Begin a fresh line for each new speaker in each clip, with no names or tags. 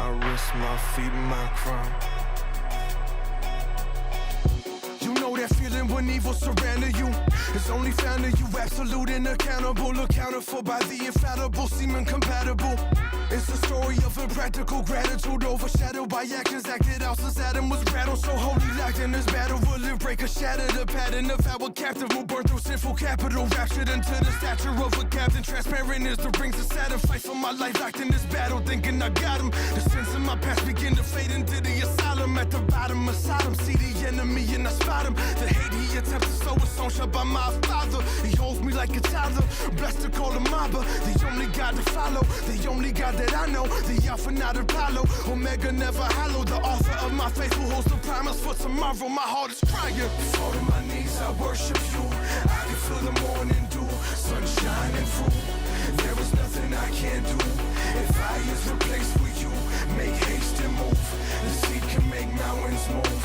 My wrist, my feet, my crown. You know that feeling when evil surrounded you. It's only found in you, absolute and accountable, accounted for by the infallible, seeming compatible. It's a story of impractical gratitude, overshadowed by actions acted out since Adam was rattled. So holy locked in this battle, will it break or shatter the pattern of our captive? Will burn through sinful capital, raptured into the stature of a captain. Transparent as the rings of Saturn, fight for my life locked in this battle, thinking I got him. The sins in my past begin to fade into the asylum. At the bottom of Sodom, see the enemy and I spot him. The hate he attempts to sow is on shut by my father. He holds me like a toddler, blessed to call him Abba. The only God to follow, the only God that I know. The Alpha, not Apollo, Omega, never hollow. The author of my faith who holds the promise for tomorrow. My heart is crying. Fall to my knees, I worship you. I can feel the morning dew, sun shining through. There is nothing I can't do. If I is replaced with you, make haste and move. The seed can make mountains move.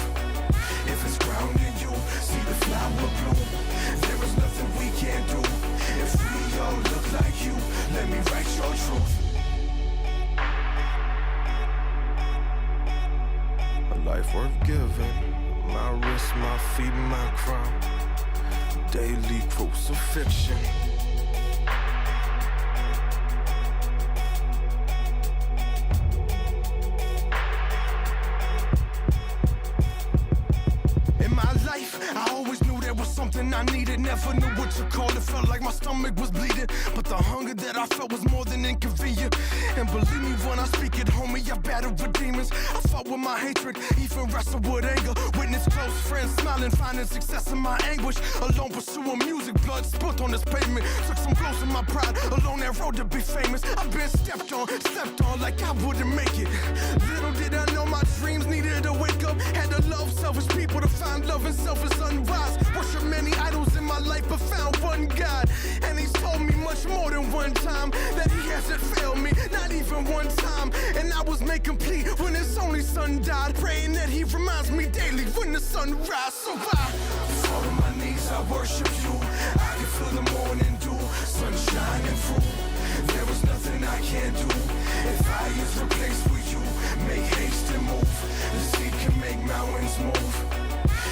If it's ground in you, see the flower bloom. There is nothing we can't do. If we all look like you, let me write your truth. A life worth giving. My wrist, my feet, my crown. Daily crucifixion. I needed, never knew what to call it. Felt like my stomach was bleeding, but the hunger that I felt was more than inconvenient. And believe me when I speak it, homie, I battled with demons. I fought with my hatred, even wrestled with anger. Witness close friends smiling, finding success in my anguish. Alone pursuing music, blood spilt on this pavement. Took some blows in my pride, along that road to be famous. I've been stepped on like I wouldn't make it. Little did I know my dreams needed a wake up. Had to love selfish people to find love in selfish unwise. Worship many idols in my life, but found one God. And he's told me much more than one time that he hasn't failed me, not even one time. And I was made complete when his only son died, praying that he reminds me daily when the sun rises. So I fall to my knees, I worship you. I can feel the morning dew, sun shining through. There is nothing I can't do. If I is replaced with you, make haste and move. The seed can make mountains move.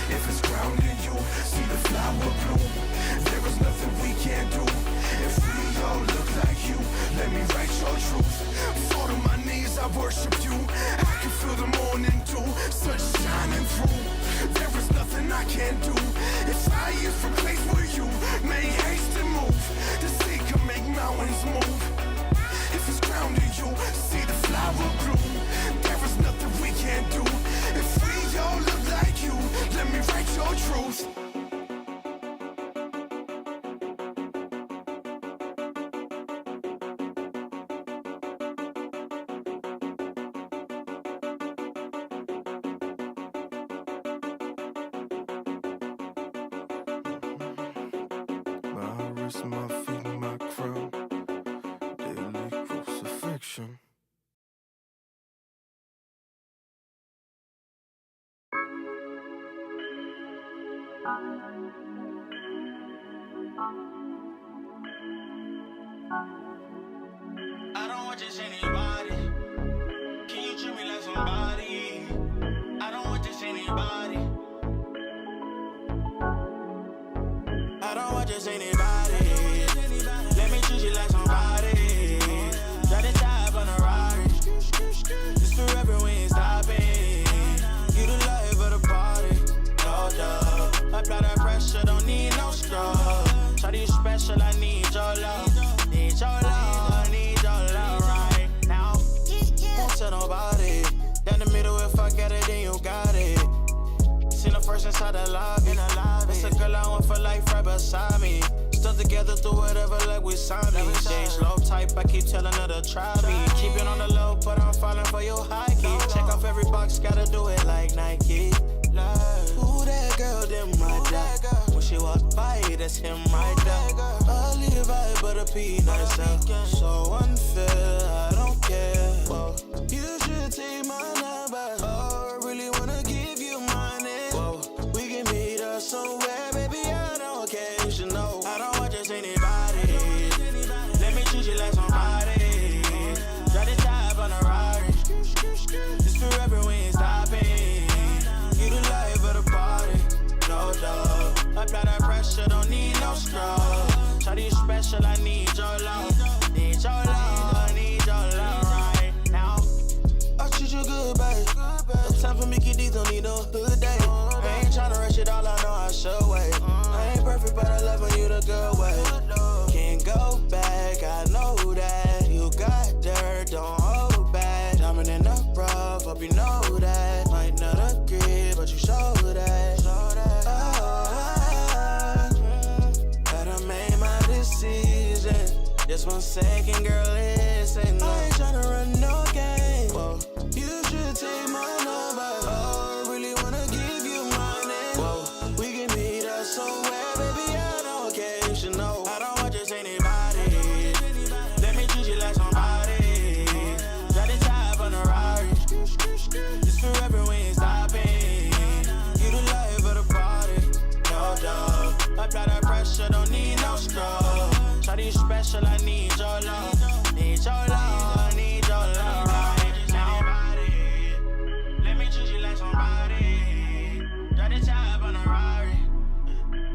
If it's ground in you, see the flower bloom. There is nothing we can't do. If we all look like you, let me write your truth. Fall to my knees, I worship you. I can feel the morning dew, sun shining through. There is nothing I can't do. If I is replaced with you, make haste and move. The sea can make mountains move. If it's ground in you, see the flower bloom. There is nothing we can't do. If we all look like you, let me write your truth. My wrist, my feet, my crown. Daily crucifixion.
I don't want just anybody. Can you treat me like somebody? I don't want just anybody. I don't want just anybody. Let me treat you like somebody. Try to dive on a Rari. It's forever, we ain't stopping. You the life of the party. No job. Apply that pressure, don't need no scrub. Try to you special, I need your love. Need your love, need your love right now. Won't tell nobody. Down the middle, if I get it, then you got it. Seen the first inside the lobby. It's a girl I want for life right beside me. Still together through whatever, like we signed me. Change low type, I keep telling her to try me. Keep it on the low, but I'm falling for your high key. Check off every box, gotta do it like Nike. Ooh, that girl, them right there. When she walk by, that's him right there. A Levi, but a peanut so unfair, I don't care. Whoa. You should take my number. Oh, I really wanna give you money. Whoa. We can meet up somewhere, baby, I don't care. You should know I don't want just anybody. Let me treat you like somebody. Try to dive on a Rari. Apply the pressure, don't need no scrub. Shawty special, I need your love. Need your love, need your love right now. I treat you good, babe. No time for Mickey D's, don't need no hood day. I ain't tryna rush it all, I know I should wait. I ain't perfect, but I love when you the good way. Can't go back, I know that. You got dirt, don't hold back. Diamond in the rough, hope you know that. Might not agree, but you show that. I done made my decision. Just 1 second, girl, listen. I ain't tryna run no game. Whoa. You should take my number. Oh, really wanna give you money. Whoa. We can meet us somewhere, baby, I don't care, you should know. I don't want just anybody. Let me treat you like somebody. Got the top on the Rari. Just forever, we ain't stopping. You the life of the party. No dog. Apply the pressure, don't need no scrub. Shawty special, I need your love. Need your love, need your love right now. Let me treat you like somebody. Got the top on the Rari.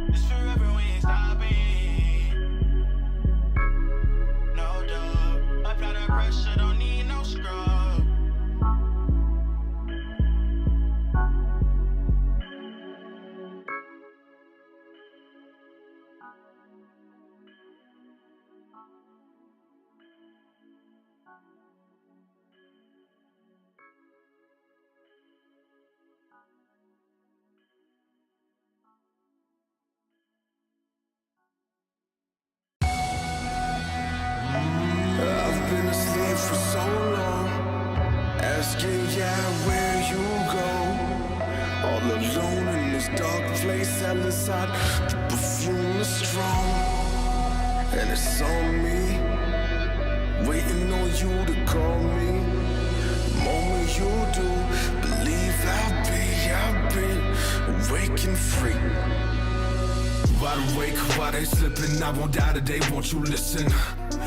It's forever, we ain't stopping. No dog. Apply the pressure, don't need no scrub.
I've been asleep for so long, asking where you go. All alone in this dark place, all inside, the perfume is strong. And it's on me, waiting on you to call me. The moment you do, believe I'll be awake and free. Wide awake, why they slipping? I won't die today, won't you listen?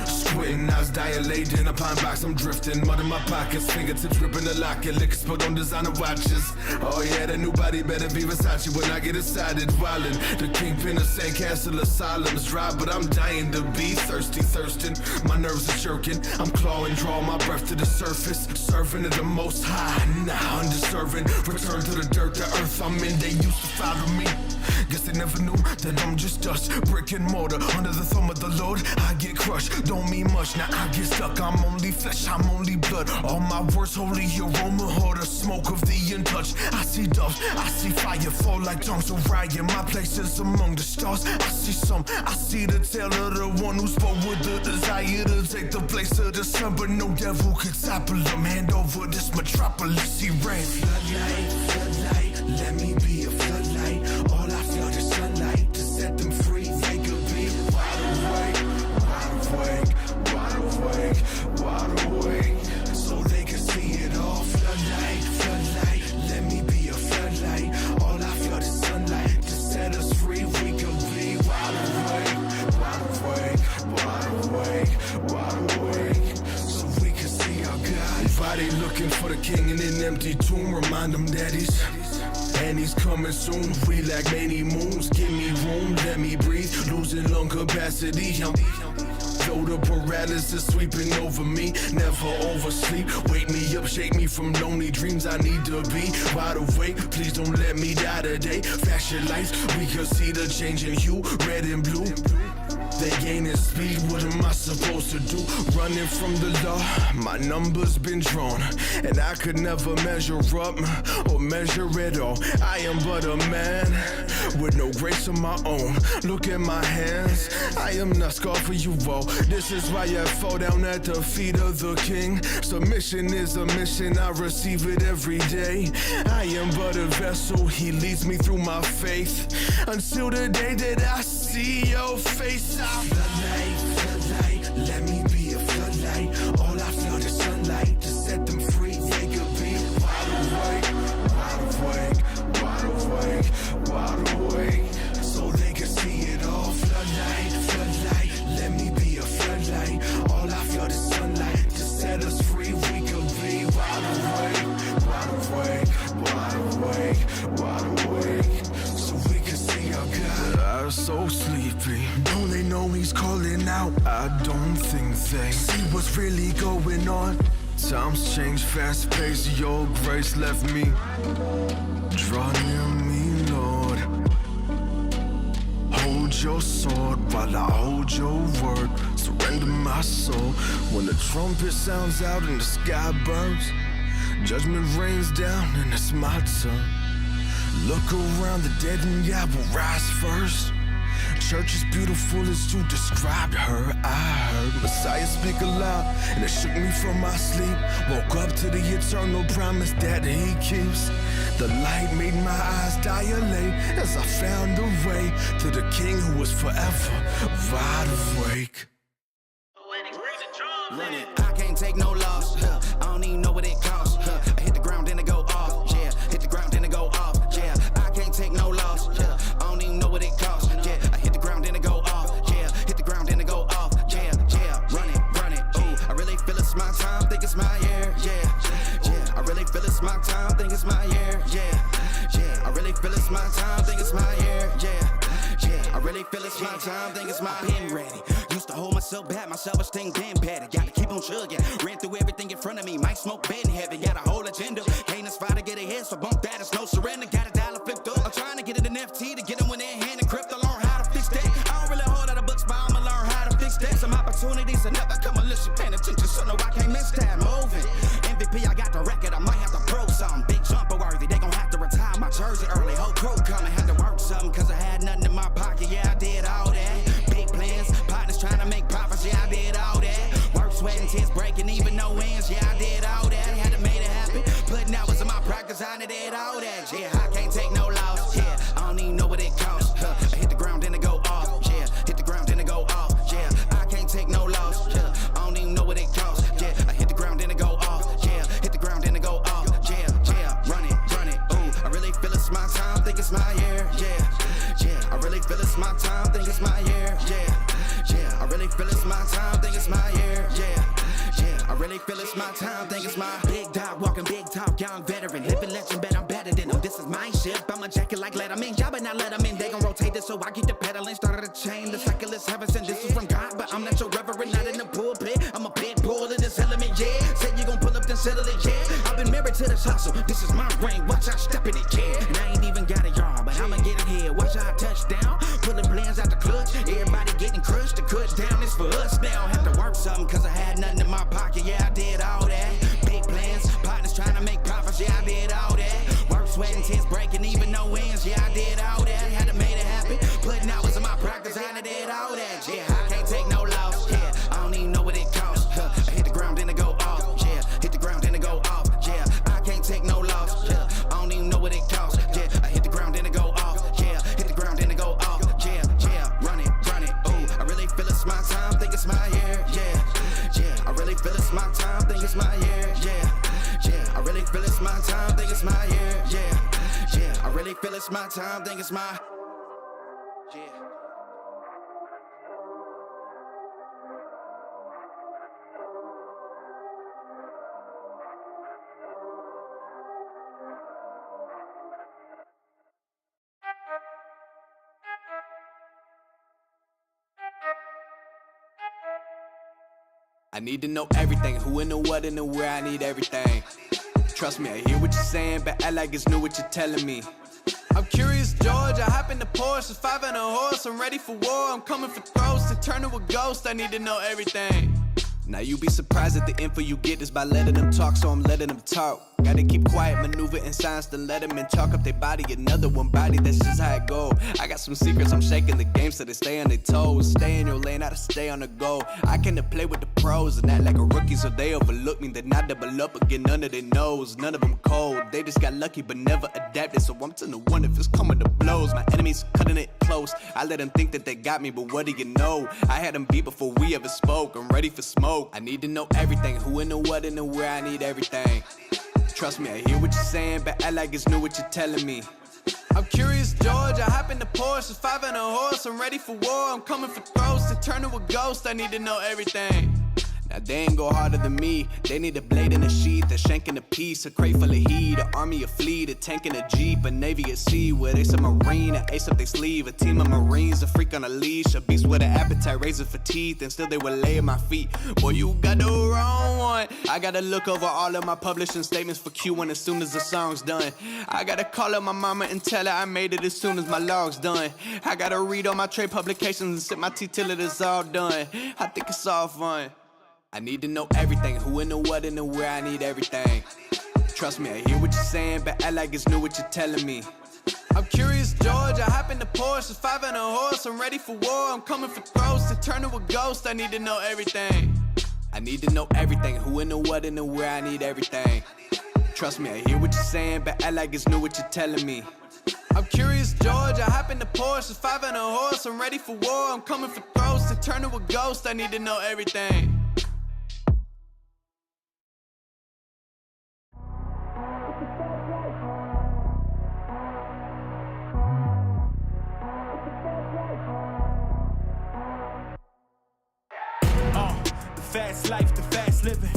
Squinting, eyes dilating, a pine box, I'm drifting. Mud in my pockets, fingertips gripping the locket. Liquors put on designer watches. Oh yeah, the new body better be Versace when I get excited. Wildin', the kingpin of Sandcastle Asylum's dry, but I'm dying to be thirsty, thirsting. My nerves are jerking, I'm clawing, draw my breath to the surface. Serving at the most high, now undeserving. Return to the dirt, the earth I'm in, they used to follow me. Guess they never knew that I'm just dust, brick and mortar. Under the thumb of the Lord, I get crushed. Don't mean much, now I get stuck. I'm only flesh, I'm only blood. All my words, holy aroma, or the smoke of the untouched. I see doves, I see fire fall like tongues of riot. My place is among the stars. I see some, I see the tale of the one who spoke with the desire to take the place of the sun. But no devil could topple him. Hand over this metropolis, he reigns. Floodlight, floodlight, let me be a floodlight. All I feel is sunlight to set them free. They could be wide awake, wide awake, wide awake, wide awake, so they can see it all. Floodlight, floodlight, let me be a floodlight. All I feel is sunlight to set us free. We could be wide awake, wide awake, wide awake, wide awake, so we can see our God. Everybody looking for the king in an empty tomb. Remind them that and he's coming soon. We lack many moons. Give me room, let me breathe. Losing lung capacity. Though the paralysis sweeping over me, never oversleep. Wake me up, shake me from lonely dreams. I need to be wide awake. Please don't let me die today. Flash your lights, we can see the change in hue. Red and blue. They gaining speed, what am I supposed to do? Running from the law, my number's been drawn, and I could never measure up or measure it all. I am but a man with no grace of my own. Look at my hands, I am not scarred for you all. This is why I fall down at the feet of the king. Submission is a mission, I receive it every day. I am but a vessel, he leads me through my faith, until the day that I see your face. Floodlight, floodlight, let me be a floodlight. All I feel is sunlight to set them free. They could be wide awake, wide awake, wide awake, wide awake, so they can see it all. Floodlight, floodlight, let me be a floodlight. All I feel is sunlight to set us free. We could be wide awake, wide awake, wide awake, wide awake, so we can see our God. enemies calling out. I don't think they see what's really going on. Times change fast paced, your grace left me. Draw near me, Lord. Hold your sword while I hold your word. Surrender my soul when the trumpet sounds out and the sky burns. Judgment rains down and it's my turn. Look around, the dead and I will rise first. Church is beautiful as you described her. I heard Messiah speak aloud and it shook me from my sleep. Woke up to the eternal promise that he keeps. The light made my eyes dilate as I found the way to the King who was forever wide awake.
Run it, I can't take no loss. I don't even know what it costs. I hit the ground then it go off. Yeah, hit the ground then it go off. Yeah, I can't take no loss. I don't even know what it costs. Yeah, I hit the ground then it go off. Yeah, hit the ground then it go off. Yeah, run it. Ooh, I really feel it's my time. Think it's my year. Yeah, I really feel it's my time. Think it's my year. Yeah, I really feel it's my time. Think it's my year. Yeah, I really feel it's my time. Think it's my pen ready. Used to hold myself back, my self-esteem damn bad. Gotta keep on chugging. Ran through everything in front of me. Might smoke bed in heaven. Got a whole agenda. Can't aspire to get ahead, so bump that. It's no surrender. Got a dollar flipped up. I'm trying to get it in FT to get them in their hand and crypto. Learn how to fix that. I don't really hold out of books, but I'ma learn how to fix that. Some opportunities are never come unless you paying attention. So no, I can't miss that. Moving. MVP, I got the record. I might have to pro something. Big jumper worthy. They gon' have to retire my jersey early. Whole crew coming. Had to work something cause I had nothing in my pocket. Yeah, I did all that. Big plans. Partners trying to make profits. Yeah, I did all that. Work, sweat, and tears breaking, even no wins. Yeah, I did all that. Had to make it happen. Putting hours in my practice, I did all that. Yeah, I can't take no loss. Yeah, I don't even know what it costs. I hit the ground, then it go off. Yeah, hit the ground, then it go off. Yeah, I can't take no loss. Yeah, I don't even know what it costs. Yeah, I hit the ground, then it go off. Yeah, hit the ground, then it go off. Yeah, run it. Ooh, I really feel it's my time. Think it's my year. Yeah, I really feel it's my time. Think it's my year. Yeah, I really feel it's my time. Think it's my year. Yeah, I really feel it's my time. Think it's my big dog walking big talk, young veteran, living legend, bet I'm better than them. This is my ship. I'm a jacket like Letterman. Y'all better not let them in. They gon' rotate this, so I keep the pedaling. Started a chain. The cycle is heaven sent. This is from God, but I'm not your reverend. Not in the pulpit. I'm a pit bull in this element. Yeah, said you gon' pull up, then settle it. Yeah, I've been married to this hustle. This is my ring. Watch out, step in it. Yeah, and I ain't even got a yard, but I'ma get it here. Watch out, touchdown. Pulling plans out the clutch. Everybody getting crushed. The cut down is for us now. Have to work something cause I had nothing in my pocket. Yeah, I did all that. Big plans, partners trying to make profits. Yeah, I did all that. Work, sweat, and tears breaking, even no wins. Yeah, I did all that. Had to make it happen. Putting hours in my practice. I did all that. Yeah, I can't take no loss. Yeah, I don't even know what it costs. I hit the ground, then it go off. Yeah, hit the ground, then it go off. Yeah, I can't take no loss. Yeah, I don't even know what it costs. Yeah, I hit the ground, then it go off. Yeah, hit the ground, then it go off. Yeah, run it. Ooh, I really feel it's my time. Think it's my year. Yeah, I really feel it's my time. Think it's my year. Yeah, I really feel it's my time. Think it's my year. Yeah, I really feel it's my time. Think it's my
I need to know everything, who and the what and the where, I need everything. Trust me, I hear what you're saying, but act like it's new what you're telling me. I'm curious, George, I hop in the Porsche, 5 and a horse, I'm ready for war, I'm coming for throats, to turn to a ghost, I need to know everything. Now you be surprised at the info you get is by letting them talk, so I'm letting them talk. Gotta keep quiet, maneuver in silence, then let them in. Talk up their body, another one body, that's just how it go. I got some secrets, I'm shaking the game so they stay on their toes. Stay in your lane, how to stay on the go. I can play with the pros and act like a rookie, so they overlook me. Then I double up again, none of their knows. None of them cold, they just got lucky but never adapted. So I'm to the one if it's coming to blows. My enemies cutting it close, I let them think that they got me, but what do you know? I had them beat before we ever spoke, I'm ready for smoke. I need to know everything, who and the what and the where, I need everything. Trust me, I hear what you're saying, but act like it's new what you're telling me. I'm curious, George, I hop in the Porsche, 5 and a horse, I'm ready for war, I'm coming for throats, to turn to a ghost, I need to know everything. Now they ain't go harder than me. They need a blade in a sheath, a shank in a piece, a crate full of heat, an army, a fleet, a tank in a jeep, a navy at sea with a submarine, an ace up their sleeve, a team of marines, a freak on a leash, a beast with an appetite, razor for teeth, and still they would lay at my feet. Boy, you got the wrong one. I gotta look over all of my publishing statements for Q1 as soon as the song's done. I gotta call up my mama and tell her I made it as soon as my log's done. I gotta read all my trade publications and sip my tea till it is all done. I think it's all fun. I need to know everything, who and the what and the where, I need everything. Trust me, I hear what you're saying, but act like it's new what you're telling me. I'm curious, George, I hop in the Porsche, 5 and a horse, I'm ready for war, I'm coming for throats, to turn to a ghost, I need to know everything. I need to know everything, who and the what and the where, I need everything. Trust me, I hear what you're saying, but act like it's new what you're telling me. I'm curious, George, I hop in the Porsche, 5 and a horse, I'm ready for war, I'm coming for throats, to turn to a ghost, I need to know everything.
Fast life, the fast living.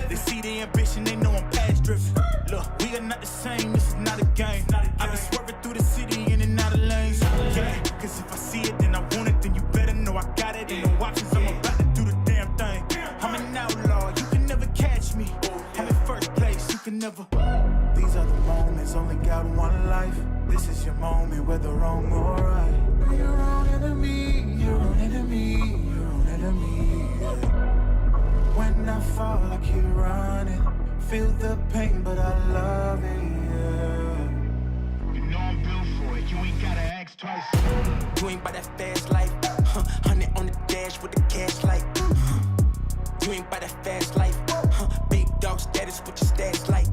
They see the ambition, they know I'm past driven. Look, we are not the same, this is not a game. I've been swerving through the city in and out of lanes. Yeah, cause if I see it, then I want it, then you better know I got it. Ain't no options, I'm about to do the damn thing. I'm an outlaw, you can never catch me. I'm in first place, you can never. These are the moments, only got one life. This is your moment, whether wrong or right. You're your own enemy, your own enemy, your own enemy. Yeah. When I fall, I keep running. Feel the pain, but I love it, yeah.
You know I'm built for it, you ain't gotta ask twice.
You ain't by that fast life, 100 on the dash with the cash light. You ain't by that fast life, big dog status with your stats like.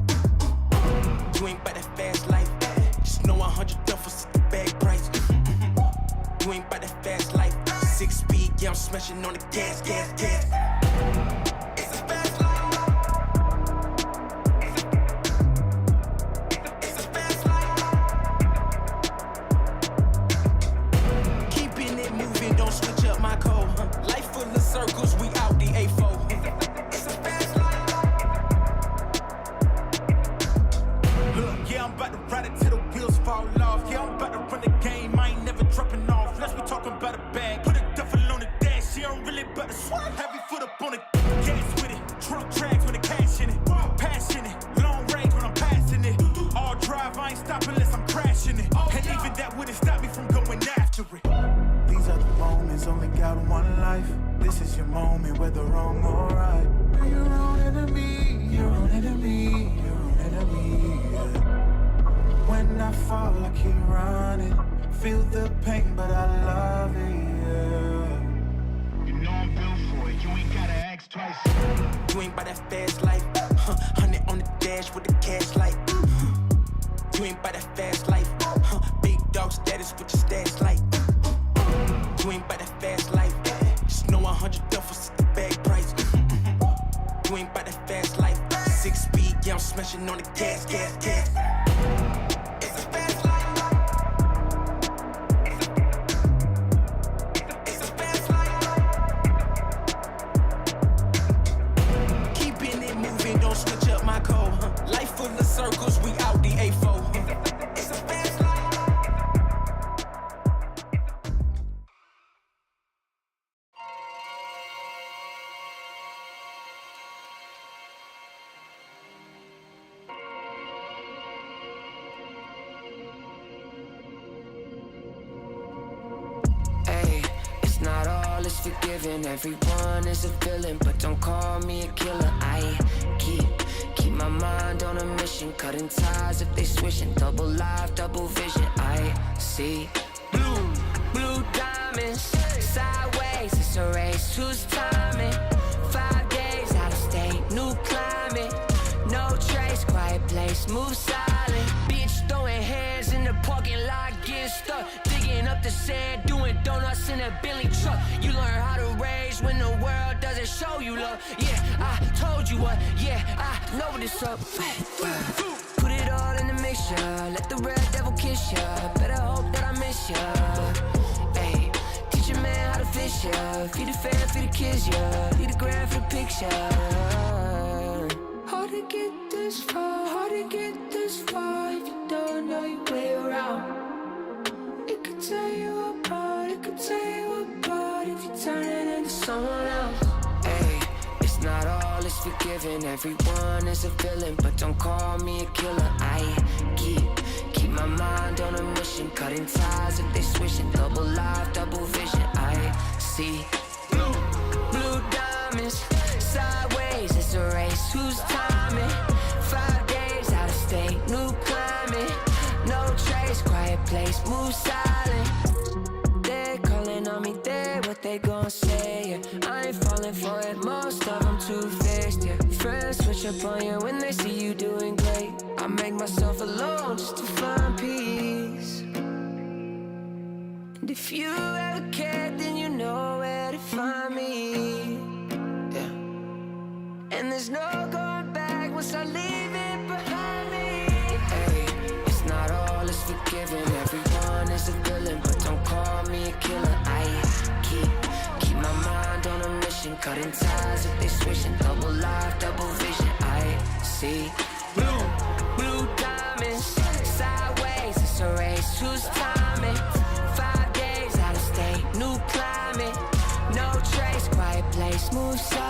You ain't by that fast life, just know 100 duffels at the bag price. You ain't by that fast life, 6 speed, yeah, I'm smashing on the gas. Circles, we out the A4. It's a fast life. Look, yeah, I'm about to ride it till the wheels fall off. Yeah, I'm about to run the game, I ain't never dropping off. Let's be talking about a bag, put a duffel on the dash. Yeah, I'm really about to swerve, heavy foot up on the gas with it. Trunk tracks with the cash in it, passion it. Long range when I'm passing it. All drive, I ain't stopping unless I'm crashing it. And even that wouldn't stop me from going after it. These are the moments, only got one life. This is your moment, whether wrong or right. You're your own enemy, your own enemy, your own enemy. Yeah. When I fall, I keep running. Feel the pain, but I love it, yeah.
You know I'm built for it, you ain't gotta ask twice.
You ain't by that fast life, 100 on the dash with the cash light. You ain't by that fast life, big dog status with your stats like. You ain't by that fast life, just know 100 duffels at the bag price. You ain't by that fast life, 6 speed, yeah, I'm smashing on the gas. It's a fast life. It's a fast life. Keeping it moving, don't switch up my code. Life full of circles, we out the A4. It's a fast life.
Forgiving, everyone is a villain, but don't call me a killer. I keep my mind on a mission, cutting ties if they switching, double life, double vision. I see blue diamonds, sideways, it's a race, who's timing? 5 days out of state, new climate, no trace, quiet place, move silent. Bitch throwing hands in the parking lot, getting stuck, digging up the sand, doing donuts in a Bentley truck. You learn how to raise when the world doesn't show you love. Yeah, I told you what, yeah, I know what it's up. Put it all in the mixture, let the red devil kiss ya. Better hope that I miss ya. Hey, teach a man how to feel miss ya. Feed the fam, feed the kids, yeah. Lead the gram for the picture. Hard to get this far, hard to get this far if you don't know your way around. It could tear you apart, it could tear you apart if you turn it into someone else. Hey, it's not all is forgiven, everyone is a villain, but don't call me a killer. I keep my mind on a mission, cutting ties if they switching, double life, double vision. I see blue diamonds, sideways, it's a race, who's timing? 5 days out of state, new climate, no trace, quiet place, move silent. They're calling on me, they're what they gon' say, yeah. I ain't falling for it, most of them two-faced, yeah. Friends switch up on you when they see you doing great. I make myself alone just to find peace. And if you ever cared, then you know where to find me, yeah. And there's no going back once I leave it behind me. Hey, it's not all is forgiven, everyone is a villain, but don't call me a killer. I keep my mind on a mission, cutting ties if they switching, double life, double vision. I see blue diamonds, sideways, it's a race, who's timing? 5 days out of state, new climate, no trace, quiet place, move silent.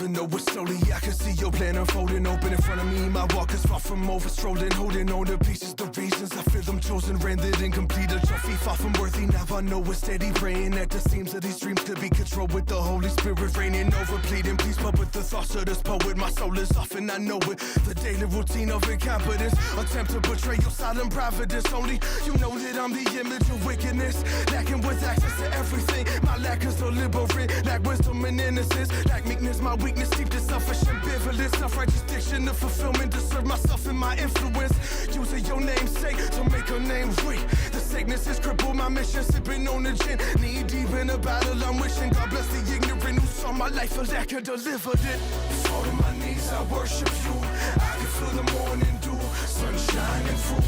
Even though it's slowly, I can see your plan unfolding, open in front of me. My walk is far from over, strolling, holding on to pieces. The reasons I feel them chosen, rendered incomplete. A trophy far from worthy. Now I know it's steady praying at the seams of these dreams to be controlled with the Holy Spirit reigning over, pleading please. But with the thoughts of this poet, my soul is off and I know it. The daily routine of incompetence, attempt to betray your silent providence. Only you know that I'm the image of wickedness, lacking with access to everything. My lack is deliberate, lack wisdom and innocence, lack meekness, my weakness, deep to selfish ambivalence, self-righteous diction of fulfillment to serve myself and my influence. Using your name's sake to make her name Reet. The sickness has crippled my mission, sipping on the gin. Knee deep in a battle, I'm wishing God bless the ignorant who saw my life a lack and delivered it. Fall to my knees, I worship you. I can feel the morning dew, sun shining through.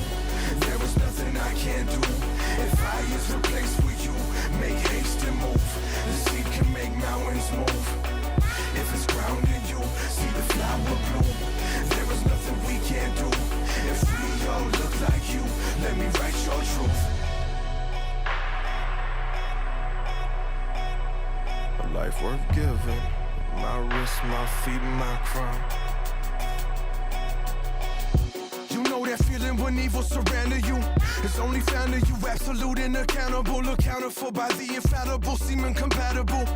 There is nothing I can't do. If I is replaced with you, make haste and move. The seed can make mountains move. If it's ground in you, see the flower bloom. There is nothing we can't do. If we all look like you, let me write your truth.
A life worth giving. My wrist, my feet, my crown.
You know that feeling when evil surrounded you. It's only found in you, absolute and accountable, accounted for by the infallible, seem incompatible.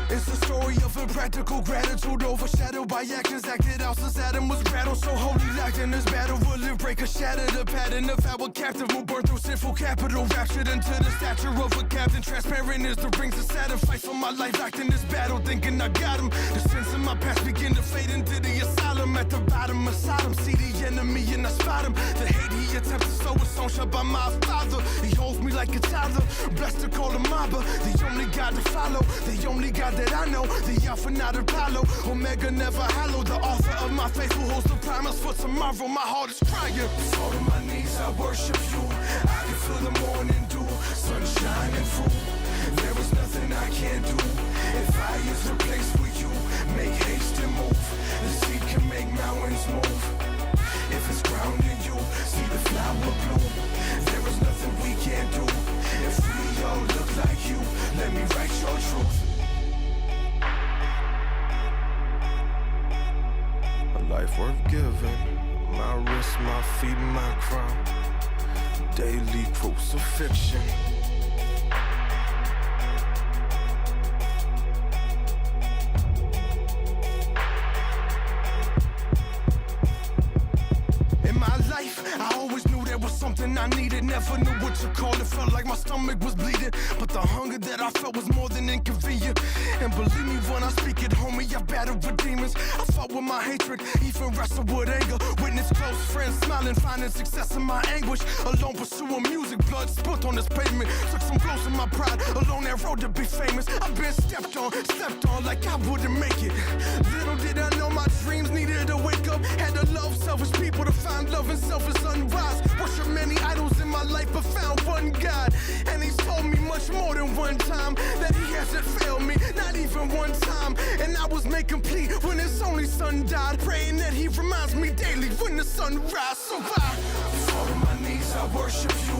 It's a story of impractical gratitude, overshadowed by actions acted out since Adam was rattled. So holy locked in this battle, will it break or shatter the pattern of our captive will burn through sinful capital, raptured into the stature of a captain. Transparent as the rings of Saturn, fight for my life locked in this battle, thinking I got him. The sins in my past begin to fade into the asylum. At the bottom of Sodom, see the enemy and I spot him. The hate he attempts to sow is own shut by my father. He holds me like a toddler, blessed to call him Abba. The only God to follow, the only God that I know, the Alpha, not Apollo, Omega, never hollow. The author of my faith who holds the promise for tomorrow. My heart is crying. Fall to my knees, I worship you. I can feel the morning dew, sun shining through. There is nothing I can't do. If I is replaced with you, make haste and move. The seed can make mountains move. If it's ground in you, see the flower bloom. There is nothing we can't do. If we all look like you, let me write your truth.
A life worth giving. My wrist, my feet, my crown. Daily crucifixion.
I needed. Never knew what to call it. Felt like my stomach was bleeding, but the hunger that I felt was more than inconvenient. And believe me when I speak it, homie, I battled with demons. I fought with my hatred, even wrestled with anger. Witnessed close friends smiling, finding success in my anguish. Alone pursuing music, blood spilt on this pavement. Took some blows in my pride, along that road to be famous. I've been stepped on like I wouldn't make it. Little did I know my dreams needed to wake up. Had to love selfish people to find love in selfish sunrise. Worship many idols in my life, but found one God. And he's told me much more than one time that he hasn't failed me, not even one time. And I was made complete when his only son died, praying that he reminds me daily when the sun rises. So I fall on my knees, I worship you.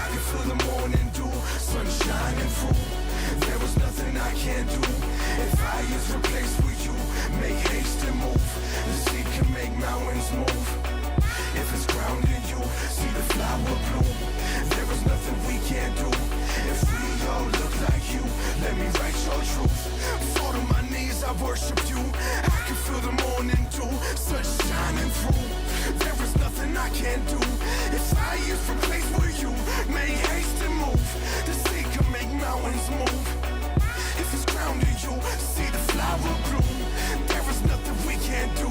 I can feel the morning dew, sun shining through. There was nothing I can't do. If I is replaced with you, make haste and move. The sea can make mountains move. If it's ground in you, see the flower bloom. There is nothing we can't do. If we all look like you, let me write your truth. Fall to my knees, I worship you. I can feel the morning dew, sun shining through. There is nothing I can't do. If I is replaced with you, make haste and move. The sea can make mountains move. If it's ground in you, see the flower bloom. There is nothing we can't do.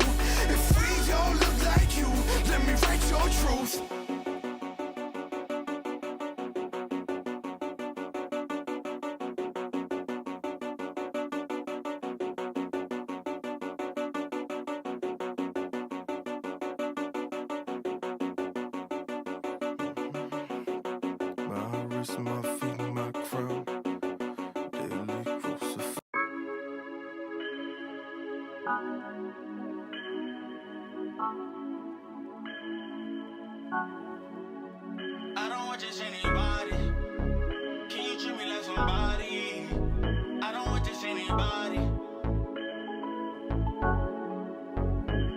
If we all look like you, let me write your truth.
My wrist, my feet, my crown. Daily crucifix.
I don't want just anybody. Can you treat me like somebody? I don't want just anybody.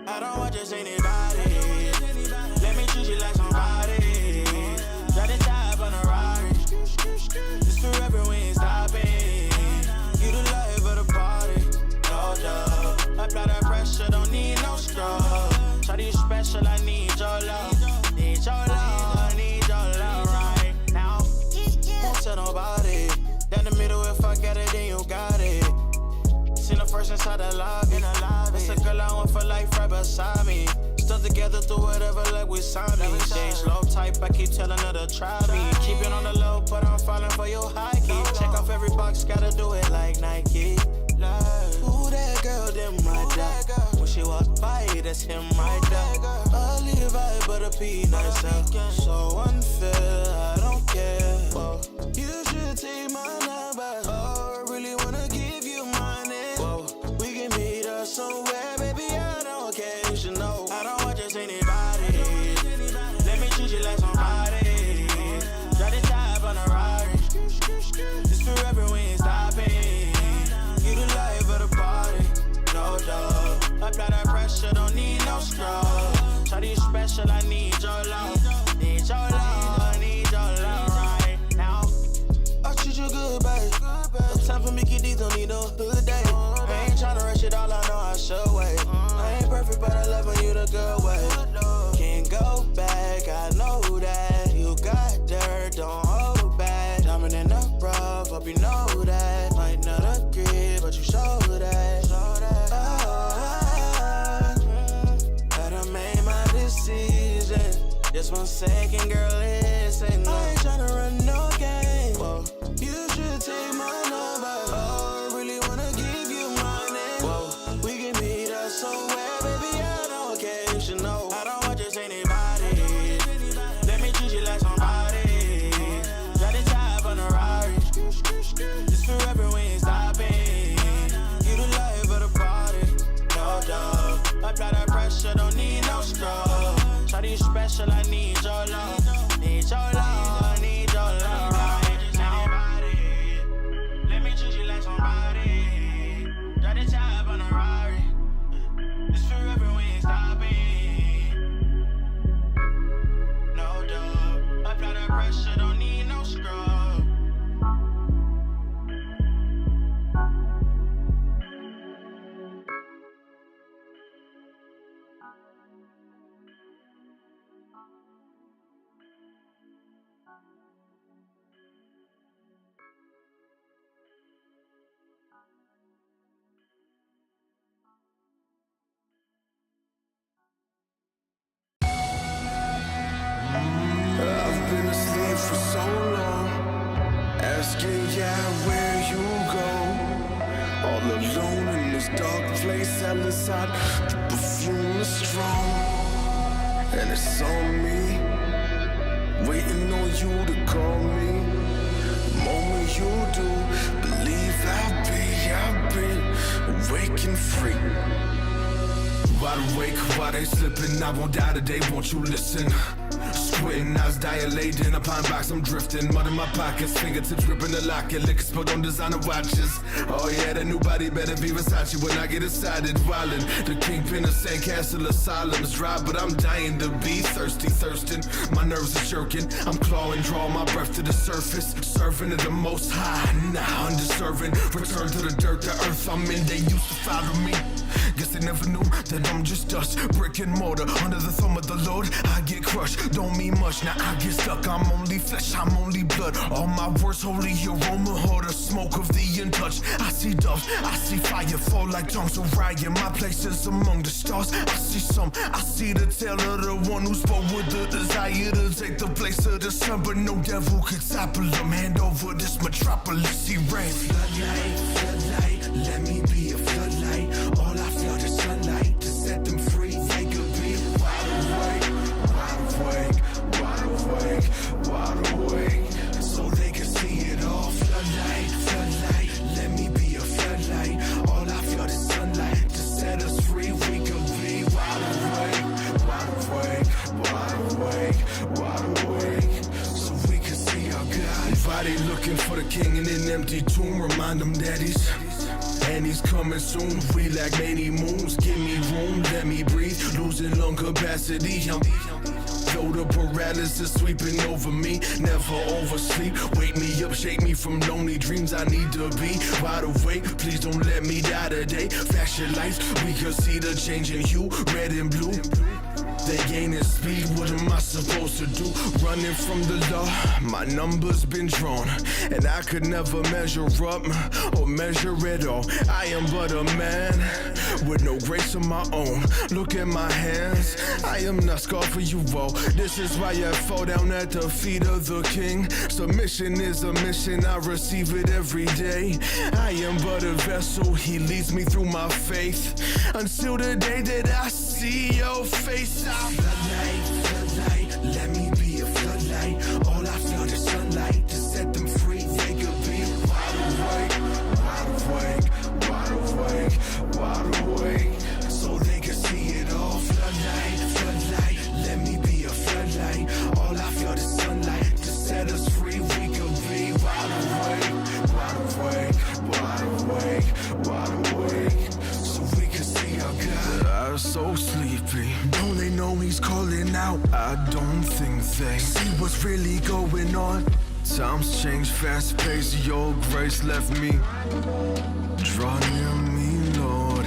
I don't want just anybody. Let me treat you like somebody. Try to dive on a Rari. This forever, we ain't stopping. You the life of the party. No doubt. Apply that pressure, don't need no straw. Try to you special, I need your love. Need your love, need your love right now. Won't tell nobody. Down the middle, if I get it, then you got it. Seen the first inside the lobby. It's a girl I want for life right beside me. Still together through whatever, like we signed me. Stage low type, I keep telling her to try me. Keep it on the low, but I'm falling for your high key. Check off every box, gotta do it like Nike. Ooh, that girl, them right there. When she walk by, that's him right there. A Levi, but a peanut so unfair, I don't care. Whoa. You should take my number. Oh, I really wanna give you money. Whoa. We can meet up somewhere, baby, I don't care, you should know. I don't want just anybody. Let me treat you like somebody. Try to dive on a Rari. This forever, we ain't stopping. You the life of the party, no doubt. Apply that pressure, don't need no straw. Try to you special, I need your love. Need your love, need your love right now. I treat you good, babe. No time for Mickey D's, don't need no hood day. I ain't tryna rush it all, I know I should wait. I ain't perfect, but I love when you the good way. Can't go back, I know that. You got dirt, don't hold back. Diamond in the rough, hope you know that. Might not agree, but you show that. I done made my decision. Just 1 second, girl, listen. I ain't tryna run no game. Whoa. You should take my number. Oh, I really wanna give you money. Whoa. We can meet up somewhere, baby, I don't care, you should know. I don't want just anybody. Let me treat you like somebody. Try to dive on a Rari. This forever, we ain't stopping. You the life of the party, no doubt. Apply that pressure, don't need no straw. Try to you special, I need your love. Need your love, need your love right now. Let me treat you like somebody. Try to dive on a Rari. This forever, we ain't stopping. No doubt. Apply that pressure, don't need no straw.
yeah, where you go. All alone in this dark place, hell inside. The perfume is strong, and it's on me. Waiting on you to call me. The moment you do, believe I'll be awake and free. Wide awake, why they slipping? I won't die today, won't you listen? Squinting, eyes dilated in a pine box, I'm drifting. Mud in my pockets, fingertips gripping the locket. Liquor spilled on designer watches. Oh yeah, that new body better be Versace when I get excited. Wildin', the kingpin of Sandcastle Asylum's dry, but I'm dying to be thirsty, thirsting. My nerves are jerking, I'm clawing, draw my breath to the surface. Serving at the most high, nah, undeserving. Return to the dirt, the earth I'm in, they used to follow me. Guess they never knew that I'm just dust, brick and mortar. Under the thumb of the Lord, I get crushed. Don't mean much, now I get stuck. I'm only flesh, I'm only blood. All my words, holy aroma, hold the smoke of the untouched. I see doves, I see fire fall like tongues of Ryan. My place is among the stars. I see I see the tale of the one who spoke with the desire to take the place of the sun. But no devil could topple him. Hand over this metropolis, he reigns. Floodlight, floodlight, let me be a floodlight. All I feel is sunlight to set them free. They could be wide awake, wide awake, wide awake, wide awake, so they can see it all. Floodlight, floodlight, let me be a floodlight. All I feel is sunlight to set us free. We could be wide awake, wide awake, wide awake, wide awake, so we can see our God. Everybody looking for the king in an empty tomb. Remind them that he's coming soon. We lack many moons. Give me room, let me breathe. Losing lung capacity. Though the paralysis sweeping over me, never oversleep. Wake me up, shake me from lonely dreams. I need to be wide awake. Please don't let me die today. Flash your lights, we can see the change in hue. Red and blue. They gaining speed, what am I supposed to do? Running from the law, my number's been drawn, and I could never measure up or measure at all. I am but a man with no grace of my own. Look at my hands, I am not scarred for you all. This is why I fall down at the feet of the king. Submission is a mission, I receive it every day. I am but a vessel, he leads me through my faith until the day that I see your face. Floodlight, floodlight, let me be a floodlight. All I feel is sunlight to set them free. They could be wide awake, wide awake, wide awake, wide awake, so they can see it all. Floodlight, floodlight, let me be a floodlight. All I feel is sunlight to set us free. We could be wide awake, wide awake, wide awake, wide awake, so we can see our God. I'm so sleepy. Don't they know he's calling out? I don't think they see what's really going on. Times change fast pace, your grace left me. Draw near me, Lord.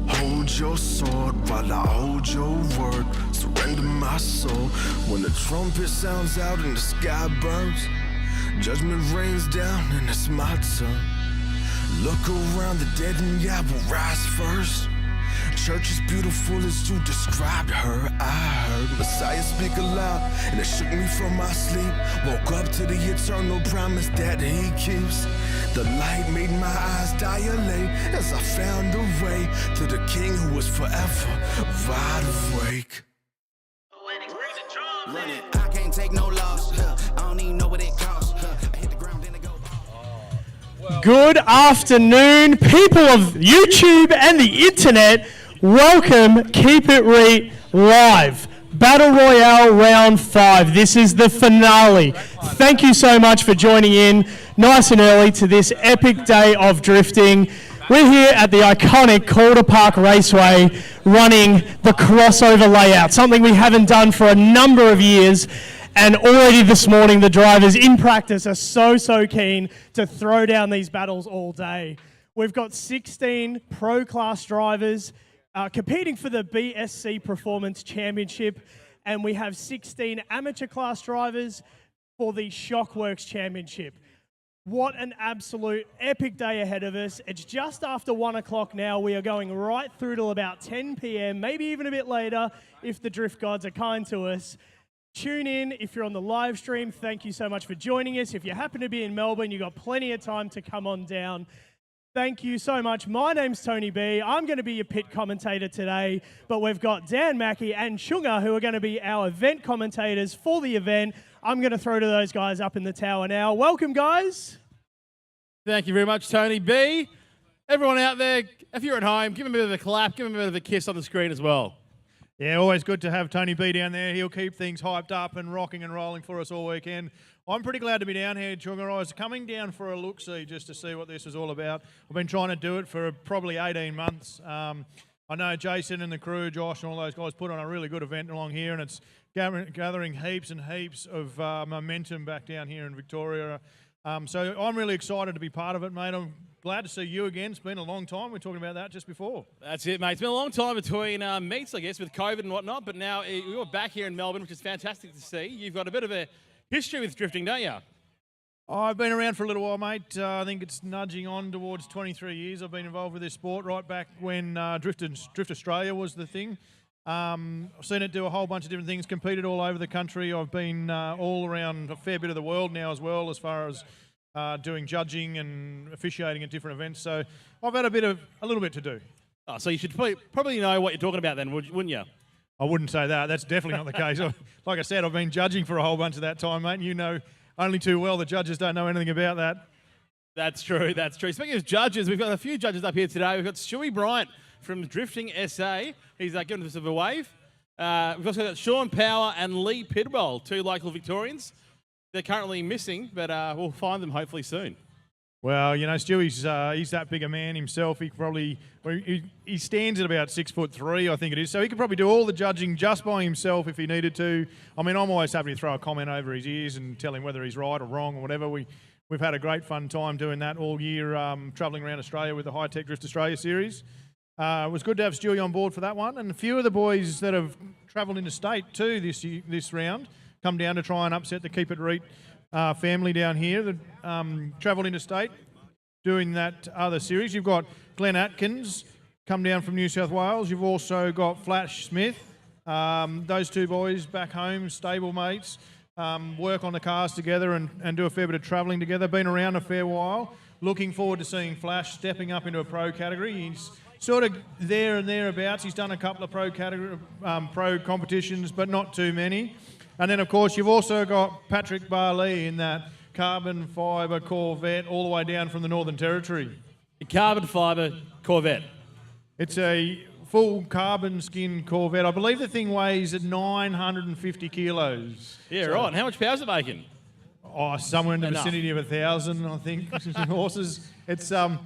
Hold your sword while I hold your word. Surrender my soul. When the trumpet sounds out and the sky burns, judgment rains down and it's my turn. Look around, the dead and I will rise first. Church is beautiful as you described her. I heard Messiah speak aloud, and it shook me from my sleep. Woke up to the eternal promise that he keeps. The light made my eyes dilate as I found a way to the King who is forever wide awake.
Run it, I can't take no loss. I don't even know what it costs. I hit the ground, then I go.
Good afternoon, people of YouTube and the internet. Welcome, Keep It Reet Live. Battle Royale Round 5. This is the finale. Thank you so much for joining in nice and early to this epic day of drifting. We're here at the iconic Calder Park Raceway running the crossover layout, something we haven't done for a number of years. And already this morning, the drivers in practice are so keen to throw down these battles all day. We've got 16 pro-class drivers competing for the BSC Performance Championship, and we have 16 amateur class drivers for the Shockworks Championship. What an absolute epic day ahead of us. It's just after 1 o'clock now. We are going right through till about 10 p.m., maybe even a bit later if the drift gods are kind to us. Tune in if you're on the live stream. Thank you so much for joining us. If you happen to be in Melbourne, you've got plenty of time to come on down. Thank you so much. My name's Tony B. I'm going to be your pit commentator today, but we've got Dan Mackey and Chunga who are going to be our event commentators for the event. I'm going to throw to those guys up in the tower now. Welcome, guys.
Thank you very much, Tony B. Everyone out there, if you're at home, give him a bit of a clap, give him a bit of a kiss on the screen as well.
Yeah, always good to have Tony B down there. He'll keep things hyped up and rocking and rolling for us all weekend. I'm pretty glad to be down here, Chunga. I was coming down for a look-see just to see what this is all about. I've been trying to do it for probably 18 months. I know Jason and the crew, Josh and all those guys put on a really good event along here, and it's gathering heaps and heaps of momentum back down here in Victoria. So I'm really excited to be part of it, mate. I'm glad to see you again. It's been a long time. We were talking about that just before.
That's it, mate. It's been a long time between meets, I guess, with COVID and whatnot, but now you're back here in Melbourne, which is fantastic to see. You've got a bit of a history with drifting, don't you?
I've been around for a little while, mate. I think it's nudging on towards 23 years. I've been involved with this sport right back when Drift Australia was the thing. I've seen it do a whole bunch of different things, competed all over the country. I've been all around a fair bit of the world now as well, as far as doing judging and officiating at different events. So I've had a little bit to do.
Oh, so you should probably know what you're talking about then, wouldn't you?
I wouldn't say that. That's definitely not the case. Like I said, I've been judging for a whole bunch of that time, mate. And you know only too well the judges don't know anything about that.
That's true, that's true. Speaking of judges, we've got a few judges up here today. We've got Stewie Bryant from Drifting SA. He's giving us a wave. We've also got Sean Power and Lee Pidwell, two local Victorians. They're currently missing, but we'll find them hopefully soon.
Well, you know, Stewie's he's that big a man himself. He stands at about 6'3", I think it is. So he could probably do all the judging just by himself if he needed to. I mean, I'm always happy to throw a comment over his ears and tell him whether he's right or wrong or whatever. We've had a great fun time doing that all year, travelling around Australia with the High Tech Drift Australia series. It was good to have Stewie on board for that one, and a few of the boys that have travelled interstate too this round come down to try and upset the Keep It Reet family down here that travelled interstate doing that other series. You've got Glenn Atkins come down from New South Wales. You've also got Flash Smith. Those two boys back home, stable mates, work on the cars together and do a fair bit of travelling together. Been around a fair while. Looking forward to seeing Flash stepping up into a pro category. He's sort of there and thereabouts. He's done a couple of pro competitions, but not too many. And then, of course, you've also got Patrick Barley in that carbon fibre Corvette all the way down from the Northern Territory.
A carbon fibre Corvette.
It's a full carbon skin Corvette. I believe the thing weighs at 950 kilos.
Yeah, so, right. And how much power is it making?
Oh, somewhere in the vicinity of 1,000, I think, horses. It's an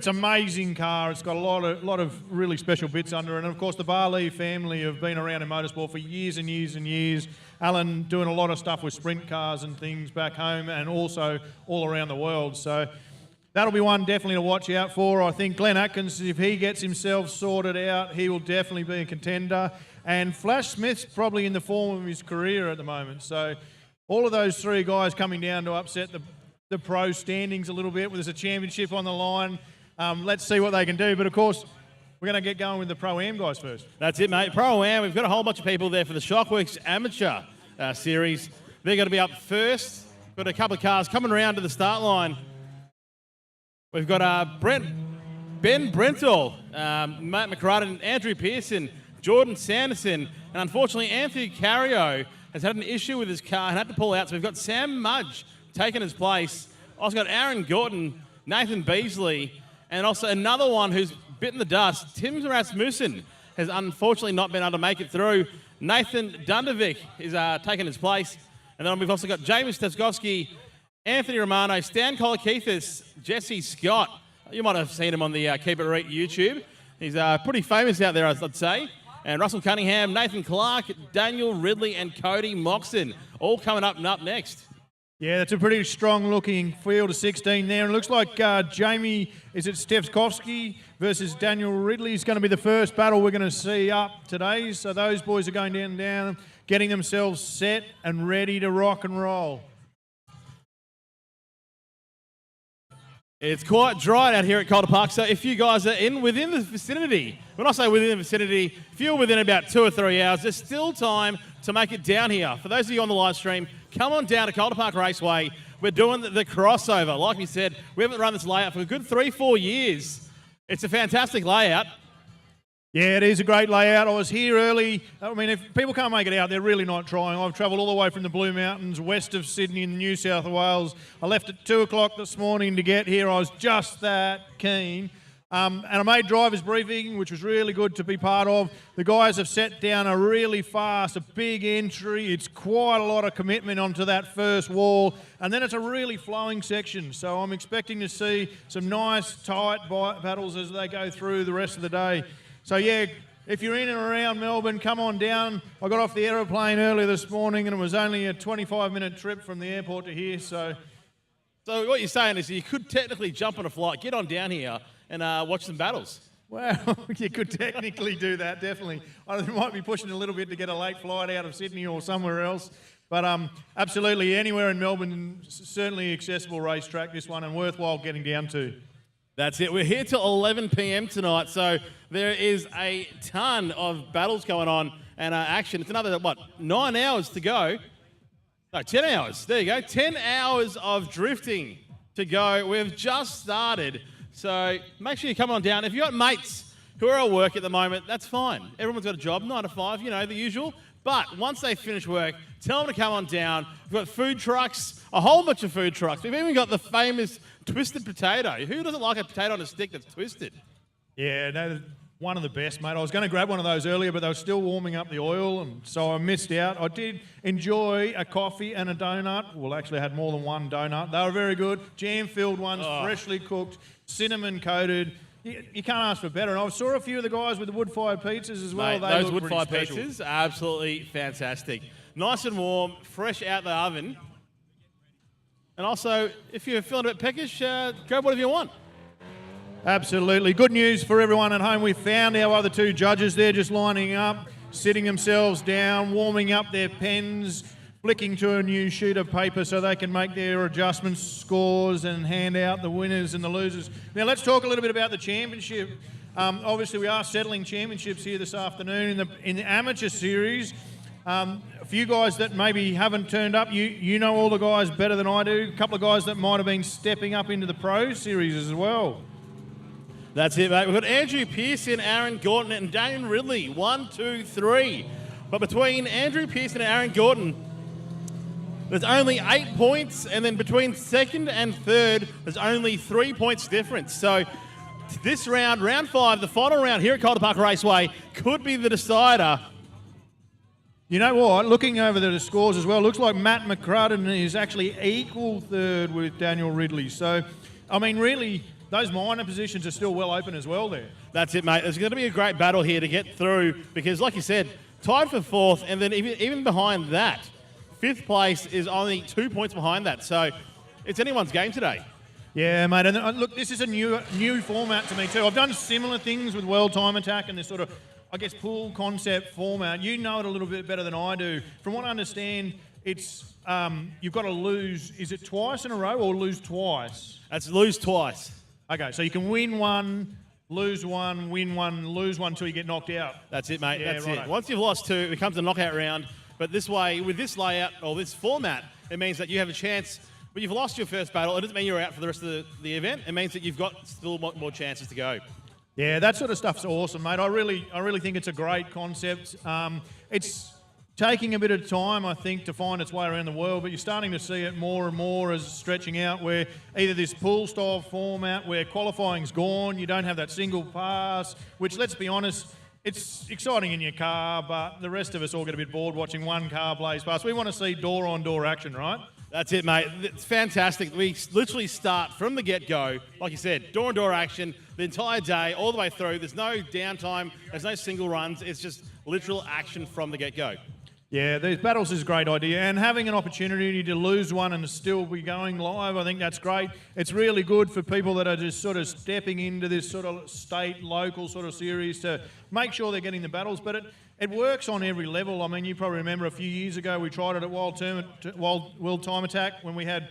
amazing car. It's got a lot of really special bits under it. And, of course, the Barley family have been around in motorsport for years and years and years. Alan doing a lot of stuff with sprint cars and things back home and also all around the world. So that'll be one definitely to watch out for. I think Glenn Atkins, if he gets himself sorted out, he will definitely be a contender. And Flash Smith's probably in the form of his career at the moment. So all of those three guys coming down to upset the pro standings a little bit. There's a championship on the line. Let's see what they can do. But, of course, we're going to get going with the Pro-Am guys first.
That's it, mate. Pro-Am, we've got a whole bunch of people there for the Shockworks Amateur Series. They're going to be up first. Got a couple of cars coming around to the start line. We've got Ben Brentel, Matt McCarran, Andrew Pearson, Jordan Sanderson, and unfortunately Anthony Cario has had an issue with his car and had to pull out. So we've got Sam Mudge taking his place. Also got Aaron Gorton, Nathan Beasley, and also another one who's bitten the dust. Tim Rasmussen has unfortunately not been able to make it through. Nathan Dundervik is taking his place. And then we've also got James Staskowski, Anthony Romano, Stan Kolakethis, Jesse Scott. You might have seen him on the Keep It Reet YouTube. He's pretty famous out there, I'd say. And Russell Cunningham, Nathan Clark, Daniel Ridley, and Cody Moxon, all coming up next.
Yeah, that's a pretty strong-looking field of 16 there. And it looks like Jamie, is it Stefskovsky versus Daniel Ridley is going to be the first battle we're going to see up today. So those boys are going down, getting themselves set and ready to rock and roll.
It's quite dry out here at Calder Park, so if you guys are within the vicinity, when I say within the vicinity, if you're within about 2 or 3 hours, there's still time to make it down here. For those of you on the live stream, come on down to Calder Park Raceway. We're doing the crossover. Like we said, we haven't run this layout for a good 3-4 years. It's a fantastic layout.
Yeah, it is a great layout. I was here early. I mean, if people can't make it out, they're really not trying. I've travelled all the way from the Blue Mountains, west of Sydney in New South Wales. I left at 2 o'clock this morning to get here. I was just that keen. And I made driver's briefing, which was really good to be part of. The guys have set down a really fast, a big entry. It's quite a lot of commitment onto that first wall. And then it's a really flowing section. So I'm expecting to see some nice, tight battles as they go through the rest of the day. So yeah, if you're in and around Melbourne, come on down. I got off the aeroplane early this morning and it was only a 25-minute trip from the airport to here. So
what you're saying is you could technically jump on a flight, get on down here and watch some battles.
Well, you could technically do that, definitely. I might be pushing a little bit to get a late flight out of Sydney or somewhere else. But absolutely, anywhere in Melbourne, certainly accessible racetrack, this one, and worthwhile getting down to.
That's it. We're here till 11 p.m. tonight, so there is a ton of battles going on and action. It's another, 9 hours to go. No, 10 hours. There you go. 10 hours of drifting to go. We've just started, so make sure you come on down. If you've got mates who are at work at the moment, that's fine. Everyone's got a job, 9 to 5, the usual. But once they finish work, tell them to come on down. We've got food trucks, a whole bunch of food trucks. We've even got the famous twisted potato. Who doesn't like a potato on a stick that's twisted?
Yeah, no, one of the best, mate. I was going to grab one of those earlier, but they were still warming up the oil, and so I missed out. I did enjoy a coffee and a donut. Well, actually, I had more than one donut. They were very good. Jam-filled ones, freshly cooked, cinnamon-coated. You can't ask for better. And I saw a few of the guys with the wood-fired pizzas as well.
Mate, those wood-fired pizzas, absolutely fantastic. Nice and warm, fresh out the oven. And also, if you're feeling a bit peckish, grab whatever you want.
Absolutely. Good news for everyone at home. We found our other 2 judges. They're just lining up, sitting themselves down, warming up their pens, flicking to a new sheet of paper so they can make their adjustments, scores, and hand out the winners and the losers. Now, let's talk a little bit about the championship. Obviously, we are settling championships here this afternoon in the amateur series. A few guys that maybe haven't turned up, you know all the guys better than I do. A couple of guys that might have been stepping up into the pro series as well.
That's it, mate. We've got Andrew Pearson, Aaron Gordon, and Dane Ridley. 1, 2, 3. But between Andrew Pearson and Aaron Gordon, there's only 8 points, and then between second and third, there's only 3 points difference. So this round, round 5, the final round here at Calder Park Raceway, could be the decider.
You know what? Looking over the scores as well, looks like Matt McCrudden is actually equal third with Daniel Ridley. So, I mean, really, those minor positions are still well open as well there.
That's it, mate. There's going to be a great battle here to get through because, like you said, tied for 4th, and then even behind that, 5th place is only 2 points behind that. So it's anyone's game today.
Yeah, mate. And look, this is a new format to me too. I've done similar things with World Time Attack and this sort of, I guess, pool concept format. You know it a little bit better than I do. From what I understand, it's you've got to lose, is it twice in a row or lose twice?
That's lose twice.
Okay, so you can win one, lose one, win one, lose one until you get knocked out.
That's it, mate.
Yeah,
That's
right.
it. Once you've lost 2, it becomes a knockout round. But this way, with this layout or this format, it means that you have a chance. But you've lost your first battle. It doesn't mean you're out for the rest of the event. It means that you've got still more chances to go.
Yeah, that sort of stuff's awesome, mate. I really think it's a great concept. It's taking a bit of time, I think, to find its way around the world, but you're starting to see it more and more as stretching out where either this pool-style format where qualifying's gone, you don't have that single pass, which, let's be honest, it's exciting in your car, but the rest of us all get a bit bored watching one car blaze past. We want to see door-on-door action, right?
That's it, mate. It's fantastic. We literally start from the get-go, like you said, door-on-door action the entire day, all the way through. There's no downtime. There's no single runs. It's just literal action from the get-go.
Yeah, these battles is a great idea, and having an opportunity to lose one and still be going live, I think that's great. It's really good for people that are just sort of stepping into this sort of state, local sort of series to make sure they're getting the battles, but it works on every level. I mean, you probably remember a few years ago we tried it at World Time Attack when we had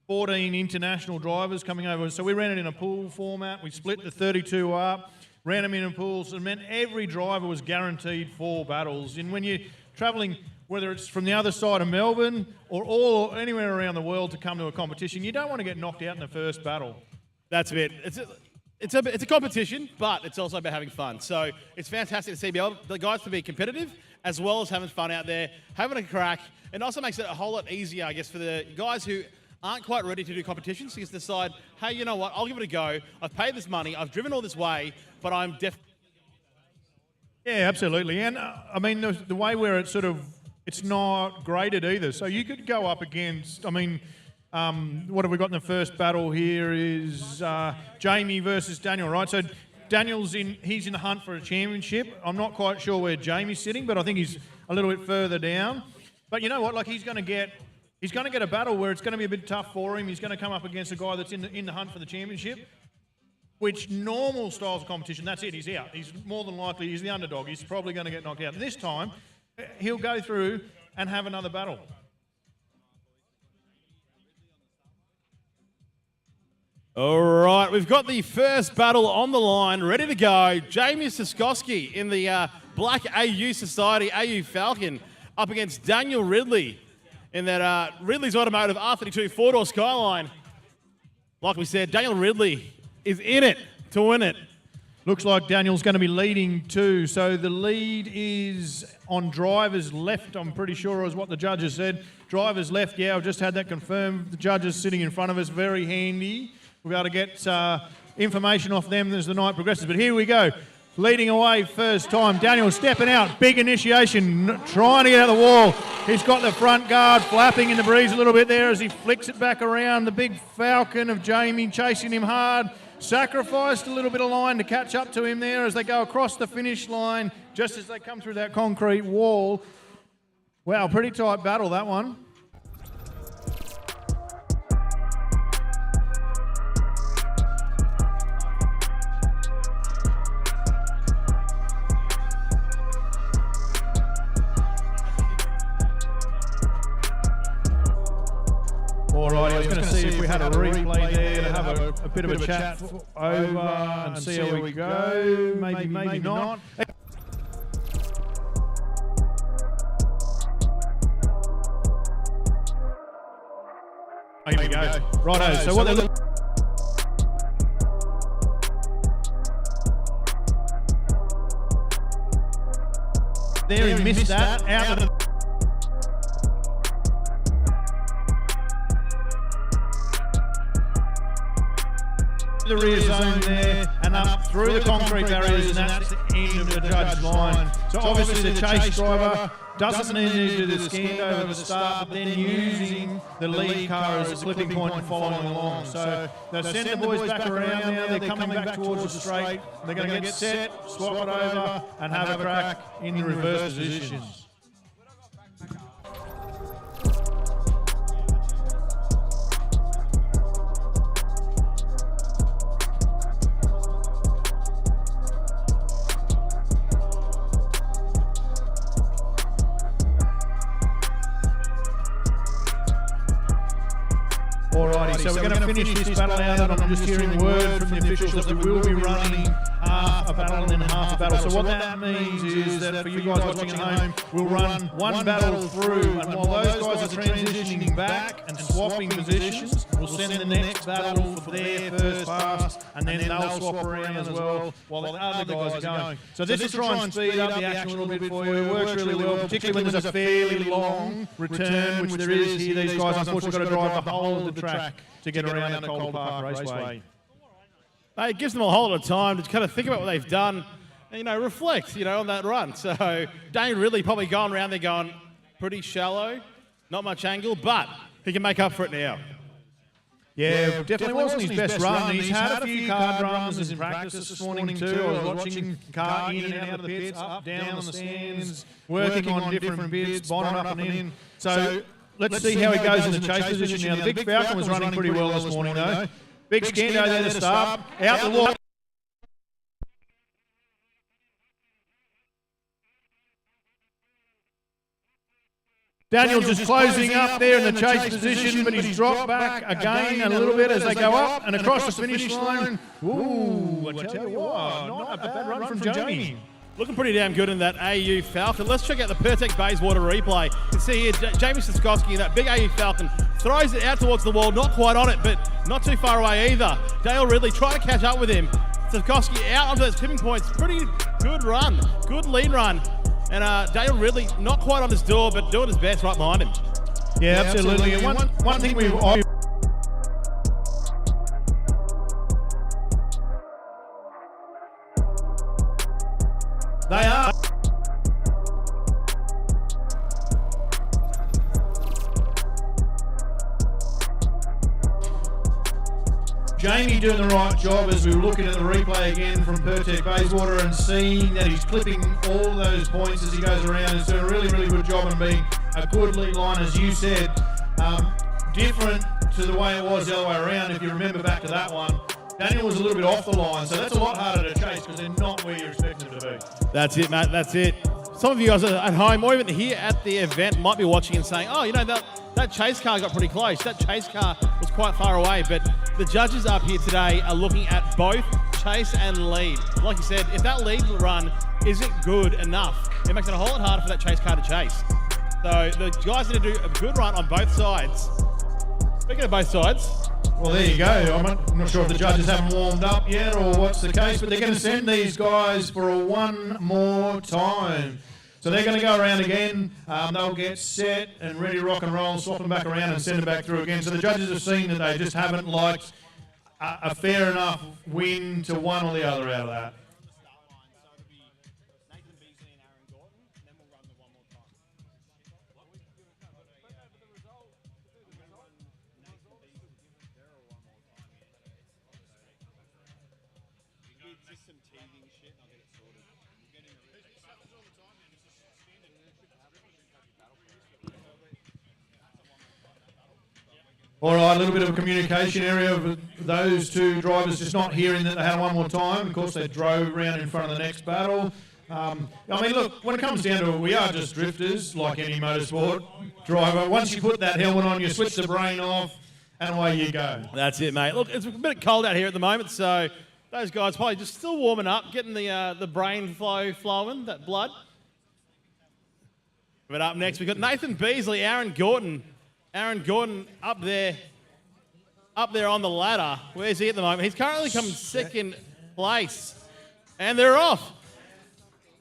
14 international drivers coming over. So we ran it in a pool format. We split the 32 up, ran them in pools, and meant every driver was guaranteed 4 battles. And when you're travelling whether it's from the other side of Melbourne or anywhere around the world to come to a competition. You don't want to get knocked out in the first battle.
That's a bit. It's a competition, but it's also about having fun. So it's fantastic to see the guys to be competitive as well as having fun out there, having a crack, and also makes it a whole lot easier, I guess, for the guys who aren't quite ready to do competitions to just decide, hey, you know what, I'll give it a go. I've paid this money, I've driven all this way, but I'm definitely...
Yeah, absolutely. And I mean, the way where it's it's not graded either. So you could go up against, what have we got in the first battle here is Jamie versus Daniel, right? So he's in the hunt for a championship. I'm not quite sure where Jamie's sitting, but I think he's a little bit further down. But you know what? Like he's going to get a battle where it's going to be a bit tough for him. He's going to come up against a guy that's in the hunt for the championship. Which normal styles of competition, that's it, he's out. He's more than likely, he's the underdog. He's probably going to get knocked out. And this time, he'll go through and have another battle.
All right, we've got the first battle on the line, ready to go. Jamie Siskowski in the Black AU Society, AU Falcon, up against Daniel Ridley in that Ridley's Automotive R32 four-door Skyline. Like we said, Daniel Ridley is in it to win it.
Looks like Daniel's going to be leading too. So the lead is on driver's left, I'm pretty sure is what the judges said. Driver's left, yeah, I've just had that confirmed. The judges sitting in front of us, very handy. We'll be able to get information off them as the night progresses. But here we go. Leading away first time. Daniel stepping out. Big initiation. Trying to get out of the wall. He's got the front guard flapping in the breeze a little bit there as he flicks it back around. The big Falcon of Jamie chasing him hard. Sacrificed a little bit of line to catch up to him there as they go across the finish line just as they come through that concrete wall. Wow, pretty tight battle, that one. Alright, I was going to see if we had a replay there to have a bit of a chat over and see how we go. Maybe not. Here we go. Righto, so what they're looking... There, he missed that. Out of the... the rear zone there and up through the concrete barriers, and that's the end of the judge line. So obviously the chase driver doesn't need to do the scan over at the start, but then using the lead car as a clipping point and following along. So they'll send the boys back around now, they're coming back towards the straight, they're going to get set, swap it over and have a crack in the reverse positions. Alrighty, so we're going to finish this battle out, and I'm just hearing word from the officials that we will be running half a battle and then half a battle. So what that means is that for you guys watching at home, we'll run one battle through, and while those guys are transitioning back and swapping positions, we'll send the next battle for their first pass, and then they'll swap around as well while the other guys are going. So this will try and speed up the action a little bit for you. It works really well, particularly when there's a fairly long return, which there is here. These guys unfortunately got to drive the whole of the track to get around the Cold Park Raceway.
It gives them a whole lot of time to kind of think about what they've done and, reflect, on that run. So Dane really probably gone around there going pretty shallow, not much angle, but he can make up for it now.
Yeah, definitely wasn't his best run. He's had a few card runs in practice this morning too. I was watching car in and out of the pits, up, down on the stands, working on different bits, bonnet up and in. So let's see how he goes in the chase position now. The big Falcon was running pretty well this morning though. Big Scando there to start. Out the wall. Daniel just closing up there in the chase position, but he's dropped back again a little bit as they go up and across the finish line. Ooh, I tell you what, not a bad run from Jamie.
Looking pretty damn good in that AU Falcon. Let's check out the Pertec Bayswater replay. You can see here Jamie Siskowski, that big AU Falcon, throws it out towards the wall, not quite on it, but not too far away either. Dale Ridley trying to catch up with him. Siskowski out onto those tipping points. Pretty good run, good lead run. And Dale Ridley not quite on his door, but doing his best right behind him.
Yeah, absolutely. And one thing they are. Jamie doing the right job as we were looking at the replay again from Pertec Bayswater and seeing that he's clipping all those points as he goes around. He's doing a really, really good job and being a good lead line, as you said. Different to the way it was the other way around. If you remember back to that one, Daniel was a little bit off the line, so that's a lot harder to chase because they're not where you expect them to be.
That's it, mate. That's it. Some of you guys at home or even here at the event might be watching and saying, oh, you know, that chase car got pretty close. That chase car was quite far away. But the judges up here today are looking at both chase and lead. Like you said, if that lead run isn't good enough, it makes it a whole lot harder for that chase car to chase. So the guys need to do a good run on both sides. Speaking of both sides,
well, there you go. I'm not sure if the judges haven't warmed up yet or what's the case, but they're going to send these guys for one more time. So they're going to go around again. They'll get set and ready to rock and roll, swap them back around and send them back through again. So the judges have seen that they just haven't liked a fair enough win to one or the other out of that. All right, a little bit of a communication area of those two drivers just not hearing that they had one more time. Of course, they drove around in front of the next battle. I mean, look, when it comes down to it, we are just drifters, like any motorsport driver. Once you put that helmet on, you switch the brain off, and away you go.
That's it, mate. Look, it's a bit cold out here at the moment, so those guys probably just still warming up, getting the brain flow flowing, that blood. But up next, we've got Nathan Beasley, Aaron Gordon up there on the ladder. Where's he at the moment? He's currently coming second place. And they're off.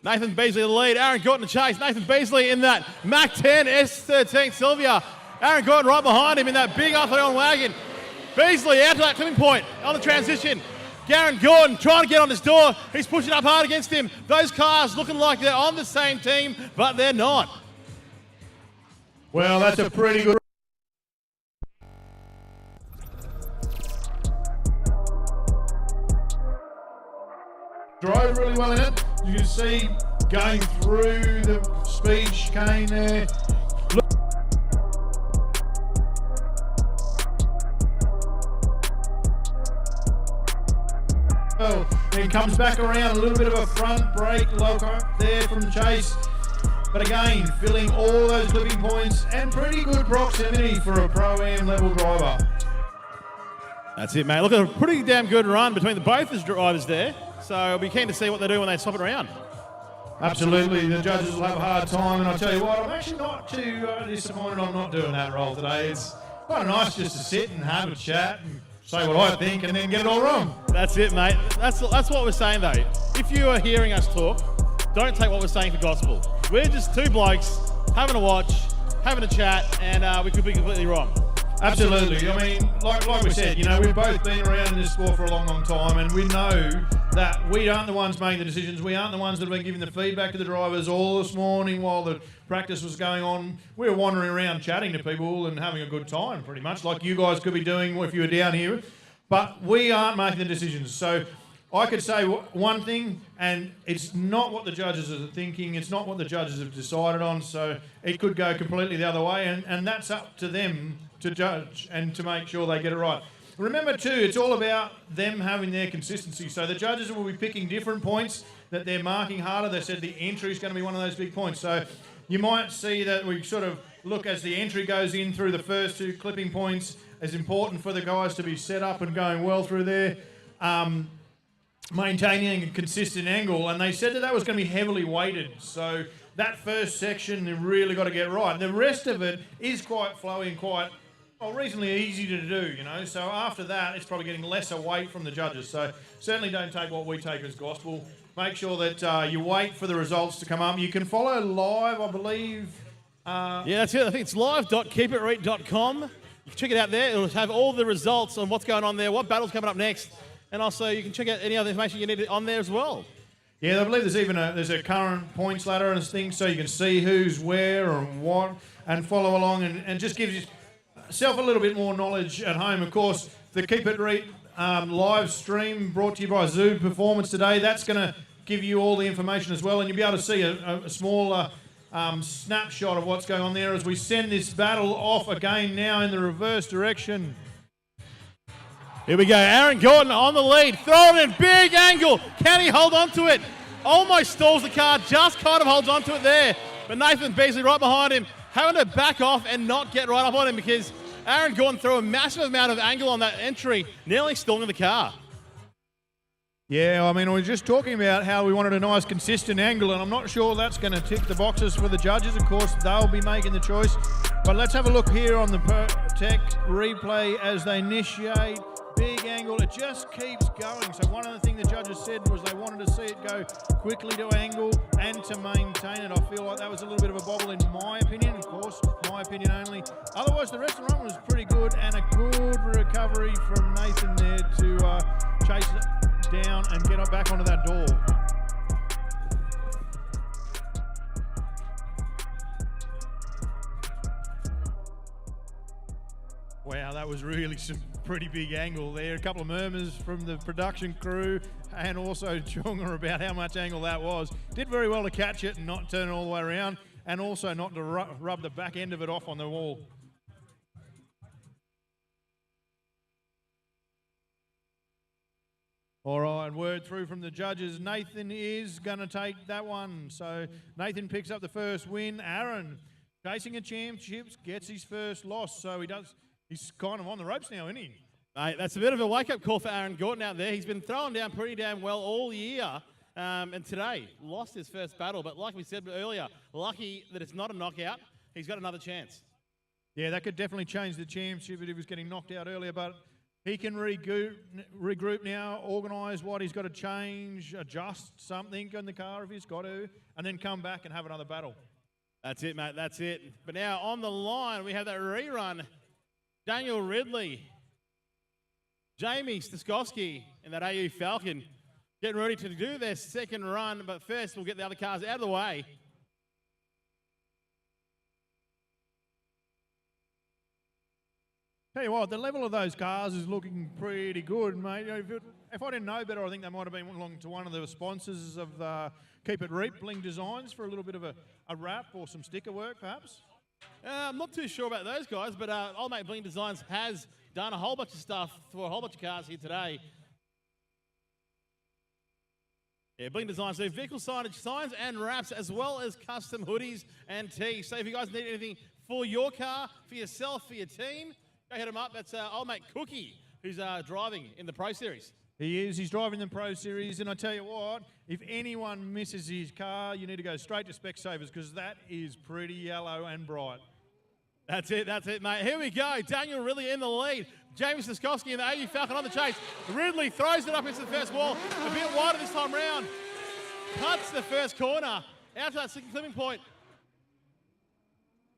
Nathan Beasley the lead, Aaron Gordon to chase. Nathan Beasley in that Mac 10 S13 Sylvia. Aaron Gordon right behind him in that big Arthur wagon. Beasley out to that clipping point on the transition. Aaron Gordon trying to get on his door. He's pushing up hard against him. Those cars looking like they're on the same team, but they're not.
Well, that's a pretty good... Drove really well in it. You can see going through the speed chicane there. Well, then comes back around, a little bit of a front brake loco there from the chase. But again, filling all those clipping points and pretty good proximity for a Pro-Am level driver.
That's it, mate. Look at a pretty damn good run between both the drivers there. So I'll be keen to see what they do when they swap it around.
Absolutely. The judges will have a hard time. And I'll tell you what, I'm actually not too disappointed I'm not doing that role today. It's quite nice just to sit and have a chat and say what I think and then get it all wrong.
That's it, mate. That's what we're saying, though. If you are hearing us talk, don't take what we're saying for gospel. We're just two blokes having a watch, having a chat, and we could be completely wrong.
Absolutely. I mean, like we said, you know, we've both been around in this sport for a long, long time, and we know that we aren't the ones making the decisions. We aren't the ones that have been giving the feedback to the drivers all this morning while the practice was going on. We were wandering around chatting to people and having a good time, pretty much, like you guys could be doing if you were down here. But we aren't making the decisions. So I could say one thing, and it's not what the judges are thinking. It's not what the judges have decided on. So it could go completely the other way, and that's up to them to judge and to make sure they get it right. Remember too, it's all about them having their consistency. So the judges will be picking different points that they're marking harder. They said the entry is going to be one of those big points. So you might see that we sort of look as the entry goes in through the first two clipping points as important for the guys to be set up and going well through there. maintaining a consistent angle, and they said that was going to be heavily weighted. So that first section, they've really got to get right. The rest of it is quite flowy and quite reasonably easy to do, So after that, it's probably getting lesser weight from the judges. So certainly don't take what we take as gospel. Make sure that you wait for the results to come up. You can follow live, I believe.
Yeah, that's it. I think it's live.keepitreet.com. You can check it out there. It'll have all the results on what's going on there, what battle's coming up next, and also you can check out any other information you need on there as well.
Yeah, I believe there's even a current points ladder and things, so you can see who's where and what, and follow along, and just gives yourself a little bit more knowledge at home. Of course, the Keep It Reet live stream brought to you by Zoo Performance today. That's going to give you all the information as well, and you'll be able to see a smaller snapshot of what's going on there as we send this battle off again now in the reverse direction.
Here we go. Aaron Gordon on the lead. Throw it in. Big angle. Can he hold on to it? Almost stalls the car. Just kind of holds on to it there. But Nathan Beasley right behind him, having to back off and not get right up on him because Aaron Gordon threw a massive amount of angle on that entry, nearly stalling the car.
Yeah, I mean, we were just talking about how we wanted a nice, consistent angle, and I'm not sure that's going to tick the boxes for the judges. Of course, they'll be making the choice. But let's have a look here on the Tech replay as they initiate. Big angle, it just keeps going. So one of the things the judges said was they wanted to see it go quickly to angle and to maintain it. I feel like that was a little bit of a bobble in my opinion, of course, my opinion only. Otherwise, the rest of the run was pretty good, and a good recovery from Nathan there to chase it down and get back onto that door. Wow, that was really some pretty big angle there. A couple of murmurs from the production crew and also Chunga about how much angle that was. Did very well to catch it and not turn it all the way around, and also not to rub the back end of it off on the wall. All right, word through from the judges. Nathan is going to take that one. So Nathan picks up the first win. Aaron, chasing a championships, gets his first loss. So he's kind of on the ropes now, isn't he?
Mate, that's a bit of a wake-up call for Aaron Gordon out there. He's been throwing down pretty damn well all year. And today, lost his first battle. But like we said earlier, lucky that it's not a knockout. He's got another chance.
Yeah, that could definitely change the championship if he was getting knocked out earlier. But he can regroup now, organise what he's got to change, adjust something in the car if he's got to, and then come back and have another battle.
That's it, mate. That's it. But now on the line, we have that rerun. Daniel Ridley, Jamie Staskowski, and that AU Falcon getting ready to do their second run. But first, we'll get the other cars out of the way.
Tell you what, the level of those cars is looking pretty good, mate. If I didn't know better, I think they might have been along to one of the sponsors of Keep It Reet, Bling Designs, for a little bit of a wrap or some sticker work, perhaps.
I'm not too sure about those guys, but old mate Bling Designs has done a whole bunch of stuff for a whole bunch of cars here today. Yeah, Bling Designs do vehicle signage, signs and wraps, as well as custom hoodies and tees. So if you guys need anything for your car, for yourself, for your team, go hit him up. That's old mate Cookie, who's driving in the Pro Series.
He is. He's driving the Pro Series. And I tell you what, if anyone misses his car, you need to go straight to Specsavers because that is pretty yellow and bright.
That's it, mate. Here we go. Daniel Ridley in the lead. James Staskowski and the AU Falcon on the chase. Ridley throws it up into the first wall. A bit wider this time round. Cuts the first corner. Out to that second clipping point.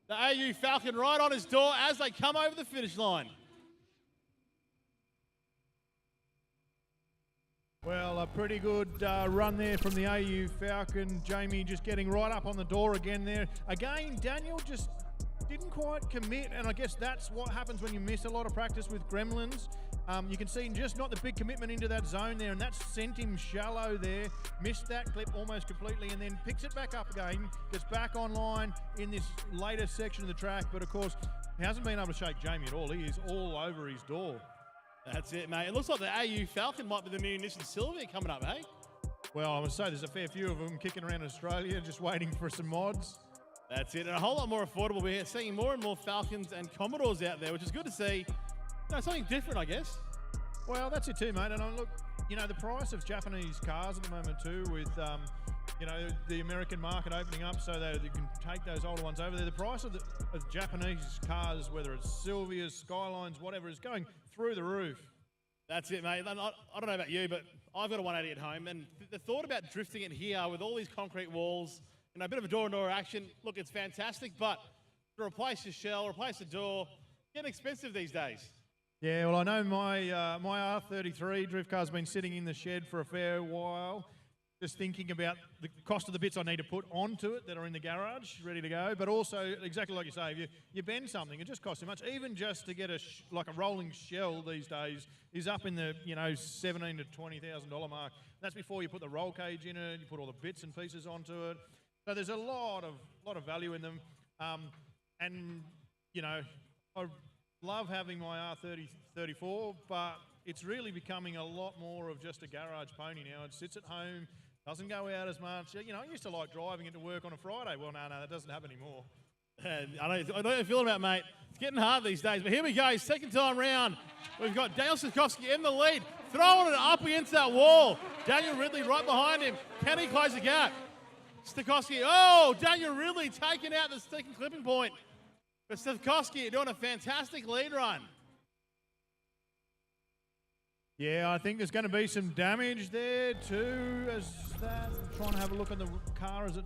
The AU Falcon right on his door as they come over the finish line.
Well, a pretty good run there from the AU Falcon. Jamie just getting right up on the door again there. Again, Daniel just didn't quite commit, and I guess that's what happens when you miss a lot of practice with Gremlins. You can see just not the big commitment into that zone there, and that sent him shallow there. Missed that clip almost completely, and then picks it back up again, gets back online in this later section of the track, but of course, he hasn't been able to shake Jamie at all. He is all over his door.
That's it, mate. It looks like the AU Falcon might be the new Nissan Silvia coming up, hey?
Well, I would say there's a fair few of them kicking around Australia, just waiting for some mods.
That's it, and a whole lot more affordable. We're seeing more and more Falcons and Commodores out there, which is good to see. No, something different, I guess.
Well, that's it too, mate. And look, you know, the price of Japanese cars at the moment too, with you know, the American market opening up so that you can take those older ones over there. The price of Japanese cars, whether it's Silvias, Skylines, whatever, is going through the roof.
That's it, mate. I don't know about you, but I've got a 180 at home, and the thought about drifting it here with all these concrete walls, you know, a bit of a door-to-door action, look, it's fantastic, but to replace your shell, replace the door, getting expensive these days.
Yeah, well, I know my my R33 drift car's been sitting in the shed for a fair while, just thinking about the cost of the bits I need to put onto it that are in the garage, ready to go. But also, exactly like you say, if you bend something, it just costs too much. Even just to get like a rolling shell these days is up in the, you know, $17,000 to $20,000 mark. That's before you put the roll cage in it, you put all the bits and pieces onto it. So there's a lot of value in them. And you know, I love having my R34, but it's really becoming a lot more of just a garage pony now. It sits at home, doesn't go out as much. You know, I used to like driving it to work on a Friday. Well, no, that doesn't happen anymore.
I know how you feel about it, mate. It's getting hard these days, but here we go. Second time round. We've got Daniel Sikorsky in the lead, throwing it up against that wall. Daniel Ridley right behind him. Can he close the gap? Sikorsky, oh, Daniel Ridley taking out the second clipping point. But Sikorsky doing a fantastic lead run.
Yeah, I think there's going to be some damage there too, as that. I'm trying to have a look at the car as it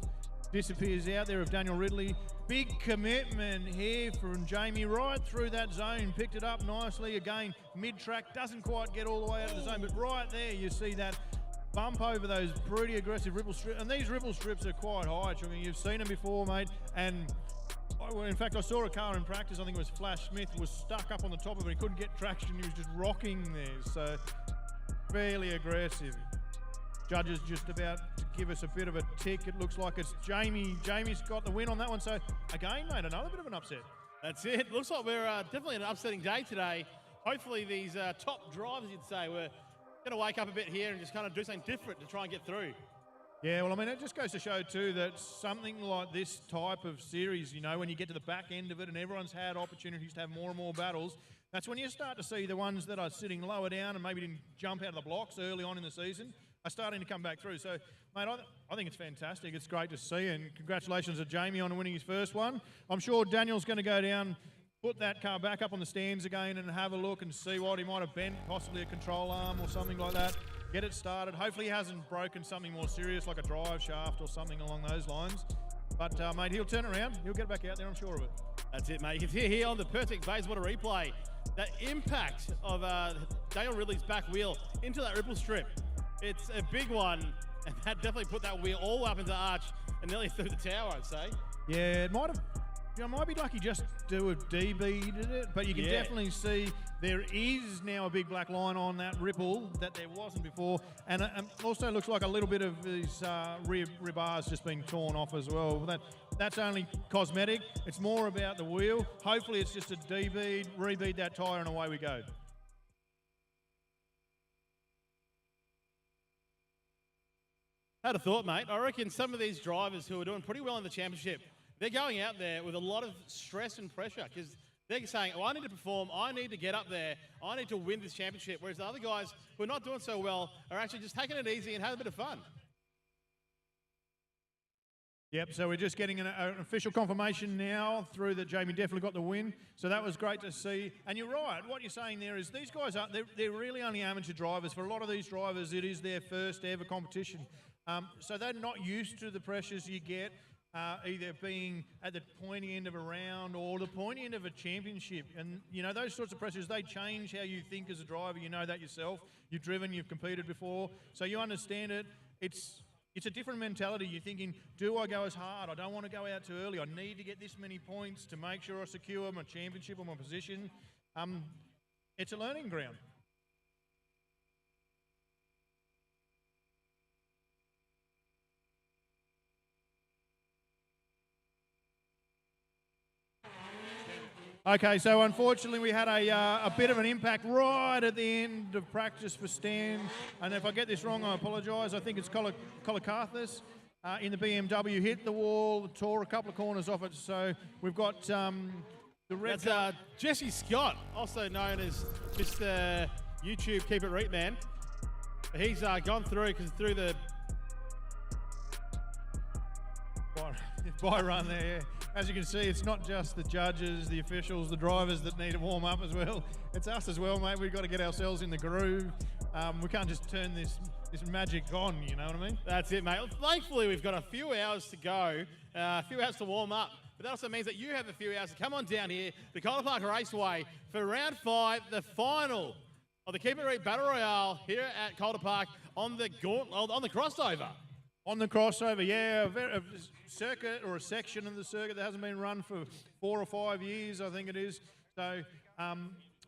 disappears out there of Daniel Ridley. Big commitment here from Jamie right through that zone. Picked it up nicely. Again, mid-track, doesn't quite get all the way out of the zone, but right there you see that bump over those pretty aggressive ripple strips. And these ripple strips are quite high, Chungi. You've seen them before, mate. And in fact, I saw a car in practice, I think it was Flash Smith, was stuck up on the top of it. He couldn't get traction. He was just rocking there. So, fairly aggressive. Judges just about to give us a bit of a tick. It looks like it's Jamie. Jamie's got the win on that one. So, again, mate, another bit of an upset.
That's it. Looks like we're definitely an upsetting day today. Hopefully these top drivers, you'd say, we're going to wake up a bit here and just kind of do something different to try and get through.
Yeah, well, I mean, it just goes to show, too, that something like this type of series, you know, when you get to the back end of it and everyone's had opportunities to have more and more battles, that's when you start to see the ones that are sitting lower down and maybe didn't jump out of the blocks early on in the season are starting to come back through. So, mate, I think it's fantastic. It's great to see, and congratulations to Jamie on winning his first one. I'm sure Daniel's going to go down, put that car back up on the stands again and have a look and see what he might have bent, possibly a control arm or something like that. Get it started. Hopefully he hasn't broken something more serious like a drive shaft or something along those lines. But, mate, he'll turn around. He'll get back out there, I'm sure of it.
That's it, mate. You can hear here on the perfect Bayswater replay that impact of Daniel Ridley's back wheel into that ripple strip. It's a big one, and that definitely put that wheel all up into the arch and nearly through the tower, I'd say.
Yeah, it might have. You know, might be lucky just to have DB'd it, but you can definitely see there is now a big black line on that ripple that there wasn't before, and also looks like a little bit of his rear bar's just been torn off as well. That's only cosmetic. It's more about the wheel. Hopefully it's just a DB, rebead that tyre, and away we go.
Had a thought, mate. I reckon some of these drivers who are doing pretty well in the championship, they're going out there with a lot of stress and pressure because they're saying, oh, I need to perform, I need to get up there, I need to win this championship, whereas the other guys who are not doing so well are actually just taking it easy and having a bit of fun.
Yep, so we're just getting an official confirmation now through that Jamie definitely got the win. So that was great to see. And you're right, what you're saying there is these guys, they're really only amateur drivers. For a lot of these drivers, it is their first ever competition. So they're not used to the pressures you get, either being at the pointy end of a round or the pointy end of a championship. And, you know, those sorts of pressures, they change how you think as a driver. You know that yourself. You've driven, you've competed before. So you understand it. It's a different mentality. You're thinking, do I go as hard? I don't want to go out too early. I need to get this many points to make sure I secure my championship or my position. It's a learning ground. Okay, so unfortunately we had a bit of an impact right at the end of practice for Stan. And if I get this wrong, I apologise. I think it's Kolakathis in the BMW, hit the wall, tore a couple of corners off it. So we've got the red...
That's Jesse Scott, also known as Mr. YouTube Keep It Reet Man. He's gone through the
by run there. Yeah. As you can see, it's not just the judges, the officials, the drivers that need to warm up as well. It's us as well, mate. We've got to get ourselves in the groove. We can't just turn this magic on, you know what I mean?
That's it, mate. Well, thankfully, we've got a few hours to go, a few hours to warm up. But that also means that you have a few hours to come on down here to Calder Park Raceway for round 5, the final of the Keep It Reet Battle Royale here at Calder Park on the crossover.
On the crossover, yeah, a circuit or a section of the circuit that hasn't been run for 4 or 5 years, I think it is. So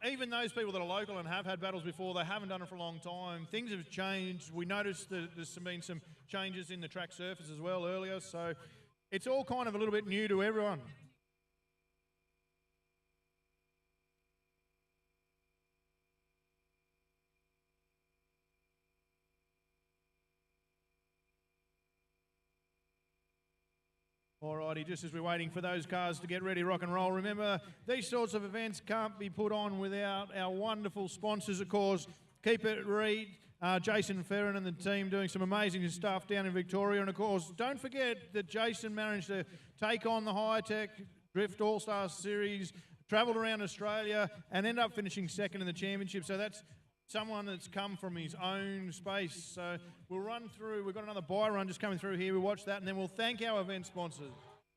even those people that are local and have had battles before, they haven't done it for a long time. Things have changed. We noticed that there's been some changes in the track surface as well earlier. So it's all kind of a little bit new to everyone. Alrighty, just as we're waiting for those cars to get ready, rock and roll, remember, these sorts of events can't be put on without our wonderful sponsors, of course. Keep It Reet, Jason Ferrin and the team doing some amazing stuff down in Victoria. And, of course, don't forget that Jason managed to take on the high-tech Drift All-Star Series, travelled around Australia, and ended up finishing second in the championship. So that's someone that's come from his own space. So we'll run through. We've got another buy run just coming through here. We'll watch that, and then we'll thank our event sponsors.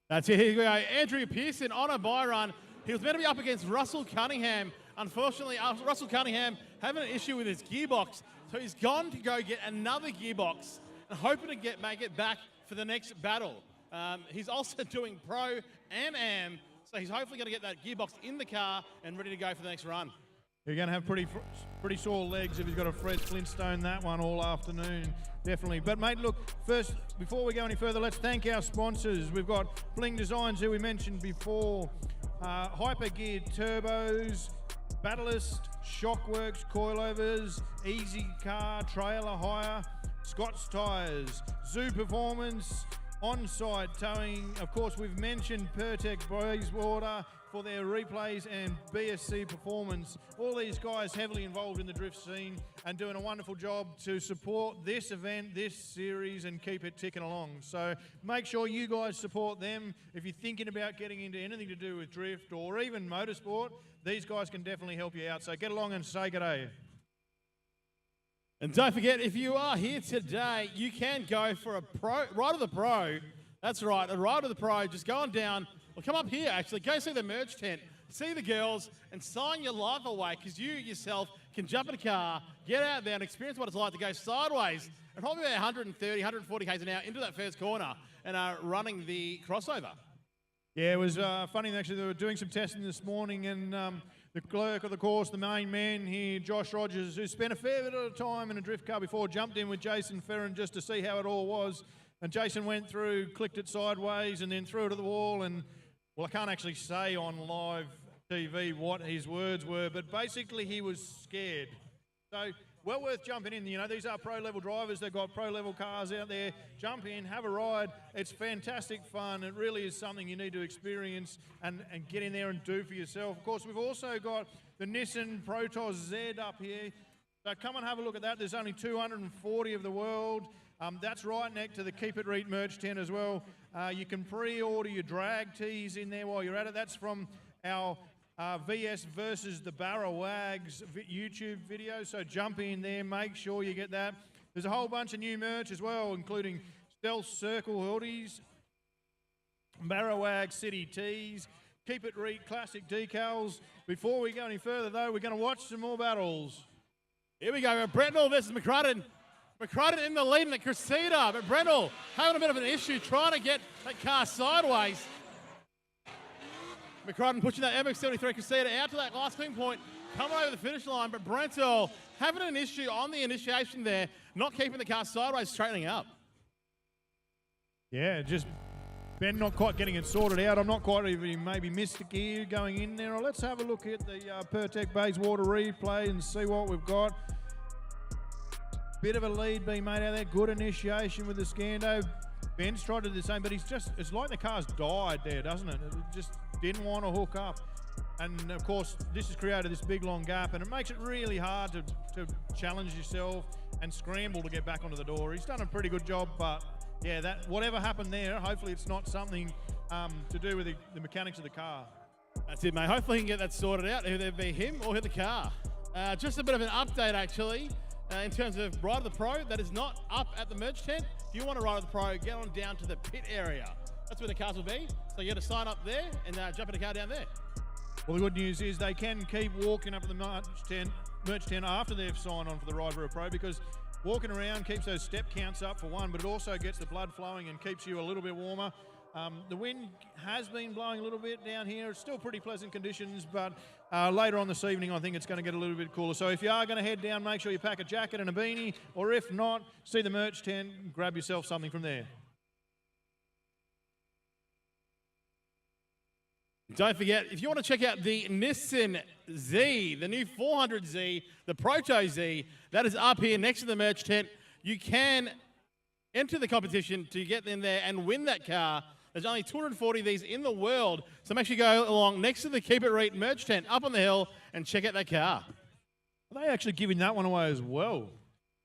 That's it. Here we go. Andrew Pearson on a buy run. He was meant to be up against Russell Cunningham. Unfortunately, Russell Cunningham having an issue with his gearbox, so he's gone to go get another gearbox and hoping to make it back for the next battle. He's also doing Pro and Am, so he's hopefully going to get that gearbox in the car and ready to go for the next run.
You're going to have pretty sore legs if he's got a Fred Flintstone that one all afternoon, definitely. But, mate, look, first, before we go any further, let's thank our sponsors. We've got Bling Designs, who we mentioned before, Hyper Gear Turbos, Battlist, Shockworks, Coilovers, Easy Car, Trailer Hire, Scott's Tyres, Zoo Performance, On-Site Towing. Of course, we've mentioned Pertec Breezewater for their replays and BSC Performance. All these guys heavily involved in the drift scene and doing a wonderful job to support this event, this series, and keep it ticking along. So make sure you guys support them. If you're thinking about getting into anything to do with drift or even motorsport, these guys can definitely help you out. So get along and say good day.
And don't forget, if you are here today, you can go for a Ride of the Pro. That's right, a Ride of the Pro. Just go on down. Well, come up here, actually. Go see the merch tent. See the girls and sign your life away, because you yourself can jump in a car, get out there and experience what it's like to go sideways and probably about 130, 140 k's an hour into that first corner and running the crossover.
Yeah, it was funny. Actually, they were doing some testing this morning, and the clerk of the course, the main man here, Josh Rogers, who spent a fair bit of time in a drift car before, jumped in with Jason Ferrin just to see how it all was. And Jason went through, clicked it sideways, and then threw it to the wall. And, well, I can't actually say on live TV what his words were, but basically he was scared. So, well worth jumping in. You know, these are pro-level drivers. They've got pro-level cars out there. Jump in, have a ride. It's fantastic fun. It really is something you need to experience and get in there and do for yourself. Of course, we've also got the Nissan Protoss Z up here. So come and have a look at that. There's only 240 of the world. That's right next to the Keep It Reet merch tent as well. You can pre-order your drag tees in there while you're at it. That's from our VS versus the Barra Wags YouTube video, so jump in there, make sure you get that. There's a whole bunch of new merch as well, including Stealth Circle hoodies, Barra Wag City tees, Keep It Reet classic decals. Before we go any further though, we're going to watch some more battles.
Here we go, Brentnell versus McCrudden. McCrudden in the lead in the Cressida, but Brentnell having a bit of an issue trying to get that car sideways. McCrudden pushing that MX-73 Crusader out to that last swing point, coming over the finish line, but Brentnell having an issue on the initiation there, not keeping the car sideways, straightening up.
Yeah, just Ben not quite getting it sorted out. I'm not quite even maybe missed the gear going in there. Let's have a look at the Pertec Bayswater replay and see what we've got. Bit of a lead being made out there. Good initiation with the Scando. Ben's tried to do the same, but it's like the car's died there, doesn't it? It just didn't want to hook up. And of course, this has created this big long gap, and it makes it really hard to challenge yourself and scramble to get back onto the door. He's done a pretty good job, but yeah, that whatever happened there, hopefully it's not something to do with the mechanics of the car.
That's it, mate. Hopefully he can get that sorted out, either it be him or the car. Just a bit of an update, actually, in terms of Ride of the Pro. That is not up at the merch tent. If you want to Ride of the Pro, get on down to the pit area. That's where the cars will be. So you got to sign up there and jump in the car down there.
Well, the good news is they can keep walking up to the merch tent after they've signed on for the Ride of the Pro, because walking around keeps those step counts up for one, but it also gets the blood flowing and keeps you a little bit warmer. The wind has been blowing a little bit down here. It's still pretty pleasant conditions, but later on this evening, I think it's going to get a little bit cooler. So if you are going to head down, make sure you pack a jacket and a beanie, or if not, see the merch tent and grab yourself something from there.
Don't forget, if you want to check out the Nissan Z, the new 400Z, the Proto Z, that is up here next to the merch tent. You can enter the competition to get in there and win that car. There's only 240 of these in the world, so make sure you go along next to the Keep It Reet merch tent up on the hill and check out that car.
Are they actually giving that one away as well?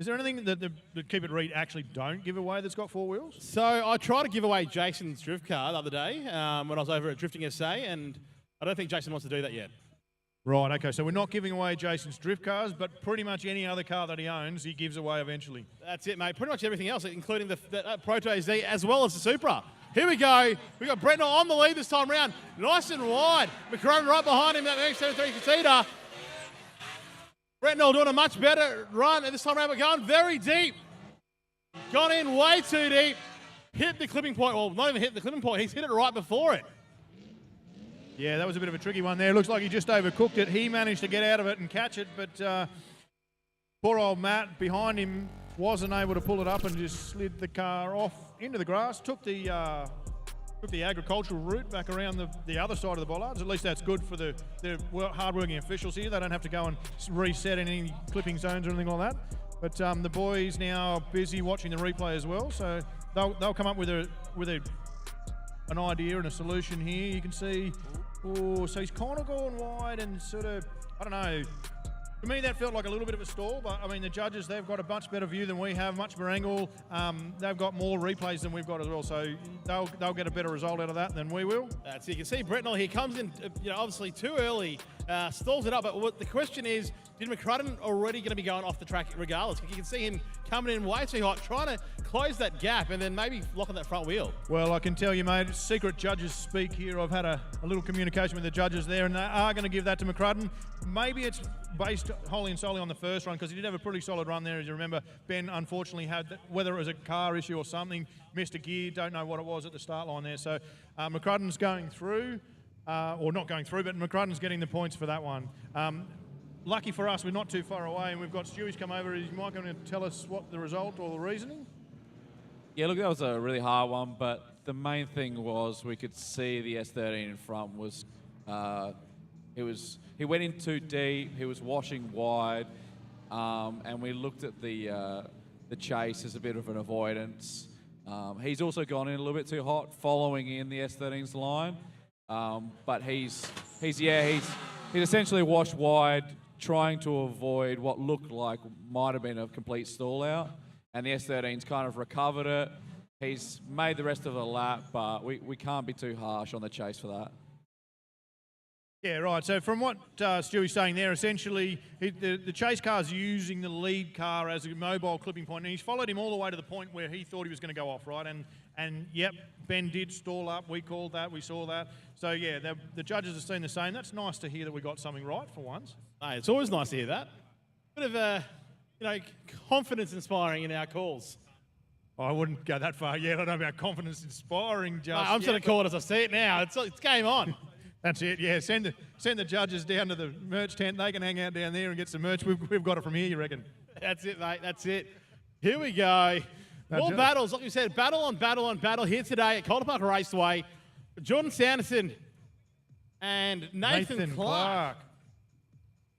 Is there anything that the Keep It Reet actually don't give away that's got 4 wheels?
So I tried to give away Jason's drift car the other day when I was over at Drifting SA, and I don't think Jason wants to do that yet.
Right, okay, so we're not giving away Jason's drift cars, but pretty much any other car that he owns, he gives away eventually.
That's it, mate. Pretty much everything else, including the Proto Z as well as the Supra. Here we go. We've got Bretnell on the lead this time round. Nice and wide. McCrone right behind him, that X73 Casita. Bretnell doing a much better run, and this time around we're going very deep. Gone in way too deep. Hit the clipping point. Well, not even hit the clipping point. He's hit it right before it.
Yeah, that was a bit of a tricky one there. Looks like he just overcooked it. He managed to get out of it and catch it, but poor old Matt behind him wasn't able to pull it up and just slid the car off into the grass. Took the agricultural route back around the other side of the bollards. At least that's good for the hard-working officials here. They don't have to go and reset any clipping zones or anything like that. But the boys now are busy watching the replay as well, so they'll come up with an idea and a solution here. You can see, so he's kind of going wide and sort of, I don't know. To me, that felt like a little bit of a stall, but I mean, the judges, they've got a much better view than we have, much better angle. They've got more replays than we've got as well, so they'll get a better result out of that than we will.
So you can see Bretnell here comes in, obviously too early, stalls it up. But what the question is, did McCrudden already going to be going off the track regardless? You can see him coming in way too hot, trying to close that gap and then maybe lock on that front wheel.
Well, I can tell you, mate, secret judges speak here. I've had a little communication with the judges there, and they are going to give that to McCrudden. Maybe it's based wholly and solely on the first run, because he did have a pretty solid run there. As you remember, Ben unfortunately had, whether it was a car issue or something, missed a gear, don't know what it was at the start line there. So McCrudden's going through, or not going through, but McCrudden's getting the points for that one. Lucky for us, we're not too far away, and we've got Stewie's come over. Is Mike going to tell us what the result or the reasoning?
Yeah, look, that was a really hard one, but the main thing was we could see the S13 in front was, he went in too deep, he was washing wide, and we looked at the chase as a bit of an avoidance. He's also gone in a little bit too hot, following in the S13's line, but he's essentially washed wide, trying to avoid what looked like might have been a complete stall out, and the S13's kind of recovered it. He's made the rest of the lap, but we can't be too harsh on the chase for that.
Yeah, right. So from what Stewie's saying there, essentially the chase car's using the lead car as a mobile clipping point, and he's followed him all the way to the point where he thought he was going to go off, right? And yep, Ben did stall up. We called that. We saw that. So yeah, the judges have seen the same. That's nice to hear that we got something right for once.
Hey, it's always nice to hear that. Bit of confidence inspiring in our calls.
I wouldn't go that far yet. I don't know about confidence inspiring.
I'm just going to call it as I see it now. It's game on.
That's it, yeah. Send the judges down to the merch tent. They can hang out down there and get some merch. We've got it from here, you reckon?
That's it, mate. That's it. Here we go. More battles. Like you said, battle on battle on battle here today at Calder Park Raceway. Jordan Sanderson and Nathan Clark.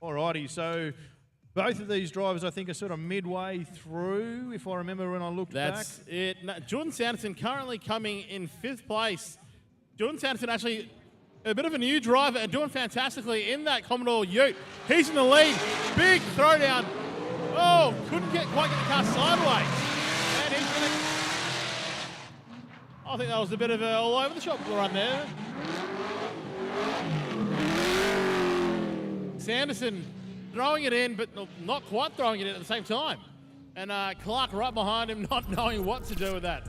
Alrighty, so both of these drivers, I think, are sort of midway through, if I remember when I looked back.
That's it. Jordan Sanderson currently coming in 5th place. Jordan Sanderson actually A bit of a new driver and doing fantastically in that Commodore Ute. He's in the lead. Big throwdown. Oh, couldn't quite get the car sideways. And he's going to... I think that was a bit of a all over the shop run there. Sanderson throwing it in, but not quite throwing it in at the same time. And Clark right behind him, not knowing what to do with that.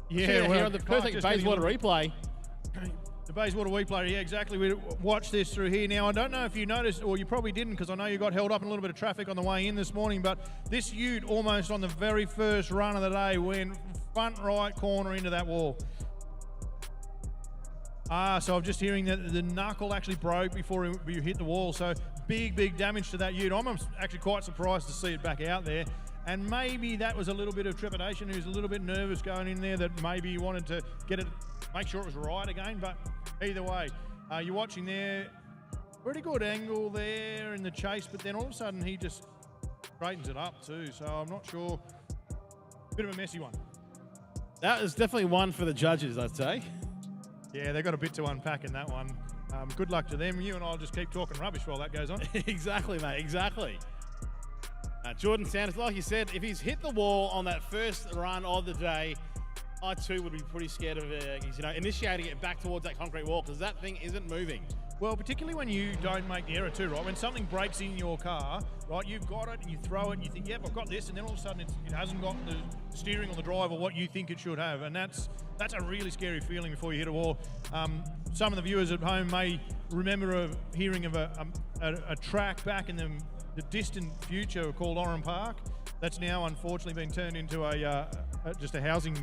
Yeah,
well, here on the perfect Bayswater replay.
The Bayswater replay, yeah, exactly. We watched this through here. Now, I don't know if you noticed, or you probably didn't, because I know you got held up in a little bit of traffic on the way in this morning, but this Ute almost on the very first run of the day went front right corner into that wall. So I'm just hearing that the knuckle actually broke before you hit the wall. So big damage to that Ute. I'm actually quite surprised to see it back out there. And maybe that was a little bit of trepidation. He was a little bit nervous going in there, that maybe he wanted to get it, make sure it was right again. But either way, you're watching there, pretty good angle there in the chase, but then all of a sudden he just straightens it up too. So I'm not sure. Bit of a messy one.
That is definitely one for the judges, I'd say.
Yeah, they've got a bit to unpack in that one. Good luck to them. You and I'll just keep talking rubbish while that goes on.
Exactly, mate, exactly. Jordan Sanders, like you said, if he's hit the wall on that first run of the day, I too would be pretty scared of initiating it back towards that concrete wall, because that thing isn't moving.
Well, particularly when you don't make the error too, right? When something breaks in your car, right, you've got it and you throw it and you think, yep, I've got this, and then all of a sudden it hasn't got the steering or the drive or what you think it should have, and that's a really scary feeling before you hit a wall. Some of the viewers at home may remember hearing of a track back in the distant future called Oran Park. That's now unfortunately been turned into just a housing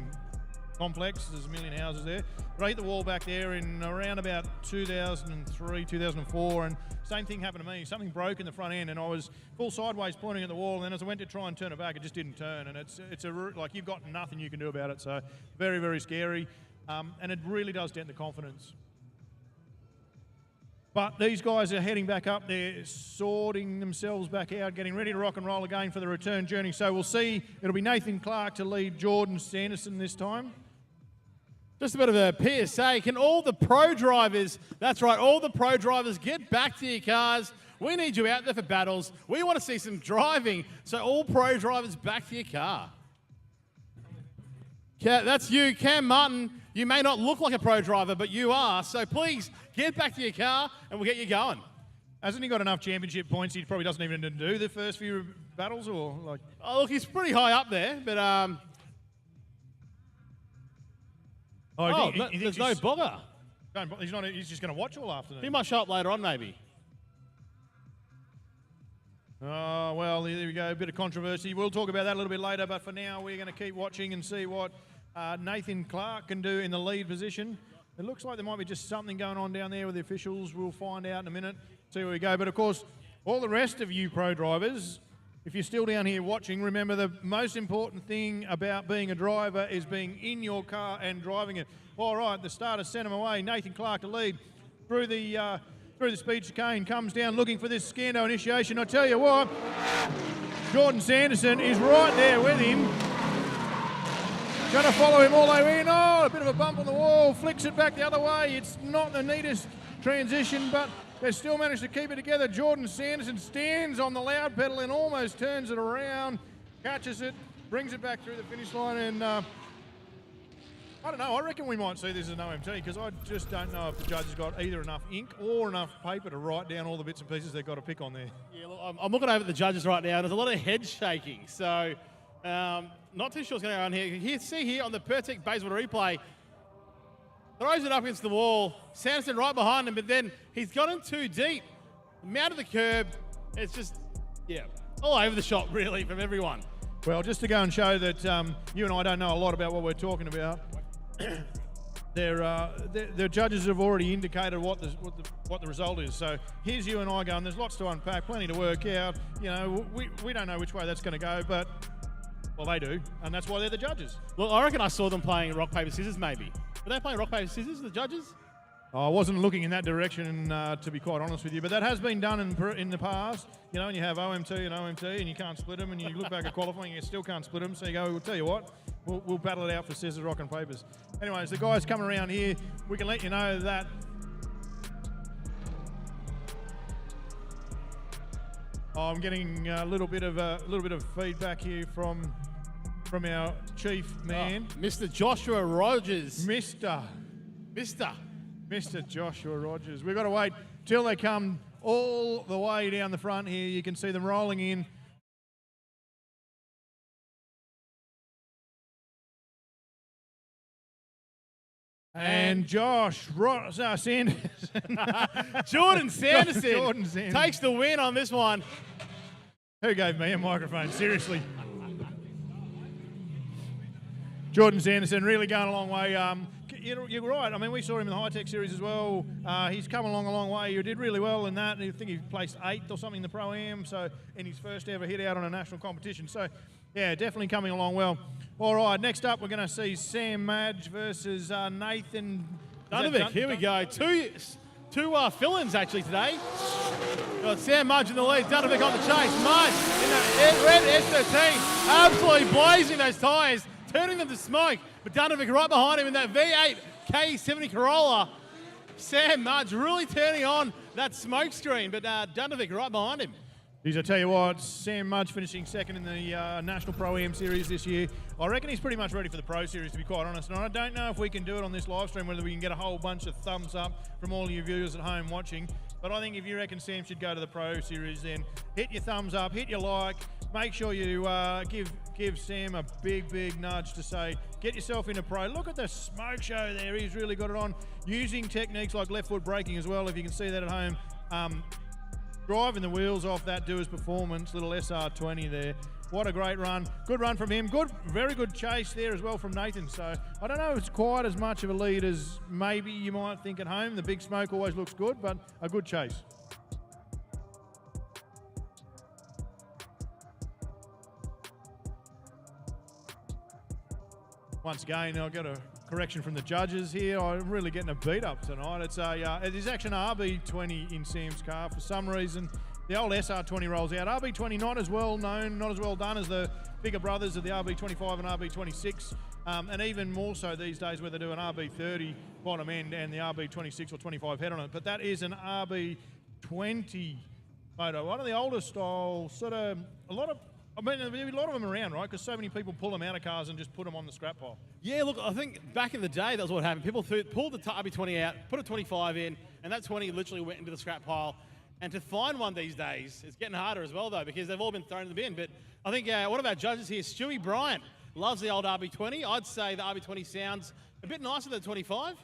complex. There's a million houses there. But I hit the wall back there in around about 2003, 2004, and same thing happened to me. Something broke in the front end, and I was full sideways pointing at the wall, and then as I went to try and turn it back, it just didn't turn, and it's like you've got nothing you can do about it. So very, very scary, and it really does dent the confidence. But these guys are heading back up there, sorting themselves back out, getting ready to rock and roll again for the return journey. So we'll see. It'll be Nathan Clark to lead Jordan Sanderson this time.
Just a bit of a PSA. Can all the pro drivers, that's right, all the pro drivers, get back to your cars. We need you out there for battles. We want to see some driving. So all pro drivers back to your car. That's you, Cam Martin. You may not look like a pro driver, but you are. So please get back to your car and we'll get you going.
Hasn't he got enough championship points? He probably doesn't even do the first few battles, or like.
Oh, look, he's pretty high up there, but there's no bother.
He's just going to watch all afternoon.
He might show up later on, maybe.
Oh, well, there we go. A bit of controversy. We'll talk about that a little bit later, but for now, we're going to keep watching and see what Nathan Clark can do in the lead position. It looks like there might be just something going on down there with the officials. We'll find out in a minute. See where we go. But, of course, all the rest of you pro drivers, if you're still down here watching, remember the most important thing about being a driver is being in your car and driving it. All right, the starter sent him away. Nathan Clark to lead through the speed chicane, comes down looking for this Scando initiation. I tell you what, Jordan Sanderson is right there with him. Going to follow him all the way in. Oh, a bit of a bump on the wall, flicks it back the other way. It's not the neatest transition, but they still managed to keep it together. Jordan Sanderson stands on the loud pedal and almost turns it around, catches it, brings it back through the finish line, and I don't know, I reckon we might see this as an OMT, because I just don't know if the judges got either enough ink or enough paper to write down all the bits and pieces they've got to pick on there.
Yeah, look, I'm looking over at the judges right now. There's a lot of head shaking, so not too sure what's going on here. See here on the Pertec Bayswater replay, throws it up against the wall. Sanderson right behind him, but then he's gotten too deep. Mounted the curb. It's just, yeah, all over the shop, really, from everyone.
Well, just to go and show that you and I don't know a lot about what we're talking about, their judges have already indicated what the result is. So here's you and I going, there's lots to unpack, plenty to work out. You know, we don't know which way that's going to go, but, well, they do, and that's why they're the judges.
Well, I reckon I saw them playing rock, paper, scissors, maybe. Were they playing rock, paper, scissors, the judges?
I wasn't looking in that direction, to be quite honest with you, but that has been done in the past. You know, and you have OMT and OMT, and you can't split them, and you look back at qualifying, you still can't split them, so you go, we'll tell you what, we'll battle it out for scissors, rock, and papers. Anyways, the guys coming around here, we can let you know that I'm getting a little bit of feedback here from our chief man,
Mr. Joshua Rogers.
Mr. Joshua Rogers. We've got to wait till they come all the way down the front here. You can see them rolling in. And Sanderson.
Jordan Sanderson takes the win on this one.
Who gave me a microphone? Seriously. Jordan Sanderson really going a long way. You're right. I mean, we saw him in the high-tech series as well. He's come along a long way. He did really well in that. I think he placed 8th or something in the Pro-Am, so in his first ever hit out on a national competition. So, yeah, definitely coming along well. All right, next up we're going to see Sam Madge versus Nathan
Dunovic. Here we go. Two fill-ins actually today. Got Sam Mudge in the lead, Dunovic on the chase. Mudge in the red S13, absolutely blazing those tyres, turning them to smoke. But Dunovic right behind him in that V8 K70 Corolla. Sam Mudge really turning on that smoke screen, but Dunovic right behind him.
Geez, I tell you what, Sam Mudge finishing second in the National Pro-Am Series this year. I reckon he's pretty much ready for the Pro Series, to be quite honest. And I don't know if we can do it on this live stream, whether we can get a whole bunch of thumbs up from all your viewers at home watching. But I think if you reckon Sam should go to the Pro Series, then hit your thumbs up, hit your like. Make sure you give Sam a big nudge to say, get yourself into Pro. Look at the smoke show there. He's really got it on. Using techniques like left foot braking as well, if you can see that at home. Driving the wheels off that Doers Performance, little SR20 there. What a great run. Good run from him. Very good chase there as well from Nathan. So I don't know if it's quite as much of a lead as maybe you might think at home. The big smoke always looks good, but a good chase. Once again, I'll get a correction from the judges here. I'm really getting a beat up tonight. It is actually an RB20 in Sam's car. For some reason, the old SR20 rolls out. RB20 not as well known, not as well done as the bigger brothers of the RB25 and RB26, and even more so these days where they do an RB30 bottom end and the RB26 or 25 head on it. But that is an RB20 motor, one of the older style, there'll be a lot of them around, right? Because so many people pull them out of cars and just put them on the scrap pile.
Yeah, look, I think back in the day, that was what happened. People pulled the RB20 out, put a 25 in, and that 20 literally went into the scrap pile. And to find one these days, it's getting harder as well, though, because they've all been thrown in the bin. But I think one of our judges here, Stewie Bryant, loves the old RB20. I'd say the RB20 sounds a bit nicer than the 25,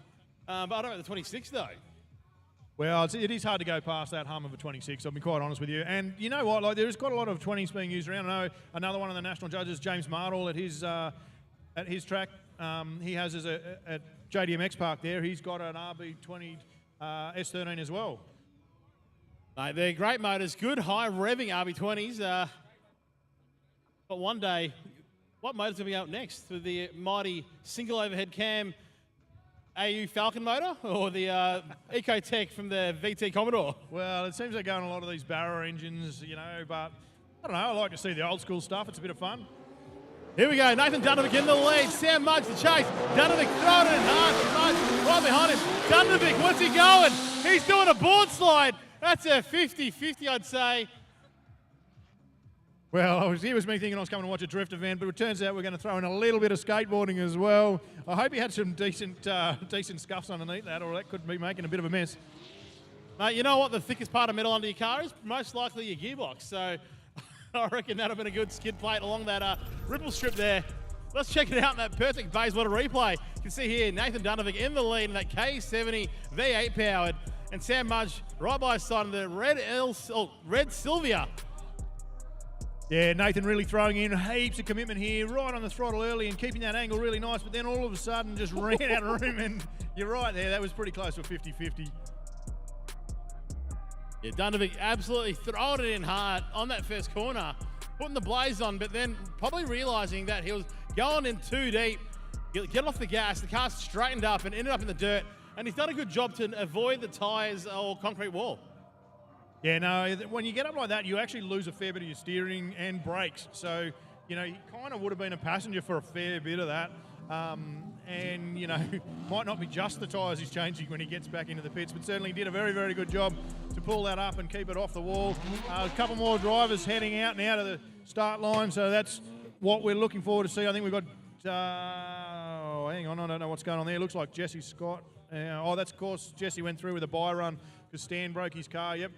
but I don't know the 26, though.
Well, it is hard to go past that hum of a 26, I'll be quite honest with you. And you know what, like there's quite a lot of 20s being used around. I know another one of the national judges, James Martle, at his track, he has at JDMX Park there, he's got an RB20 S13 as well.
Mate, they're great motors, good high revving RB20s. But one day, what motor's going to be out next? With the mighty single overhead cam AU Falcon motor or the Ecotech from the VT Commodore?
Well, it seems they're going a lot of these Barra engines, you know, but I don't know, I like to see the old school stuff. It's a bit of fun.
Here we go, Nathan Dunovic in the lead, Sam Mudge the chase, Dunovic throwing it in hard, Mudge right behind him. Dunovic, what's he going? He's doing a board slide. That's a 50-50, I'd say.
Well, it was me thinking I was coming to watch a drift event, but it turns out we're going to throw in a little bit of skateboarding as well. I hope he had some decent scuffs underneath that, or that could be making a bit of a mess.
Mate, you know what the thickest part of metal under your car is? Most likely your gearbox. So I reckon that would have been a good skid plate along that ripple strip there. Let's check it out in that perfect Bayswater replay. You can see here Nathan Dunovic in the lead in that K70 V8 powered, and Sam Mudge right by his side in the red Sylvia.
Yeah, Nathan really throwing in heaps of commitment here, right on the throttle early and keeping that angle really nice, but then all of a sudden just ran out of room, and you're right there, that was pretty close to a 50-50.
Yeah, Dunovic absolutely throwing it in hard on that first corner, putting the blaze on, but then probably realising that he was going in too deep, get off the gas, the car straightened up and ended up in the dirt, and he's done a good job to avoid the tyres or concrete wall.
Yeah, no, when you get up like that, you actually lose a fair bit of your steering and brakes. So, you know, he kind of would have been a passenger for a fair bit of that. And, you know, might not be just the tyres he's changing when he gets back into the pits, but certainly did a very, very good job to pull that up and keep it off the wall. A couple more drivers heading out and out of the start line, so that's what we're looking forward to see. I think we've got, hang on, I don't know what's going on there. It looks like Jesse Scott. That's, of course, Jesse went through with a bye run because Stan broke his car, yep.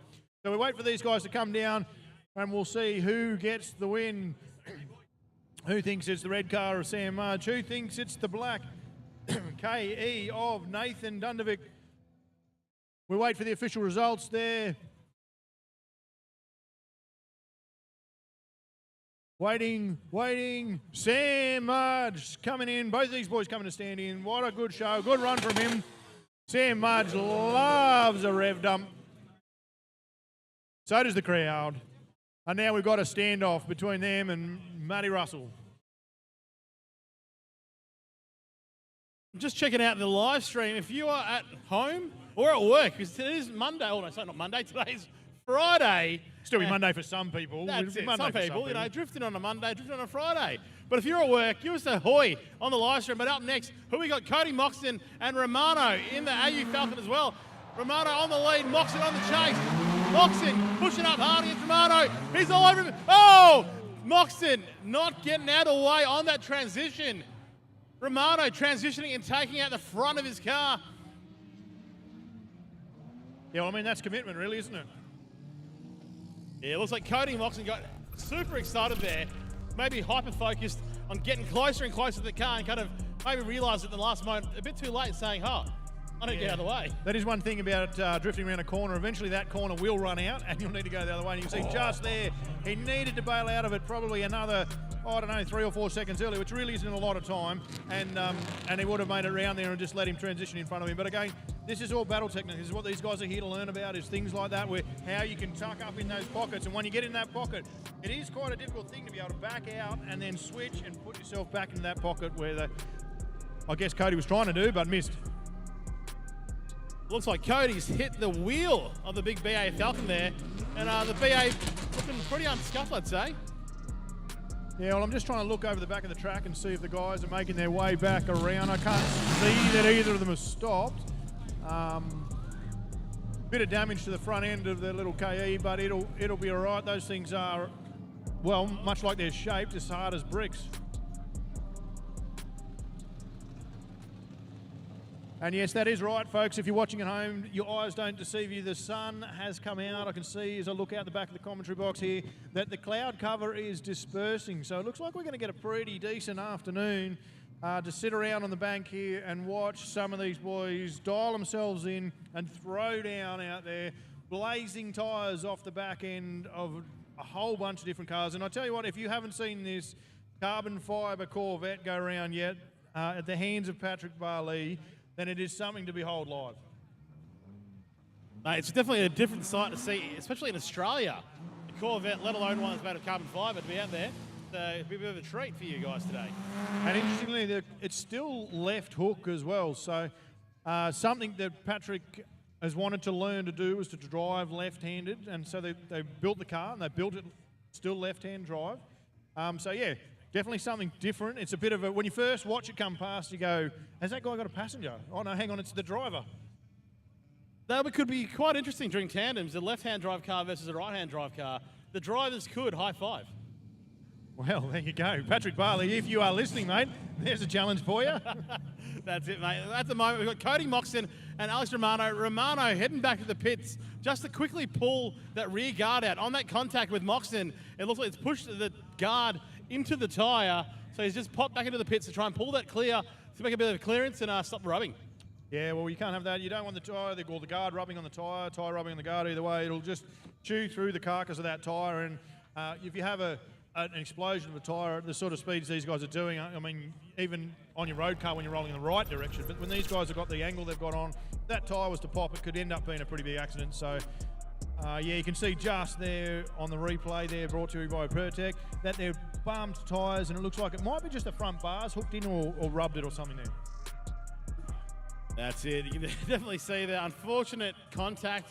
So we wait for these guys to come down and we'll see who gets the win. Who thinks it's the red car of Sam Mudge? Who thinks it's the black KE of Nathan Dundervik? We wait for the official results there. Waiting. Sam Mudge coming in. Both of these boys coming to stand in. What a good show. Good run from him. Sam Mudge loves a rev dump. So does the crowd. And now we've got a standoff between them and Matty Russell.
Just checking out the live stream. If you are at home or at work, because today is Monday. Oh, no, sorry, not Monday. Today's Friday.
Still be Monday for some people.
That's it.
Monday
Some
for
people, drifting on a Monday, drifting on a Friday. But if you're at work, give us a hoy on the live stream. But up next, who we got? Cody Moxon and Romano in the AU Falcon as well. Romano on the lead, Moxon on the chase. Moxon pushing up hard against Romano. He's all over him. Oh! Moxon not getting out of the way on that transition. Romano transitioning and taking out the front of his car.
Yeah, well, I mean, that's commitment, really, isn't it?
Yeah, it looks like Cody Moxon got super excited there. Maybe hyper-focused on getting closer and closer to the car and kind of maybe realised at the last moment, a bit too late, saying, I don't get out of the way.
That is one thing about drifting around a corner. Eventually that corner will run out and you'll need to go the other way. And you can see just there, he needed to bail out of it probably another, 3 or 4 seconds earlier, which really isn't a lot of time. And he would have made it around there and just let him transition in front of him. But again, this is all battle technique. This is what these guys are here to learn about, is things like that, where how you can tuck up in those pockets. And when you get in that pocket, it is quite a difficult thing to be able to back out and then switch and put yourself back into that pocket where I guess Cody was trying to do, but missed.
Looks like Cody's hit the wheel of the big BA Falcon there. And the BA looking pretty unscuffed, I'd say.
Yeah, well, I'm just trying to look over the back of the track and see if the guys are making their way back around. I can't see that either of them have stopped. Bit of damage to the front end of the little KE, but it'll be all right. Those things are, well, much like they're shaped, as hard as bricks. And yes, that is right, folks. If you're watching at home, your eyes don't deceive you. The sun has come out. I can see as I look out the back of the commentary box here that the cloud cover is dispersing. So it looks like we're going to get a pretty decent afternoon to sit around on the bank here and watch some of these boys dial themselves in and throw down out there, blazing tyres off the back end of a whole bunch of different cars. And I tell you what, if you haven't seen this carbon fibre Corvette go around yet at the hands of Patrick Barley, then it is something to behold live.
Mate, it's definitely a different sight to see, especially in Australia. A Corvette, let alone one that's made of carbon fibre, to be out there. So it'll be a bit of a treat for you guys today.
And interestingly, it's still left hook as well. So something that Patrick has wanted to learn to do is to drive left-handed. And so they built the car and they built it still left-hand drive. So yeah, definitely something different. It's a bit of a, when you first watch it come past, you go, has that guy got a passenger? Oh no, hang on, it's the driver.
That could be quite interesting during tandems, a left-hand drive car versus a right-hand drive car. The drivers could high-five.
Well, there you go. Patrick Barley, if you are listening, mate, there's a challenge for you.
That's it, mate. At the moment, we've got Cody Moxon and Alex Romano. Romano heading back to the pits just to quickly pull that rear guard out. On that contact with Moxon, it looks like it's pushed the guard into the tyre. So he's just popped back into the pits to try and pull that clear to make a bit of clearance and stop rubbing.
Yeah, well, you can't have that. You don't want the tyre or the guard rubbing on the tyre rubbing on the guard. Either way, it'll just chew through the carcass of that tyre. And if you have an explosion of a tyre at the sort of speeds these guys are doing, I mean, even on your road car when you're rolling in the right direction, but when these guys have got the angle they've got on, if that tyre was to pop, it could end up being a pretty big accident. So, yeah, you can see just there on the replay there, brought to you by Pertec, that they're bumped tyres, and it looks like it might be just the front bars hooked in or rubbed it or something there.
That's it. You can definitely see the unfortunate contact.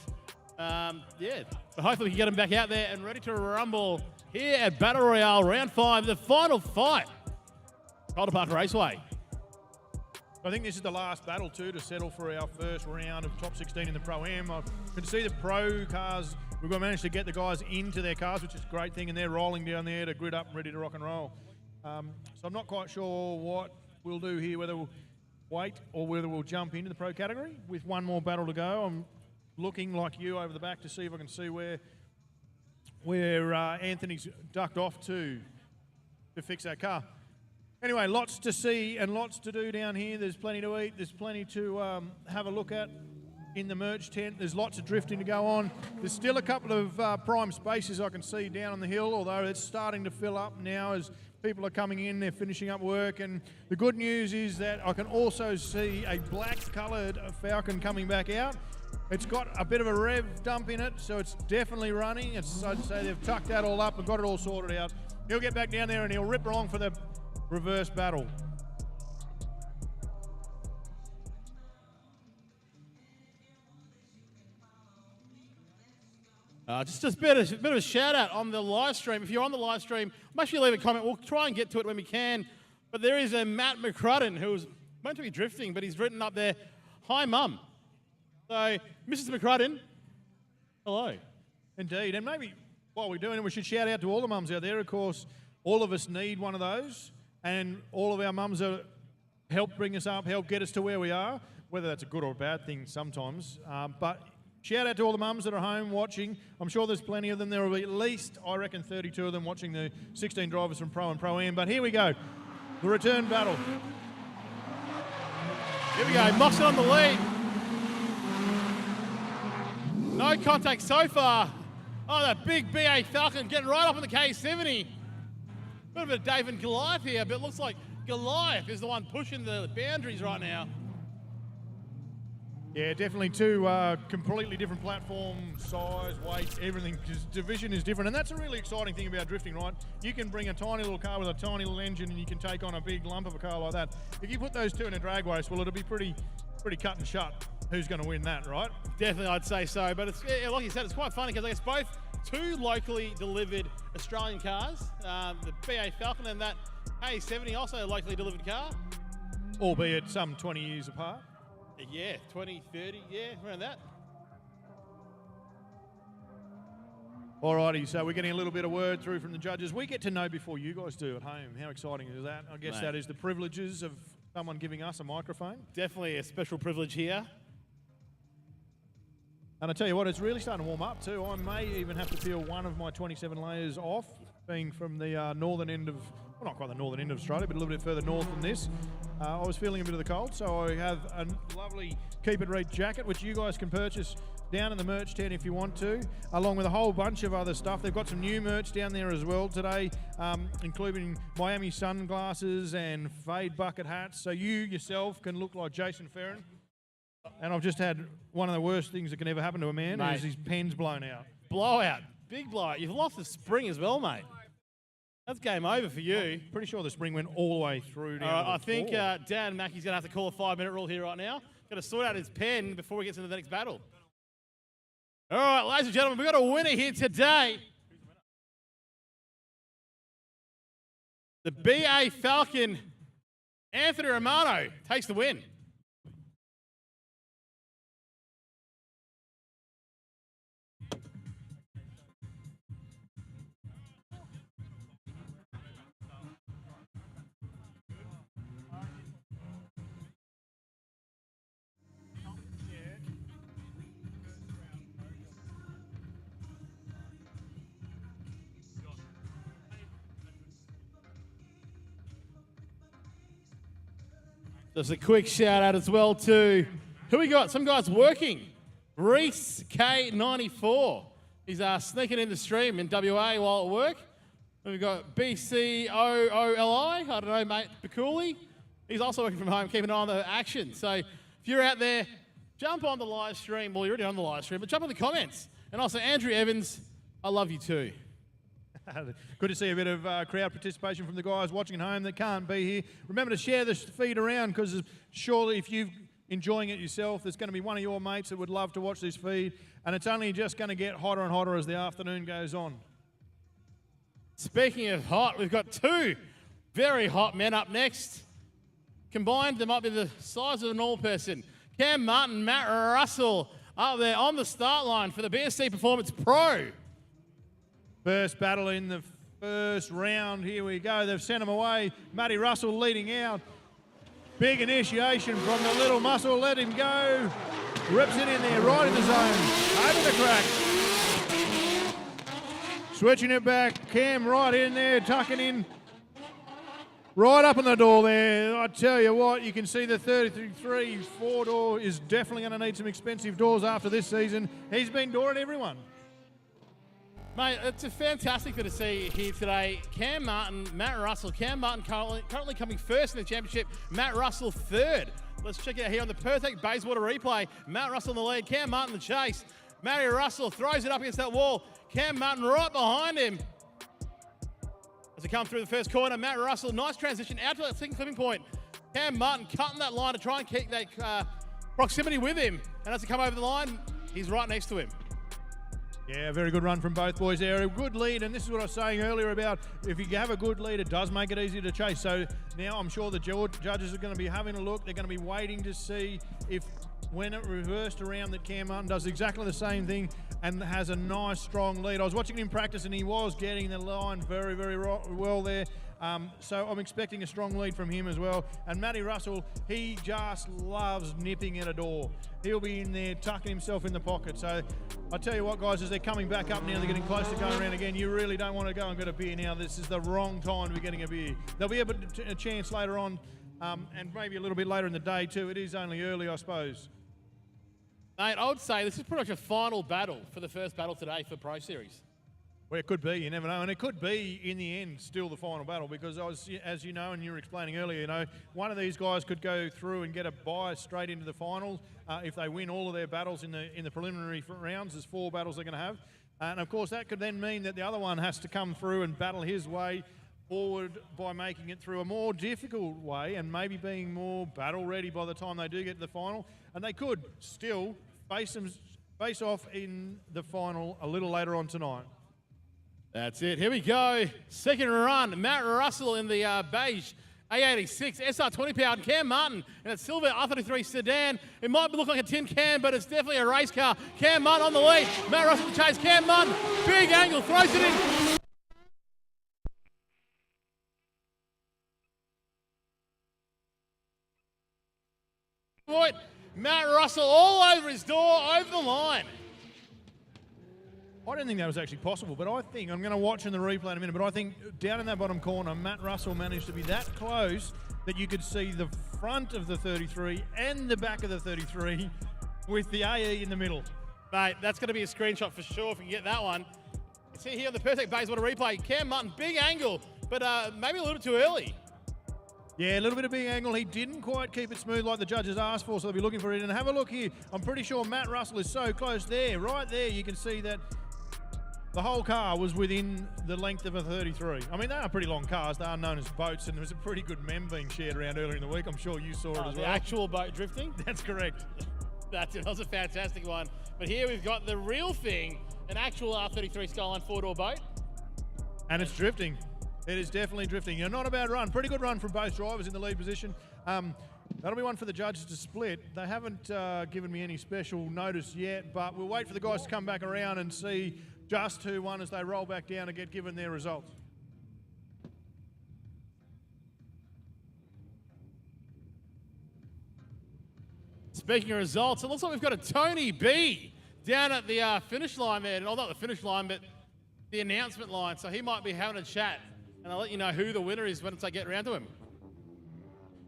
Yeah, but hopefully we can get them back out there and ready to rumble here at Battle Royale Round 5, the final fight. Calder Park Raceway.
I think this is the last battle too to settle for our first round of top 16 in the Pro-Am. I can see the Pro cars, we've managed to get the guys into their cars, which is a great thing, and they're rolling down there to grid up and ready to rock and roll. So I'm not quite sure what we'll do here, whether we'll wait or whether we'll jump into the Pro category with one more battle to go. I'm looking like you over the back to see if I can see where Anthony's ducked off to fix that car. Anyway, lots to see and lots to do down here. There's plenty to eat. There's plenty to have a look at in the merch tent. There's lots of drifting to go on. There's still a couple of prime spaces I can see down on the hill, although it's starting to fill up now as people are coming in. They're finishing up work. And the good news is that I can also see a black-coloured Falcon coming back out. It's got a bit of a rev dump in it, so it's definitely running. I'd say they've tucked that all up and got it all sorted out. He'll get back down there and he'll rip along for the reverse battle.
Just a bit of a shout out on the live stream. If you're on the live stream, make sure you leave a comment. We'll try and get to it when we can. But there is a Matt McCrudden who's meant to be drifting, but he's written up there, "Hi, Mum." So, Mrs. McCrudden, hello.
Indeed, and maybe while we're doing it, we should shout out to all the mums out there. Of course, all of us need one of those. And all of our mums have helped bring us up, helped get us to where we are, whether that's a good or a bad thing sometimes. But shout out to all the mums that are home watching. I'm sure there's plenty of them. There will be at least, I reckon, 32 of them watching the 16 drivers from Pro and Pro-Am. But here we go, the return battle.
Here we go, Moxon on the lead. No contact so far. Oh, that big BA Falcon getting right up on the K70. Bit of a David Goliath here, but it looks like Goliath is the one pushing the boundaries right now.
Yeah, definitely two completely different platforms, size, weights, everything. Because division is different, and that's a really exciting thing about drifting, right? You can bring a tiny little car with a tiny little engine, and you can take on a big lump of a car like that. If you put those two in a drag race, well, it'll be pretty cut and shut. Who's going to win that, right?
Definitely, I'd say so. But it's, like you said, it's quite funny because I guess both two locally delivered Australian cars, the BA Falcon and that A70, also a locally delivered car.
Albeit some 20 years apart.
Yeah, 20, 30, yeah, around that.
Alrighty, so we're getting a little bit of word through from the judges. We get to know before you guys do at home. How exciting is that? I guess that is the privileges of someone giving us a microphone.
Definitely a special privilege here.
And I tell you what, it's really starting to warm up too. I may even have to peel one of my 27 layers off, being from the northern end of, well, not quite the northern end of Australia, but a little bit further north than this. I was feeling a bit of the cold, so I have a lovely Keep It Reet jacket, which you guys can purchase down in the merch tent if you want to, along with a whole bunch of other stuff. They've got some new merch down there as well today, including Miami sunglasses and fade bucket hats, so you yourself can look like Jason Ferrin. And I've just had one of the worst things that can ever happen to a man, is his pen's blown out.
Blowout. Big blowout. You've lost the spring as well, mate. That's game over for you.
I'm pretty sure the spring went all the way through down to the
I think
floor.
Dan Mackey's going to have to call a 5-minute rule here right now. Got to sort out his pen before he gets into the next battle. All right, ladies and gentlemen, we've got a winner here today. The BA Falcon, Anthony Romano, takes the win. Just a quick shout out as well to, who we got? Some guys working. Reese K94. He's sneaking in the stream in WA while at work. We've got BCOOLI. I don't know, mate. Bakuli. He's also working from home, keeping an eye on the action. So if you're out there, jump on the live stream. Well, you're already on the live stream, but jump in the comments. And also, Andrew Evans, I love you too.
Good to see a bit of crowd participation from the guys watching at home that can't be here. Remember to share this feed around, because surely if you're enjoying it yourself, there's going to be one of your mates that would love to watch this feed, and it's only just going to get hotter and hotter as the afternoon goes on. Speaking of hot, we've got two very hot men up next.
Combined, they might be the size of a normal person. Cam Martin, Matt Russell up there on the start line for the BSC Performance Pro.
First battle in the first round. Here we go. They've sent him away. Matty Russell leading out. Big initiation from the little muscle. Let him go. Rips it in there, right in the zone. Over the crack. Switching it back. Cam right in there, tucking in. Right up in the door there. I tell you what, you can see the 33 four-door is definitely going to need some expensive doors after this season. He's been dooring everyone.
Mate, it's a fantastic to see here today. Cam Martin, Matt Russell. Cam Martin currently coming first in the championship. Matt Russell third. Let's check it out here on the perfect Bayswater replay. Matt Russell in the lead. Cam Martin in the chase. Matty Russell throws it up against that wall. Cam Martin right behind him. As they come through the first corner, Matt Russell, nice transition out to that second clipping point. Cam Martin cutting that line to try and keep that proximity with him. And as they come over the line, he's right next to him.
Yeah, very good run from both boys there. A good lead, and this is what I was saying earlier about if you have a good lead, it does make it easier to chase. So now I'm sure the judges are going to be having a look. They're going to be waiting to see if when it reversed around that Cam Martin does exactly the same thing and has a nice strong lead. I was watching him practice and he was getting the line very, very well there. So I'm expecting a strong lead from him as well. And Matty Russell, he just loves nipping at a door. He'll be in there tucking himself in the pocket. So I tell you what, guys, as they're coming back up now, they're getting close to going around again. You really don't want to go and get a beer now. This is the wrong time to be getting a beer. There'll be a chance later on, and maybe a little bit later in the day too. It is only early, I suppose.
Mate, I would say this is pretty much a final battle for the first battle today for Pro Series.
Well, it could be, you never know. And it could be, in the end, still the final battle because, as you know, and you were explaining earlier, you know, one of these guys could go through and get a bye straight into the finals if they win all of their battles in the preliminary rounds. There's 4 battles they're going to have. And, of course, that could then mean that the other one has to come through and battle his way forward by making it through a more difficult way and maybe being more battle ready by the time they do get to the final. And they could still face off in the final a little later on tonight.
That's it. Here we go. Second run. Matt Russell in the beige A86 SR20 powered Cam Martin in a silver R33 sedan. It might look like a tin can, but it's definitely a race car. Cam Martin on the lead. Matt Russell to chase. Cam Martin, big angle, throws it in. Matt Russell all over his door, over the line.
I don't think that was actually possible, but I think, I'm going to watch in the replay in a minute, but I think down in that bottom corner, Matt Russell managed to be that close that you could see the front of the 33 and the back of the 33 with the AE in the middle.
Mate, that's going to be a screenshot for sure if we can get that one. You see here on the perfect Bayswater replay, Cam Martin, big angle, but maybe a little too early.
Yeah, a little bit of big angle. He didn't quite keep it smooth like the judges asked for, so they'll be looking for it. And have a look here. I'm pretty sure Matt Russell is so close there. Right there, you can see that the whole car was within the length of a 33. I mean, they are pretty long cars. They are known as boats, and there was a pretty good meme being shared around earlier in the week. I'm sure you saw it as well.
The actual boat drifting?
That's correct.
That was a fantastic one. But here we've got the real thing, an actual R33 Skyline 4-door boat.
And it's drifting. It is definitely drifting. Not a bad run. Pretty good run from both drivers in the lead position. That'll be one for the judges to split. They haven't given me any special notice yet, but we'll wait for the guys to come back around and see just who won as they roll back down and get given their results.
Speaking of results, it looks like we've got a Tony B down at the finish line there. Well, not the finish line, but the announcement line. So he might be having a chat. And I'll let you know who the winner is once I get around to him.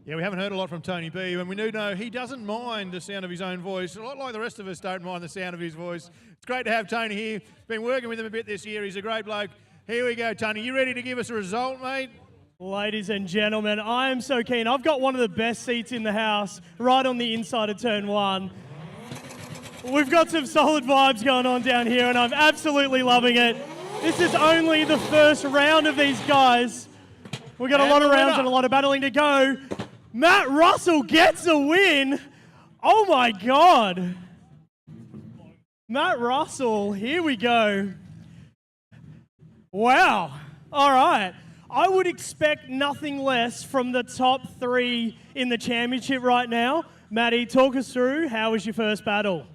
Yeah, we haven't heard a lot from Tony B, and we do know he doesn't mind the sound of his own voice, a lot like the rest of us don't mind the sound of his voice. It's great to have Tony here. Been working with him a bit this year. He's a great bloke. Here we go, Tony. You ready to give us a result, mate?
Ladies and gentlemen, I am so keen. I've got one of the best seats in the house, right on the inside of turn 1. We've got some solid vibes going on down here, and I'm absolutely loving it. This is only the first round of these guys. We've got a lot of rounds and a lot of battling to go. Matt Russell gets a win. Oh my God. Matt Russell, here we go. Wow. All right. I would expect nothing less from the top 3 in the championship right now. Matty, talk us through, how was your first battle?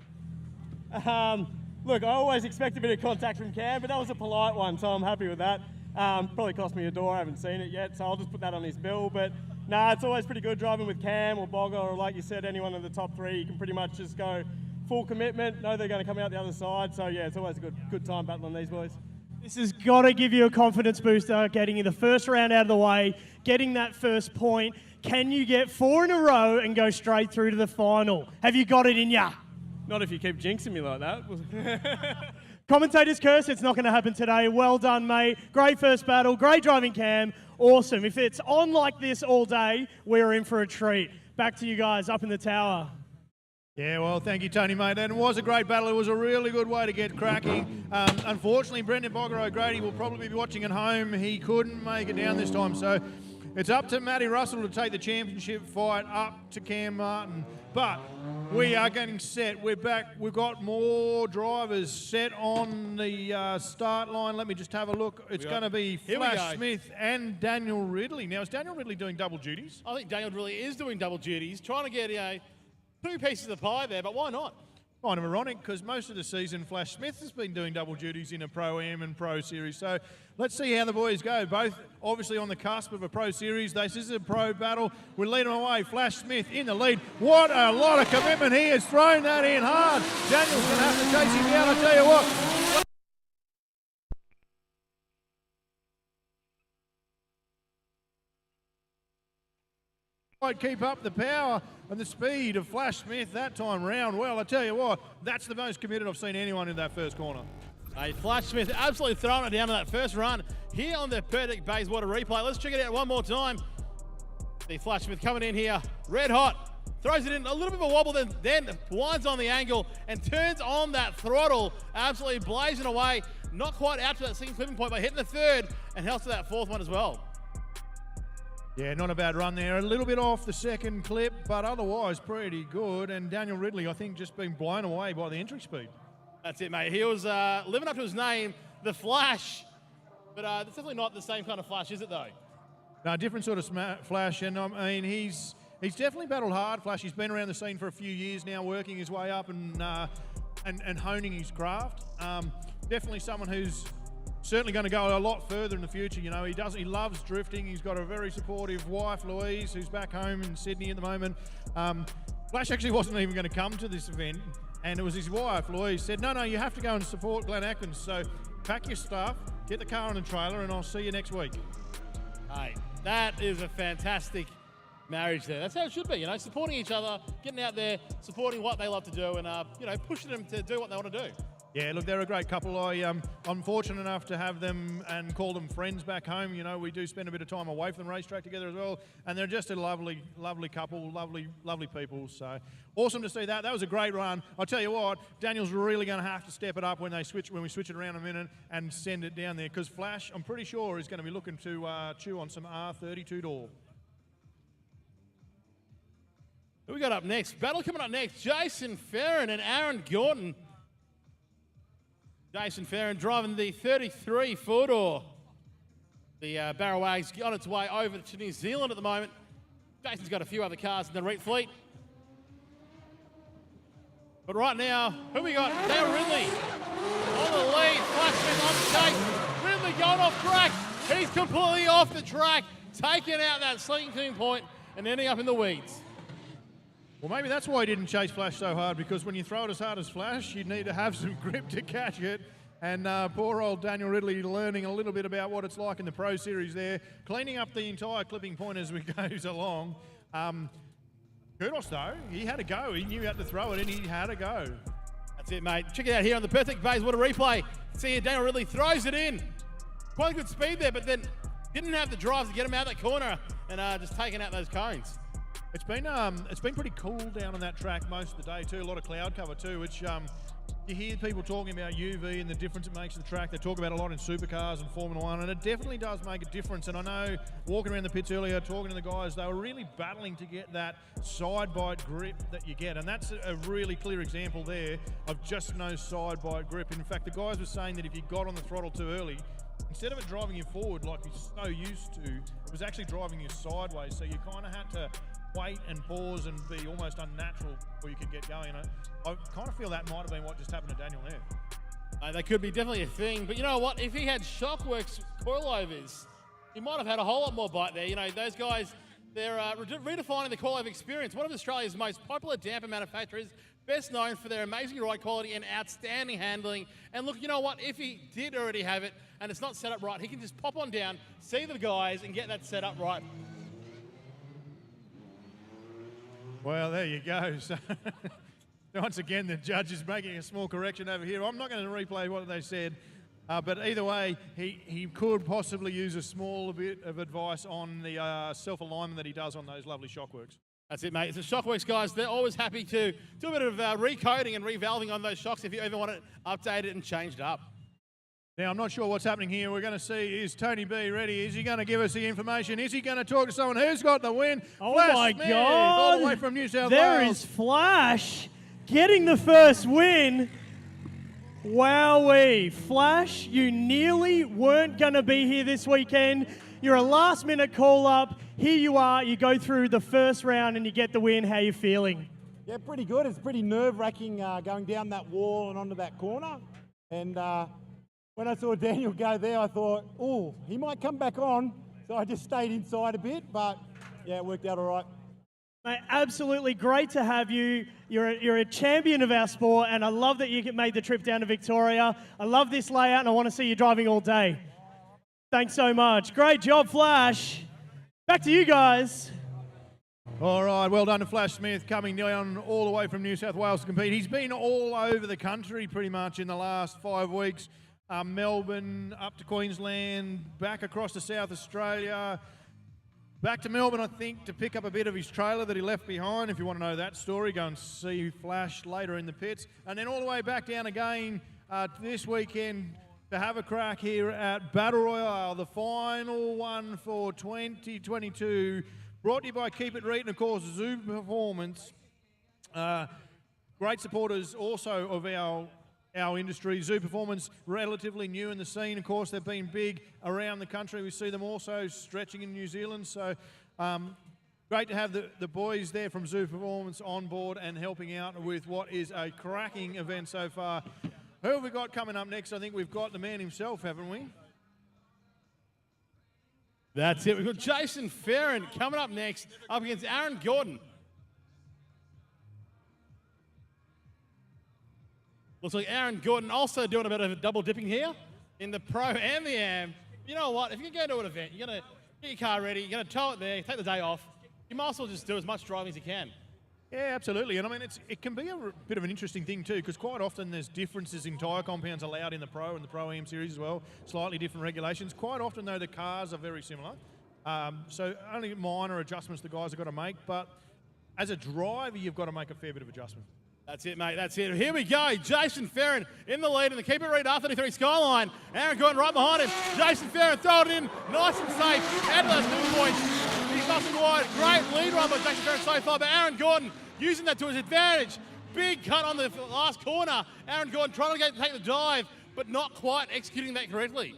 Look, I always expect a bit of contact from Cam, but that was a polite one, so I'm happy with that. Probably cost me a door, I haven't seen it yet, so I'll just put that on his bill. But nah, it's always pretty good driving with Cam or Bogger, or like you said, anyone in the top 3. You can pretty much just go full commitment, know they're going to come out the other side. So yeah, it's always a good time battling these boys.
This has got to give you a confidence booster, getting in the first round out of the way, getting that first point. Can you get 4 in a row and go straight through to the final? Have you got it in ya?
Not if you keep jinxing me like that.
Commentators curse, it's not going to happen today. Well done, mate. Great first battle, great driving, Cam. Awesome. If it's on like this all day, we're in for a treat. Back to you guys up in the tower.
Yeah, well, thank you, Tony, mate. And it was a great battle. It was a really good way to get cracking. Unfortunately, Brendan Bogger O'Grady will probably be watching at home. He couldn't make it down this time. So it's up to Matty Russell to take the championship fight up to Cam Martin. But we are getting set. We're back. We've got more drivers set on the start line. Let me just have a look. It's going to be Flash Smith and Daniel Ridley. Now, is Daniel Ridley doing double duties?
I think Daniel really is doing double duties, trying to get 2 pieces of the pie there, but why not?
Kind of ironic because most of the season Flash Smith has been doing double duties in a Pro-Am and Pro Series. So let's see how the boys go. Both obviously on the cusp of a Pro Series. This is a Pro battle. We're leading away. Flash Smith in the lead. What a lot of commitment. He has thrown that in hard. Daniel's going to have to chase him down, I tell you what. Keep up the power and the speed of Flash Smith that time round. Well, I tell you what, that's the most committed I've seen anyone in that first corner.
Hey, Flash Smith absolutely throwing it down in that first run here on the Perdick Bayswater replay. Let's check it out one more time. See Flash Smith coming in here, red hot, throws it in a little bit of a wobble, then winds on the angle and turns on that throttle, absolutely blazing away. Not quite out to that second clipping point, but hitting the third and helps to that fourth one as well.
Yeah, not a bad run there. A little bit off the second clip, but otherwise pretty good. And Daniel Ridley, I think, just been blown away by the entry speed.
That's it, mate. He was living up to his name, the Flash. But it's definitely not the same kind of Flash, is it, though?
No, different sort of Flash. And, I mean, he's definitely battled hard, Flash. He's been around the scene for a few years now, working his way up and honing his craft. Definitely someone who's certainly going to go a lot further in the future. You know, he loves drifting. He's got a very supportive wife, Louise, who's back home in Sydney at the moment. Flash actually wasn't even going to come to this event, and it was his wife, Louise, said, no, you have to go and support Glenn Atkins. So pack your stuff, get the car on the trailer, and I'll see you next week.
Hey, that is a fantastic marriage there. That's how it should be, you know, supporting each other, getting out there, supporting what they love to do, and, you know, pushing them to do what they want to do.
Yeah, look, they're a great couple. I'm fortunate enough to have them and call them friends back home. You know, we do spend a bit of time away from the racetrack together as well, and they're just a lovely, lovely couple, lovely people. So awesome to see that. That was a great run. I'll tell you what, Daniel's really going to have to step it up when we switch it around a minute and send it down there, because Flash, I'm pretty sure, is going to be looking to chew on some R32 door.
Who we got up next? Battle coming up next. Jason Ferrin and Aaron Gordon. Jason Ferrin driving the 33 four-door. The Barrow Wag's on its way over to New Zealand at the moment. Jason's got a few other cars in the Reet fleet. But right now, who we got? Dale Ridley on the lead. Flash Smith on the chase. Ridley going off track. He's completely off the track, taking out that sinking point and ending up in the weeds.
Well, maybe that's why he didn't chase Flash so hard, because when you throw it as hard as Flash, you need to have some grip to catch it. And poor old Daniel Ridley learning a little bit about what it's like in the Pro Series there, cleaning up the entire clipping point as we goes along. Kudos, though. He had to go. He knew how to throw it, and he had to go.
That's it, mate. Check it out here on the Perdick Bayswater replay. See here, Daniel Ridley throws it in. Quite a good speed there, but then didn't have the drive to get him out of that corner and just taking out those cones.
It's been pretty cool down on that track most of the day too. A lot of cloud cover too, which you hear people talking about UV and the difference it makes to the track. They talk about it a lot in supercars and Formula One, and it definitely does make a difference. And I know walking around the pits earlier, talking to the guys, they were really battling to get that side bite grip that you get, and that's a really clear example there of just no side bite grip. In fact, the guys were saying that if you got on the throttle too early, instead of it driving you forward like you're so used to, it was actually driving you sideways. So you kind of had to wait and pause and be almost unnatural before you could get going. I kind of feel that might have been what just happened to Daniel there.
That could be definitely a thing. But you know what? If he had Shockworks coilovers, he might have had a whole lot more bite there. You know, those guys, they're redefining the coilover experience. One of Australia's most popular damper manufacturers, best known for their amazing ride quality and outstanding handling. And look, you know what? If he did already have it and it's not set up right, he can just pop on down, see the guys, and get that set up right.
Well, there you go. So once again, the judge is making a small correction over here. I'm not going to replay what they said, but either way, he could possibly use a small bit of advice on the self-alignment that he does on those lovely Shockworks.
That's it, mate. It's the Shockworks guys. They're always happy to do a bit of recoding and revalving on those shocks if you ever want it updated and changed up.
Now, I'm not sure what's happening here. We're going to see, is Tony B ready? Is he going to give us the information? Is he going to talk to someone who's got the win?
Oh,
Flash
my
Smith,
God.
all the way from New South
There
Wales.
is Flash getting the first win. Wowee. Flash, you nearly weren't going to be here this weekend. You're a last-minute call-up. Here you are. You go through the first round and you get the win. How are you feeling?
Yeah, pretty good. It's pretty nerve-wracking going down that wall and onto that corner. And when I saw Daniel go there, I thought, oh, he might come back on. So I just stayed inside a bit, but yeah, it worked out all right.
Mate, absolutely great to have you. You're a champion of our sport, and I love that you made the trip down to Victoria. I love this layout, and I want to see you driving all day. Thanks so much. Great job, Flash. Back to you guys.
All right, well done to Flash Smith, coming down all the way from New South Wales to compete. He's been all over the country pretty much in the last 5 weeks. Melbourne, up to Queensland, back across to South Australia, back to Melbourne, I think, to pick up a bit of his trailer that he left behind. If you want to know that story, go and see Flash later in the pits. And then all the way back down again this weekend to have a crack here at Battle Royale, the final one for 2022, brought to you by Keep It Reet and, of course, Zoo Performance. Great supporters also of our industry. Zoo Performance, relatively new in the scene. Of course, they've been big around the country. We see them also stretching in New Zealand. So great to have the boys there from Zoo Performance on board and helping out with what is a cracking event so far. Who have we got coming up next? I think we've got the man himself, haven't we?
That's it. We've got Jason Farron coming up next, up against Aaron Gordon. Looks like Aaron Gordon also doing a bit of a double dipping here in the Pro and the Am. You know what? If you're going to go to an event, you're going to get your car ready, you're going to tow it there, take the day off. You might as well just do as much driving as you can.
Yeah, absolutely. And I mean, it can be a bit of an interesting thing too, because quite often there's differences in tyre compounds allowed in the Pro and the Pro Am series as well. Slightly different regulations. Quite often though, the cars are very similar. So only minor adjustments the guys have got to make. But as a driver, you've got to make a fair bit of adjustment.
That's it, mate. That's it. Here we go. Jason Farron in the lead in the Keep It Reet R33 Skyline. Aaron Gordon right behind him. Jason Farron throwing it in nice and safe. Add those 2 points. He's nothing wide. Great lead run by Jason Farron so far, but Aaron Gordon using that to his advantage. Big cut on the last corner. Aaron Gordon trying to take the dive, but not quite executing that correctly.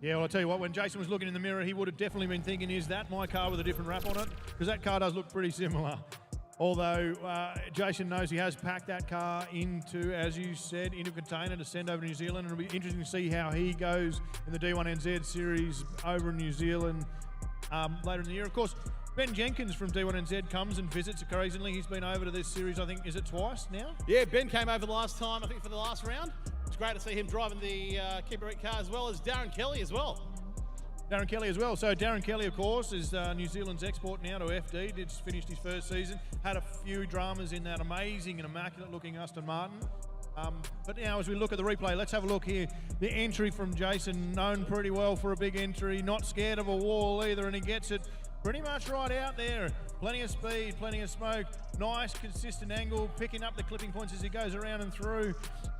Yeah, well, I'll tell you what, when Jason was looking in the mirror, he would have definitely been thinking, is that my car with a different wrap on it? Because that car does look pretty similar. Although Jason knows he has packed that car into, as you said, into a container to send over to New Zealand. And it'll be interesting to see how he goes in the D1NZ series over in New Zealand later in the year. Of course, Ben Jenkins from D1NZ comes and visits occasionally. He's been over to this series, I think, is it twice now?
Yeah, Ben came over the last time, I think, for the last round. It's great to see him driving the Keep It Reet car, as well as Darren Kelly as well.
Darren Kelly as well. So Darren Kelly, of course, is New Zealand's export now to FD. Just finished his first season. Had a few dramas in that amazing and immaculate-looking Aston Martin. But now, as we look at the replay, let's have a look here. The entry from Jason, known pretty well for a big entry. Not scared of a wall either, and he gets it pretty much right out there. Plenty of speed, plenty of smoke. Nice, consistent angle, picking up the clipping points as he goes around and through.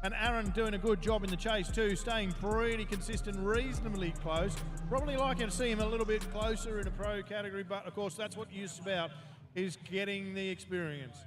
And Aaron doing a good job in the chase too, staying pretty consistent, reasonably close. Probably like to see him a little bit closer in a pro category, but of course that's what you're about, is getting the experience.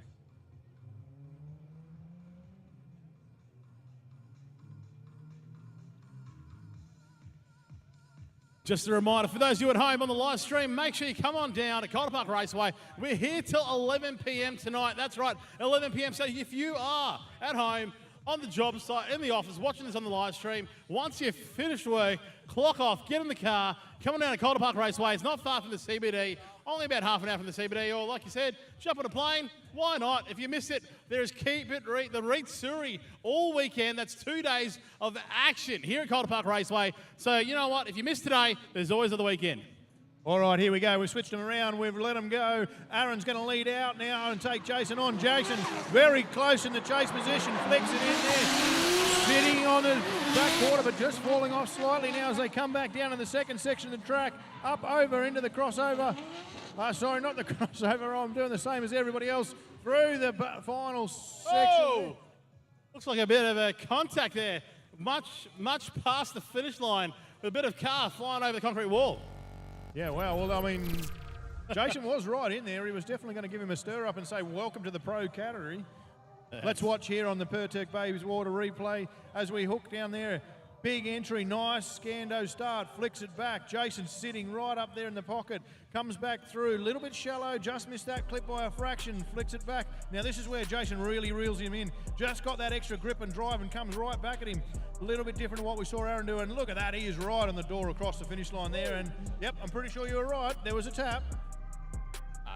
Just a reminder for those of you at home on the live stream, make sure you come on down to Calder Park Raceway. We're here till 11 p.m. tonight. That's right, 11 p.m. So if you are at home, on the job site, in the office, watching this on the live stream, once you've finished work, clock off, get in the car, come on down to Calder Park Raceway. It's not far from the CBD, only about half an hour from the CBD, or like you said, jump on a plane. Why not? If you missed it, there's Keep It Reet, the Reet Surrey all weekend. That's 2 days of action here at Calder Park Raceway. So you know what? If you missed today, there's always the weekend.
All right, here we go. We've switched them around. We've let them go. Aaron's going to lead out now and take Jason on. Jason very close in the chase position. Flicks it in there. Sitting on the back quarter, but just falling off slightly now as they come back down in the second section of the track. Up over into the crossover. Sorry, not the crossover. I'm doing the same as everybody else. Through the final section.
Oh! Looks like a bit of a contact there. Much past the finish line with a bit of car flying over the concrete wall.
Yeah, well, I mean, Jason was right in there. He was definitely going to give him a stir up and say, welcome to the pro category. Let's watch here on the Perturk Babies Water replay as we hook down there. Big entry, nice Scando start, flicks it back. Jason sitting right up there in the pocket, comes back through, a little bit shallow, just missed that clip by a fraction, flicks it back. Now this is where Jason really reels him in. Just got that extra grip and drive and comes right back at him. A little bit different to what we saw Aaron do, and look at that, he is right on the door across the finish line there, and yep, I'm pretty sure you were right, there was a tap.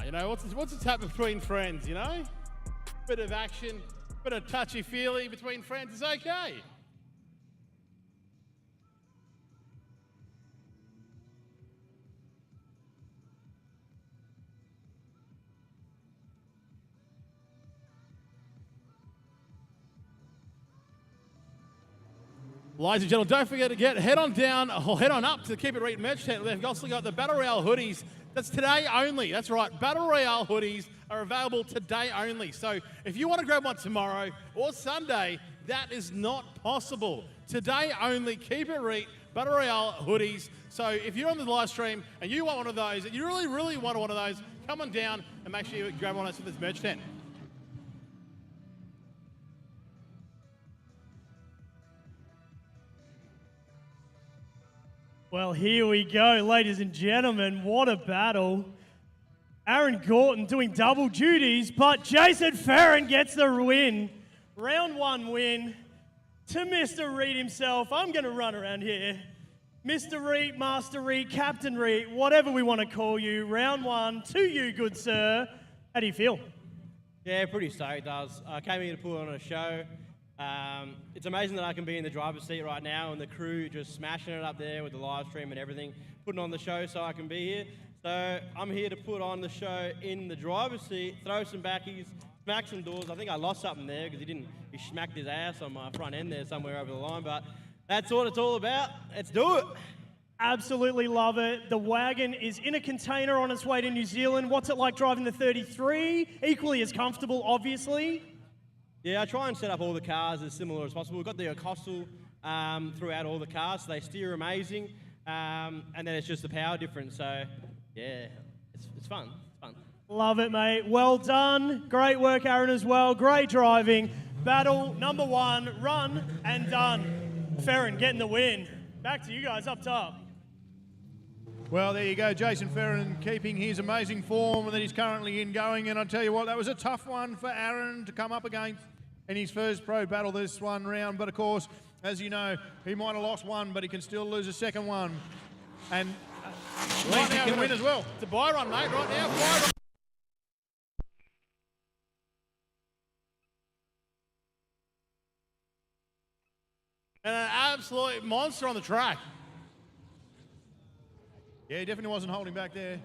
You know, what's a tap between friends, you know? Bit of action, bit of touchy-feely between friends is okay. Ladies and gentlemen, don't forget to head on up to the Keep It Reet merch tent. They've also got the Battle Royale hoodies. That's today only. That's right. Battle Royale hoodies are available today only. So if you want to grab one tomorrow or Sunday, that is not possible. Today only, Keep It Reet Battle Royale hoodies. So if you're on the live stream and you want one of those, and you really, really want one of those, come on down and make sure you grab one of those for this merch tent.
Well, here we go, ladies and gentlemen. What a battle. Aaron Gorton doing double duties, but Jason Farron gets the win. Round one win to Mr. Reet himself. I'm going to run around here. Mr. Reet, Master Reet, Captain Reet, whatever we want to call you. Round one to you, good sir. How do you feel?
Yeah, pretty stoked. I came here to put on a show. It's amazing that I can be in the driver's seat right now and the crew just smashing it up there with the live stream and everything, putting on the show so I can be here. So I'm here to put on the show in the driver's seat, throw some backies, smack some doors. I think I lost something there because he smacked his ass on my front end there somewhere over the line, but that's what it's all about. Let's do it.
Absolutely love it. The wagon is in a container on its way to New Zealand. What's it like driving the 33? Equally as comfortable, obviously.
Yeah, I try and set up all the cars as similar as possible. We've got the Acostal throughout all the cars, so they steer amazing. And then it's just the power difference. So, yeah, it's fun. It's fun.
Love it, mate. Well done. Great work, Aaron, as well. Great driving. Battle number one, run and done. Farron getting the win. Back to you guys up top.
Well, there you go, Jason Farron keeping his amazing form that he's currently in going. And I tell you what, that was a tough one for Aaron to come up against in his first pro battle this one round. But of course, as you know, he might have lost one, but he can still lose a second one. And right now he can win as well.
It's a buy run, mate, right now. Buy run. And an absolute monster on the track.
Yeah, he definitely wasn't holding back there.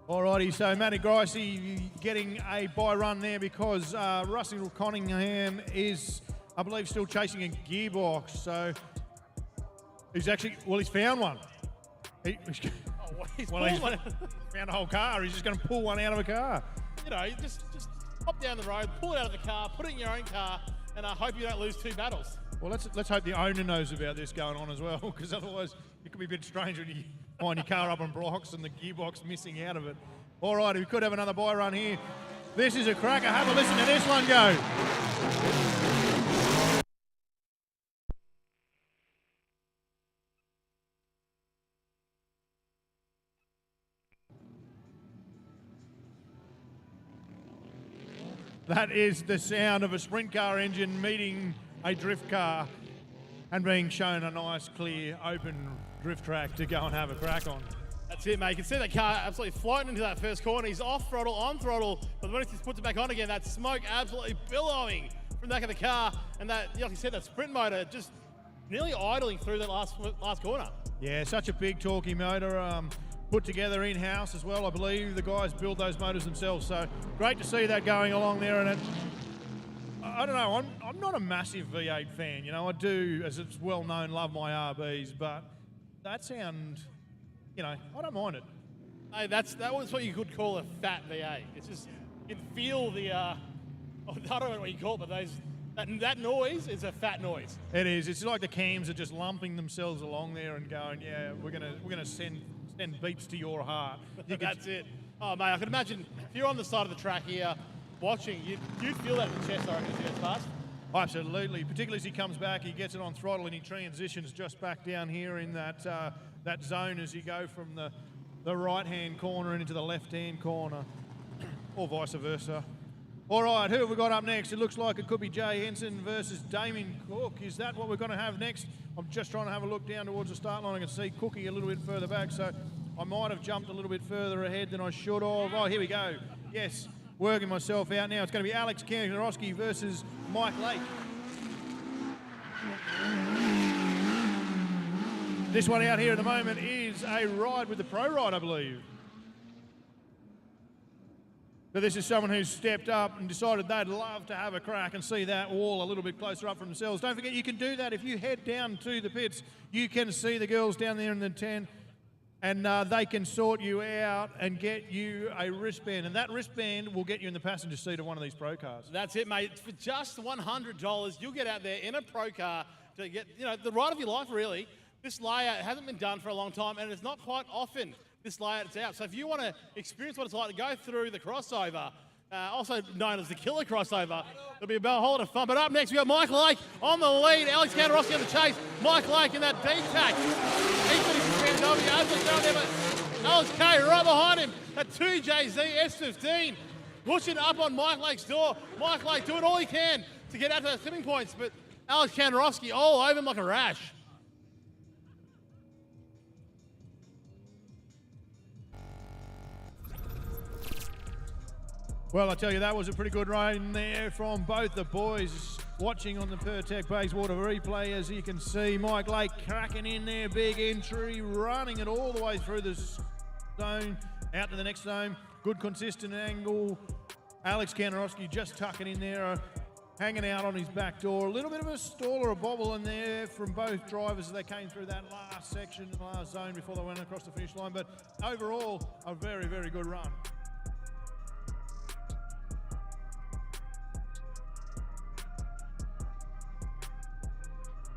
Alrighty, so Matty Gricey getting a buy run there because Russell Conningham is, I believe, still chasing a gearbox. So he's actually, well, he's found one. He's found a whole car. He's just going to pull one out of a car.
You know, just hop down the road, pull it out of the car, put it in your own car, and I hope you don't lose two battles.
Well, let's hope the owner knows about this going on as well, because otherwise it could be a bit strange when you wind your car up on blocks and the gearbox missing out of it. All right, we could have another buy run here. This is a cracker. Have a listen to this one go. That is the sound of a sprint car engine meeting a drift car and being shown a nice, clear, open drift track to go and have a crack on.
That's it, mate. You can see that car absolutely floating into that first corner. He's off throttle, on throttle, but when he puts it back on again, that smoke absolutely billowing from the back of the car, and that, like you said, that sprint motor just nearly idling through that last corner.
Yeah, such a big, torquey motor. Put together in-house as well, I believe. The guys build those motors themselves, so great to see that going along there. And I don't know, I'm not a massive V8 fan, you know. I do, as it's well known, love my RBs, but that sound, you know, I don't mind it.
Hey, that was what you could call a fat V8. It's just, you can feel the, I don't know what you call it, but that noise is a fat noise.
It is. It's like the cams are just lumping themselves along there and going, yeah, we're gonna send beats to your heart.
That's it. Oh, mate, I can imagine if you're on the side of the track here watching, you'd feel that in the chest, I reckon, as he goes past.
Absolutely, particularly as he comes back, he gets it on throttle and he transitions just back down here in that zone as you go from the right-hand corner into the left-hand corner, or vice versa. All right, who have we got up next? It looks like it could be Jay Henson versus Damien Cook. Is that what we're going to have next? I'm just trying to have a look down towards the start line. I can see Cookie a little bit further back, so I might have jumped a little bit further ahead than I should have. Oh, here we go. Yes, working myself out now. It's going to be Alex Kanarowski versus Mike Lake. This one out here at the moment is a ride with the Pro Ride, I believe. So this is someone who's stepped up and decided they'd love to have a crack and see that wall a little bit closer up from themselves. Don't forget, you can do that if you head down to the pits. You can see the girls down there in the tent, and they can sort you out and get you a wristband. And that wristband will get you in the passenger seat of one of these pro cars.
That's it, mate. For just $100, you'll get out there in a pro car to get, you know, the ride of your life, really. This layout hasn't been done for a long time, and it's not quite often this layout's out. So if you want to experience what it's like to go through the crossover, also known as the killer crossover, it'll be a whole lot of fun. But up next, we got Mike Lake on the lead, Alex Kanarowski on the chase. Mike Lake in that D-tack. He's got his BMW down there, but Alex K right behind him. That 2JZ S15 pushing up on Mike Lake's door. Mike Lake doing all he can to get out to those tipping points, but Alex Kanarowski all over him like a rash.
Well, I tell you, that was a pretty good ride in there from both the boys. Watching on the Pertec Bayswater replay, as you can see, Mike Lake cracking in there, big entry, running it all the way through the zone, out to the next zone. Good consistent angle. Alex Kanarowski just tucking in there, hanging out on his back door. A little bit of a stall or a bobble in there from both drivers as they came through that last section, the last zone before they went across the finish line. But overall, a very, very good run.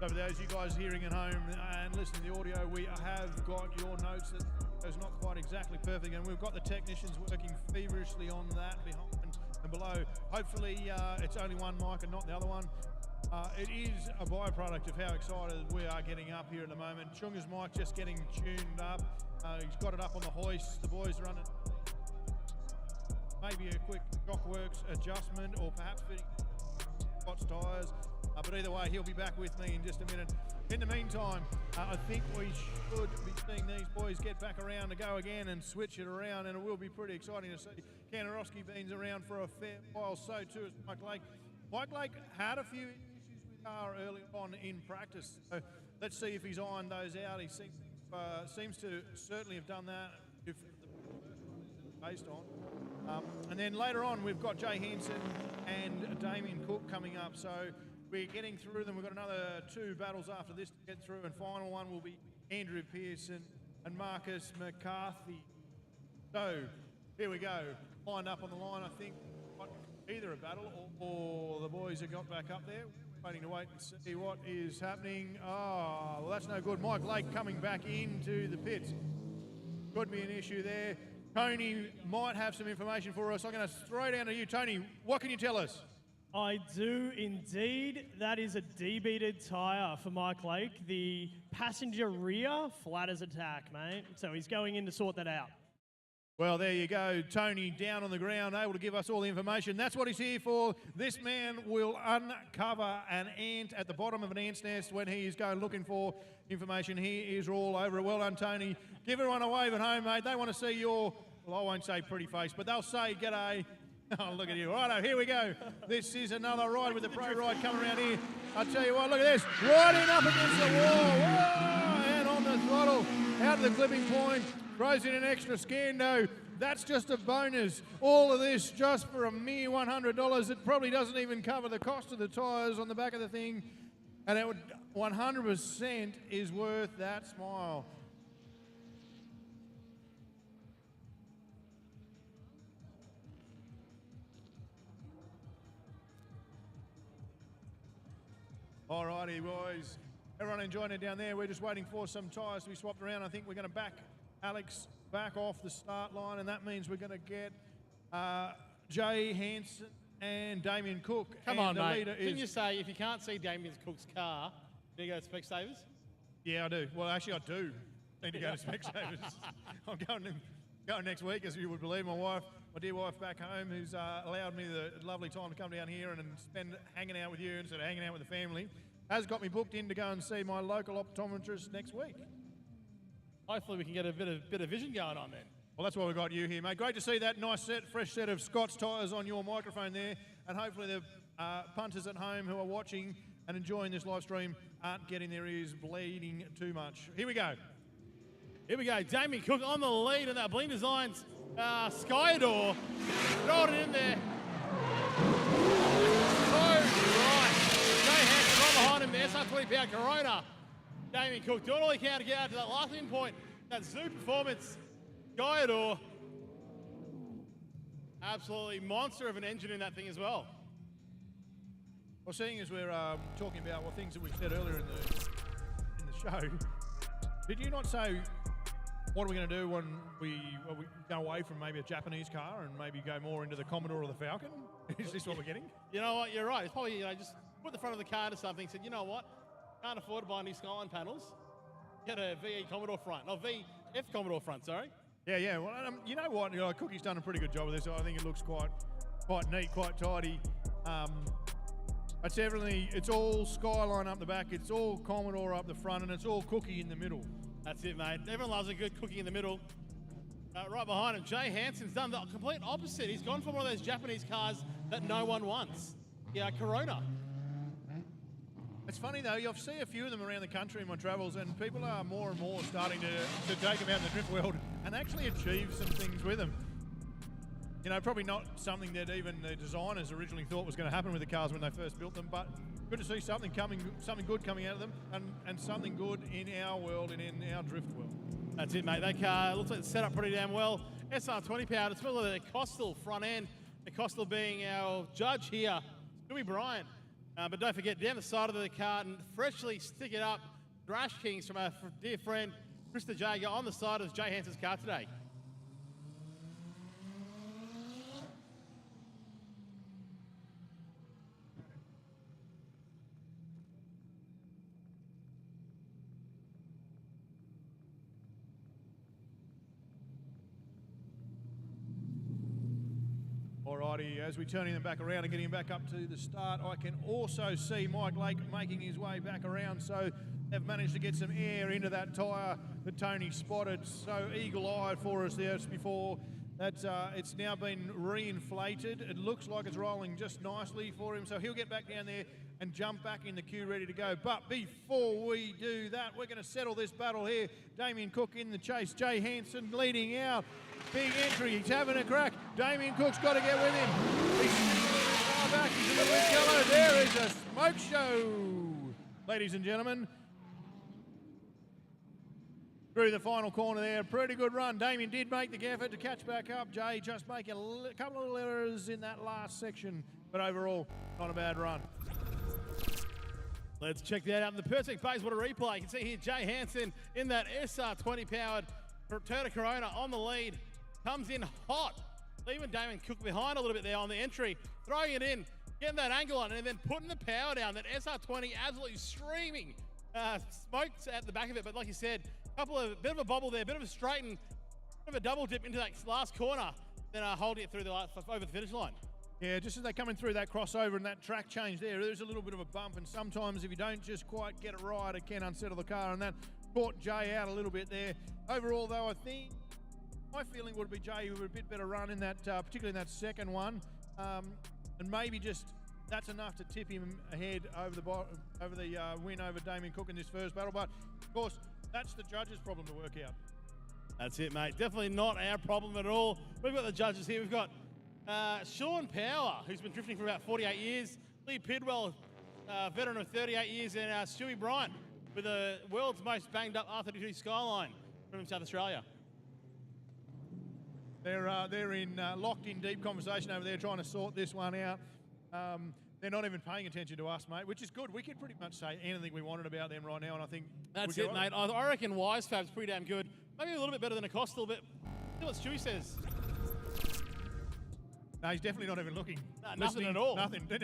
So for those of you guys hearing at home and listening to the audio, we have got your notes that it's not quite exactly perfect, and we've got the technicians working feverishly on that behind and below. Hopefully it's only one mic and not the other one. It is a byproduct of how excited we are getting up here at the moment. Chunga's mic just getting tuned up. He's got it up on the hoist. The boys are running maybe a quick Shockworks adjustment or perhaps fitting Scott's tyres. But either way, he'll be back with me in just a minute. In the meantime, I think we should be seeing these boys get back around to go again and switch it around, and it will be pretty exciting to see. Kanarowski been around for a fair while, so too is Mike Lake. Mike Lake had a few issues with the car early on in practice, so let's see if he's ironed those out. He seems to certainly have done that, if based on. And then later on, we've got Jay Henson and Damien Cook coming up, so we're getting through them. We've got another two battles after this to get through, and final one will be Andrew Pearson and Marcus McCarthy. So here we go, lined up on the line. I think either a battle or the boys have got back up there. Waiting to wait and see what is happening. Oh, well, that's no good. Mike Lake coming back into the pits. Could be an issue there. Tony might have some information for us. I'm going to throw down to you. Tony, what can you tell us?
I do indeed. That is a debeated tyre for Mike Lake. The passenger rear flat as a tack, mate. So he's going in to sort that out.
Well, there you go. Tony down on the ground, able to give us all the information. That's what he's here for. This man will uncover an ant at the bottom of an ant's nest when he is going looking for information. He is all over it. Well done, Tony. Give everyone a wave at home, mate. They want to see your, well, I won't say pretty face, but they'll say g'day. Oh, look at you. Righto, here we go. This is another ride with the pro ride coming around here. I'll tell you what, look at this. Riding up against the wall. Whoa! And on the throttle, out to the clipping point. Throws in an extra scando. That's just a bonus. All of this just for a mere $100. It probably doesn't even cover the cost of the tyres on the back of the thing. And it would 100% is worth that smile. Alrighty, boys. Everyone enjoying it down there. We're just waiting for some tyres to be swapped around. I think we're going to back Alex back off the start line, and that means we're going to get Jay Hansen and Damien Cook.
Come
and
on,
the
mate.
leader
Didn't
is...
you say if you can't see Damien Cook's car, do you go to Specsavers?
Yeah, I do. Well, actually, I do need to go to Specsavers. I'm going next week, as you would believe. My dear wife back home, who's allowed me the lovely time to come down here and spend hanging out with you instead of hanging out with the family, has got me booked in to go and see my local optometrist next week.
Hopefully we can get a bit of vision going on then.
Well, that's why we've got you here, mate. Great to see that nice fresh set of Scott's tyres on your microphone there. And hopefully the punters at home who are watching and enjoying this live stream aren't getting their ears bleeding too much. Here we go.
Here we go. Damien Cook on the lead in that Bling Designs Skyador. Throw it in there. So right. Jay Hansen right behind him. The SR20 pound Corona. Damien Cook doing all he can to get out to that last in point. That Zoo Performance Skyador. Absolutely monster of an engine in that thing as well.
Well, seeing as we're talking about things that we said earlier in the show, did you not say what are we going to do when we go away from maybe a Japanese car and maybe go more into the Commodore or the Falcon? Is this what we're getting?
You know what? You're right. It's probably just put the front of the car to something. Said, you know what? Can't afford to buy any Skyline panels. Get a VE Commodore front, or VF Commodore front. Sorry.
Yeah. Well, you know what? Cookie's done a pretty good job of this. I think it looks quite neat, quite tidy. That's everything. It's all Skyline up the back. It's all Commodore up the front, and it's all Cookie in the middle.
That's it, mate. Everyone loves a good Cookie in the middle. Right behind him, Jay Hansen's done the complete opposite. He's gone for one of those Japanese cars that no one wants. Yeah, Corona.
It's funny though, you'll see a few of them around the country in my travels, and people are more and more starting to take them out in the drift world and actually achieve some things with them. You know, probably not something that even the designers originally thought was going to happen with the cars when they first built them, but good to see something good coming out of them, and something good in our world and in our drift world.
That's it, mate. That car looks like it's set up pretty damn well. SR20 powered. It's really the Costal front end. The Costal being our judge here, Stewie Bryant. But don't forget, down the side of the car, and freshly stick it up, Thrash Kings from our dear friend Krista Jager on the side of Jay Hansen's car today.
Alrighty, as we're turning them back around and getting them back up to the start, I can also see Mike Lake making his way back around, so they've managed to get some air into that tyre that Tony spotted so eagle-eyed for us there before. It's now been re-inflated. It looks like it's rolling just nicely for him, so he'll get back down there and jump back in the queue ready to go. But before we do that, we're going to settle this battle here. Damien Cook in the chase, Jay Hansen leading out. Big entry, he's having a crack. Damien Cook's got to get with him. He's far back, he's in the red yellow. There is a smoke show, ladies and gentlemen. Through the final corner there, pretty good run. Damien did make the effort to catch back up. Jay just making a couple of little errors in that last section, but overall, not a bad run.
Let's check that out in the perfect base. What a replay. You can see here Jay Hansen in that SR20 powered Turner Corona on the lead, comes in hot, leaving Damon Cook behind a little bit there on the entry, throwing it in, getting that angle on, and then putting the power down. That SR20 absolutely streaming. Smoked at the back of it, but like you said, bit of a bobble there, bit of a straighten, bit of a double dip into that last corner, then holding it through over the finish line.
Yeah, just as they're coming through that crossover and that track change there's a little bit of a bump, and sometimes if you don't just quite get it right, it can unsettle the car, and that caught Jay out a little bit there. Overall, though, I think my feeling would be Jay with a bit better run in that, particularly in that second one, and maybe just that's enough to tip him ahead over the win over Damien Cook in this first battle. But of course, that's the judges' problem to work out.
That's it, mate. Definitely not our problem at all. We've got the judges here. We've got Sean Power, who's been drifting for about 48 years. Lee Pidwell, veteran of 38 years, and Stewie Bryant with the world's most banged up R32 Skyline from South Australia.
They're in locked in deep conversation over there, trying to sort this one out. They're not even paying attention to us, mate, which is good. We can pretty much say anything we wanted about them right now, and I think
that's it, mate. I reckon Wisefab's pretty damn good. Maybe a little bit better than Acosta, but see what Stewie says.
No, he's definitely not even looking.
Nothing at all.
Nothing. Not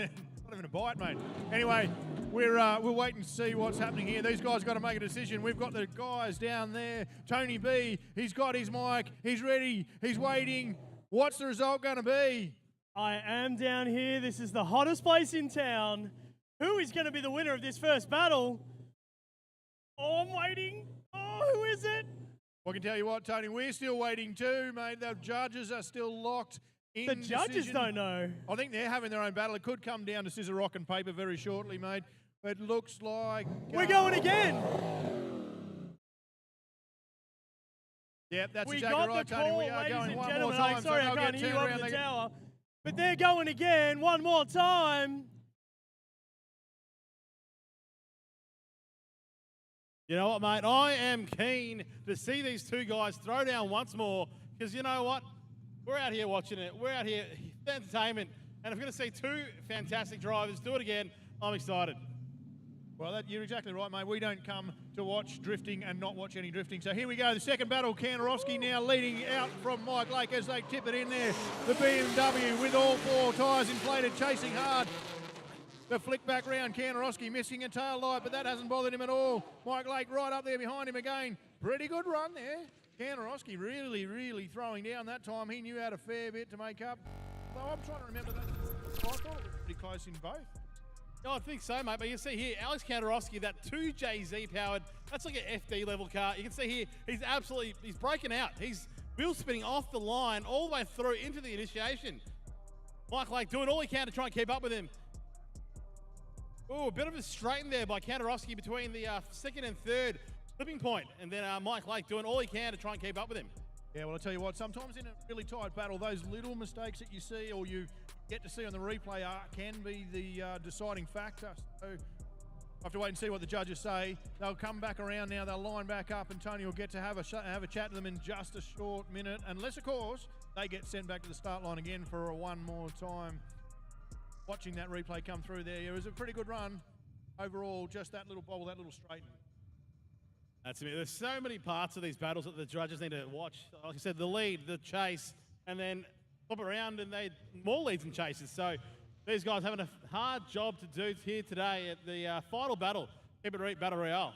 even a bite, mate. Anyway, we'll wait and see what's happening here. These guys got to make a decision. We've got the guys down there. Tony B, he's got his mic. He's ready. He's waiting. What's the result going to be?
I am down here. This is the hottest place in town. Who is going to be the winner of this first battle? Oh, I'm waiting. Oh, who is it?
Well, I can tell you what, Tony, we're still waiting too, mate. The judges are still locked in.
The judges don't know.
I think they're having their own battle. It could come down to scissor, rock, and paper very shortly, mate. But it looks like...
We're going again.
Yep, that's
we
exactly
got
right,
the
Tony.
call,
We are going one more
I'm
time.
sorry,
so
I can't hear you up in the
round.
tower. But they're going again, one more time.
You know what, mate? I am keen to see these two guys throw down once more, because you know what? We're out here watching it. We're out here for entertainment. And if we're going to see two fantastic drivers do it again, I'm excited.
Well, you're exactly right, mate. We don't come to watch drifting and not watch any drifting. So here we go. The second battle, Kanarowski now leading out from Mike Lake as they tip it in there. The BMW with all four tyres inflated, chasing hard. The flick back round, Kanarowski missing a tail light, but that hasn't bothered him at all. Mike Lake right up there behind him again. Pretty good run there. Kanarowski really, really throwing down that time. He knew had a fair bit to make up. Well, I'm trying to remember that. I thought it was pretty close in both.
Oh, I think so, mate. But you can see here, Alex Kanarowski, that 2JZ powered, that's like an FD level car. You can see here, he's breaking out. He's wheel spinning off the line all the way through into the initiation. Mike Lake doing all he can to try and keep up with him. Oh, a bit of a straighten there by Kanarowski between the second and third flipping point. And then Mike Lake doing all he can to try and keep up with him.
Yeah, well, I tell you what, sometimes in a really tight battle, those little mistakes that you see or you get to see on the replay can be the deciding factor. So I have to wait and see what the judges say. They'll come back around now. They'll line back up, and Tony will get to have a chat to them in just a short minute, unless, of course, they get sent back to the start line again for one more time. Watching that replay come through there, it was a pretty good run overall. Just that little bobble, that little straighten.
That's it. There's so many parts of these battles that the judges need to watch. Like I said, the lead, the chase, and then flip around and they more leads and chases. So these guys having a hard job to do here today at the final battle, Keep It Reet Battle Royale.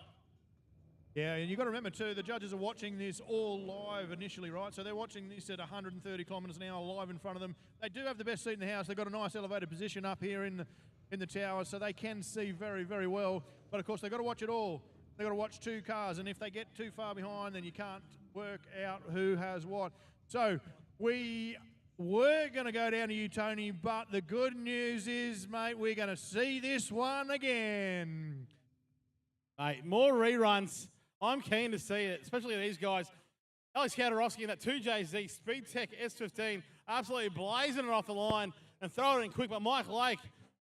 Yeah, and you've got to remember too, the judges are watching this all live initially, right? So they're watching this at 130 kilometres an hour live in front of them. They do have the best seat in the house. They've got a nice elevated position up here in the tower, so they can see very, very well. But of course, they've got to watch it all. They've got to watch two cars, and if they get too far behind, then you can't work out who has what. So we were going to go down to you, Tony, but the good news is, mate, we're going to see this one again.
Mate, more reruns. I'm keen to see it, especially these guys. Alex Kanarowski in that 2JZ Speed Tech S15, absolutely blazing it off the line and throwing it in quick. But Mike Lake,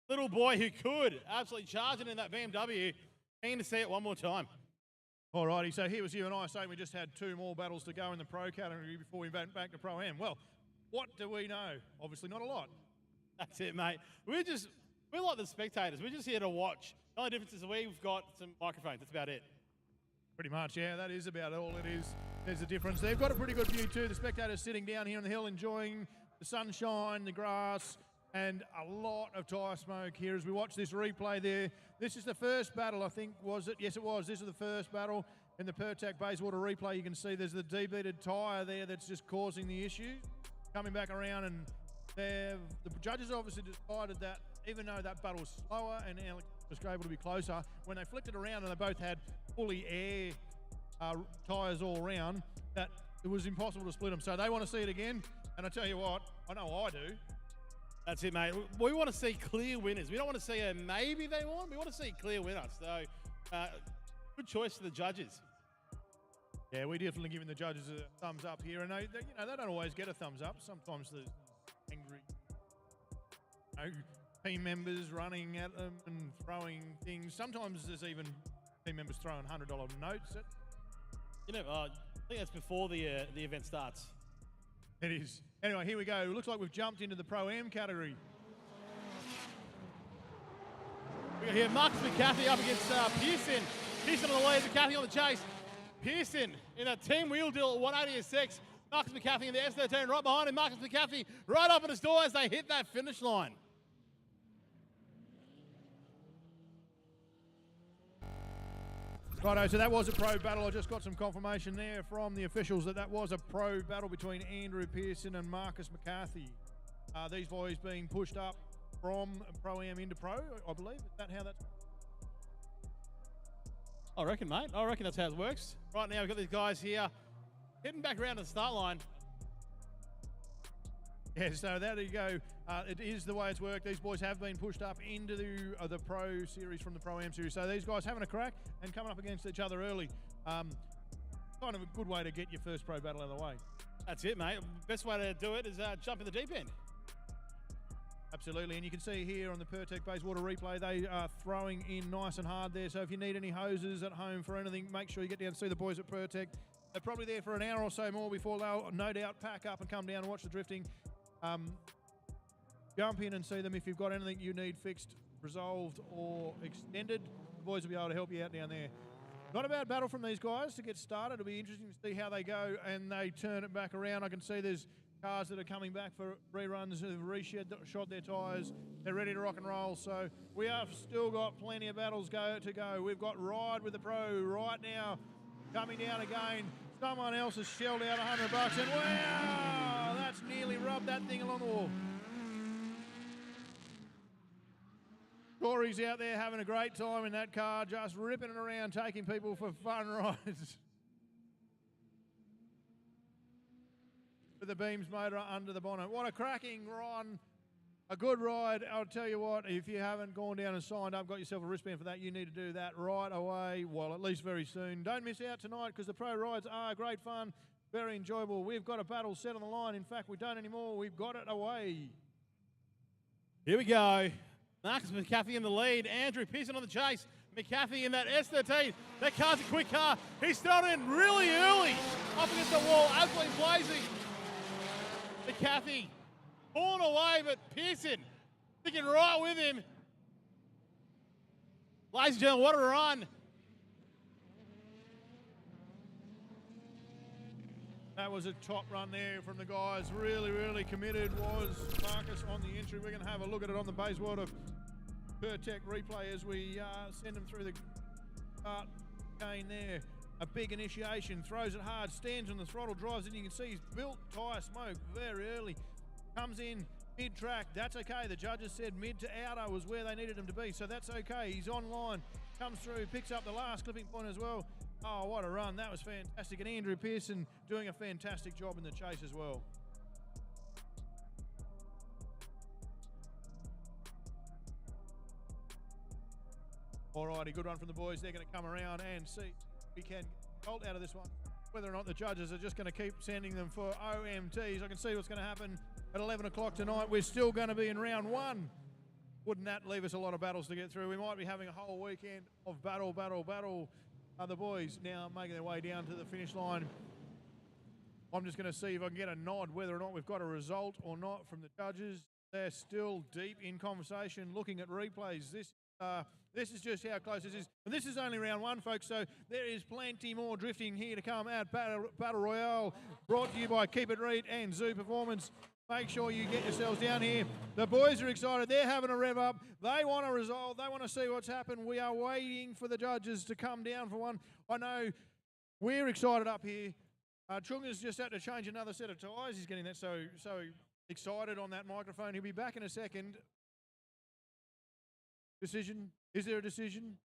little boy who could, absolutely charging in that BMW. Keen to see it one more time.
All righty, so here was you and I saying we just had two more battles to go in the pro category before we went back to Pro-Am. Well, what do we know? Obviously not a lot.
That's it, mate. We're like the spectators. We're just here to watch. The only difference is we've got some microphones. That's about it.
Pretty much, yeah. That is about all it is. There's a difference. They've got a pretty good view too. The spectators sitting down here on the hill enjoying the sunshine, the grass, and a lot of tyre smoke here as we watch this replay there. This is the first battle, I think, was it? Yes, it was. This is the first battle in the Pertac Bayswater replay. You can see there's the depleted tyre there that's just causing the issue. Coming back around, and the judges obviously decided that even though that battle was slower and Alex was able to be closer, when they flicked it around and they both had fully air tyres all around, that it was impossible to split them. So they want to see it again, and I tell you what, I know I do.
That's it, mate. We want to see clear winners. We don't want to see a maybe they won. We want to see clear winners. So, good choice to the judges.
Yeah, we're definitely giving the judges a thumbs up here. And they don't always get a thumbs up. Sometimes there's angry team members running at them and throwing things. Sometimes there's even team members throwing $100 notes at.
I think that's before the event starts.
It is. Anyway, here we go. It looks like we've jumped into the Pro-Am category.
We got here Marcus McCarthy up against Pearson. Pearson on the lead, McCarthy on the chase. Pearson in a team wheel deal at 186. Marcus McCarthy in the S13 right behind him. Marcus McCarthy right up in his door as they hit that finish line.
Righto, so that was a pro battle. I just got some confirmation there from the officials that was a pro battle between Andrew Pearson and Marcus McCarthy. These boys being pushed up from Pro-Am into Pro, I believe. Is that how that's...
I reckon, mate. I reckon that's how it works. Right now, we've got these guys here heading back around to the start line.
Yeah, so there you go. It is the way it's worked. These boys have been pushed up into the Pro Series from the Pro-Am Series. So these guys having a crack and coming up against each other early. Kind of a good way to get your first Pro battle out of the way.
That's it, mate. Best way to do it is jump in the deep end.
Absolutely, and you can see here on the Pertac Bayswater replay, they are throwing in nice and hard there. So if you need any hoses at home for anything, make sure you get down to see the boys at Pertac. They're probably there for an hour or so more before they'll no doubt pack up and come down and watch the drifting. Jump in and see them if you've got anything you need fixed, resolved or extended. The boys will be able to help you out down there. Not a bad battle from these guys to get started. It'll be interesting to see how they go and they turn it back around. I can see there's cars that are coming back for reruns, who've shot their tyres. They're ready to rock and roll. So we have still got plenty of battles to go. We've got Ride with the Pro right now coming down again. Someone else has shelled out $100 and wow, that's nearly rubbed that thing along the wall. Corey's out there having a great time in that car, just ripping it around, taking people for fun rides. With the beams motor under the bonnet. What a cracking run. A good ride. I'll tell you what, if you haven't gone down and signed up, got yourself a wristband for that, you need to do that right away. Well, at least very soon. Don't miss out tonight because the pro rides are great fun, very enjoyable. We've got a battle set on the line. In fact, we don't anymore. We've got it away.
Here we go. Marcus McCarthy in the lead. Andrew Pearson on the chase. McCarthy in that S13. That car's a quick car. He's thrown in really early. Up against the wall, absolutely blazing. McCarthy pulling away, but Pearson sticking right with him. Ladies and gentlemen, what a run.
That was a top run there from the guys. Really, really committed was Marcus on the entry. We're going to have a look at it on the Bayswater Pertac replay as we send him through the start gain there. A big initiation, throws it hard, stands on the throttle, drives in. You can see he's built tyre smoke very early. Comes in mid-track. That's okay. The judges said mid to outer was where they needed him to be, so that's okay. He's online. Comes through, picks up the last clipping point as well. Oh, what a run. That was fantastic. And Andrew Pearson doing a fantastic job in the chase as well. Alrighty, good run from the boys. They're going to come around and see if we can bolt out of this one. Whether or not the judges are just going to keep sending them for OMTs. I can see what's going to happen at 11 o'clock tonight. We're still going to be in round one. Wouldn't that leave us a lot of battles to get through? We might be having a whole weekend of battle. The boys now making their way down to the finish line. I'm just going to see if I can get a nod whether or not we've got a result or not from the judges. They're still deep in conversation, looking at replays. This This is just how close this is. And this is only round one, folks, so there is plenty more drifting here to come at Battle Royale, brought to you by Keep It Reet and Zoo Performance. Make sure you get yourselves down here. The boys are excited. They're having a rev up. They want to resolve. They want to see what's happened. We are waiting for the judges to come down for one. I know we're excited up here. Chunga's just had to change another set of tyres. He's getting that so excited on that microphone. He'll be back in a second. Decision? Is there a decision?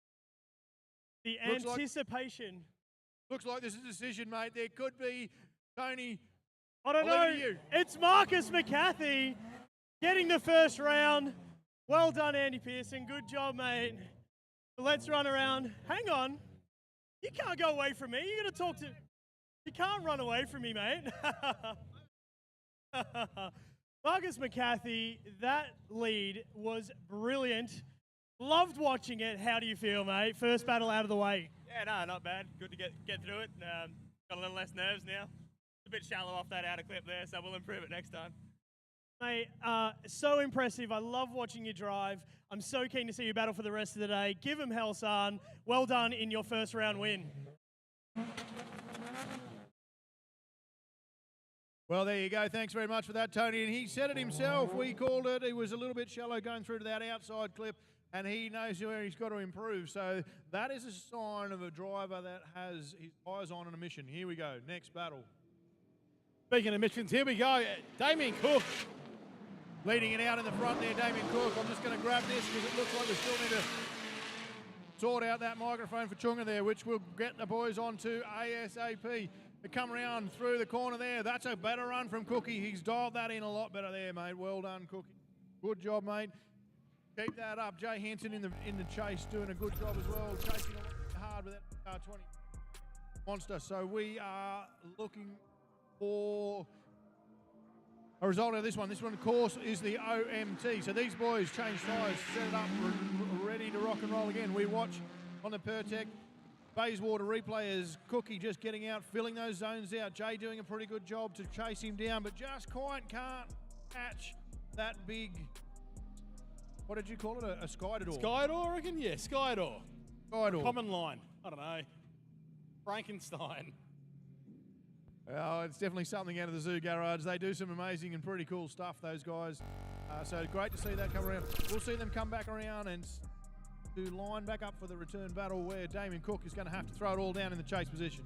The anticipation.
Looks like there's a decision, mate. There could be. Tony,
I don't know. It's Marcus McCarthy getting the first round. Well done, Andy Pearson. Good job, mate. Let's run around. Hang on. You can't go away from me. You're going to talk to... You can't run away from me, mate. Marcus McCarthy, that lead was brilliant. Loved watching it. How do you feel, mate? First battle out of the way.
Yeah, no, not bad. Good to get through it. Got a little less nerves now. A bit shallow off that outer clip there, so we'll improve it next time.
Mate, so impressive. I love watching you drive. I'm so keen to see you battle for the rest of the day. Give him hell, son. Well done in your first round win.
Well, there you go. Thanks very much for that, Tony. And he said it himself. We called it. He was a little bit shallow going through to that outside clip, and he knows where he's got to improve. So that is a sign of a driver that has his eyes on a mission. Here we go. Next battle.
Speaking of missions, here we go. Damien Cook.
Leading it out in the front there, Damien Cook. I'm just going to grab this because it looks like we still need to sort out that microphone for Chunga there, which we'll get the boys onto ASAP. They come around through the corner there. That's a better run from Cookie. He's dialed that in a lot better there, mate. Well done, Cookie. Good job, mate. Keep that up. Jay Hansen in the chase doing a good job as well. Chasing hard with that 20 monster. So we are looking for a result of this one. This one, of course, is the OMT. So these boys change tyres, set it up, ready to rock and roll again. We watch on the Pertec Bayswater replay as Cookie just getting out, filling those zones out. Jay doing a pretty good job to chase him down, but just quite can't catch that big, what did you call it, a Skydor?
Skydor, I reckon? Yeah, Skydor.
Skydor.
Common line. I don't know. Frankenstein.
Oh, it's definitely something out of the Zoo Garage. They do some amazing and pretty cool stuff, those guys. So great to see that come around. We'll see them come back around and to line back up for the return battle where Damien Cook is going to have to throw it all down in the chase position.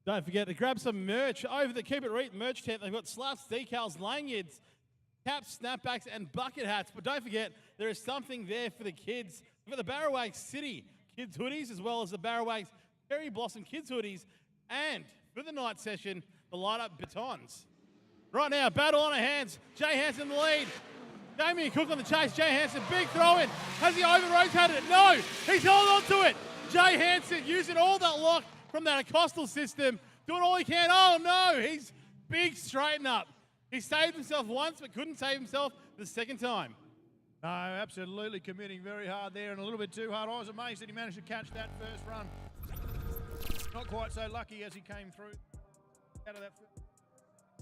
Don't forget to grab some merch over the Keep It Reet merch tent. They've got slaps, decals, lanyards, caps, snapbacks, and bucket hats. But don't forget, there is something there for the kids. We've got the Barrowags City kids hoodies, as well as the Barrowags Cherry Blossom kids hoodies. And for the night session, the light-up batons. Right now, battle on our hands. Jay Hansen in the lead. Damien Cook on the chase. Jay Hansen, big throw in. Has he over-rotated it? No, he's held on to it. Jay Hansen using all that lock from that Acostal system, doing all he can. Oh no, he's big straighten up. He saved himself once, but couldn't save himself the second time.
No, absolutely committing very hard there and a little bit too hard. I was amazed that he managed to catch that first run. Not quite so lucky as he came through out of that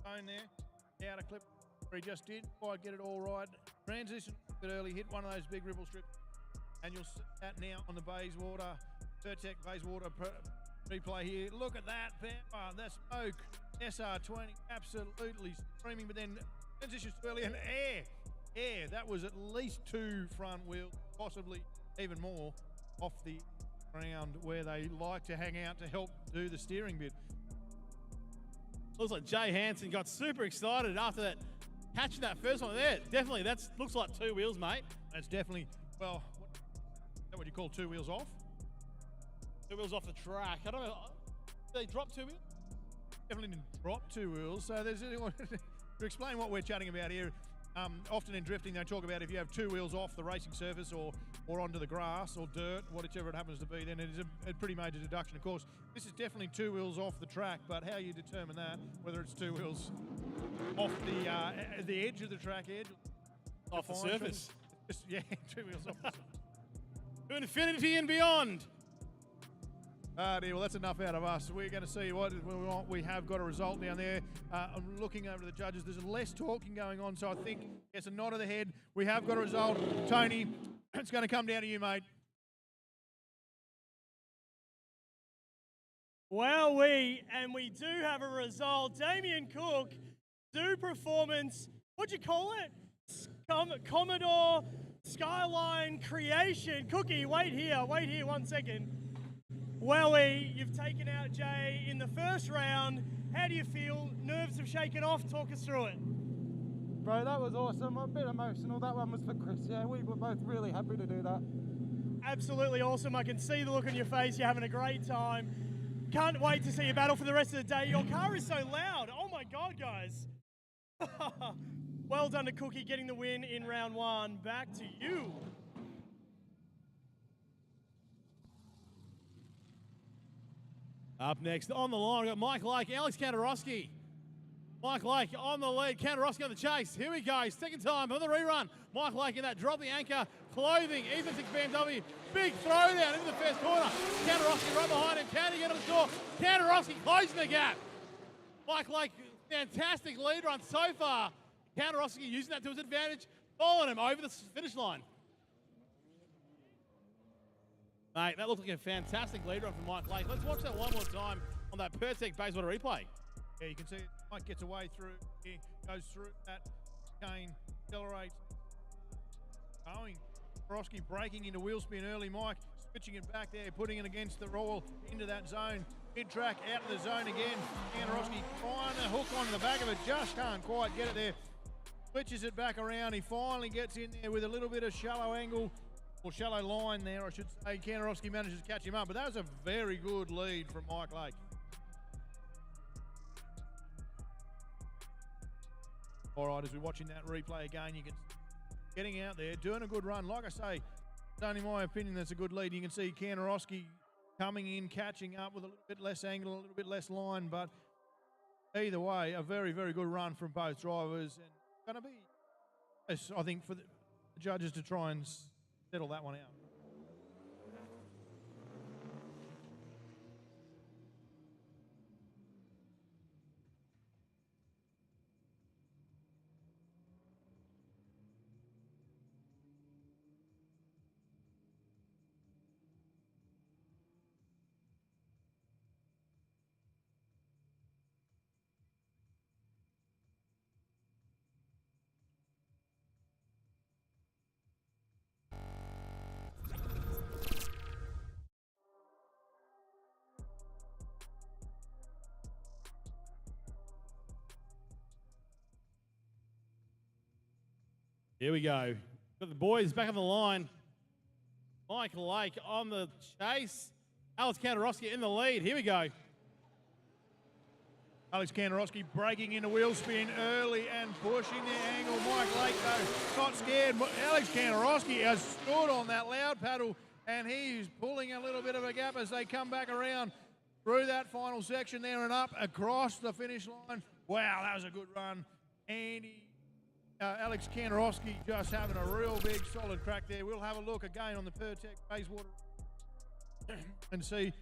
zone there. Out of clip where he just did quite get it all right. Transition a bit early, hit one of those big ripple strips. And you'll see that now on the Bayswater, Pertec Bayswater replay here. Look at that power, the smoke. SR20 absolutely screaming, but then transitions early and air. That was at least 2 front wheels, possibly even more off the ground where they like to hang out to help do the steering bit.
Looks like Jay Hansen got super excited after that, catching that first one there. Definitely, that looks like 2 wheels, mate.
That's definitely, well, is that what you call 2 wheels off?
2 wheels off the track. I don't know. Did they drop 2 wheels?
Definitely didn't drop 2 wheels. So there's to explain what we're chatting about here. Often in drifting, they talk about if you have 2 wheels off the racing surface or onto the grass or dirt, whichever it happens to be, then it is a pretty major deduction. Of course, this is definitely 2 wheels off the track, but how you determine that, whether it's 2 wheels off the edge of the track edge,
off the surface.
Yeah, 2 wheels off the surface.
To infinity and beyond.
Dear, well, that's enough out of us. We're going to see what we want. We have got a result down there. I'm looking over the judges. There's less talking going on, so I think it's a nod of the head. We have got a result. Tony, it's going to come down to you, mate.
Well, we do have a result. Damien Cook, do performance, what'd you call it? Commodore Skyline Creation. Cookie, wait here 1 second. Welly, you've taken out Jay in the first round. How do you feel? Nerves have shaken off. Talk us through it.
Bro, that was awesome. I'm a bit emotional. That one was for Chris. Yeah, we were both really happy to do that.
Absolutely awesome. I can see the look on your face. You're having a great time. Can't wait to see you battle for the rest of the day. Your car is so loud. Oh my God, guys. Well done to Cookie getting the win in round 1. Back to you.
Up next on the line, we've got Mike Lake, Alex Kantarowski. Mike Lake on the lead, Kantarowski on the chase. Here we go, second time on the rerun. Mike Lake in that drop the anchor, clothing, Ethan 6 BMW. Big throwdown into the first corner. Kantarowski right behind him, can he get on the door? Kantarowski closing the gap. Mike Lake, fantastic lead run so far. Kantarowski using that to his advantage, following him over the finish line. Mate, that looked like a fantastic lead run from Mike Lake. Let's watch that one more time on that Pertec Bayswater replay.
Yeah, you can see it. Mike gets away through, he goes through that chain, accelerates, going. Kantarowski breaking into wheel spin early. Mike switching it back there, putting it against the roll into that zone. Mid-track out of the zone again. Kantarowski trying to hook onto the back of it, just can't quite get it there. Switches it back around. He finally gets in there with a little bit of shallow angle, or shallow line there, I should say. Kantarowski manages to catch him up, but that was a very good lead from Mike Lake. All right, as we're watching that replay again, you can getting out there, doing a good run. Like I say, it's only my opinion that's a good lead. You can see Kantarowski coming in, catching up with a little bit less angle, a little bit less line, but either way, a very, very good run from both drivers. And going to be, I think, for the judges to try and settle that one out.
Here we go. Got the boys back on the line. Mike Lake on the chase. Alex Kantarowski in the lead. Here we go.
Alex Kantarowski breaking into wheel spin early and pushing the angle. Mike Lake, though, not scared. Alex Kantarowski has stood on that loud paddle, and he's pulling a little bit of a gap as they come back around through that final section there and up across the finish line. Wow, that was a good run. Alex Kantarowski just having a real big solid crack there. We'll have a look again on the Pertec Bayswater and see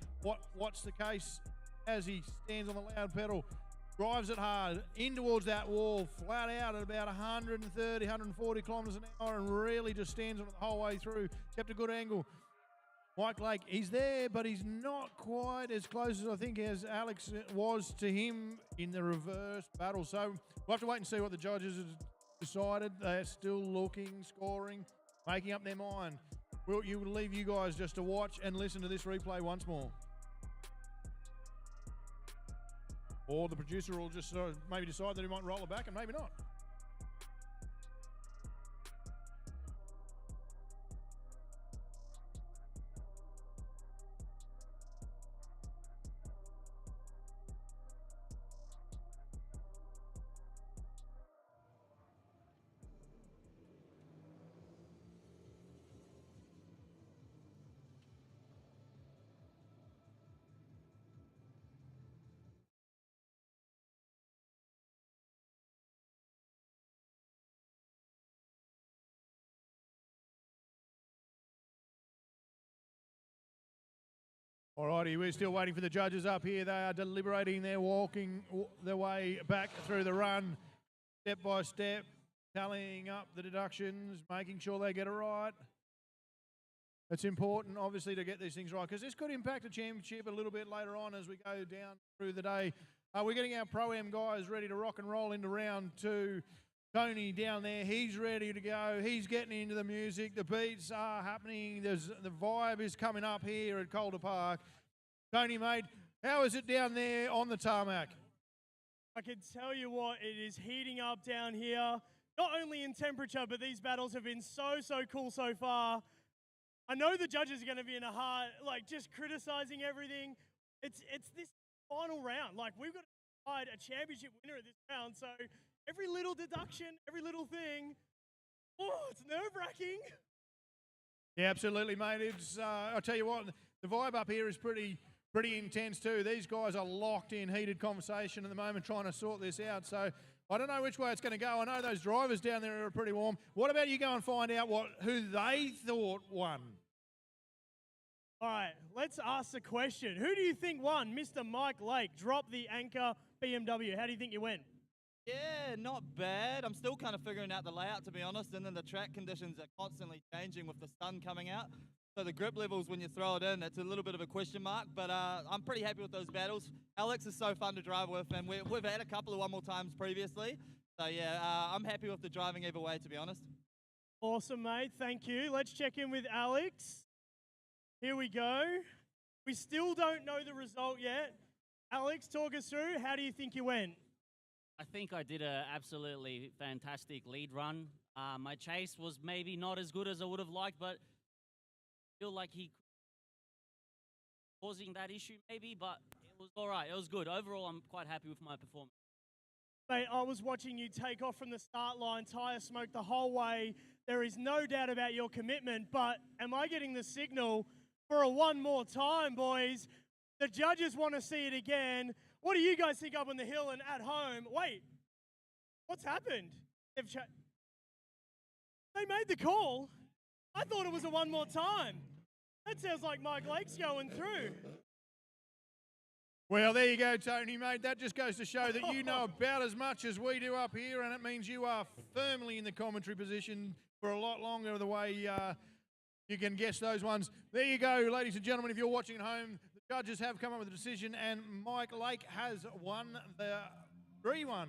what's the case as he stands on the loud pedal, drives it hard in towards that wall, flat out at about 130, 140 kilometres an hour, and really just stands on it the whole way through. Kept a good angle. Mike Lake, he's there, but he's not quite as close as I think as Alex was to him in the reverse battle. So we'll have to wait and see what the judges have decided. They're still looking, scoring, making up their mind. We'll leave you guys just to watch and listen to this replay once more. Or the producer will just maybe decide that he might roll it back and maybe not. Alrighty, we're still waiting for the judges up here. They are deliberating. They're walking their way back through the run, step by step, tallying up the deductions, making sure they get it right. It's important, obviously, to get these things right because this could impact the championship a little bit later on as we go down through the day. We're getting our Pro-Am guys ready to rock and roll into round 2. Tony down there, he's ready to go. He's getting into the music. The beats are happening. The vibe is coming up here at Calder Park. Tony, mate, how is it down there on the tarmac?
I can tell you what, it is heating up down here. Not only in temperature, but these battles have been so cool so far. I know the judges are going to be in a hard, just criticizing everything. It's this final round. We've got to decide a championship winner at this round, so every little deduction, every little thing, it's nerve-wracking.
Yeah, absolutely, mate. It's I'll tell you what, the vibe up here is pretty intense too. These guys are locked in heated conversation at the moment trying to sort this out, so I don't know which way it's going to go. I know those drivers down there are pretty warm. What about you go and find out who they thought won?
All right, let's ask the question. Who do you think won? Mr. Mike Lake dropped the Anchor BMW. How do you think you went?
Yeah, not bad. I'm still kind of figuring out the layout, to be honest, and then the track conditions are constantly changing with the sun coming out. So the grip levels, when you throw it in, it's a little bit of a question mark, but I'm pretty happy with those battles. Alex is so fun to drive with, and we've had a couple of one more times previously. So yeah, I'm happy with the driving either way, to be honest.
Awesome, mate. Thank you. Let's check in with Alex. Here we go. We still don't know the result yet. Alex, talk us through. How do you think you went?
I think I did an absolutely fantastic lead run. My chase was maybe not as good as I would have liked, but I feel like he causing that issue maybe, but it was all right. It was good. Overall, I'm quite happy with my performance.
Mate, I was watching you take off from the start line, tyre smoke the whole way. There is no doubt about your commitment, but am I getting the signal for a one more time, boys? The judges want to see it again. What do you guys think up on the hill and at home? Wait, what's happened? They made the call. I thought it was a one more time. That sounds like Mike Lake's going through.
Well, there you go, Tony, mate. That just goes to show that you know about as much as we do up here, and it means you are firmly in the commentary position for a lot longer the way you can guess those ones. There you go, ladies and gentlemen. If you're watching at home, the judges have come up with a decision, and Mike Lake has won the 3-1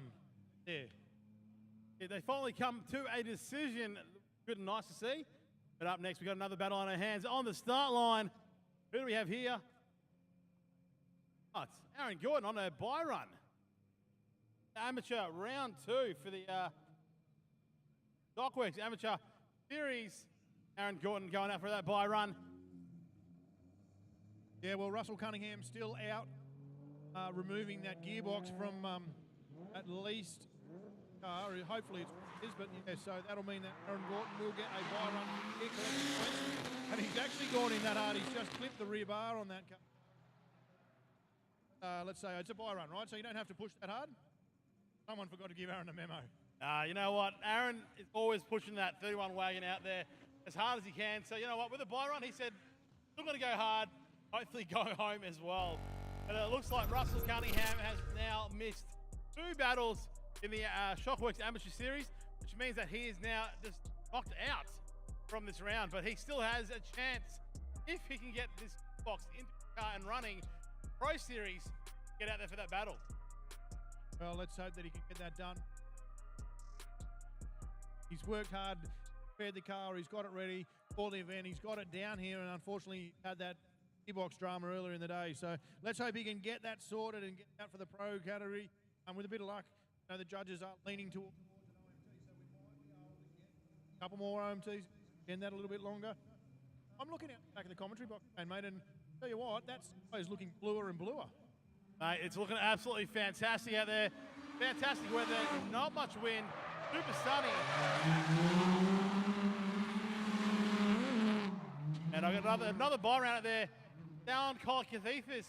there.
Yeah, they finally come to a decision. Good and nice to see. But up next, we've got another battle on our hands. On the start line, who do we have here? Oh, it's Aaron Gordon on a bye run. Amateur round 2 for the Stockworks Amateur Series. Aaron Gordon going out for that bye run.
Yeah, well, Russell Cunningham still out, removing that gearbox from at least, hopefully it is, but yeah, so that'll mean that Aaron Gordon will get a bye run here collecting points. And he's actually gone in that hard. He's just clipped the rear bar on that car. Let's say it's a bye run, right? So you don't have to push that hard. Someone forgot to give Aaron a memo.
You know what? Aaron is always pushing that 31 wagon out there as hard as he can. So you know what? With a bye run, he said, still going to go hard, hopefully go home as well. But it looks like Russell Cunningham has now missed 2 battles in the Shockworks Amateur Series, which means that he is now just knocked out from this round. But he still has a chance, if he can get this box into the car and running, Pro Series, get out there for that battle.
Well, let's hope that he can get that done. He's worked hard, prepared the car, he's got it ready for the event, he's got it down here, and unfortunately had that gearbox drama earlier in the day. So let's hope he can get that sorted and get out for the pro category. And with a bit of luck, you know, the judges are leaning towards an OMT, so we might be able to get a couple more OMTs, extend that a little bit longer. I'm looking out back in the commentary box, mate, and tell you what, that's always looking bluer and bluer.
Mate, it's looking absolutely fantastic out there. Fantastic weather, not much wind, super sunny. And I've got another bye round out there. Down Colcathethis,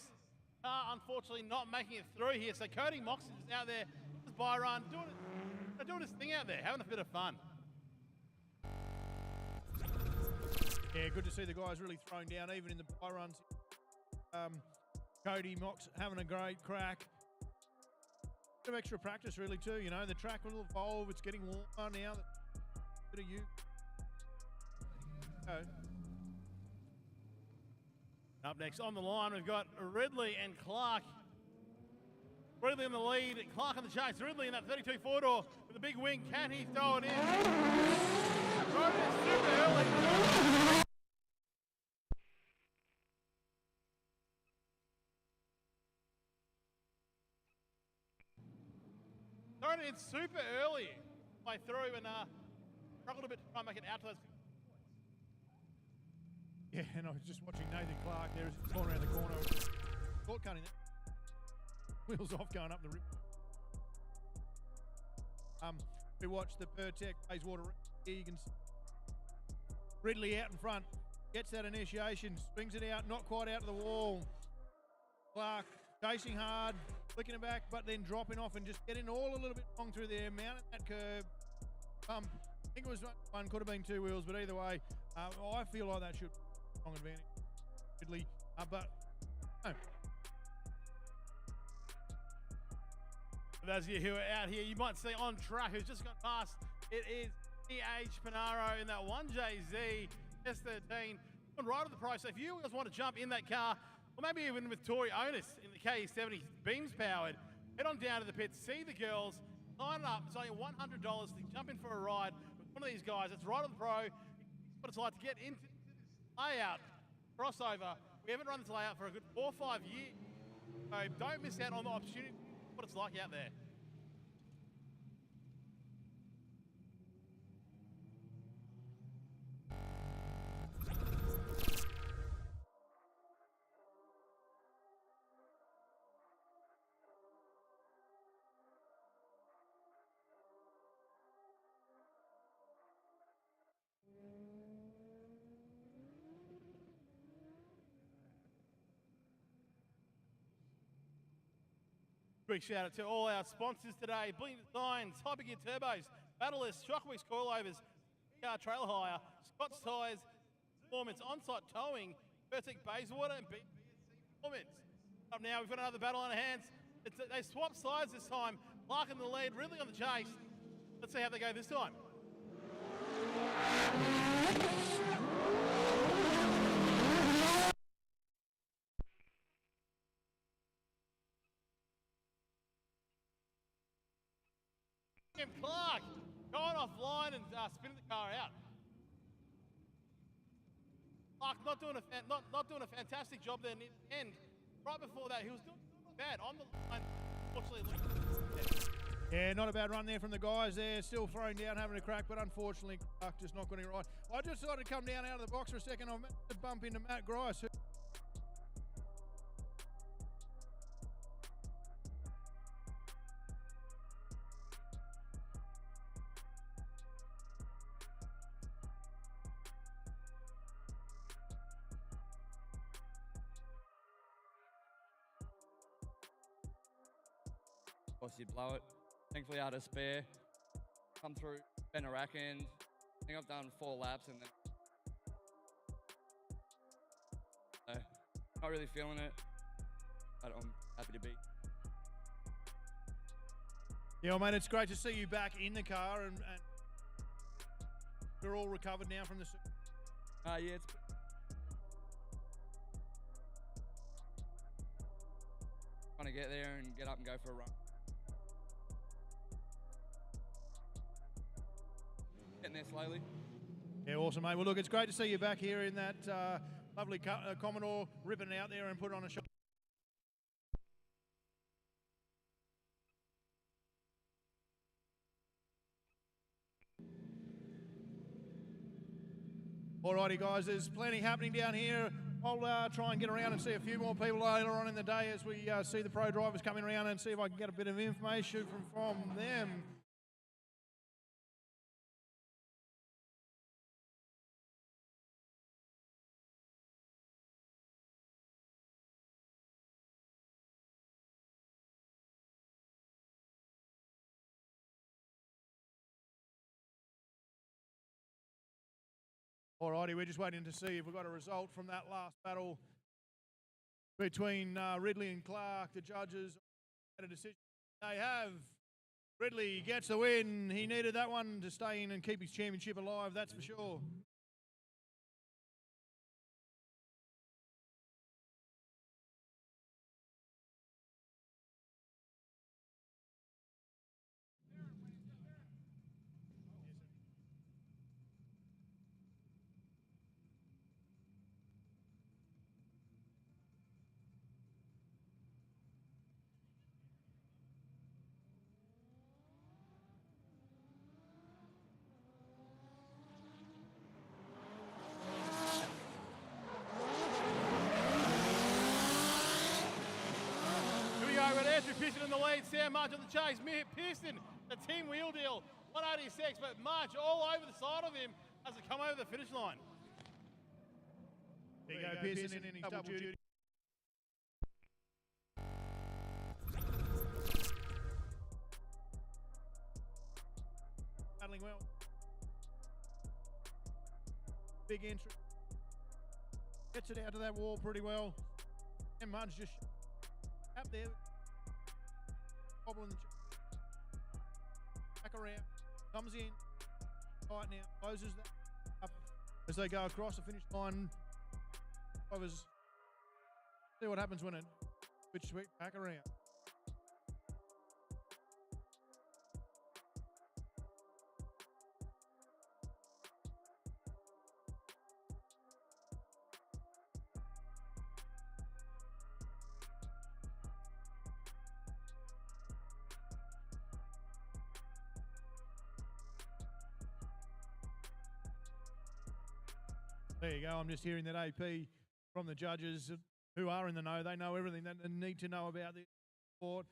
unfortunately not making it through here. So Cody Moxon is out there, this bye run, doing his thing out there, having a bit of fun.
Yeah, good to see the guys really throwing down, even in the bye runs. Cody Mox having a great crack. Bit of extra practice really too, you know. The track will evolve, it's getting warmer now. Bit of you. Go.
Up next on the line, we've got Ridley and Clark. Ridley in the lead, Clark in the chase. Ridley in that 32 4-door with a big wing. Can he throw it in? Throw it in super early. Thrown it in super early. Way through and struggled a bit to try and make it out to those.
Yeah, and I was just watching Nathan Clark there as he's gone around the corner. Short cutting that. Wheels off going up the rip. We watched the Pertec Bayswater. You can see Ridley out in front. Gets that initiation. Swings it out. Not quite out to the wall. Clark chasing hard. Flicking it back, but then dropping off and just getting all a little bit long through there. Mounting that curve. I think it was one. Could have been two wheels, but either way, I feel like that should be a strong advantage. Ridley. But no.
For those of you who are out here, you might see on track who's just gone past. It is EH Panaro in that 1JZ S13. On right of the pro, so if you guys want to jump in that car, or maybe even with Tori Onus in the KE70 Beams powered, head on down to the pits, see the girls, sign up. It's only $100 to jump in for a ride with one of these guys. It's right on the pro. What it's like to get into this layout, crossover. We haven't run this layout for a good 4 or 5 years. So don't miss out on the opportunity. What it's like out there. Big shout out to all our sponsors today: Bling Designs, Hypergear Turbos, Battleless, Shockworks Coilovers, Car Trailer Hire, Scott's Tyres, Performance, On-Site Towing, Vertic Bayswater, and BSC Performance. Up now, we've got another battle on our hands. They swap sides this time. Clark in the lead, Ridley on the chase. Let's see how they go this time. Clark going offline and spinning the car out. Clark not doing a fantastic job there in the end. Right before that, he was doing bad on the line. Unfortunately,
yeah, not a bad run there from the guys there. Still throwing down, having a crack, but unfortunately, Clark just not getting it right. I just decided to come down out of the box for a second. I meant to bump into Matt Grice.
Of course, you'd blow it. Thankfully, I had a spare. Come through, bend a rack end. I think I've done 4 laps and then. So, not really feeling it, but I'm happy to be.
Yeah, well, mate, it's great to see you back in the car and we're all recovered now from the.
Yeah, it's. Trying to get there and get up and go for a run. Getting there slowly.
Yeah, awesome, mate. Well, look, it's great to see you back here in that lovely Commodore, ripping it out there and put it on a shot. Alrighty, guys, there's plenty happening down here. I'll try and get around and see a few more people later on in the day as we see the pro drivers coming around and see if I can get a bit of information from them. Alrighty, we're just waiting to see if we've got a result from that last battle. between Ridley and Clark. The judges had a decision. They have. Ridley gets the win. He needed that one to stay in and keep his championship alive, that's for sure.
Here we go, we've got Andrew Pearson in the lead, Sam March on the chase, Pearson, the team wheel deal, 186, but March all over the side of him as they come over the finish line.
There you go, Pearson in his double duty. Battling well. Big entry. Gets it out to that wall pretty well. And Mudge just up there. Bobbling the back around. Comes in. Tight now. Closes that up as they go across the finish line. Drivers. See what happens when it switches back around. There you go. I'm just hearing that AP from the judges who are in the know. They know everything that they need to know about the sport.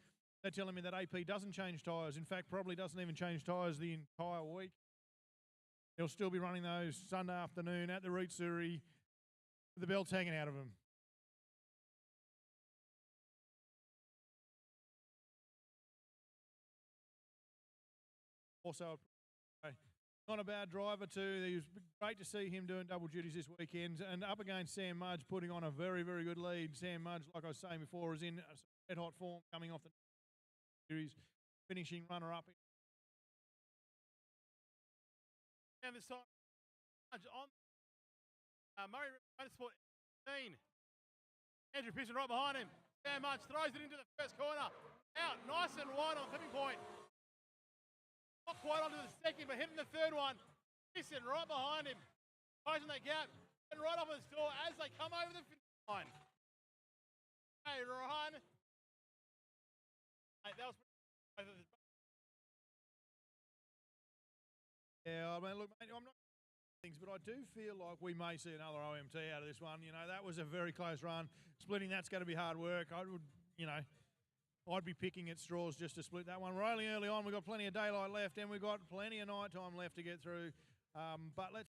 They're telling me that AP doesn't change tyres. In fact, probably doesn't even change tyres the entire week. He'll still be running those Sunday afternoon at the Reet Surrey with the belts hanging out of him. Also, not a bad driver too. It was great to see him doing double duties this weekend. And up against Sam Mudge, putting on a very, very good lead. Sam Mudge, like I was saying before, is in red hot form coming off the series, finishing runner-up.
And this time, Mudge on Murray Motorsport 15. Andrew Pearson right behind him. Sam Mudge throws it into the first corner. Out, nice and wide on the clipping point. Not quite onto the second, but hitting the third one. Pearson right behind him, closing that gap, and right up on the score as they come over the finish line. Hey, run. Hey, that was pretty.
Yeah, I mean, look, mate, I'm not things, but I do feel like we may see another OMT out of this one. You know, that was a very close run. Splitting that's going to be hard work. I would, you know, I'd be picking at straws just to split that one. We're only early on. We've got plenty of daylight left, and we've got plenty of night time left to get through. But let's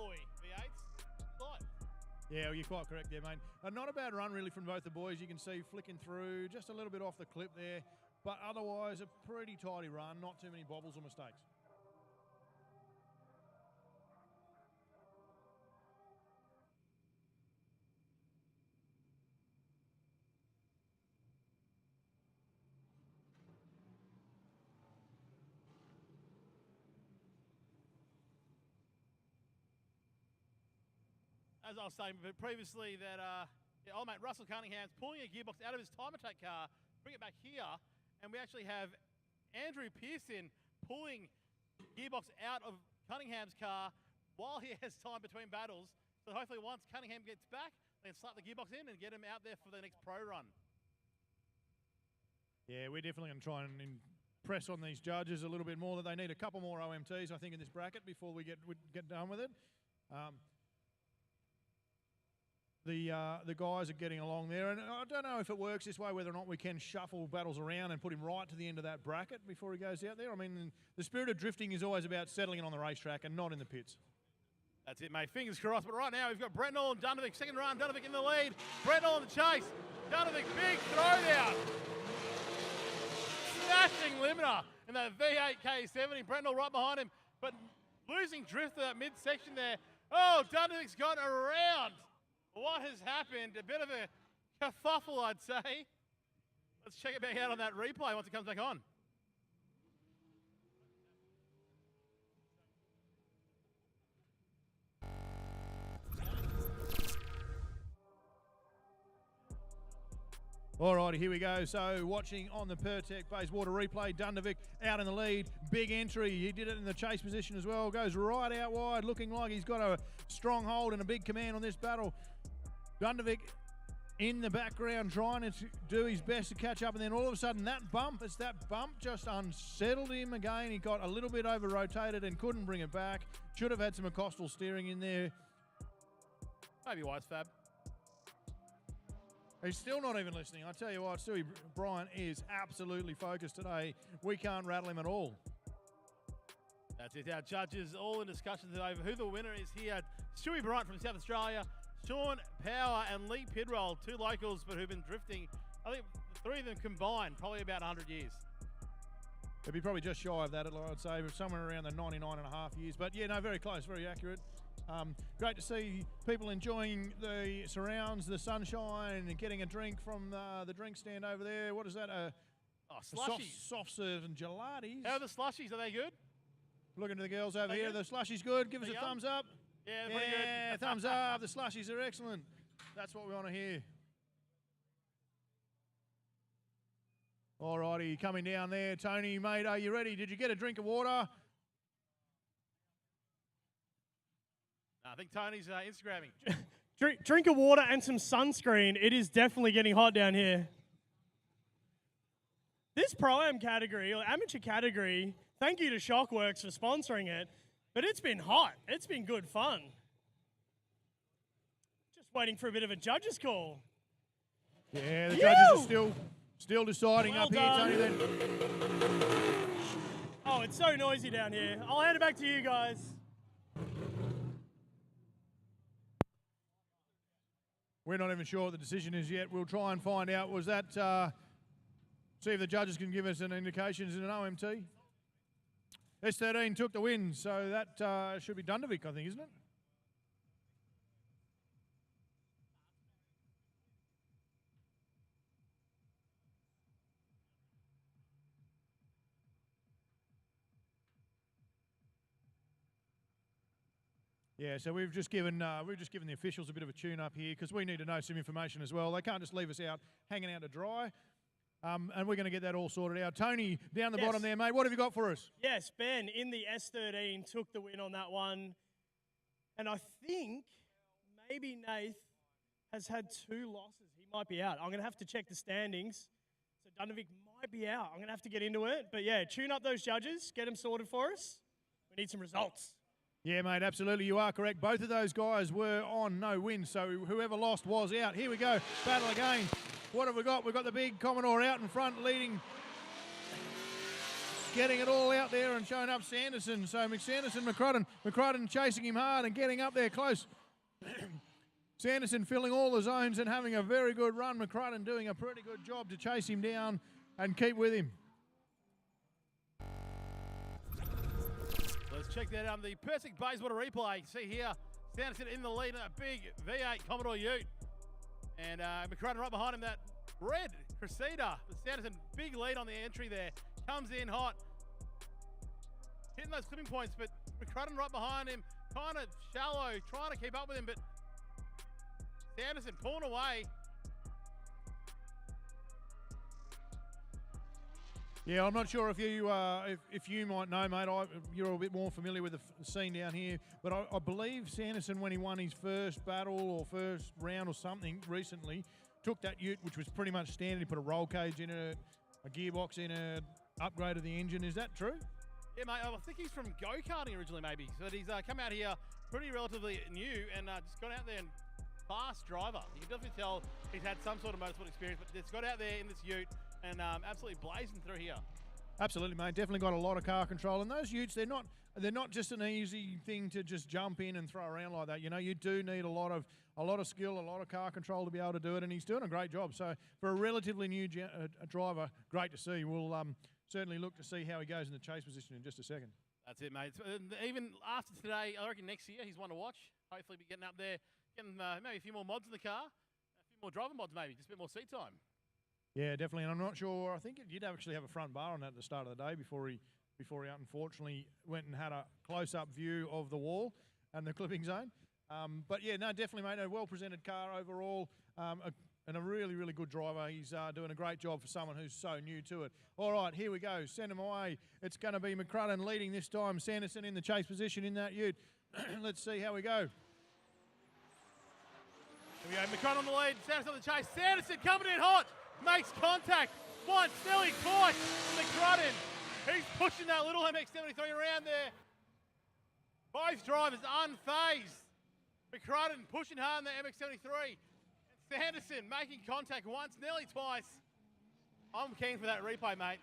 alloy V8s. Light.
Yeah, well, you're quite correct there, mate. Not a bad run, really, from both the boys. You can see flicking through, just a little bit off the clip there. But otherwise, a pretty tidy run. Not too many bobbles or mistakes.
As I was saying previously, that old mate Russell Cunningham's pulling a gearbox out of his time attack car, bring it back here, and we actually have Andrew Pearson pulling gearbox out of Cunningham's car while he has time between battles. So hopefully once Cunningham gets back, they can slap the gearbox in and get him out there for the next pro run.
Yeah, we're definitely going to try and press on these judges a little bit more, that they need a couple more OMTs, I think, in this bracket before we get done with it. The guys are getting along there, and I don't know if it works this way, whether or not we can shuffle battles around and put him right to the end of that bracket before he goes out there. I mean, the spirit of drifting is always about settling in on the racetrack and not in the pits.
That's it, mate. Fingers crossed. But right now, we've got Brentnall and Dundervik, second run. Dundervik in the lead. Brentnall in the chase. Dundervik, big throwdown. Smashing limiter in that V8 K70. Brentnall right behind him, but losing drift to that midsection there. Oh, Dundervik's gone around. What has happened? A bit of a kerfuffle, I'd say. Let's check it back out on that replay once it comes back on.
Alrighty, here we go. So watching on the Pertec Bayswater replay, Dundervik out in the lead. Big entry. He did it in the chase position as well. Goes right out wide, looking like he's got a strong hold and a big command on this battle. Dundervik in the background trying to do his best to catch up, and then all of a sudden that bump just unsettled him again. He got a little bit over-rotated and couldn't bring it back. Should have had some Acoustal steering in there.
Maybe wise, Fab.
He's still not even listening. I tell you what, Stewie Bryant is absolutely focused today. We can't rattle him at all.
That's it. Our judges all in discussions over who the winner is here. Stewie Bryant from South Australia, Sean Power and Lee Pidroll, two locals but who've been drifting, I think three of them combined, probably about 100 years.
It'd be probably just shy of that, I'd say, somewhere around the 99 and a half years. But yeah, no, very close, very accurate. Great to see people enjoying the surrounds, the sunshine, and getting a drink from the drink stand over there. What is that?
Slushies.
Soft serves and gelatis.
How are the slushies? Are they good?
Looking to the girls over here. The slushies good. Give us a thumbs up.
Yeah, they're pretty good.
Yeah, thumbs up. The slushies are excellent. That's what we want to hear. Alrighty, coming down there. Tony, mate, are you ready? Did you get a drink of water?
I think Tony's Instagramming.
Drink of water and some sunscreen. It is definitely getting hot down here. This Pro-Am category, or amateur category, thank you to Shockworks for sponsoring it, but it's been hot. It's been good fun. Just waiting for a bit of a judge's call.
Yeah, the judges are still deciding
Well
up
done.
here, Tony. Then.
Oh, it's so noisy down here. I'll hand it back to you guys.
We're not even sure what the decision is yet. We'll try and find out. Was that, see if the judges can give us an indication. Is it an OMT? S13 took the win, so that should be Dundervik, I think, isn't it? Yeah, so we've just given the officials a bit of a tune-up here because we need to know some information as well. They can't just leave us out hanging out to dry. And we're going to get that all sorted out. Tony, down the bottom there, mate, what have you got for us?
Yes, Ben in the S13 took the win on that one. And I think maybe Nath has had 2 losses. He might be out. I'm going to have to check the standings. So Dundervik might be out. I'm going to have to get into it. But yeah, tune up those judges. Get them sorted for us. We need some results.
Yeah, mate, absolutely. You are correct. Both of those guys were on no win, so whoever lost was out. Here we go. Battle again. What have we got? We've got the big Commodore out in front leading. getting it all out there and showing up Sanderson. So Sanderson, McCrudden chasing him hard and getting up there close. Sanderson filling all the zones and having a very good run. McCrudden doing a pretty good job to chase him down and keep with him.
Let's check that out. The perfect Bayswater replay. See here, Sanderson in the lead, a big V8 Commodore Ute. And McCrudden right behind him, that red Crusader. But Sanderson, big lead on the entry there. Comes in hot. Hitting those clipping points, but McCrudden right behind him, kind of shallow, trying to keep up with him, but Sanderson pulling away.
Yeah, I'm not sure if you if you might know, mate. You're a bit more familiar with the scene down here, but I believe Sanderson, when he won his first battle or first round or something recently, took that ute, which was pretty much standard. He put a roll cage in it, a gearbox in it, upgraded the engine. Is that true?
Yeah, mate. I think he's from go-karting originally, maybe. So he's come out here pretty relatively new and just got out there and fast driver. You can definitely tell he's had some sort of motorsport experience, but it's got out there in this ute and absolutely blazing through here.
Absolutely, mate. Definitely got a lot of car control. And those utes, they're not just an easy thing to just jump in and throw around like that. You know, you do need a lot of skill, a lot of car control to be able to do it, and he's doing a great job. So for a relatively new driver, great to see. We'll certainly look to see how he goes in the chase position in just a second.
That's it, mate. Even after today, I reckon next year he's one to watch. Hopefully be getting up there, getting maybe a few more mods in the car, a few more driver mods maybe, just a bit more seat time.
Yeah, definitely. And I'm not sure. I think you'd actually have a front bar on that at the start of the day before he unfortunately went and had a close-up view of the wall and the clipping zone. But yeah, no, definitely, mate. A well-presented car overall, and a really, really good driver. He's doing a great job for someone who's so new to it. All right, here we go. Send him away. It's going to be McCrudden leading this time. Sanderson in the chase position in that ute. Let's see how we go.
Here we go. McCrudden on the lead. Sanderson on the chase. Sanderson coming in hot. Makes contact once, nearly twice. McCrudden, he's pushing that little MX-73 around there. Both drivers unfazed. McCrudden pushing hard in the MX-73. And Sanderson making contact once, nearly twice. I'm keen for that replay, mate.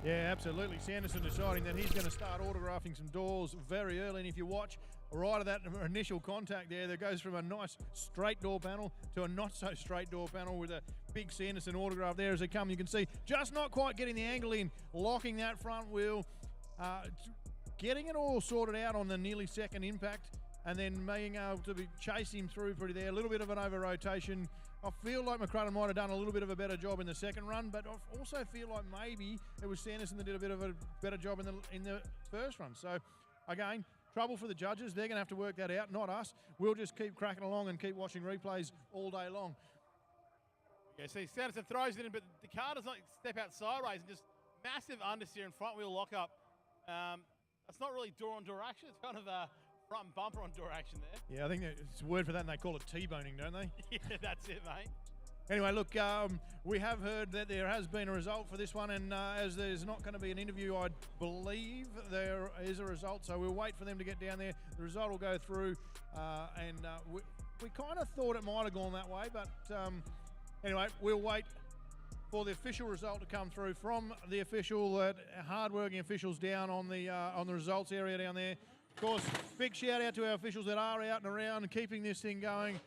Yeah, absolutely. Sanderson deciding that he's going to start autographing some doors very early. And if you watch right of that initial contact there goes from a nice straight door panel to a not so straight door panel with a big Sanderson autograph there as they come. You can see just not quite getting the angle in, locking that front wheel, getting it all sorted out on the nearly second impact, and then being able to chase him through pretty there. A little bit of an over rotation. I feel like McCrudden might have done a little bit of a better job in the second run, but I also feel like maybe it was Sanderson that did a bit of a better job in the first run. So again, trouble for the judges. They're going to have to work that out, not us. We'll just keep cracking along and keep watching replays all day long.
Yeah, see, Sanderson throws it in, but the car does not step out sideways and just massive understeer and front wheel lock up. That's not really door on door action. It's kind of a front bumper on door action there.
Yeah, I think it's a word for that, and they call it T-boning, don't they?
Yeah, that's it, mate.
Anyway, look, we have heard that there has been a result for this one, and as there's not going to be an interview, I believe there is a result, so we'll wait for them to get down there. The result will go through, and we kind of thought it might have gone that way, but anyway, we'll wait for the official result to come through from the official, hard-working officials down on the results area down there. Of course, big shout out to our officials that are out and around and keeping this thing going.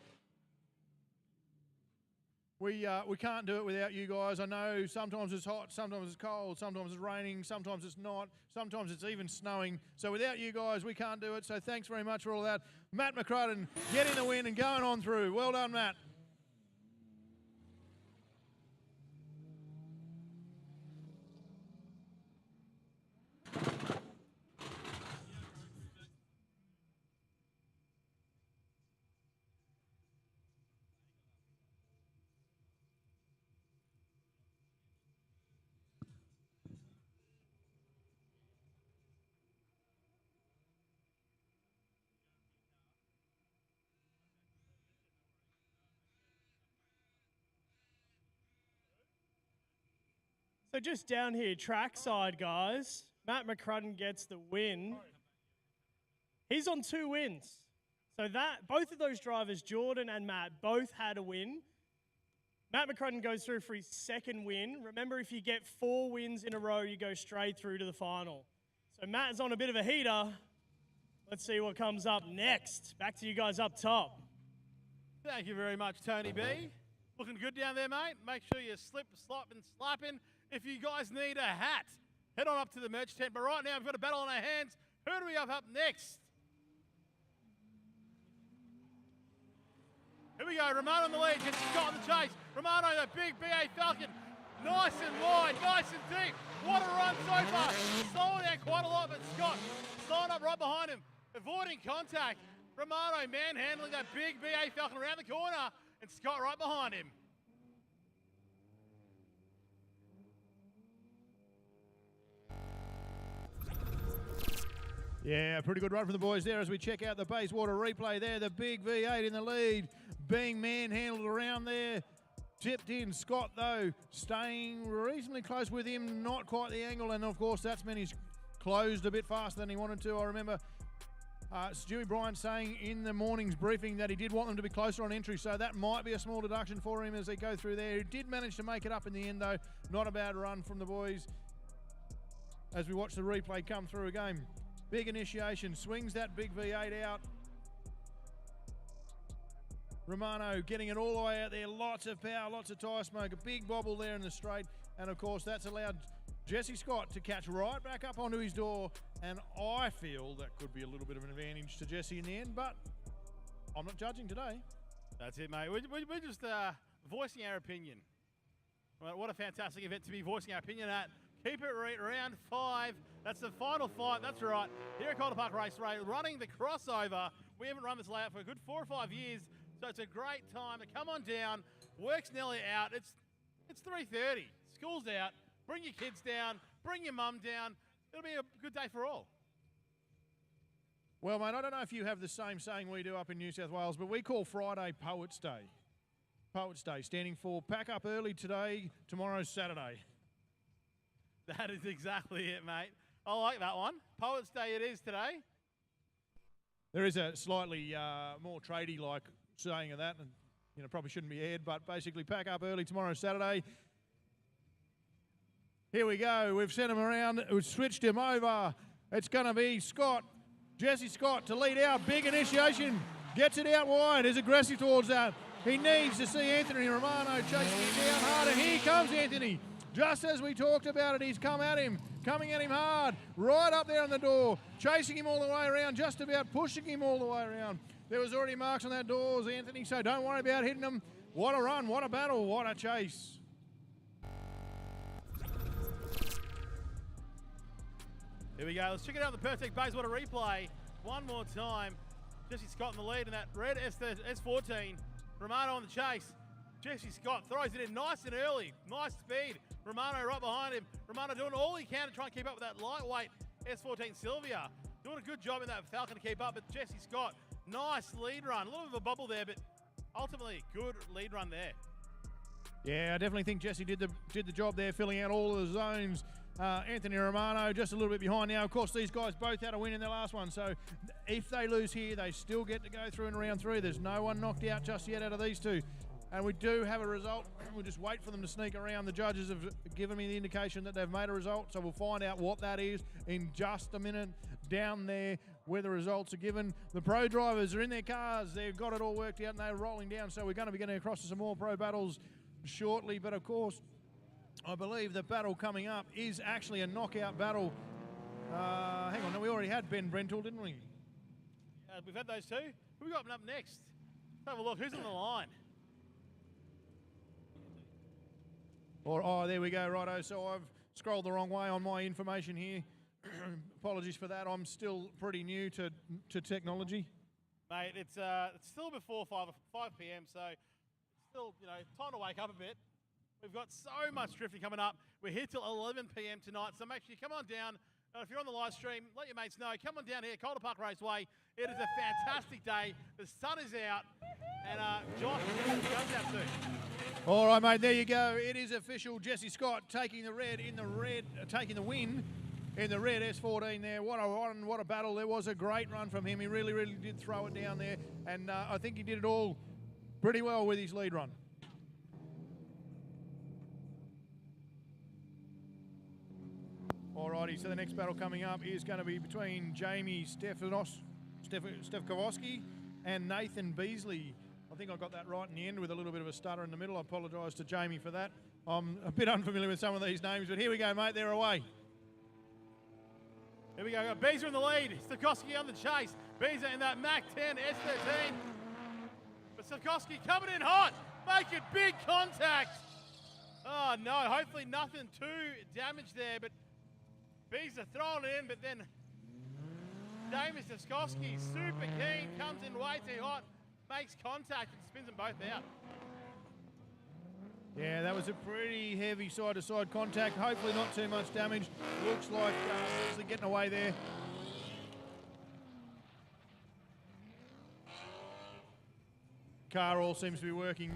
We can't do it without you guys. I know sometimes it's hot, sometimes it's cold, sometimes it's raining, sometimes it's not, sometimes it's even snowing. So without you guys, we can't do it. So thanks very much for all that. Matt McCrudden getting the win and going on through. Well done, Matt.
So just down here, trackside, guys, Matt McCrudden gets the win. He's on 2 wins. So both of those drivers, Jordan and Matt, both had a win. Matt McCrudden goes through for his second win. Remember, if you get 4 wins in a row, you go straight through to the final. So Matt is on a bit of a heater. Let's see what comes up next. Back to you guys up top.
Thank you very much, Tony B. Looking good down there, mate. Make sure you slip, slop, and slapping. If you guys need a hat, head on up to the merch tent. But right now, we've got a battle on our hands. Who do we have up next? Here we go, Romano on the lead, gets Scott in the chase. Romano, the big BA Falcon, nice and wide, nice and deep. What a run so far. Slowing down quite a lot, but Scott slowing up right behind him, avoiding contact. Romano manhandling that big BA Falcon around the corner, and Scott right behind him.
Yeah, pretty good run from the boys there as we check out the Bayswater replay there. The big V8 in the lead, being manhandled around there. Tipped in. Scott, though, staying reasonably close with him, not quite the angle, and of course that's meant he's closed a bit faster than he wanted to. I remember Stewie Bryant saying in the morning's briefing that he did want them to be closer on entry, so that might be a small deduction for him as they go through there. He did manage to make it up in the end, though. Not a bad run from the boys as we watch the replay come through again. Big initiation, swings that big V8 out. Romano getting it all the way out there, lots of power, lots of tyre smoke, a big bobble there in the straight, and of course that's allowed Jesse Scott to catch right back up onto his door, and I feel that could be a little bit of an advantage to Jesse in the end, but I'm not judging today.
That's it, mate. We're just voicing our opinion. What a fantastic event to be voicing our opinion at. Keep it right, round 5. That's the final fight. That's right. Here at Calder Park Raceway, running the crossover. We haven't run this layout for a good 4 or 5 years, so it's a great time to come on down. Work's nearly out. It's 3:30. School's out. Bring your kids down. Bring your mum down. It'll be a good day for all.
Well, mate, I don't know if you have the same saying we do up in New South Wales, but we call Friday Poets Day. Poets Day, standing for pack up early today, tomorrow's Saturday.
That is exactly it, mate. I like that one. Poets' Day it is today.
There is a slightly more tradie-like saying of that, and probably shouldn't be aired, but basically pack up early tomorrow, Saturday. Here we go. We've sent him around. We've switched him over. It's going to be Scott, Jesse Scott, to lead out. Big initiation. Gets it out wide. Is aggressive towards that. He needs to see Anthony Romano chasing him down hard, and here comes Anthony. Just as we talked about it, he's coming at him hard, right up there on the door, chasing him all the way around, just about pushing him all the way around. There was already marks on that doors, Anthony, so don't worry about hitting him. What a run, what a battle, what a chase.
Here we go, let's check it out, the Perfect Bayswater replay. One more time. Jesse Scott in the lead in that red S14. Romano on the chase. Jesse Scott throws it in nice and early, nice speed. Romano right behind him. Romano doing all he can to try and keep up with that lightweight S14 Sylvia. Doing a good job in that Falcon to keep up, but Jesse Scott, nice lead run. A little bit of a bubble there, but ultimately good lead run there.
Yeah, I definitely think Jesse did the job there, filling out all of the zones. Anthony Romano just a little bit behind now. Of course, these guys both had a win in their last one, so if they lose here, they still get to go through in round 3. There's no one knocked out just yet out of these two. And we do have a result. We'll just wait for them to sneak around. The judges have given me the indication that they've made a result, so we'll find out what that is in just a minute down there where the results are given. The pro drivers are in their cars. They've got it all worked out and they're rolling down, so we're going to be getting across to some more pro battles shortly. But of course, I believe the battle coming up is actually a knockout battle. Hang on, no, we already had Ben Brentle, didn't we?
We've had those two. Who we got up next? Let's have a look. Who's on the line?
Oh, there we go, righto. So I've scrolled the wrong way on my information here. Apologies for that. I'm still pretty new to technology.
Mate, it's still before 5 p.m, so still, time to wake up a bit. We've got so much drifting coming up. We're here till 11 p.m. tonight, so make sure you come on down. If you're on the live stream, let your mates know. Come on down here, Calder Park Raceway. It is a fantastic day. The sun is out, and Josh is guns out too.
All right, mate, there you go. It is official. Jesse Scott taking the win in the red S14 there. What a battle. There was a great run from him. He really, really did throw it down there, and I think he did it all pretty well with his lead run. Alrighty, so the next battle coming up is going to be between Jamie Stefkowski and Nathan Beasley. I think I got that right in the end with a little bit of a stutter in the middle. I apologise to Jamie for that. I'm a bit unfamiliar with some of these names, but here we go, mate. They're away.
Here we go. Got Beezer in the lead. Stefkowski on the chase. Beezer in that Mac 10 S13. But Stefkowski coming in hot, making big contact. Oh no, hopefully nothing too damaged there, but Beezer throwing it in, but then Damon Stefkowski, super keen, comes in way too hot, makes contact and spins them both out.
Yeah, that was a pretty heavy side-to-side contact. Hopefully not too much damage. Looks like Beasley getting away there. Car all seems to be working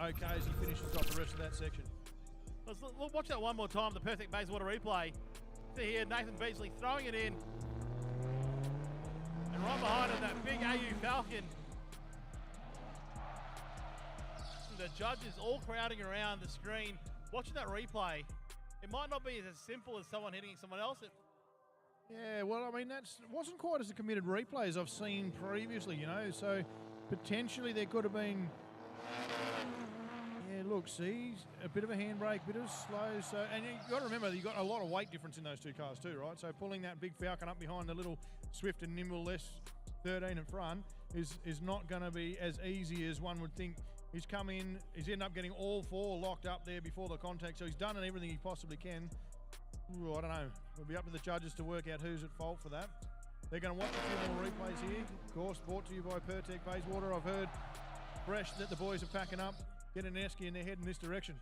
okay as he finishes off the rest of that section.
Let's watch that one more time, the perfect Bayswater replay. See here, Nathan Beasley throwing it in. And right behind him, that big AU Falcon. And the judges all crowding around the screen, watching that replay. It might not be as simple as someone hitting someone else.
Yeah, well, I mean, that wasn't quite as a committed replay as I've seen previously, you know, so potentially there could have been... Yeah, look, see, a bit of a handbrake, bit of slow. So, and you've got to remember, you've got a lot of weight difference in those two cars too, right? So pulling that big Falcon up behind the little Swift and Nimble S13 in front is not going to be as easy as one would think. He's come in, he's ended up getting all four locked up there before the contact, so he's done everything he possibly can. Ooh, I don't know. It'll be up to the judges to work out who's at fault for that. They're going to watch a few more replays here. Of course, brought to you by Pertec Bayswater. I've heard fresh that the boys are packing up, getting an esky and they're heading this direction.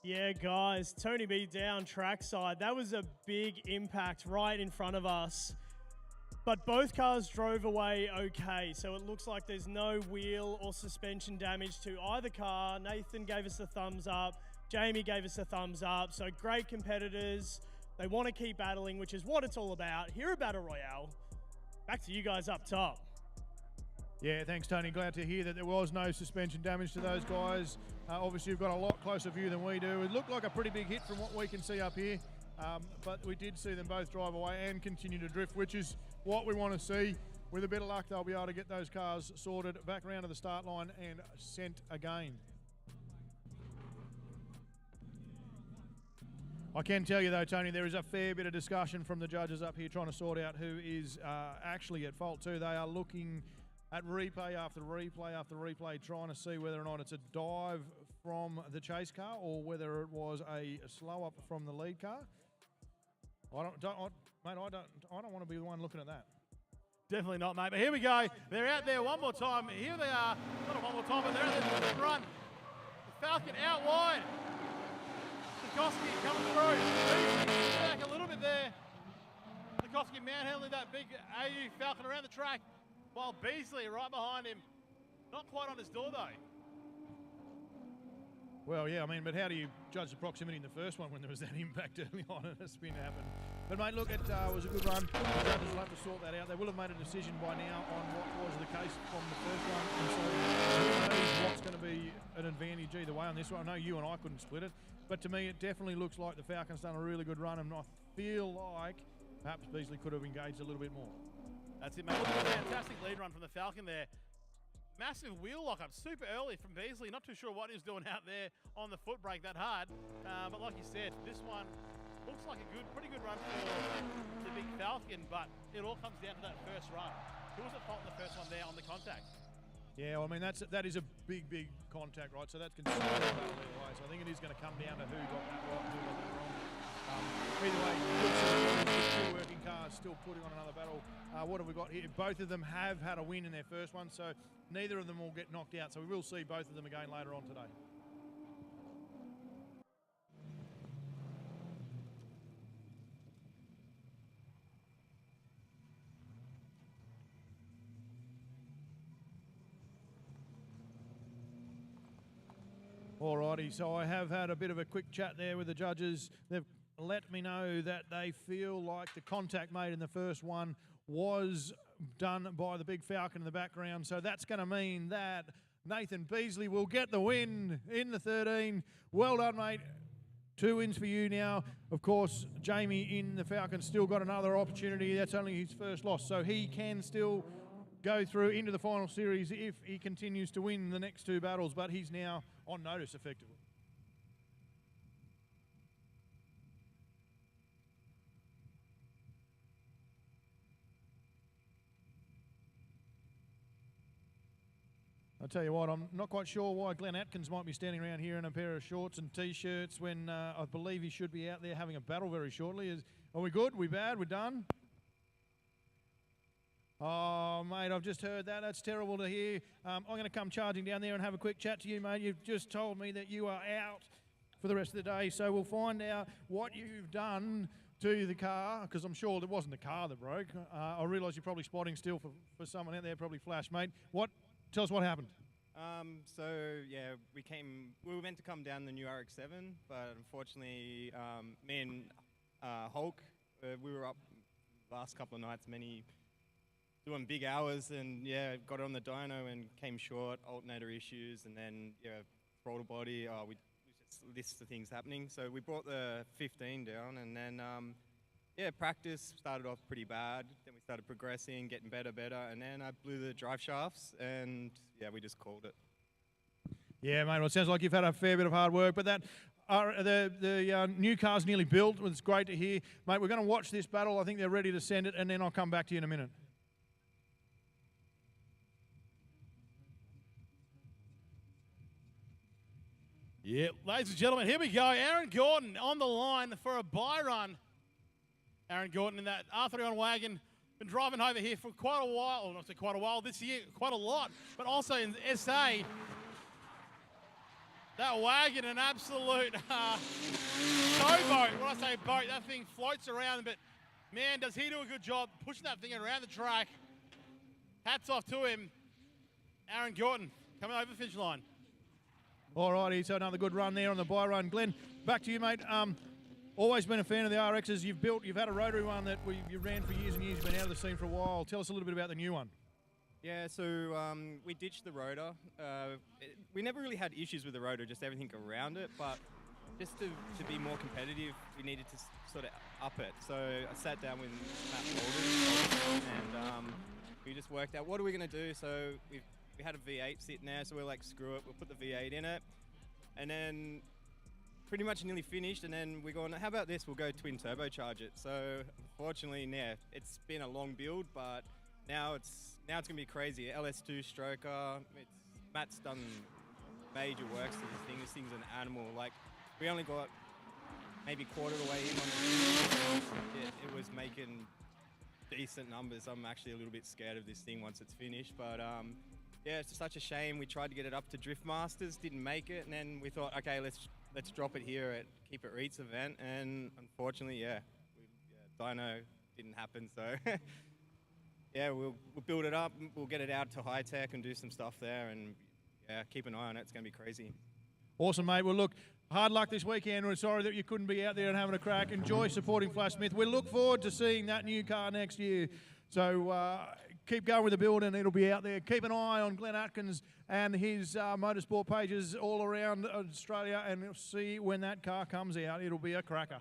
Yeah, guys, Tony B down trackside. That was a big impact right in front of us. But both cars drove away okay, so it looks like there's no wheel or suspension damage to either car. Nathan gave us a thumbs up. Jamie gave us a thumbs up. So great competitors. They want to keep battling, which is what it's all about here at Battle Royale. Back to you guys up top.
Yeah, thanks, Tony. Glad to hear that there was no suspension damage to those guys. Obviously, you've got a lot closer view than we do. It looked like a pretty big hit from what we can see up here, but we did see them both drive away and continue to drift, which is what we want to see. With a bit of luck, they'll be able to get those cars sorted back around to the start line and sent again. I can tell you though, Tony, there is a fair bit of discussion from the judges up here trying to sort out who is actually at fault too. They are looking at replay after replay after replay, trying to see whether or not it's a dive from the chase car or whether it was a slow up from the lead car. I don't want to be the one looking at that.
Stefkowski not, mate. But here we go. They're out there one more time. Here they are. Not one more time, but they're out there in the front. The Falcon out wide. Stefkowski coming through. Beasley back a little bit there. Stefkowski manhandling that big AU Falcon around the track, while Beasley right behind him. Not quite on his door though.
Well, yeah, I mean, but how do you judge the proximity in the first one when there was that impact early on and a spin happened? But, mate, look, it was a good run. The judges will have to sort that out. They will have made a decision by now on what was the case from the first one. And so who knows what's going to be an advantage either way on this one. I know you and I couldn't split it, but to me it definitely looks like the Falcon's done a really good run, and I feel like perhaps Beasley could have engaged a little bit more.
That's it, mate. Look at a fantastic lead run from the Falcon there. Massive wheel lock-up, super early from Beasley. Not too sure what he was doing out there on the foot brake that hard. But like you said, this one looks like a pretty good run for the big Falcon, but it all comes down to that first run. Who was at fault in the first one there on the contact?
Yeah, well, I mean, that is a big contact, right? So that's considered a battle either way. So I think it is going to come down to who got that right and who got that wrong. Either way, two working cars still putting on another battle. What have we got here? Both of them have had a win in their first one, so neither of them will get knocked out. So we will see both of them again later on today. Alrighty, so I have had a bit of a quick chat there with the judges. They've let me know that they feel like the contact made in the first one was done by the big Falcon in the background. So that's going to mean that Nathan Beasley will get the win in the 13. Well done, mate. 2 wins for you now. Of course, Jamie in the Falcon still got another opportunity. That's only his first loss, so he can still go through into the final series if he continues to win the next 2 battles, but he's now on notice effectively. I'll tell you what, I'm not quite sure why Glenn Atkins might be standing around here in a pair of shorts and T-shirts when I believe he should be out there having a battle very shortly. Are we good? We bad? We're done? Oh, mate, I've just heard that. That's terrible to hear. I'm going to come charging down there and have a quick chat to you, mate. You've just told me that you are out for the rest of the day, so we'll find out what you've done to the car, because I'm sure it wasn't the car that broke. I realise you're probably spotting still for someone out there, probably Flash, mate. Tell us what happened.
So yeah, we were meant to come down the new RX-7, but unfortunately, me and Hulk, we were up last couple of nights, doing big hours, and yeah, got on the dyno and came short, alternator issues, and then yeah, throttle body. We just list of things happening. So we brought the 15 down, and then yeah, practice started off pretty bad. Then we started progressing, getting better, and then I blew the drive shafts, and yeah, we just called it.
Yeah, mate. Well, it sounds like you've had a fair bit of hard work, but the new car's nearly built. It's great to hear, mate. We're going to watch this battle. I think they're ready to send it, and then I'll come back to you in a minute.
Yeah, ladies and gentlemen, here we go. Aaron Gordon on the line for a buy run. Aaron Gordon in that R31 wagon. Been driving over here for quite a while, or not so quite a while, this year, quite a lot, but also in SA. That wagon, an absolute towboat. When I say boat, that thing floats around, but man, does he do a good job pushing that thing around the track. Hats off to him. Aaron Gordon coming over the finish line.
All righty, so another good run there on the buy run. Glenn, back to you, mate. Always been a fan of the RXs. You've had a rotary one that you ran for years and years. You've been out of the scene for a while. Tell us a little bit about the new one.
Yeah, so we ditched the rotor. We never really had issues with the rotor, just everything around it, but just to be more competitive, we needed to sort of up it. So I sat down with Matt Morgan, and we just worked out, what are we going to do? So we had a V8 sitting there, so we're like, screw it, we'll put the V8 in it. And then pretty much nearly finished, and then we're going, how about this, we'll go twin turbocharge it. So unfortunately, yeah, it's been a long build, but now it's going to be crazy. LS2 stroker, Matt's done major works to this thing. This thing's an animal. Like, we only got maybe quarter of the way in on it was making decent numbers. I'm actually a little bit scared of this thing once it's finished, but yeah, it's just such a shame. We tried to get it up to Drift Masters, didn't make it, and then we thought, okay, let's drop it here at Keep It Reet's event, and unfortunately, yeah, dyno didn't happen, so yeah, we'll build it up, we'll get it out to high tech and do some stuff there, and yeah, keep an eye on it. It's going to be crazy.
Awesome, mate. Well, look, hard luck this weekend. We're sorry that you couldn't be out there and having a crack. Enjoy supporting Flash Smith. We look forward to seeing that new car next year. So keep going with the build, and it'll be out there. Keep an eye on Glenn Atkins and his motorsport pages all around Australia, and we'll see when that car comes out. It'll be a cracker.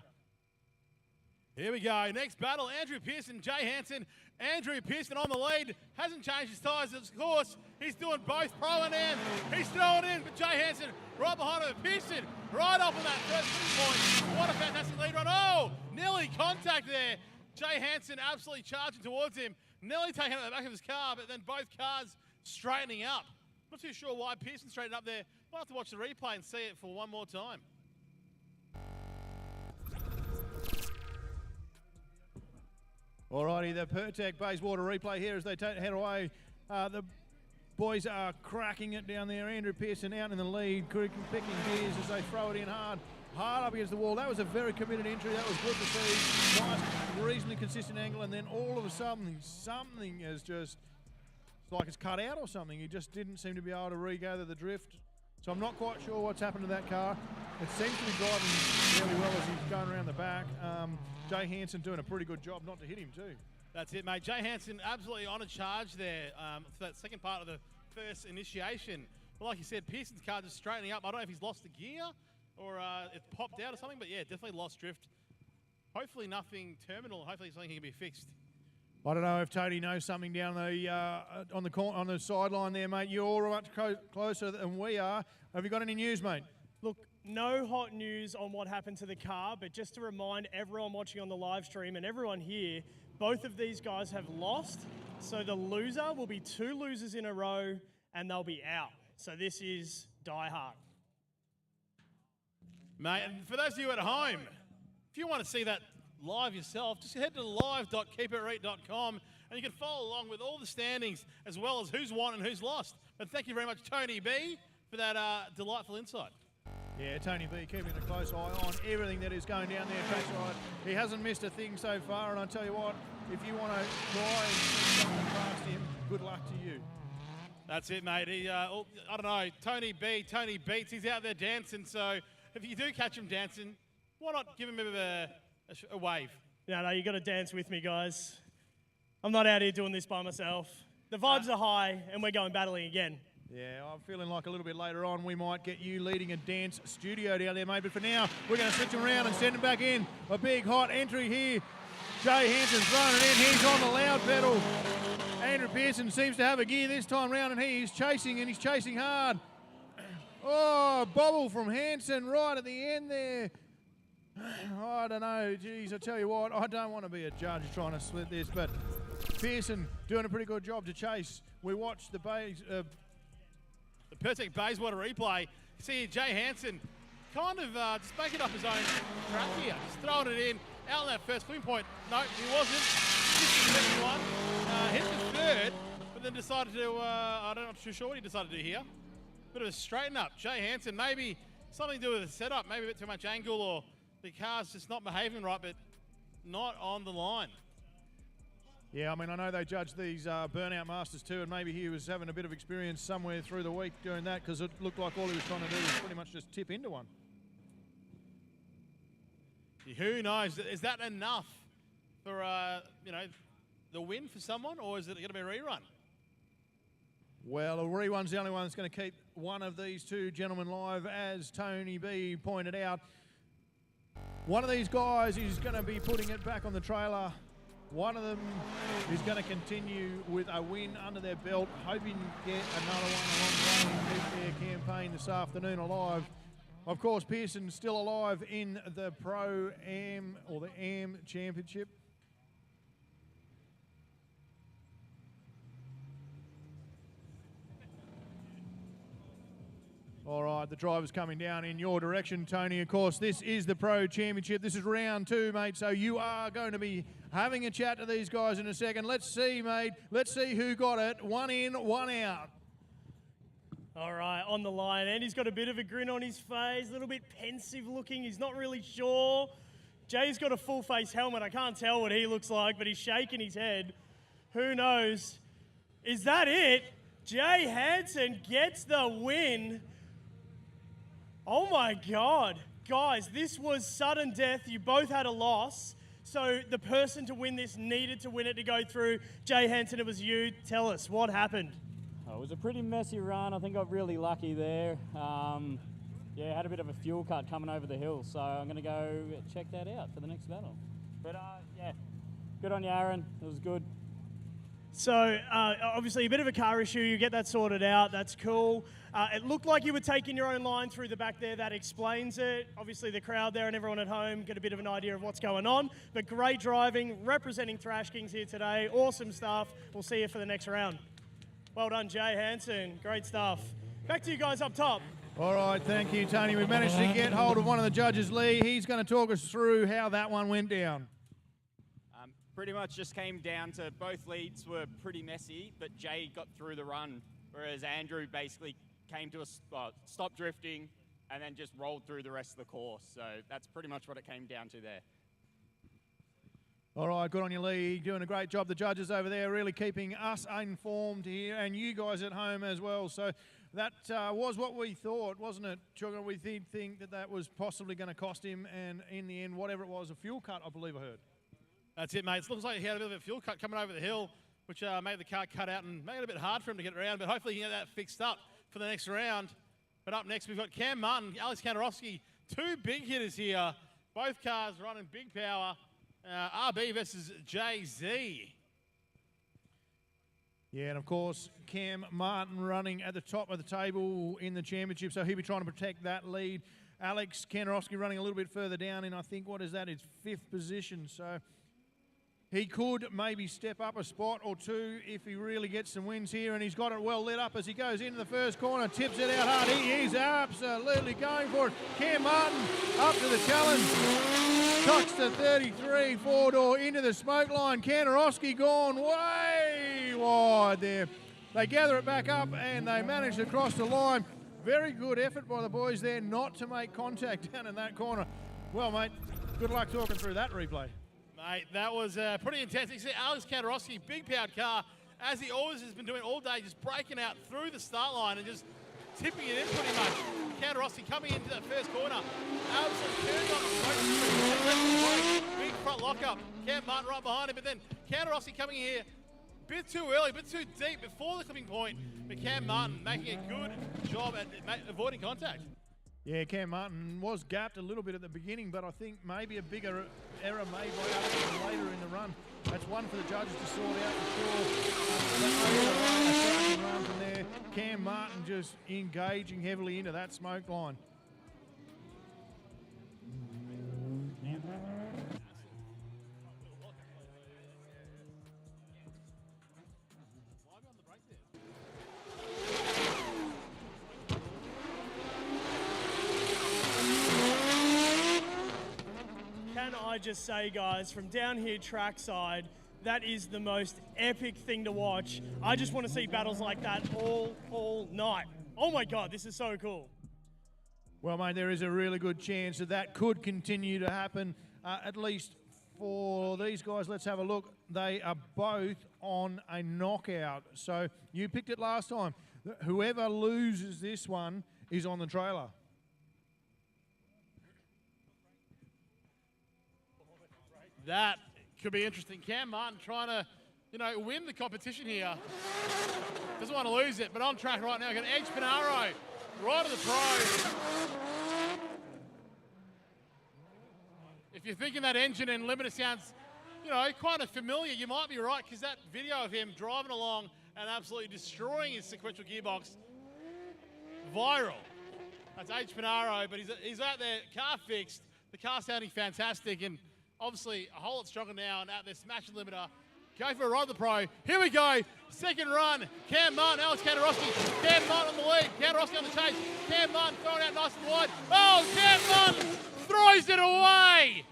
Here we go. Next battle, Andrew Pearson, Jay Hansen. Andrew Pearson on the lead. Hasn't changed his tyres, of course. He's doing both pro and am. He's throwing in, but Jay Hansen right behind him. Pearson right off on that first point. What a fantastic lead run. Oh, nearly contact there. Jay Hansen absolutely charging towards him. Nearly taking out the back of his car, but then both cars straightening up. Not too sure why Pearson straightened up there. We'll have to watch the replay and see it for one more time.
Alrighty, the Pertec Bayswater replay here as they head away. The boys are cracking it down there. Andrew Pearson out in the lead, picking gears as they throw it in hard up against the wall. That was a very committed entry. That was good to see. Nice, reasonably consistent angle, and then all of a sudden, something is just, it's like it's cut out or something. He just didn't seem to be able to regather the drift. So I'm not quite sure what's happened to that car. It seems to be driving really well as he's going around the back. Jay Hansen doing a pretty good job not to hit him too.
That's it, mate. Jay Hansen absolutely on a charge there for that second part of the first initiation. But like you said, Pearson's car just straightening up. I don't know if he's lost the gear or it popped out or something, but yeah, definitely lost drift. Hopefully nothing terminal. Hopefully something can be fixed.
I don't know if Tony knows something down the on the sideline there, mate. You're all much closer than we are. Have you got any news, mate?
Look, no hot news on what happened to the car, but just to remind everyone watching on the live stream and everyone here, both of these guys have lost. So the loser will be 2 losers in a row and they'll be out. So this is die hard.
Mate, and for those of you at home, if you want to see that live yourself, just head to live.keepitreet.com and you can follow along with all the standings as well as who's won and who's lost. But thank you very much, Tony B, for that delightful insight.
Yeah, Tony B keeping a close eye on everything that is going down there trackside. He hasn't missed a thing so far, and I tell you what, if you want to try and see something past him, good luck to you.
That's it, mate. He, I don't know, Tony B, Tony Beats, he's out there dancing, so if you do catch him dancing, why not give him a bit of a wave?
No, you got to dance with me, guys. I'm not out here doing this by myself. The vibes are high, and we're going battling again.
Yeah, I'm feeling like a little bit later on we might get you leading a dance studio down there, mate. But for now, we're going to switch him around and send him back in. A big hot entry here. Jay Hansen's throwing it in. He's on the loud pedal. Andrew Pearson seems to have a gear this time round, and he's chasing, and he's chasing hard. Oh, bobble from Hansen right at the end there. I don't know. Geez, I tell you what, I don't want to be a judge trying to split this, but Pearson doing a pretty good job to chase. We watched the
the perfect Bayswater replay. You see Jay Hansen kind of just making up his own track here. Just throwing it in, out on that first swing point. No, he wasn't. Missed the second one. Hit the third, but then decided to, I'm not too sure what he decided to do here. Bit of a straighten up. Jay Hansen, maybe something to do with the setup, maybe a bit too much angle or the car's just not behaving right, but not on the line.
Yeah, I mean, I know they judge these Burnout Masters too, and maybe he was having a bit of experience somewhere through the week doing that because it looked like all he was trying to do was pretty much just tip into one.
Who knows? Is that enough for, the win for someone, or is it going to be a rerun?
Well, a rerun's the only one that's going to keep one of these two gentlemen live, as Tony B pointed out. One of these guys is going to be putting it back on the trailer. One of them is going to continue with a win under their belt, hoping to get another one along the way and keep their campaign this afternoon alive. Of course, Pearson's still alive in the Pro-Am or the AM Championship. All right, the driver's coming down in your direction, Tony. Of course, this is the Pro Championship. This is round 2, mate, so you are going to be having a chat to these guys in a second. Let's see, mate. Let's see who got it. 1 in, 1 out.
All right, on the line, and he's got a bit of a grin on his face, a little bit pensive looking. He's not really sure. Jay's got a full face helmet. I can't tell what he looks like, but he's shaking his head. Who knows? Is that it? Jay Hansen gets the win. Oh my God. Guys, this was sudden death. You both had a loss. So the person to win this needed to win it to go through. Jay Hansen, it was you. Tell us, what happened?
It was a pretty messy run. I think I got really lucky there. Yeah, had a bit of a fuel cut coming over the hill. So I'm going to go check that out for the next battle. But yeah, good on you, Aaron. It was good.
So obviously a bit of a car issue. You get that sorted out. That's cool. It looked like you were taking your own line through the back there. That explains it. Obviously the crowd there and everyone at home get a bit of an idea of what's going on. But great driving, representing Thrash Kings here today. Awesome stuff. We'll see you for the next round. Well done, Jay Hansen. Great stuff. Back to you guys up top.
All right, thank you, Tony. We've managed to get hold of one of the judges, Lee. He's going to talk us through how that one went down.
Pretty much just came down to both leads were pretty messy, but Jay got through the run, whereas Andrew basically came to a stop drifting and then just rolled through the rest of the course. So that's pretty much what it came down to there.
All right, good on you, Lee. Doing a great job. The judges over there really keeping us informed here and you guys at home as well. So that was what we thought, wasn't it, Sugar? We did think that that was possibly going to cost him, and in the end, whatever it was, a fuel cut, I believe I heard.
That's it, mate. It looks like he had a bit of a fuel cut coming over the hill, which made the car cut out and made it a bit hard for him to get around, but hopefully he can get that fixed up for the next round. But up next, we've got Cam Martin, Alex Kantarowski, two big hitters here. Both cars running big power. RB versus JZ.
Yeah, and of course, Cam Martin running at the top of the table in the championship, so he'll be trying to protect that lead. Alex Kantarowski running a little bit further down in, I think, what is that? It's 5th position, so he could maybe step up a spot or two if he really gets some wins here, and he's got it well lit up as he goes into the first corner, tips it out hard. He is absolutely going for it. Cam Martin up to the challenge. Tucks the 33 four-door into the smoke line. Kantarowski gone way wide there. They gather it back up and they manage to cross the line. Very good effort by the boys there not to make contact down in that corner. Well, mate, good luck talking through that replay.
Mate, that was pretty intense. You see Alex Kantarowski, big-powered car, as he always has been doing all day, just breaking out through the start line and just tipping it in pretty much. Kantarowski coming into that first corner, absolutely turned on the smoke. Big front lockup. Cam Martin right behind him, but then Kantarowski coming in here a bit too early, a bit too deep before the clipping point. But Cam Martin making a good job at avoiding contact.
Yeah, Cam Martin was gapped a little bit at the beginning, but I think maybe a bigger error made by Alex later in the run. That's one for the judges to sort out for sure. Run from there. Cam Martin just engaging heavily into that smoke line.
I just say, guys, from down here trackside, that is the most epic thing to watch. I just want to see battles like that all night. Oh my God, this is so cool.
Well, mate, there is a really good chance that that could continue to happen, at least for these guys. Let's have a look. They are both on a knockout. So you picked it last time. Whoever loses this one is on the trailer.
That could be interesting. Cam Martin trying to, win the competition here. Doesn't want to lose it, but on track right now. Got Edge Pinaro right of the pro. If you're thinking that engine and limiter sounds, kind of familiar, you might be right, because that video of him driving along and absolutely destroying his sequential gearbox, viral. That's Edge Pinaro, but he's out there, car fixed. The car sounding fantastic, and obviously a whole lot stronger now, and out there smashing limiter. Go for a ride of the pro. Here we go. Second run. Cam Martin, Alex Kantarowski. Cam Martin on the lead. Kantarowski on the chase. Cam Martin throwing out nice and wide. Oh, Cam Martin throws it away.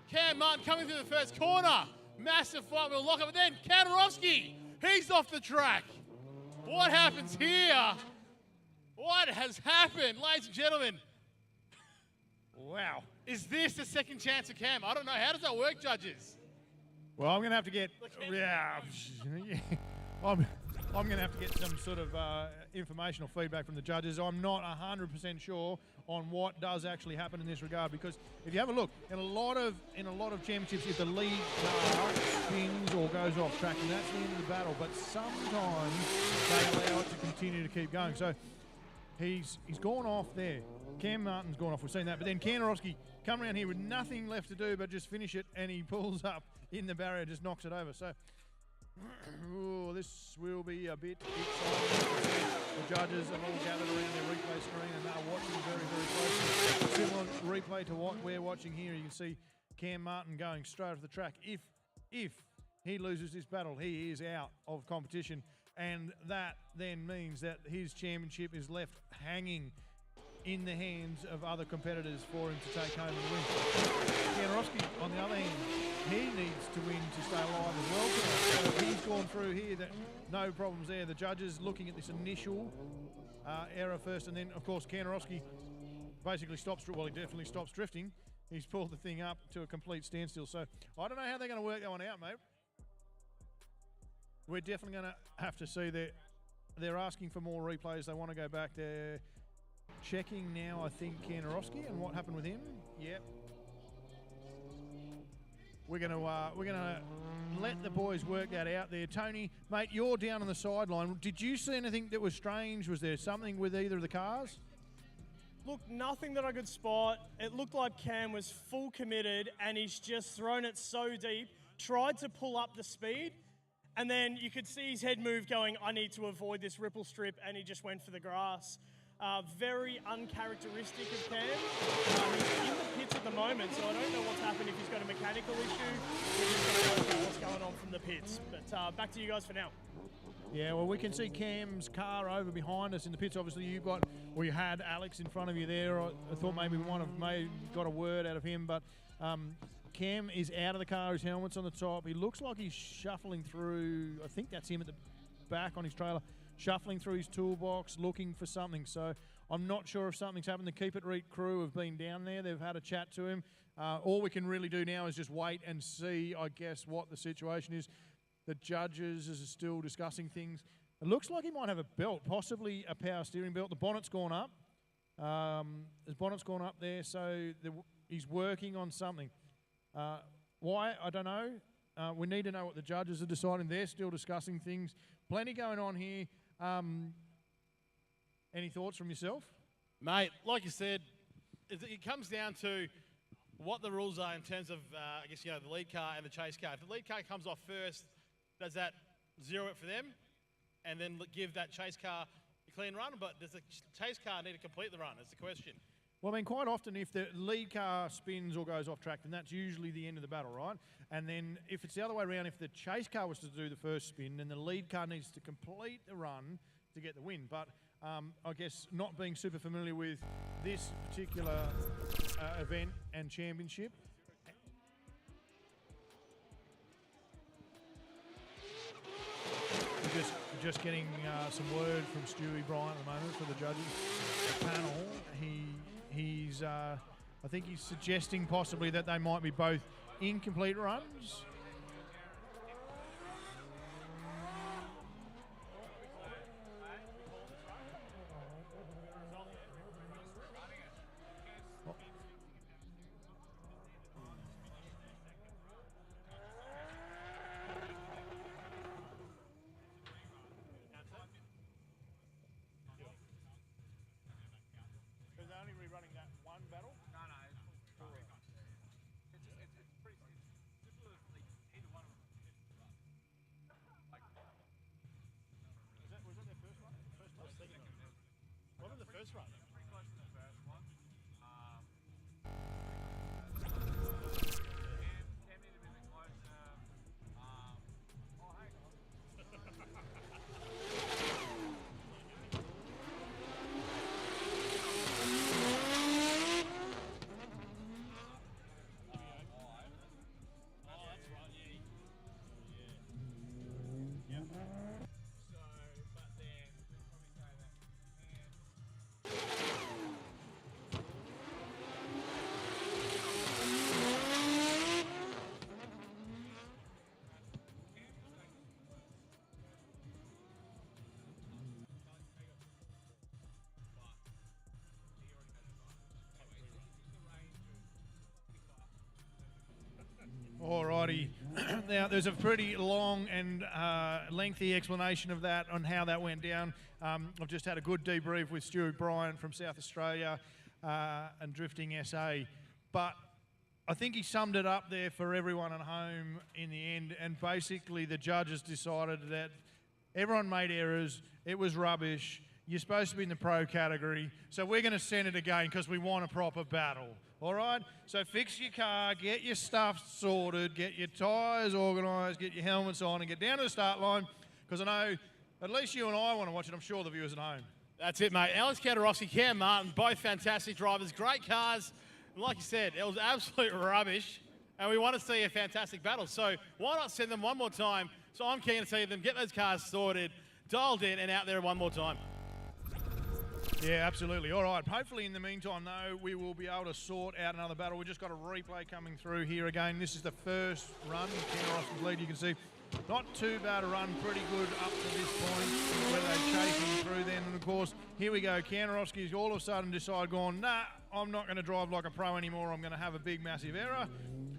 Cam Martin coming through the first corner. Massive fight. We'll lock up. But then Kantarowski, he's off the track. What happens here? What has happened, ladies and gentlemen?
Wow.
Is this a second chance of Cam? I don't know. How does that work, judges?
Well, I'm going to have to get, I'm going to have to get some sort of informational feedback from the judges. I'm not 100% sure on what does actually happen in this regard, because if you have a look, in a lot of championships, if the lead car spins or goes off track, and that's the end of the battle. But sometimes they allow it to continue to keep going. So he's gone off there. Cam Martin's gone off. We've seen that. But then Kantarowski come around here with nothing left to do but just finish it, and he pulls up in the barrier, just knocks it over. So this will be a bit exciting. The judges have all gathered around their replay screen and they're watching very, very closely. Similar replay to what we're watching here. You can see Cam Martin going straight off the track. If he loses this battle, he is out of competition, and that then means that his championship is left hanging in the hands of other competitors for him to take home the win. Kantarowski, on the other hand, he needs to win to stay alive as well. So he's gone through here, that no problems there. The judges looking at this initial error first, and then, of course, Kantarowski basically stops, well, he definitely stops drifting. He's pulled the thing up to a complete standstill. So I don't know how they're going to work that one out, mate. We're definitely going to have to see that they're asking for more replays. They want to go back there. Checking now, I think, Kantarowski and what happened with him. Yep. we're gonna let the boys work that out there. Tony, mate, you're down on the sideline. Did you see anything that was strange? Was there something with either of the cars?
Look, nothing that I could spot. It looked like Cam was full committed and he's just thrown it so deep, tried to pull up the speed, and then you could see his head move going, I need to avoid this ripple strip, and he just went for the grass. Very uncharacteristic of Cam. He's in the pits at the moment, so I don't know what's happened, if he's got a mechanical issue. We're just going to work out what's going on from the pits. But back to you guys for now.
Yeah, well, we can see Cam's car over behind us in the pits. Obviously, you had Alex in front of you there. I thought maybe we might have got a word out of him, but Cam is out of the car. His helmet's on the top. He looks like he's shuffling through. I think that's him at the back on his trailer, shuffling through his toolbox, looking for something. So I'm not sure if something's happened. The Keep It Reet crew have been down there. They've had a chat to him. All we can really do now is just wait and see, I guess, what the situation is. The judges are still discussing things. It looks like he might have a belt, possibly a power steering belt. The bonnet's gone up. His bonnet's gone up there, so he's working on something. Why? I don't know. We need to know what the judges are deciding. They're still discussing things. Plenty going on here. Any thoughts from yourself?
Mate, like you said, it comes down to what the rules are in terms of, I guess, the lead car and the chase car. If the lead car comes off first, does that zero it for them and then give that chase car a clean run? But does the chase car need to complete the run? That's the question.
Well, I mean, quite often if the lead car spins or goes off track, then that's usually the end of the battle, right? And then if it's the other way around, if the chase car was to do the first spin, then the lead car needs to complete the run to get the win. But I guess not being super familiar with this particular event and championship, we're just getting some word from Stewie Bryant at the moment for the judges panel. He's I think he's suggesting possibly that they might be both incomplete runs.
What was the first run? Pretty close to the first one. Cam needed a bit closer. Oh, hang on. Oh, that's right, yeah. Yeah. So, but then we'll probably say that.
Alrighty, now there's a pretty long and lengthy explanation of that on how that went down. I've just had a good debrief with Stuart Bryant from South Australia and Drifting SA, but I think he summed it up there for everyone at home in the end, and basically the judges decided that everyone made errors, it was rubbish, you're supposed to be in the pro category, so we're going to send it again because we want a proper battle. All right? So fix your car, get your stuff sorted, get your tyres organised, get your helmets on, and get down to the start line, because I know at least you and I want to watch it. I'm sure the viewers at home.
That's it, mate. Alex Katarowski, Cam Martin, both fantastic drivers, great cars. And like you said, it was absolute rubbish, and we want to see a fantastic battle. So why not send them one more time? So I'm keen to see them get those cars sorted, dialed in, and out there one more time.
Yeah, absolutely. All right. Hopefully in the meantime, though, we will be able to sort out another battle. We've just got a replay coming through here again. This is the first run. Katarowski's lead, you can see. Not too bad a run, pretty good up to this point, where they're chasing through then. And of course, here we go. Katarowski's all of a sudden decided, nah, I'm not going to drive like a pro anymore. I'm going to have a big, massive error.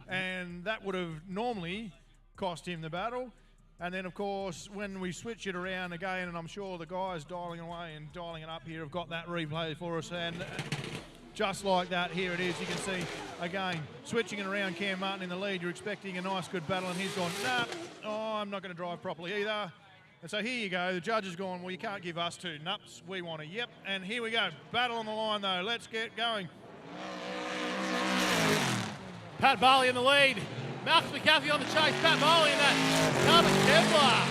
and that would have normally cost him the battle. And then, of course, when we switch it around again, and I'm sure the guys dialing away and dialing it up here have got that replay for us, and just like that, here it is. You can see, again, switching it around, Cam Martin in the lead. You're expecting a nice, good battle, and he's gone, nah, oh, I'm not going to drive properly either. And so here you go. The judge has gone, well, you can't give us two nups. We want a yep. And here we go. Battle on the line, though. Let's get going.
Pat Barley in the lead. Malcolm McCaffrey on the chase. Pat Barley in that Carbon Kevlar.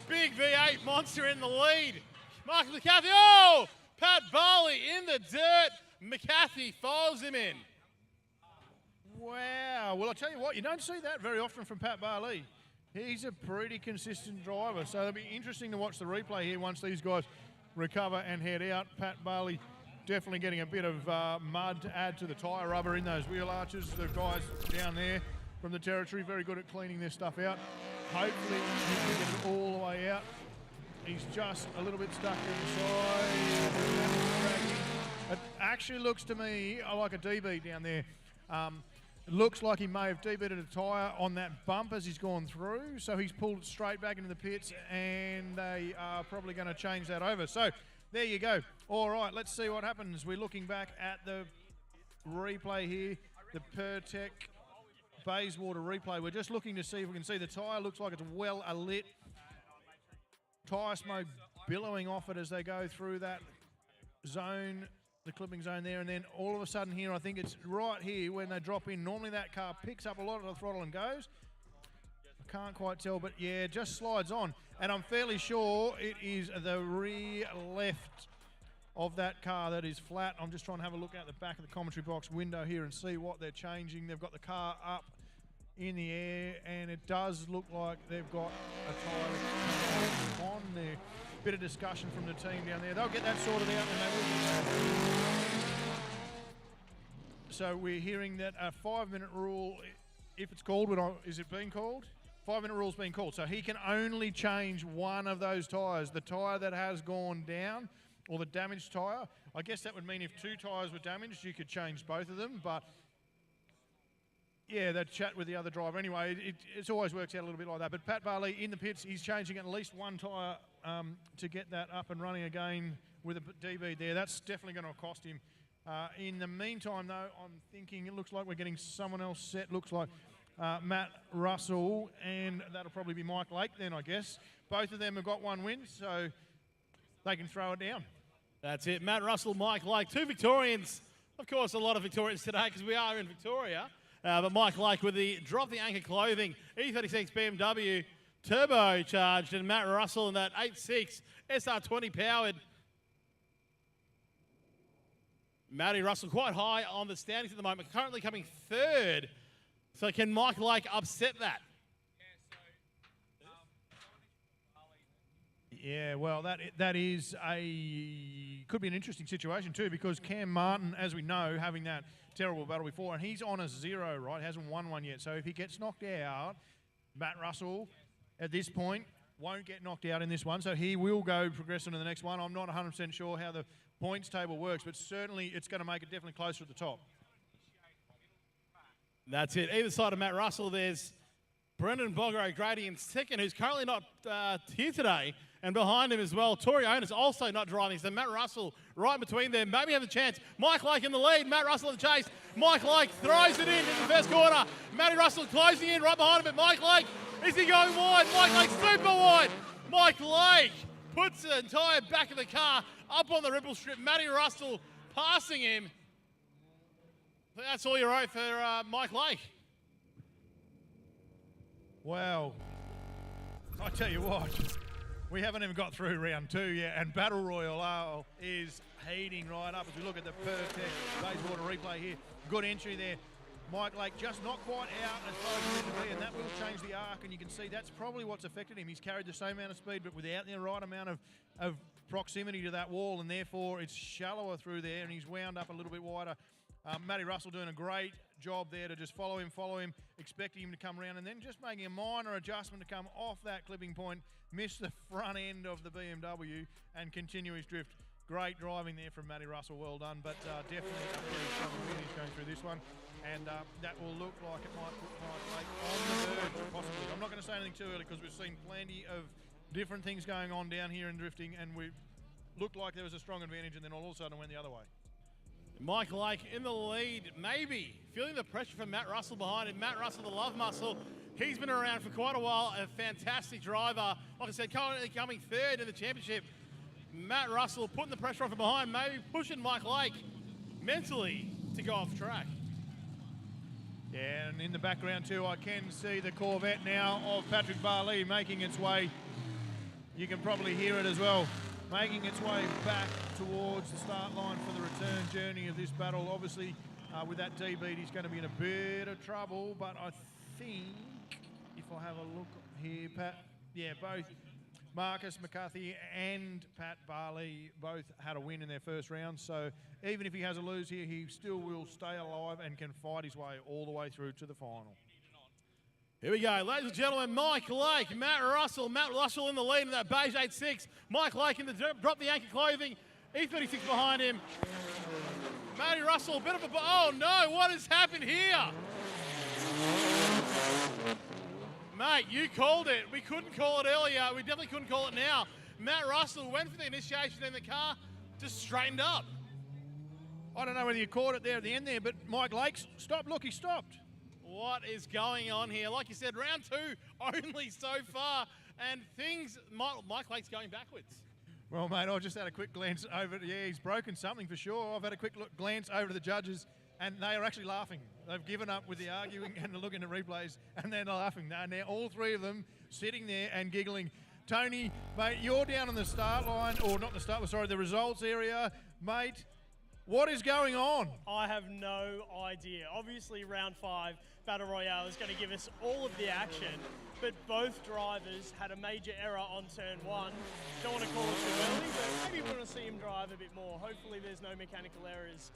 Big V8 monster in the lead. Malcolm McCaffrey. Oh! Pat Barley in the dirt. McCaffrey follows him in.
Wow. Well, I'll tell you what, you don't see that very often from Pat Barley. He's a pretty consistent driver, so it'll be interesting to watch the replay here once these guys recover and head out. Pat Barley definitely getting a bit of mud to add to the tyre rubber in those wheel arches. The guys down there from the territory, very good at cleaning this stuff out. Hopefully he can get it all the way out. He's just a little bit stuck inside. It actually looks to me like a DB down there. It looks like he may have debedded a tyre on that bump as he's gone through, so he's pulled it straight back into the pits, and they are probably going to change that over. So there you go. All right, let's see what happens. We're looking back at the replay here, the Pertec Bayswater replay. We're just looking to see if we can see the tyre. Looks like it's well alit. Tyre smoke billowing off it as they go through that zone, the clipping zone there, and then all of a sudden here, I think it's right here when they drop in. Normally that car picks up a lot of the throttle and goes. I can't quite tell, but yeah, just slides on. And I'm fairly sure it is the rear left of that car that is flat. I'm just trying to have a look out the back of the commentary box window here and see what they're changing. They've got the car up in the air, and it does look like they've got a tyre on there. Bit of discussion from the team down there. They'll get that sorted out, and they will get that. So we're hearing that a 5-minute rule, if it's called, is it being called? 5-minute rule's been called. So he can only change one of those tyres. The tyre that has gone down, or the damaged tyre. I guess that would mean if two tyres were damaged, you could change both of them, but yeah, they'd chat with the other driver. Anyway, it always works out a little bit like that. But Pat Barley in the pits, he's changing at least one tyre to get that up and running again with a DB there. That's definitely going to cost him. In the meantime, though, I'm thinking it looks like we're getting someone else set. Looks like Matt Russell, and that'll probably be Mike Lake then, I guess. Both of them have got one win, so they can throw it down.
That's it. Matt Russell, Mike Lake, two Victorians. Of course, a lot of Victorians today because we are in Victoria. But Mike Lake with the drop the anchor clothing, E36 BMW turbocharged, and Matt Russell in that 8.6 SR20 powered. Matty Russell quite high on the standings at the moment, currently coming third. So can Mike Lake upset that?
Yeah, well, that is could be an interesting situation too, because Cam Martin, as we know, having that terrible battle before, and he's on a 0, right? Hasn't won one yet. So if he gets knocked out, Matt Russell at this point won't get knocked out in this one, so he will go progress into the next one. I'm not 100% sure how the points table works, but certainly it's going to make it definitely closer at the top.
That's it. Either side of Matt Russell, there's Brendan Bogger O'Grady in second, who's currently not here today. And behind him as well, Tori Owen is also not driving. So Matt Russell right between them. Maybe have a chance. Mike Lake in the lead. Matt Russell in the chase. Mike Lake throws it in the first corner. Matty Russell closing in right behind him. But Mike Lake, is he going wide? Mike Lake super wide. Mike Lake puts the entire back of the car up on the ripple strip. Matty Russell passing him. I think that's all you wrote for Mike Lake.
Wow. I tell you what, we haven't even got through round 2 yet, and Battle Royale is heating right up as we look at the Pertec Bayswater replay here. Good entry there. Mike Lake just not quite out as far as he needs to be, and that will change the arc, and you can see that's probably what's affected him. He's carried the same amount of speed, but without the right amount of proximity to that wall, and therefore it's shallower through there, and he's wound up a little bit wider. Matty Russell doing a great job there to just follow him, expecting him to come around, and then just making a minor adjustment to come off that clipping point, miss the front end of the BMW, and continue his drift. Great driving there from Matty Russell, well done, but definitely a pretty strong finish going through this one. and that will look like it might put Mike Lake on the verge, possibly. I'm not going to say anything too early because we've seen plenty of different things going on down here in drifting, and we looked like there was a strong advantage, and then all of a sudden it went the other way.
Mike Lake in the lead, maybe feeling the pressure from Matt Russell behind him. Matt Russell, the love muscle, he's been around for quite a while, a fantastic driver. Like I said, currently coming third in the championship. Matt Russell putting the pressure on from behind, maybe pushing Mike Lake mentally to go off track.
Yeah, and in the background too, I can see the Corvette now of Patrick Barley making its way. You can probably hear it as well, making its way back towards the start line for the return journey of this battle. Obviously, with that D-beat, he's going to be in a bit of trouble, but I think, if I have a look here, both Marcus McCarthy and Pat Barley both had a win in their first round, so even if he has a lose here, he still will stay alive and can fight his way all the way through to the final.
Here we go, ladies and gentlemen, Mike Lake, Matt Russell in the lead in that beige 8.6. Mike Lake in the drop the anchor clothing, E36 behind him. Matty Russell, a bit of a, oh no, what has happened here? Mate, you called it. We couldn't call it earlier. We definitely couldn't call it now. Matt Russell went for the initiation and the car just straightened up.
I don't know whether you caught it there at the end there, but Mike Lake stopped. Look, he stopped.
What is going on here? Like you said, round two only so far, and things, Mike Lake's going backwards.
Well, mate, I just had a quick glance over. Yeah, he's broken something for sure. I've had a quick glance over to the judges, and they are actually laughing. They've given up with the arguing and looking at replays, and they're laughing. They're now all three of them sitting there and giggling. Tony, mate, you're down on the start line, or not the start, sorry, the results area. Mate, what is going on?
I have no idea. Obviously, round 5, Battle Royale is going to give us all of the action, but both drivers had a major error on turn 1. Don't want to call it too early, but maybe we want to see him drive a bit more. Hopefully there's no mechanical errors.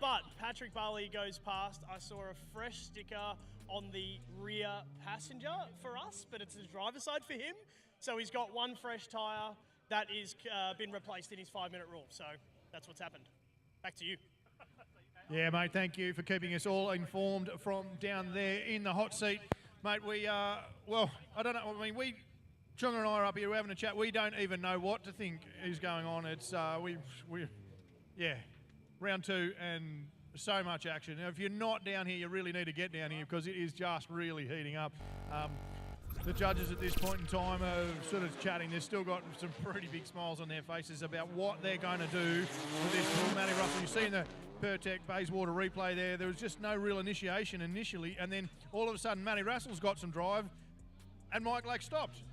But Patrick Barley goes past. I saw a fresh sticker on the rear passenger for us, but it's the driver's side for him. So he's got one fresh tyre that is been replaced in his 5-minute rule. So that's what's happened. Back to you.
Yeah, mate, thank you for keeping us all informed from down there in the hot seat. Mate, we well, I don't know, I mean, Chunga and I are up here, we're having a chat. We don't even know what to think is going on. It's, yeah, round 2 and so much action. Now, if you're not down here, you really need to get down here because it is just really heating up. The judges at this point in time are sort of chatting. They've still got some pretty big smiles on their faces about what they're going to do with this pool. Matty Russell, you've seen the Pertec Bayswater replay there. There was just no real initiation initially, and then all of a sudden Matty Russell's got some drive and Mike Lake stopped.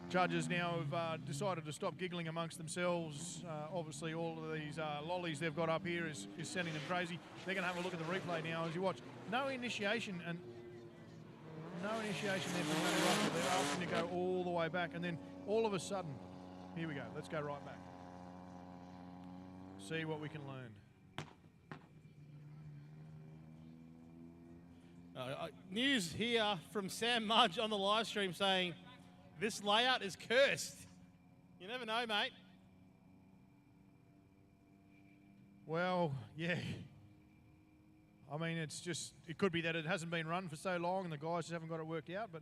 Judges now have decided to stop giggling amongst themselves. Obviously all of these lollies they've got up here is sending them crazy. They're going to have a look at the replay now as you watch. No initiation there from Matty Russell. They're asking to go all the way back, and then all of a sudden, here we go, let's go right back. See what we can learn.
News here from Sam Mudge on the live stream saying, this layout is cursed. You never know, mate.
Well, yeah. I mean, it's just, it could be that it hasn't been run for so long and the guys just haven't got it worked out, but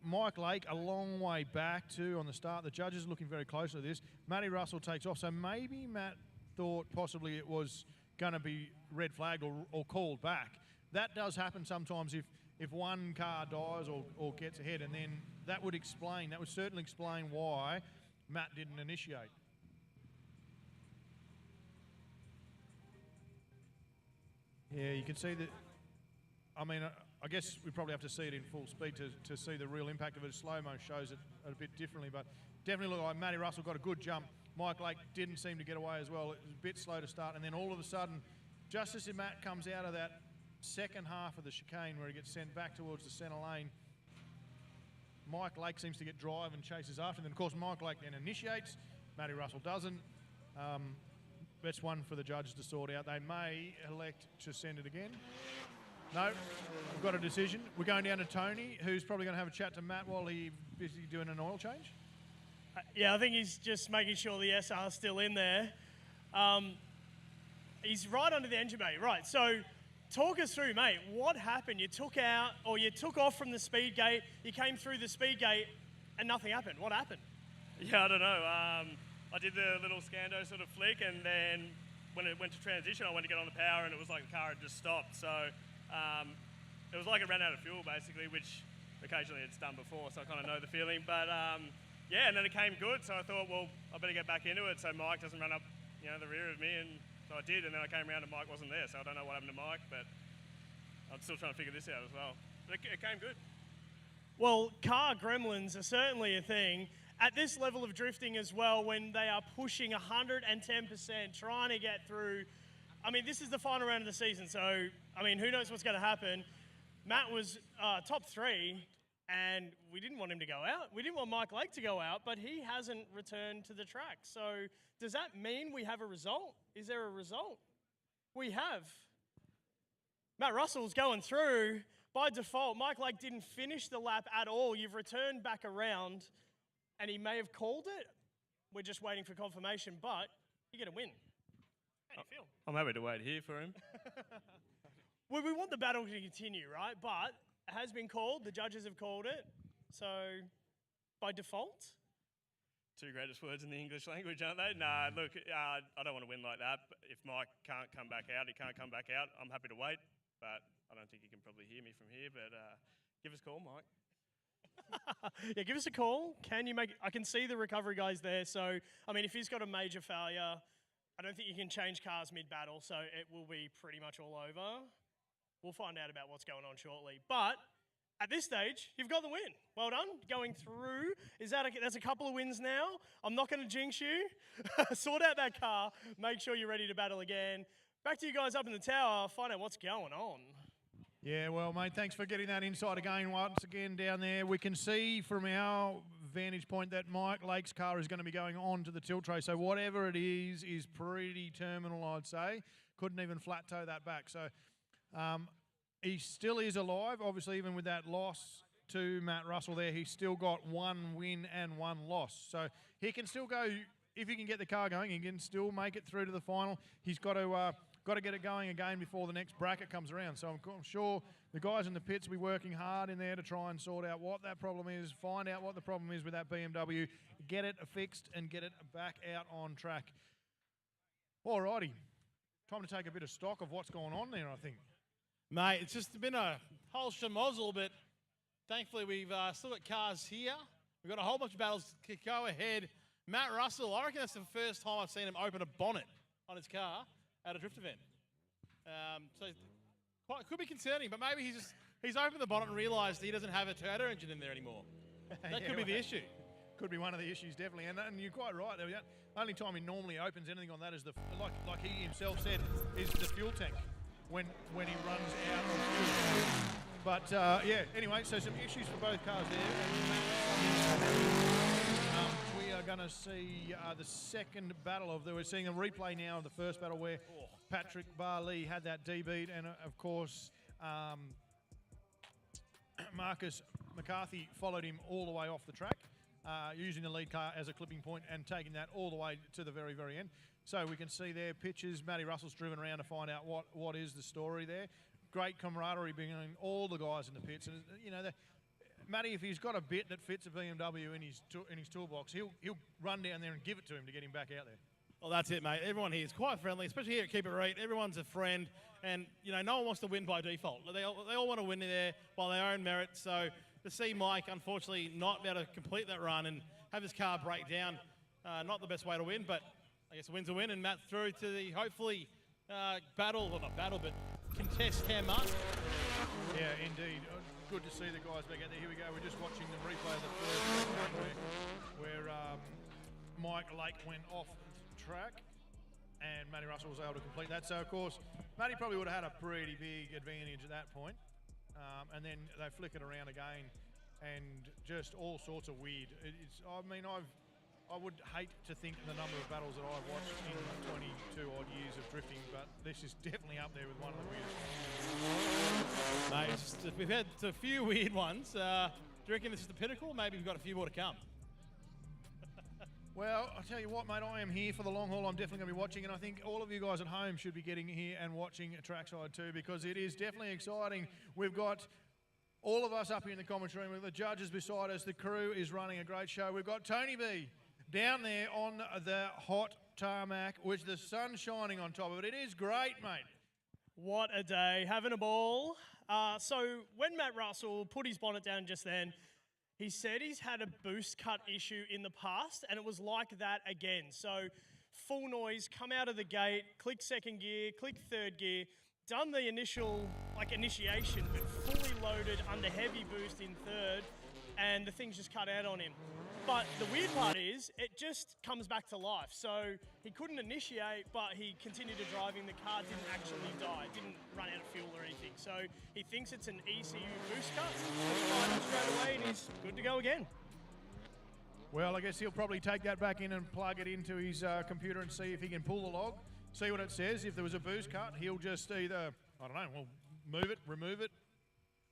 Mike Lake a long way back too on the start. The judges are looking very close to this. Matty Russell takes off, so maybe Matt thought possibly it was going to be red flagged or called back. That does happen sometimes if one car dies or gets ahead, and then that would certainly explain why Matt didn't initiate. Yeah, you can see that. I mean, I guess we probably have to see it in full speed to see the real impact of it. Slow-mo shows it a bit differently, but definitely looked like Matty Russell got a good jump. Mike Lake didn't seem to get away as well. It was a bit slow to start, and then all of a sudden, just as Matt comes out of that second half of the chicane where he gets sent back towards the centre lane, Mike Lake seems to get drive and chases after him. And of course, Mike Lake then initiates. Matty Russell doesn't. That's one for the judges to sort out. They may elect to send it again. No, we've got a decision. We're going down to Tony, who's probably going to have a chat to Matt while he's busy doing an oil change.
Yeah, I think he's just making sure the SR's still in there.
He's right under the engine bay. Right, so talk us through, mate. What happened? You took off from the speed gate, you came through the speed gate, and nothing happened. What happened?
Yeah, I don't know. I did the little Scando sort of flick, and then when it went to transition, I went to get on the power, and it was like the car had just stopped. So it was like it ran out of fuel, basically, which occasionally it's done before, so I kind of know the feeling. But yeah, and then it came good, so I thought, well, I better get back into it so Mike doesn't run up, the rear of me, and so I did, and then I came around and Mike wasn't there, so I don't know what happened to Mike, but I'm still trying to figure this out as well. But it came good.
Well, car gremlins are certainly a thing. At this level of drifting as well, when they are pushing 110%, trying to get through, I mean, this is the final round of the season, so, I mean, who knows what's going to happen. Matt was top 3, and we didn't want him to go out. We didn't want Mike Lake to go out, but he hasn't returned to the track. So does that mean we have a result? Is there a result? We have. Matt Russell's going through. By default, Mike Lake didn't finish the lap at all. You've returned back around, and he may have called it. We're just waiting for confirmation, but you get a win. How do you feel?
I'm happy to wait here for him.
Well, we want the battle to continue, right? But it has been called. The judges have called it. So, by default?
2 greatest words in the English language, aren't they? Nah, look, I don't want to win like that. But if Mike can't come back out, he can't come back out. I'm happy to wait, but I don't think he can probably hear me from here. But give us a call, Mike.
Yeah, give us a call. Can you make? I can see the recovery guys there. So, I mean, if he's got a major failure, I don't think you can change cars mid-battle. So it will be pretty much all over. We'll find out about what's going on shortly. But at this stage, you've got the win. Well done. Going through. That's a couple of wins now. I'm not going to jinx you. Sort out that car. Make sure you're ready to battle again. Back to you guys up in the tower. Find out what's going on.
Yeah, well, mate, thanks for getting that insight again once again down there. We can see from our vantage point that Mike Lake's car is going to be going on to the tilt tray. So whatever it is pretty terminal, I'd say. Couldn't even flat toe that back. So he still is alive. Obviously, even with that loss to Matt Russell there, he's still got 1 win and 1 loss. So he can still go, if he can get the car going, he can still make it through to the final. He's got to get it going again before the next bracket comes around. So I'm sure the guys in the pits will be working hard in there to try and sort out what that problem is, find out what the problem is with that BMW, get it fixed and get it back out on track. Alrighty, time to take a bit of stock of what's going on there, I think.
Mate, it's just been a whole schmozzle, but thankfully we've still got cars here. We've got a whole bunch of battles to go ahead. Matt Russell, I reckon that's the first time I've seen him open a bonnet on his car at a drift event. So it could be concerning, but maybe he's opened the bonnet and realised he doesn't have a turbo engine in there anymore. That could be the issue.
Could be one of the issues, definitely. And you're quite right. The only time he normally opens anything on that is like he himself said, is the fuel tank when he runs out of fuel. But yeah, anyway, so some issues for both cars there. We are going to see the second battle we're seeing a replay now of the first battle where Patrick Barley had that D beat, and of course Marcus McCarthy followed him all the way off the track, using the lead car as a clipping point and taking that all the way to the very, very end. So we can see there pictures. Matty Russell's driven around to find out what is the story there. Great camaraderie between all the guys in the pits, and Matty, if he's got a bit that fits a BMW in his toolbox, he'll run down there and give it to him to get him back out there.
Well, that's it, mate. Everyone here is quite friendly, especially here at Keep It Reet. Everyone's a friend, and no one wants to win by default. They all want to win there by their own merit. So to see Mike, unfortunately, not be able to complete that run and have his car break down, not the best way to win, but I guess a win's a win. And Matt through to the hopefully contest Cam Martin.
Yeah, indeed. Good to see the guys back out there. Here we go. We're just watching the replay of the first where Mike Lake went off the track and Matty Russell was able to complete that. So, of course, Matty probably would have had a pretty big advantage at that point. And then they flick it around again and just all sorts of weird. I would hate to think the number of battles that I've watched in 22 odd years of drifting, but this is definitely up there with one of the weirdest.
Mate, we've had a few weird ones. Do you reckon this is the pinnacle? Maybe we've got a few more to come.
Well, I'll tell you what, mate, I am here for the long haul. I'm definitely going to be watching, and I think all of you guys at home should be getting here and watching trackside too, because it is definitely exciting. We've got all of us up here in the commentary room with the judges beside us. The crew is running a great show. We've got Tony B down there on the hot tarmac with the sun shining on top of it. It is great, mate.
What a day, having a ball. So when Matt Russell put his bonnet down just then, he said he's had a boost cut issue in the past, and it was like that again. So full noise, come out of the gate, click second gear, click third gear, done the initial initiation, but fully loaded under heavy boost in third, and the thing's just cut out on him. But the weird part is, it just comes back to life. So he couldn't initiate, but he continued to driving. The car didn't actually die, it didn't run out of fuel or anything. So he thinks it's an ECU boost cut, find him straight away, and he's good to go again.
Well, I guess he'll probably take that back in and plug it into his computer and see if he can pull the log, see what it says. If there was a boost cut, he'll just either, I don't know, well, move it, remove it,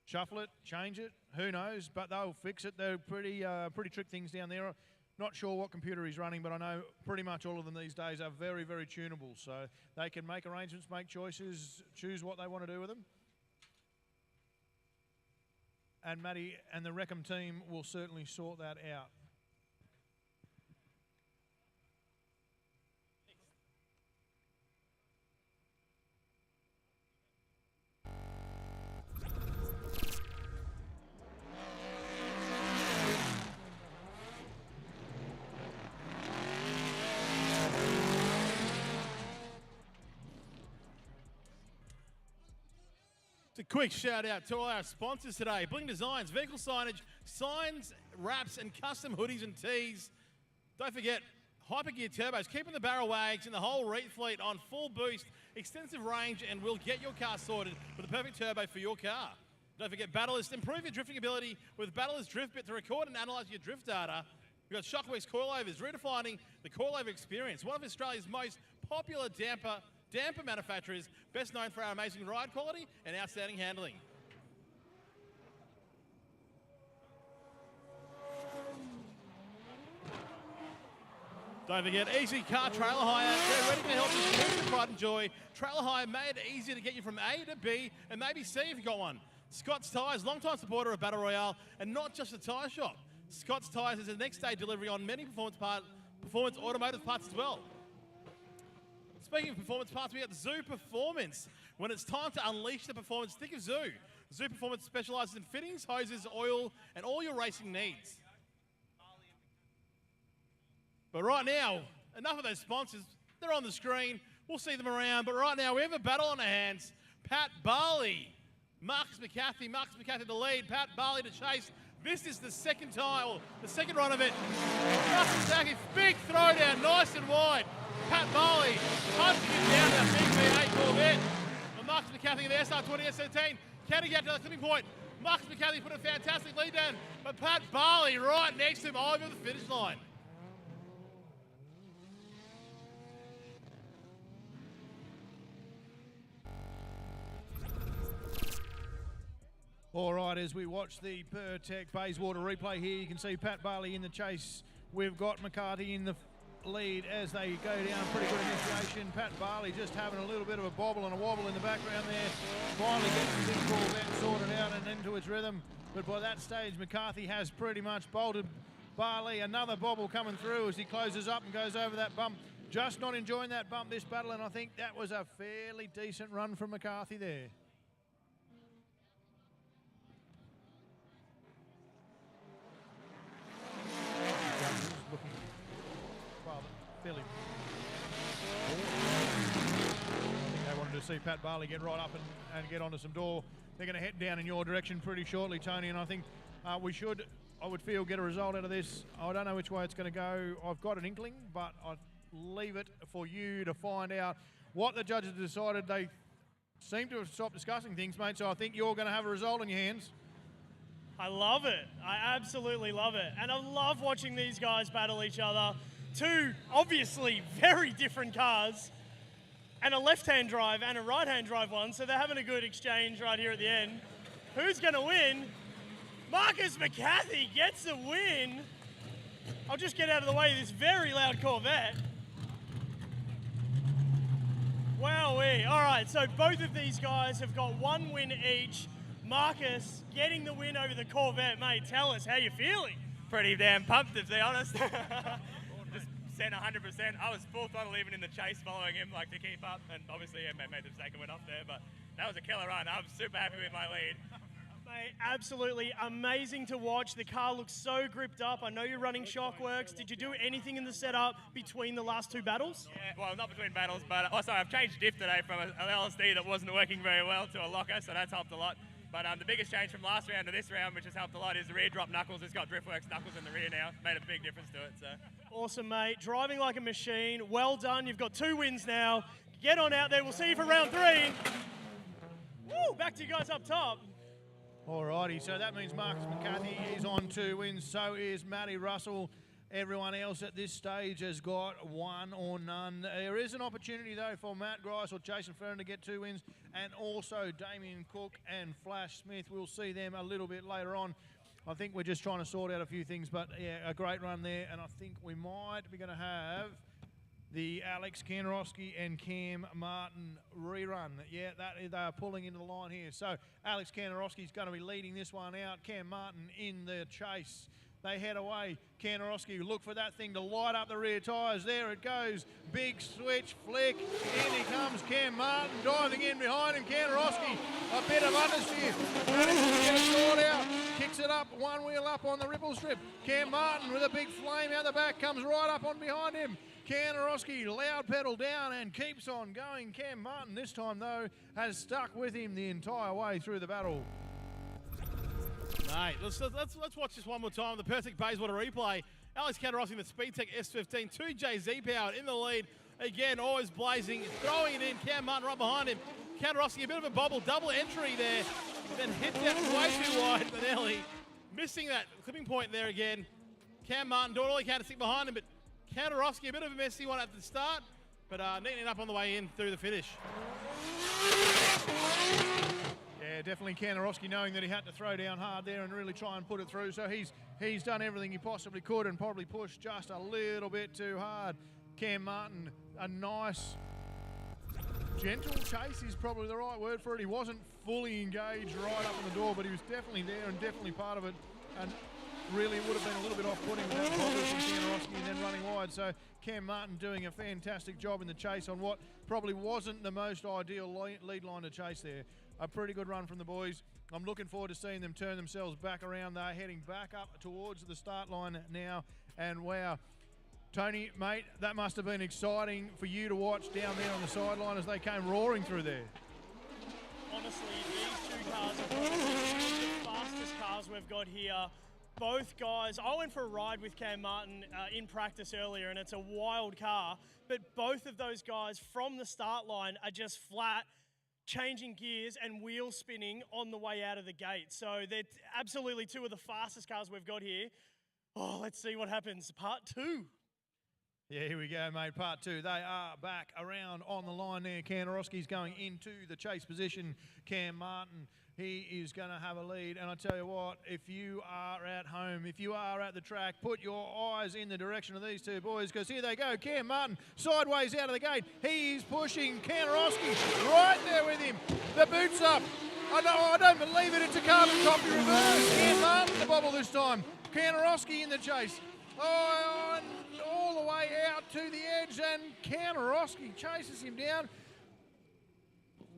shuffle it, change it, who knows, but they'll fix it. They're pretty trick things down there. Not sure what computer he's running, but I know pretty much all of them these days are very, very tunable. So they can make arrangements, make choices, choose what they want to do with them. And Matty and the Reckham team will certainly sort that out.
A quick shout out to all our sponsors today: Bling Designs, vehicle signage, signs, wraps, and custom hoodies and tees. Don't forget Hypergear Turbos, keeping the barrel wags and the whole Reet fleet on full boost, extensive range, and we'll get your car sorted with the perfect turbo for your car. Don't forget Battlist, improve your drifting ability with Battlist Drift Bit to record and analyze your drift data. We've got Shockworks coilovers, redefining the coilover experience. One of Australia's most popular damper manufacturers, best known for our amazing ride quality and outstanding handling. Don't forget Easy Car Trailer Hire. They're ready to help you smooth your pride and joy. Trailer Hire made it easier to get you from A to B and maybe C if you got one. Scott's Tyres, long-time supporter of Battle Royale, and not just a tyre shop. Scott's Tyres is a next-day delivery on many performance automotive parts as well. Speaking of performance parts, we got Zoo Performance. When it's time to unleash the performance, think of Zoo. Zoo Performance specialises in fittings, hoses, oil, and all your racing needs. But right now, enough of those sponsors. They're on the screen. We'll see them around. But right now, we have a battle on our hands. Pat Barley, Marcus McCarthy to lead, Pat Barley to chase. This is the second time, or the second run of it. Marcus McCarthy, big throwdown, nice and wide. Pat Barley punching it down that big V8 Corvette. And Marcus McCarthy in the SR20 S13. Can he get to the clipping point? Marcus McCarthy put a fantastic lead down, but Pat Barley right next to him over the finish line.
All right, as we watch the Pertec Bayswater replay here, you can see Pat Barley in the chase. We've got McCarthy in the lead as they go down. Pretty good initiation. Pat Barley just having a little bit of a bobble and a wobble in the background there. Finally gets the big Corvette sorted out and into its rhythm. But by that stage, McCarthy has pretty much bolted Barley. Another bobble coming through as he closes up and goes over that bump. Just not enjoying that bump this battle, and I think that was a fairly decent run from McCarthy there. Looking fairly. I think they wanted to see Pat Barley get right up and get onto some door. They're going to head down in your direction pretty shortly, Tony, and I think I would feel, get a result out of this. I don't know which way it's going to go. I've got an inkling, but I'd leave it for you to find out what the judges decided. They seem to have stopped discussing things, mate, so I think you're going to have a result in your hands.
I love it. I absolutely love it. And I love watching these guys battle each other. Two obviously very different cars, and a left-hand drive and a right-hand drive one, so they're having a good exchange right here at the end. Who's going to win? Marcus McCarthy gets a win. I'll just get out of the way of this very loud Corvette. Wowee. All right, so both of these guys have got 1 win each. Marcus getting the win over the Corvette, mate. Tell us how you're feeling.
Pretty damn pumped, to be honest. Just sent 100%. I was full throttle even in the chase following him, like to keep up, and obviously I made the mistake and went off there, but that was a killer run. I'm super happy with my lead.
Mate, absolutely amazing to watch. The car looks so gripped up. I know you're running Shockworks. Did you do anything in the setup between the last 2 battles?
Yeah, well, not between battles, but also I've changed diff today from an LSD that wasn't working very well to a locker, so that's helped a lot. But the biggest change from last round to this round, which has helped a lot, is the rear drop knuckles. It's got Driftworks knuckles in the rear now. Made a big difference to it. So
Awesome, mate. Driving like a machine. Well done. You've got 2 wins now. Get on out there. We'll see you for round 3. Woo! Back to you guys up top.
Alrighty, so that means Marcus McCarthy is on 2 wins. So is Matty Russell. Everyone else at this stage has got 1 or none. There is an opportunity, though, for Matt Grice or Jason Ferrin to get 2 wins, and also Damien Cook and Flash Smith. We'll see them a little bit later on. I think we're just trying to sort out a few things, but yeah, a great run there, and I think we might be going to have the Alex Kanarowski and Cam Martin rerun. Yeah, they are pulling into the line here. So Alex Kanarowski is going to be leading this one out. Cam Martin in the chase. They head away. Kanarowski, look for that thing to light up the rear tyres. There it goes. Big switch, flick. In he comes, Cam Martin diving in behind him. Kanarowski, a bit of understeer. Manages to get it sorted out. Kicks it up, 1 wheel up on the ripple strip. Cam Martin with a big flame out the back comes right up on behind him. Kanarowski, loud pedal down and keeps on going. Cam Martin this time, though, has stuck with him the entire way through the battle.
Mate, let's watch this one more time. The perfect Bayswater replay. Alex Kanarowski in the Speedtech S15. 2JZ powered in the lead. Again, always blazing, throwing it in. Cam Martin right behind him. Kanarowski, a bit of a bobble, double entry there. Then hit that way too wide, Benelli. Missing that clipping point there again. Cam Martin doing all he can to stick behind him, but Kanarowski, a bit of a messy one at the start, but neatening up on the way in through the finish.
Yeah, definitely Kanarowski knowing that he had to throw down hard there and really try and put it through. So he's done everything he possibly could and probably pushed just a little bit too hard. Cam Martin, a nice, gentle chase is probably the right word for it. He wasn't fully engaged right up in the door, but he was definitely there and definitely part of it. And really would have been a little bit off-putting without bothers from Kanarowski and then running wide. So Cam Martin doing a fantastic job in the chase on what probably wasn't the most ideal lead line to chase there. A pretty good run from the boys. I'm looking forward to seeing them turn themselves back around. They're heading back up towards the start line now. And wow, Tony, mate, that must have been exciting for you to watch down there on the sideline as they came roaring through there.
Honestly, these 2 cars are probably the fastest cars we've got here. Both guys, I went for a ride with Cam Martin in practice earlier, and it's a wild car, but both of those guys from the start line are just flat, changing gears and wheel spinning on the way out of the gate. So they're absolutely 2 of the fastest cars we've got here. Oh, let's see what happens. Part 2.
Yeah, here we go, mate. Part 2. They are back around on the line there. Kanarowski's going into the chase position. Cam Martin, he is going to have a lead. And I tell you what, if you are at home, if you are at the track, put your eyes in the direction of these 2 boys, because here they go. Cam Martin sideways out of the gate. He's pushing Kanarowski right there with him. The boots up. Oh, no, I don't believe it. It's a carbon copy reverse. Cam Martin the bobble this time. Kanarowski in the chase. Oh, all the way out to the edge, and Kanarowski chases him down.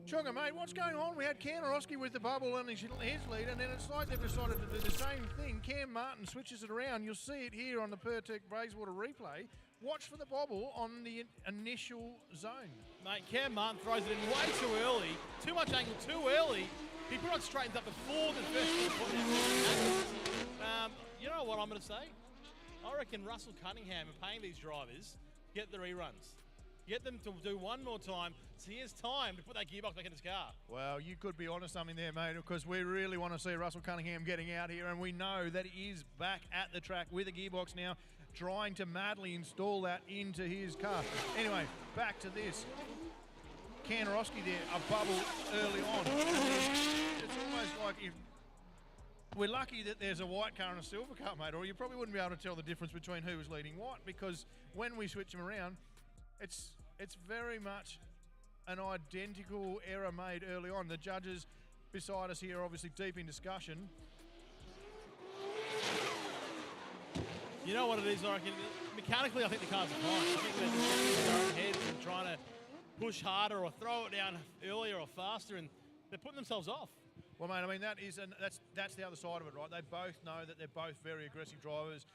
Chunga, mate, what's going on? We had Kanarowski with the bubble and his lead, and then it's like they've decided to do the same thing. Cam Martin switches it around. You'll see it here on the Pertec Bayswater replay. Watch for the bobble on the initial zone.
Mate, Cam Martin throws it in way too early. Too much angle, too early. He pretty much straightens up before the first you know what I'm going to say? I reckon Russell Cunningham are paying these drivers to get the reruns. Get them to do one more time, so he has time to put that gearbox back in his car.
Well, you could be onto something there, mate, because we really want to see Russell Cunningham getting out here, and we know that he is back at the track with a gearbox now, trying to madly install that into his car. Anyway, back to this. Kanarowski there, a bubble early on. And then it's almost like if we're lucky that there's a white car and a silver car, mate, or you probably wouldn't be able to tell the difference between who was leading what, because when we switch them around, it's very much an identical error made early on. The judges beside us here are obviously deep in discussion.
You know what it is, I reckon? Mechanically, I think the cars are fine. I think they're just getting their own heads and trying to push harder or throw it down earlier or faster, and they're putting themselves off.
Well, mate, I mean, that's the other side of it, right? They both know that they're both very aggressive drivers.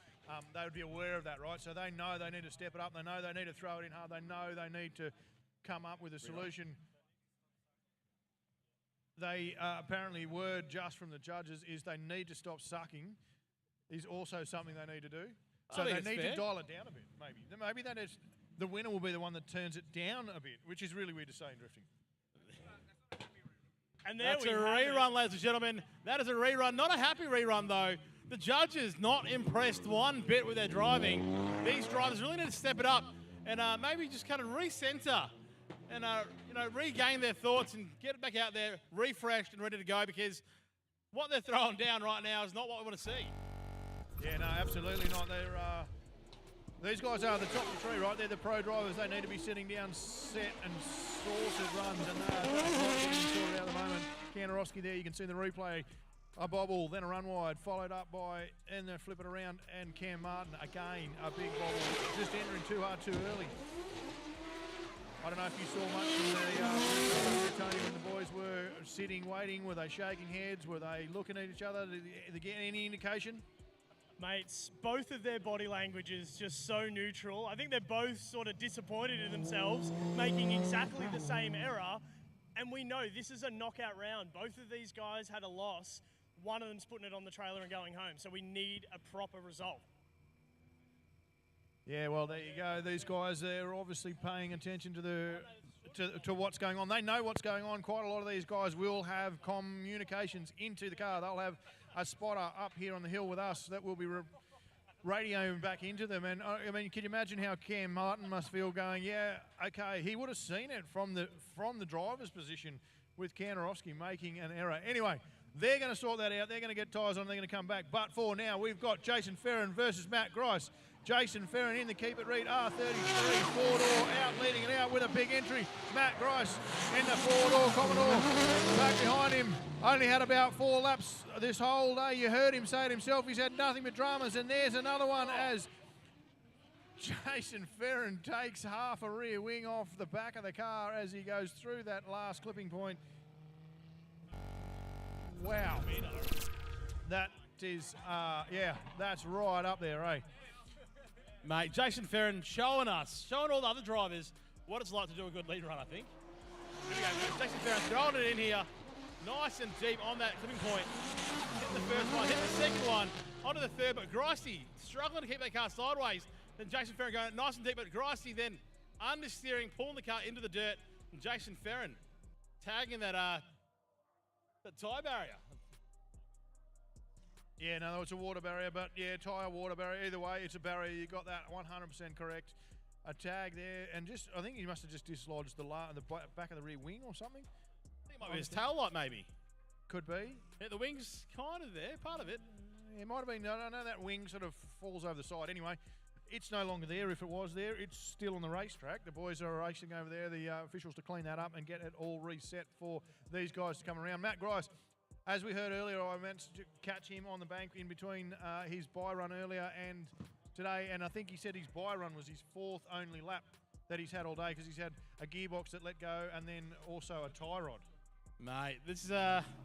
They would be aware of that, right? So they know they need to step it up. They know they need to throw it in hard. They know they need to come up with a solution. They apparently word just from the judges is they need to stop sucking is also something they need to do. So they need to dial it down a bit, maybe. Maybe that is the winner will be the one that turns it down a bit, which is really weird to say in drifting.
And that's a rerun, ladies and gentlemen. That is a rerun. Not a happy rerun, though. The judges not impressed one bit with their driving. These drivers really need to step it up and maybe just kind of recenter and regain their thoughts and get it back out there, refreshed and ready to go, because what they're throwing down right now is not what we want to see.
Yeah, no, absolutely not. These guys are the top of the tree, right? They're the pro drivers. They need to be sitting down, set and sorted runs, and getting sorted out at the moment. Kanarowski there, you can see the replay. A bobble, then a run wide, followed up by, and they flip it around, and Cam Martin, again, a big bobble, just entering too hard too early. I don't know if you saw much from Tony, when the boys were sitting, waiting. Were they shaking heads? Were they looking at each other? Did they get any indication?
Mates, both of their body language is just so neutral. I think they're both sort of disappointed in themselves, making exactly the same error. And we know this is a knockout round. Both of these guys had a loss. One of them's putting it on the trailer and going home. So we need a proper result.
Yeah, well, there you go. These guys, they're obviously paying attention to what's going on. They know what's going on. Quite a lot of these guys will have communications into the car. They'll have a spotter up here on the hill with us that will be radioing back into them. And I mean, can you imagine how Cam Martin must feel going, yeah, okay, he would have seen it from the driver's position with Kanarowski making an error. Anyway, they're going to sort that out. They're going to get tyres on. They're going to come back. But for now, we've got Jason Ferrin versus Matt Grice. Jason Ferrin in the Keep It Reet R33, four-door out, leading it out with a big entry. Matt Grice in the four-door Commodore, back behind him. Only had about 4 laps this whole day. You heard him say it himself. He's had nothing but dramas. And there's another one as Jason Ferrin takes half a rear wing off the back of the car as he goes through that last clipping point. Wow. That is, yeah, that's right up there, eh?
Mate, Jason Ferrin showing all the other drivers what it's like to do a good lead run, I think. Here we go, Jason Ferrin throwing it in here. Nice and deep on that clipping point. Hit the first one, hit the second one, onto the third, but Gricey struggling to keep that car sideways. Then Jason Ferrin going nice and deep, but Gricey then understeering, pulling the car into the dirt. And Jason Ferrin tagging that tyre barrier.
Yeah, no, it's a water barrier, but yeah, tyre water barrier. Either way, it's a barrier. You got that 100% correct. A tag there, and just I think he must have just dislodged the back of the rear wing or something.
I think it might be his tail light, maybe.
Could be.
Yeah, the wing's kind of there, part of it.
It might have been. No, that wing sort of falls over the side. Anyway, it's no longer there. If it was there, it's still on the racetrack. The boys are racing over there, the officials, to clean that up and get it all reset for these guys to come around. Matt Grice, as we heard earlier, I meant to catch him on the bank in between his bye run earlier and today, and I think he said his bye run was his 4th only lap that he's had all day, because he's had a gearbox that let go and then also a tie rod.
Mate, this is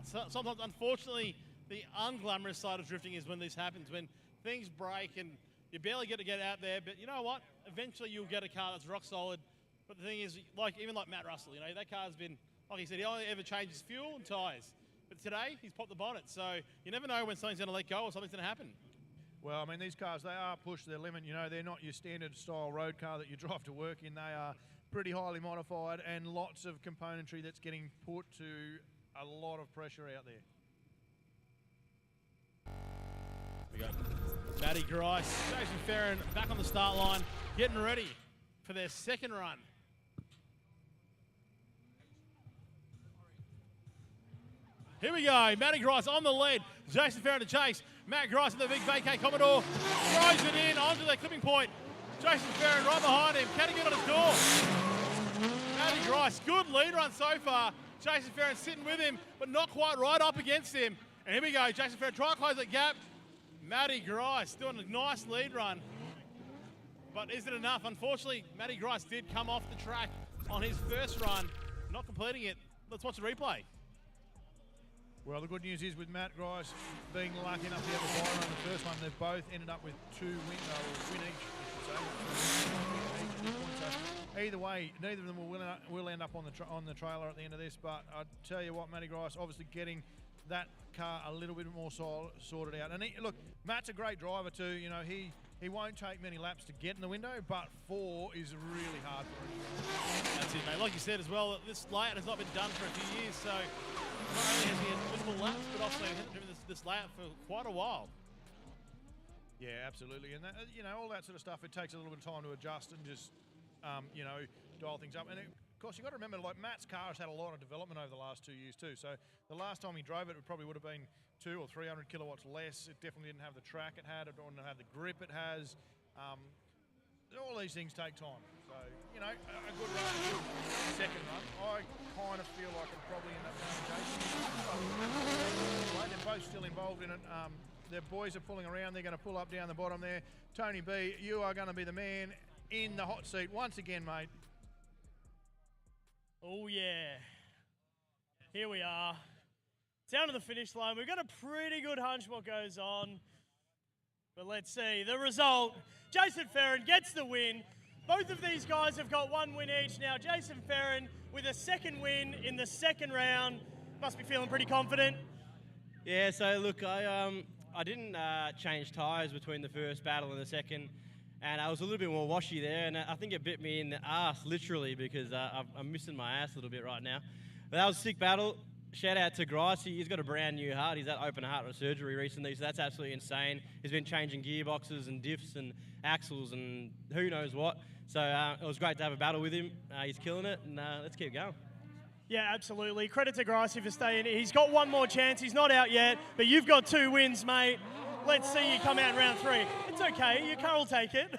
sometimes, unfortunately, the unglamorous side of drifting is when this happens, when things break and you barely get to get out there. But you know what? Eventually you'll get a car that's rock solid. But the thing is, even like Matt Russell, that car's been, like he said, he only ever changes fuel and tyres. But today, he's popped the bonnet. So you never know when something's going to let go or something's going to happen.
Well, I mean, these cars, they are pushed to their limit. They're not your standard style road car that you drive to work in. They are pretty highly modified and lots of componentry that's getting put to a lot of pressure out there.
We go. Matty Grice, Jason Ferrin back on the start line, getting ready for their second run. Here we go. Matty Grice on the lead. Jason Farron to chase. Matt Grice in the big vacay Commodore. Throws it in onto the clipping point. Jason Farron right behind him. Can he get on his door? Matty Grice, good lead run so far. Jason Farron sitting with him, but not quite right up against him. And here we go. Jason Farron trying to close that gap. Matty Grice doing a nice lead run. But is it enough? Unfortunately, Matty Grice did come off the track on his first run, not completing it. Let's watch the replay.
Well, the good news is with Matt Grice being lucky enough to have a bye on the first one, they've both ended up with 2 win each, I should say. So either way, neither of them will end up on the trailer at the end of this. But I tell you what, Matty Grice obviously getting that car a little bit more sorted out. And look, Matt's a great driver too. You know, he won't take many laps to get in the window, but 4 is really hard for him.
That's it, mate. Like you said as well, this layout has not been done for a few years, so not only has he had minimal laps, but also he hasn't driven this layout for quite a while.
Yeah, absolutely. And that, you know, all that sort of stuff, it takes a little bit of time to adjust and just, you know, dial things up. And of course, you've got to remember, like, Matt's car has had a lot of development over the last 2 years too. So the last time he drove it, it probably would have been 200 or 300 kilowatts less. It definitely didn't have the track it had. It didn't have the grip it has. All these things take time. So, you know, a good run, a good second run. I kind of feel like it'll probably end up going Jason. They're both still involved in it. Their boys are pulling around. They're going to pull up down the bottom there. Tony B, you are going to be the man in the hot seat once again, mate.
Oh, yeah. Here we are. Down to the finish line. We've got a pretty good hunch what goes on. But let's see. The result, Jason Farron gets the win. Both of these guys have got 1 win each now. Jason Farron with a second win in the second round. Must be feeling pretty confident.
Yeah, so look, I didn't change tyres between the first battle and the second. And I was a little bit more washy there, and I think it bit me in the ass, literally, because I'm missing my ass a little bit right now. But that was a sick battle. Shout out to Grice. He's got a brand new heart. He's had open heart surgery recently, so that's absolutely insane. He's been changing gearboxes and diffs and axles and who knows what. So it was great to have a battle with him. He's killing it, and let's keep going.
Yeah, absolutely. Credit to Grice for staying. He's got one more chance. He's not out yet, but you've got 2 wins, mate. Let's see you come out in round 3. It's okay. Your car will take it.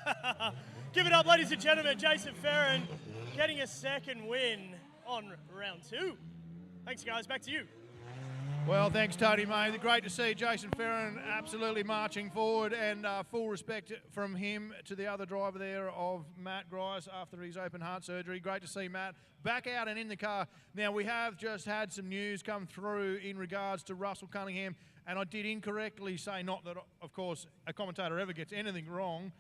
Give it up, ladies and gentlemen. Jason Farron getting a second win on round 2. Thanks, guys. Back to you.
Well, thanks, Tony, mate. Great to see Jason Farron absolutely marching forward, and full respect from him to the other driver there of Matt Grice after his open heart surgery. Great to see Matt back out and in the car. Now, we have just had some news come through in regards to Russell Cunningham, and I did incorrectly say, not that, of course, a commentator ever gets anything wrong,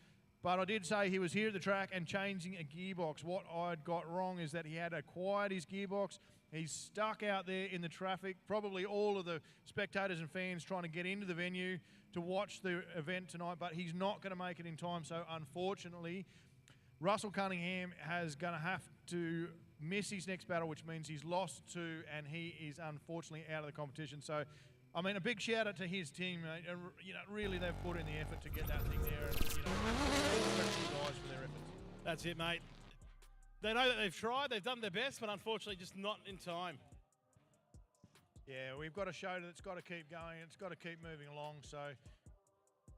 but I did say he was here at the track and changing a gearbox. What I'd got wrong is that he had acquired his gearbox. He's stuck out there in the traffic, probably all of the spectators and fans trying to get into the venue to watch the event tonight, but he's not going to make it in time. So unfortunately, Russell Cunningham is going to have to miss his next battle, which means he's lost 2, and he is unfortunately out of the competition. So, I mean, a big shout out to his team. You know, really they've put in the effort to get that thing there, and you know, credit to the guys for their efforts.
That's it, mate. They know that they've tried, they've done their best, but unfortunately just not in time.
Yeah, we've got a show that's got to keep going. It's got to keep moving along. So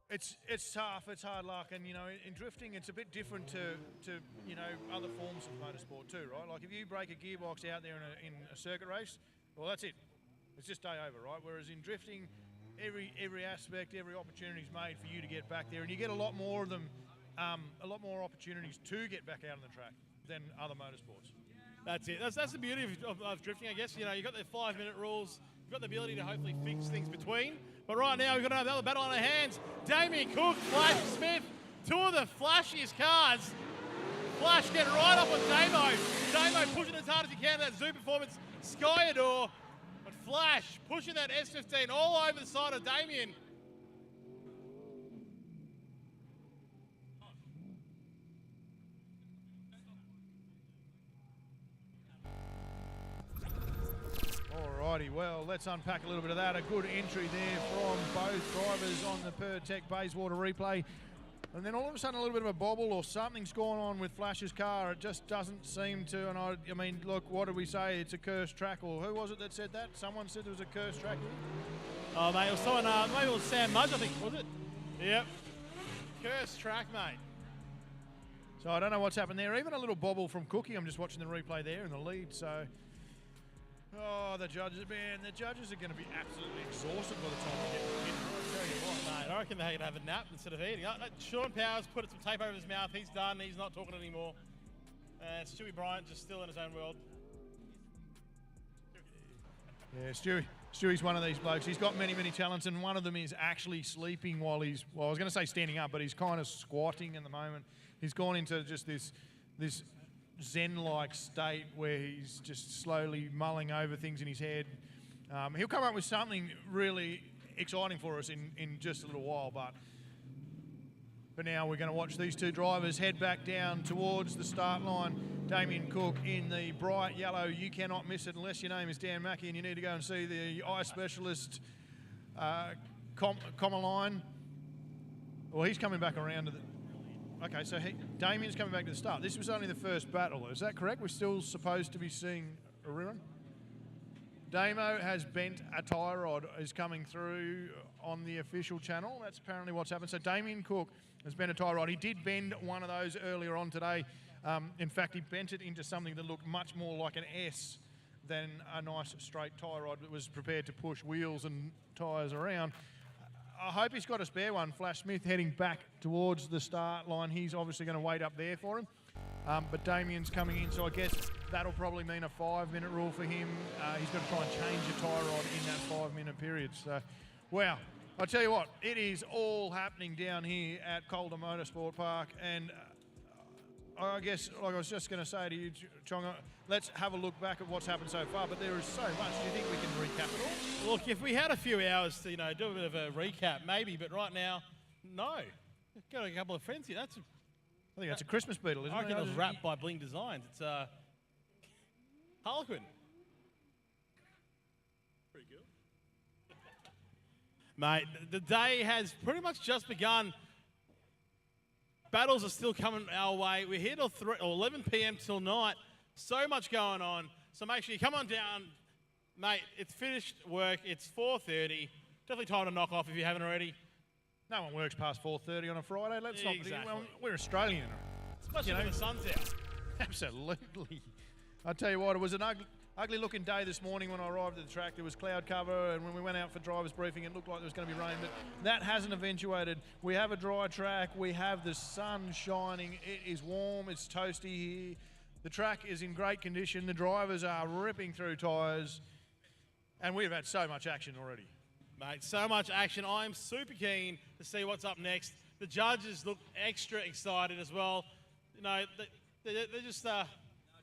it's tough. It's hard luck. And, you know, in drifting, it's a bit different to you know, other forms of motorsport too, right? Like if you break a gearbox out there in a circuit race, well, that's it. It's just day over, right? Whereas in drifting, every aspect, every opportunity is made for you to get back there. And you get a lot more of them, a lot more opportunities to get back out on the track than other motorsports.
That's it. That's the beauty of drifting, I guess. You know, you've got the 5-minute rules. You've got the ability to hopefully fix things between. But right now, we've got another battle on our hands. Damien Cook, Flash Smith, 2 of the flashiest cars. Flash getting right up with Damo. Damo pushing as hard as he can, that Zoo Performance Skyador. But Flash pushing that S15 all over the side of Damien.
Alrighty, well, let's unpack a little bit of that. A good entry there from both drivers on the Pertec Bayswater replay. And then all of a sudden a little bit of a bobble or something's going on with Flash's car. It just doesn't seem to, and I mean, look, what did we say? It's a cursed track, or who was it that said that? Someone said there was a cursed track here?
Oh, mate, it was someone, maybe it was Sam Mudge, I think, was it? Yep. Cursed track, mate.
So I don't know what's happened there. Even a little bobble from Cookie. I'm just watching the replay there in the lead, so... Oh, the judges, man, the judges are going to be absolutely exhausted by the time we get to the pit.
I'll tell you what, mate, I reckon they're going to have a nap instead of eating. Sean Powers put some tape over his mouth. He's done. He's not talking anymore. Stewie Bryant just still in his own world.
Yeah, Stewie's one of these blokes. He's got many, many talents, and one of them is actually sleeping while he's, well, I was going to say standing up, but he's kind of squatting at the moment. He's gone into just this Zen-like state where he's just slowly mulling over things in his head. He'll come up with something really exciting for us in just a little while, but for now we're going to watch these two drivers head back down towards the start line. Damien Cook in the bright yellow, you cannot miss it unless your name is Dan Mackey and you need to go and see the eye specialist comma line. Well, he's coming back around to the... Okay, so Damien's coming back to the start. This was only the first battle, is that correct? We're still supposed to be seeing a rerun? Damo has bent a tie rod, is coming through on the official channel. That's apparently what's happened. So Damien Cook has bent a tie rod. He did bend one of those earlier on today. In fact, he bent it into something that looked much more like an S than a nice straight tie rod that was prepared to push wheels and tyres around. I hope he's got a spare one. Flash Smith heading back towards the start line. He's obviously going to wait up there for him. But Damien's coming in, so I guess that'll probably mean a 5-minute rule for him. He's got to try and change a tyre rod in that 5-minute period. So, wow. I'll tell you what, it is all happening down here at Calder Motorsport Park. And I guess, like I was just going to say to you, Chonga, let's have a look back at what's happened so far, but there is so much. Do you think we can recap it all?
Look, if we had a few hours to, do a bit of a recap, maybe, but right now, no. Got a couple of friends here.
I think that's a Christmas beetle, isn't it?
I reckon it was wrapped by Bling Designs. It's Harlequin. Pretty good. Mate, the day has pretty much just begun. Battles are still coming our way. We're here till 11 p.m. till night. So much going on. So make sure you come on down. Mate, it's finished work. It's 4:30. Definitely time to knock off if you haven't already.
No one works past 4:30 on a Friday. Let's not.
Exactly.
Well, we're Australian.
Especially when the sun's out.
Absolutely. I tell you what, it was an ugly looking day this morning when I arrived at the track. There was cloud cover, and when we went out for driver's briefing, it looked like there was going to be rain, but that hasn't eventuated. We have a dry track. We have the sun shining. It is warm. It's toasty here. The track is in great condition. The drivers are ripping through tyres, and we've had so much action already.
Mate, so much action. I'm super keen to see what's up next. The judges look extra excited as well. They're just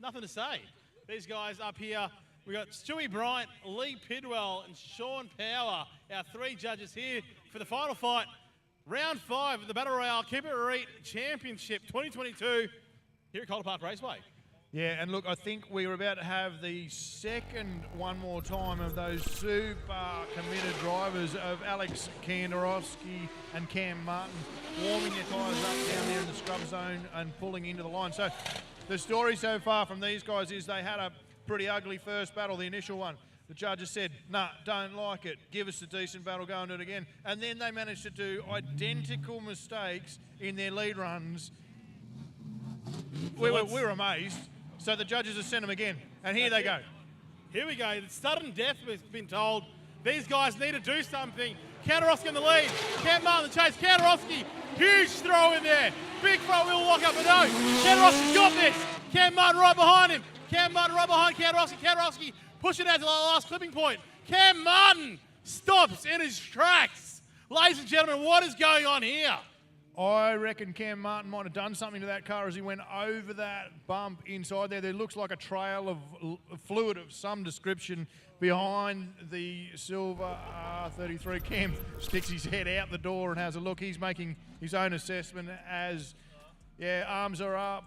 nothing to say. These guys up here, we got Stewie Bryant, Lee Pidwell, and Sean Power, our 3 judges here for the final fight. Round 5 of the Battle Royale Champion Championship 2022 here at Calder Park Raceway.
Yeah, and look, I think we were about to have the second one more time of those super committed drivers of Alex Kandarovski and Cam Martin warming their tyres up down there in the scrub zone and pulling into the line. So the story so far from these guys is they had a pretty ugly first battle, the initial one. The judges said, nah, don't like it, give us a decent battle, go and do it again. And then they managed to do identical mistakes in their lead runs. We were amazed. So the judges have sent them again, and here they go.
Here we go. The sudden death has been told. These guys need to do something. Kandarovski in the lead. Cam Martin the chase. Kandarovski, huge throw in there. Big front wheel lock up, but no. Kandarovski's got this. Cam Martin right behind him. Cam Martin right behind Kandarovski. Kandarovski pushing out to the last clipping point. Cam Martin stops in his tracks. Ladies and gentlemen, what is going on here?
I reckon Cam Martin might have done something to that car as he went over that bump inside there. There looks like a trail of fluid of some description behind the silver R33. Cam sticks his head out the door and has a look. He's making his own assessment as, arms are up.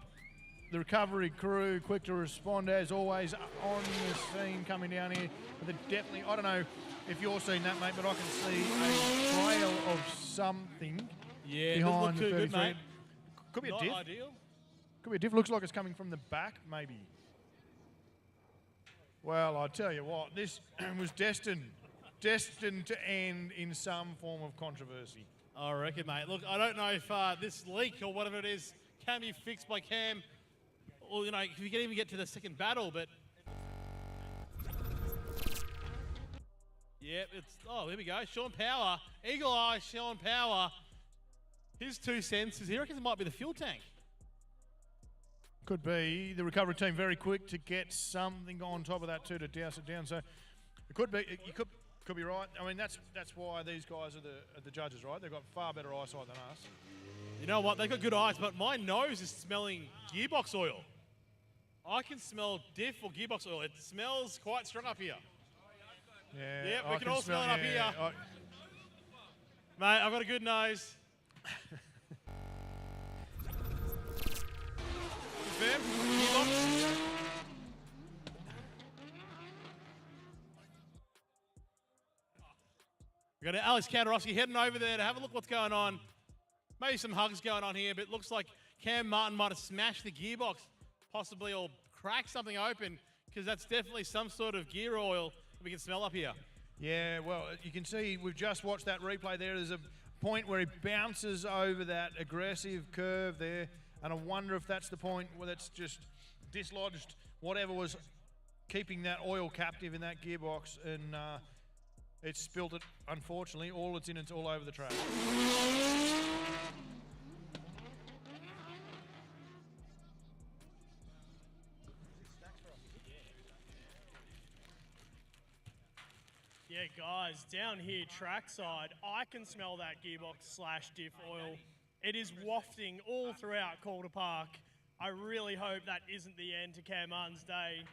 The recovery crew quick to respond as always on the scene coming down here. But they're definitely, I don't know if you're seeing that, mate, but I can see a trail of something
Yeah, it doesn't
behind
look
the
too good,
33.
mate.
Could be
Not
a diff.
ideal.
Could be a diff. Looks like it's coming from the back, maybe. Well, I tell you what, this was destined to end in some form of controversy.
I reckon, mate. Look, I don't know if this leak or whatever it is can be fixed by Cam, or if you can even get to the second battle. But yeah, here we go. Sean Power, Eagle Eye, Sean Power. His 2 cents is he reckons it might be the fuel tank.
Could be. The recovery team very quick to get something on top of that too to douse it down. So it could be. You could be right. I mean, that's why these guys are the judges, right? They've got far better eyesight than us.
You know what? They've got good eyes, but my nose is smelling gearbox oil. I can smell diff or gearbox oil. It smells quite strong up here.
Yeah.
Yep, we can all smell it up here. Mate, I've got a good nose. Confirm. Gearbox. We've got Alex Kandarowski heading over there to have a look what's going on. Maybe some hugs going on here, but it looks like Cam Martin might have smashed the gearbox, possibly, or cracked something open, because that's definitely some sort of gear oil we can smell up here.
Yeah, well, you can see we've just watched that replay there. There's a point where he bounces over that aggressive curve there, and I wonder if that's the point where it's just dislodged whatever was keeping that oil captive in that gearbox, and it's spilt it, unfortunately. All it's in, it's all over the track.
Yeah, guys, down here, trackside, I can smell that gearbox/diff oil. It is wafting all throughout Calder Park. I really hope that isn't the end to Cam Martin's day.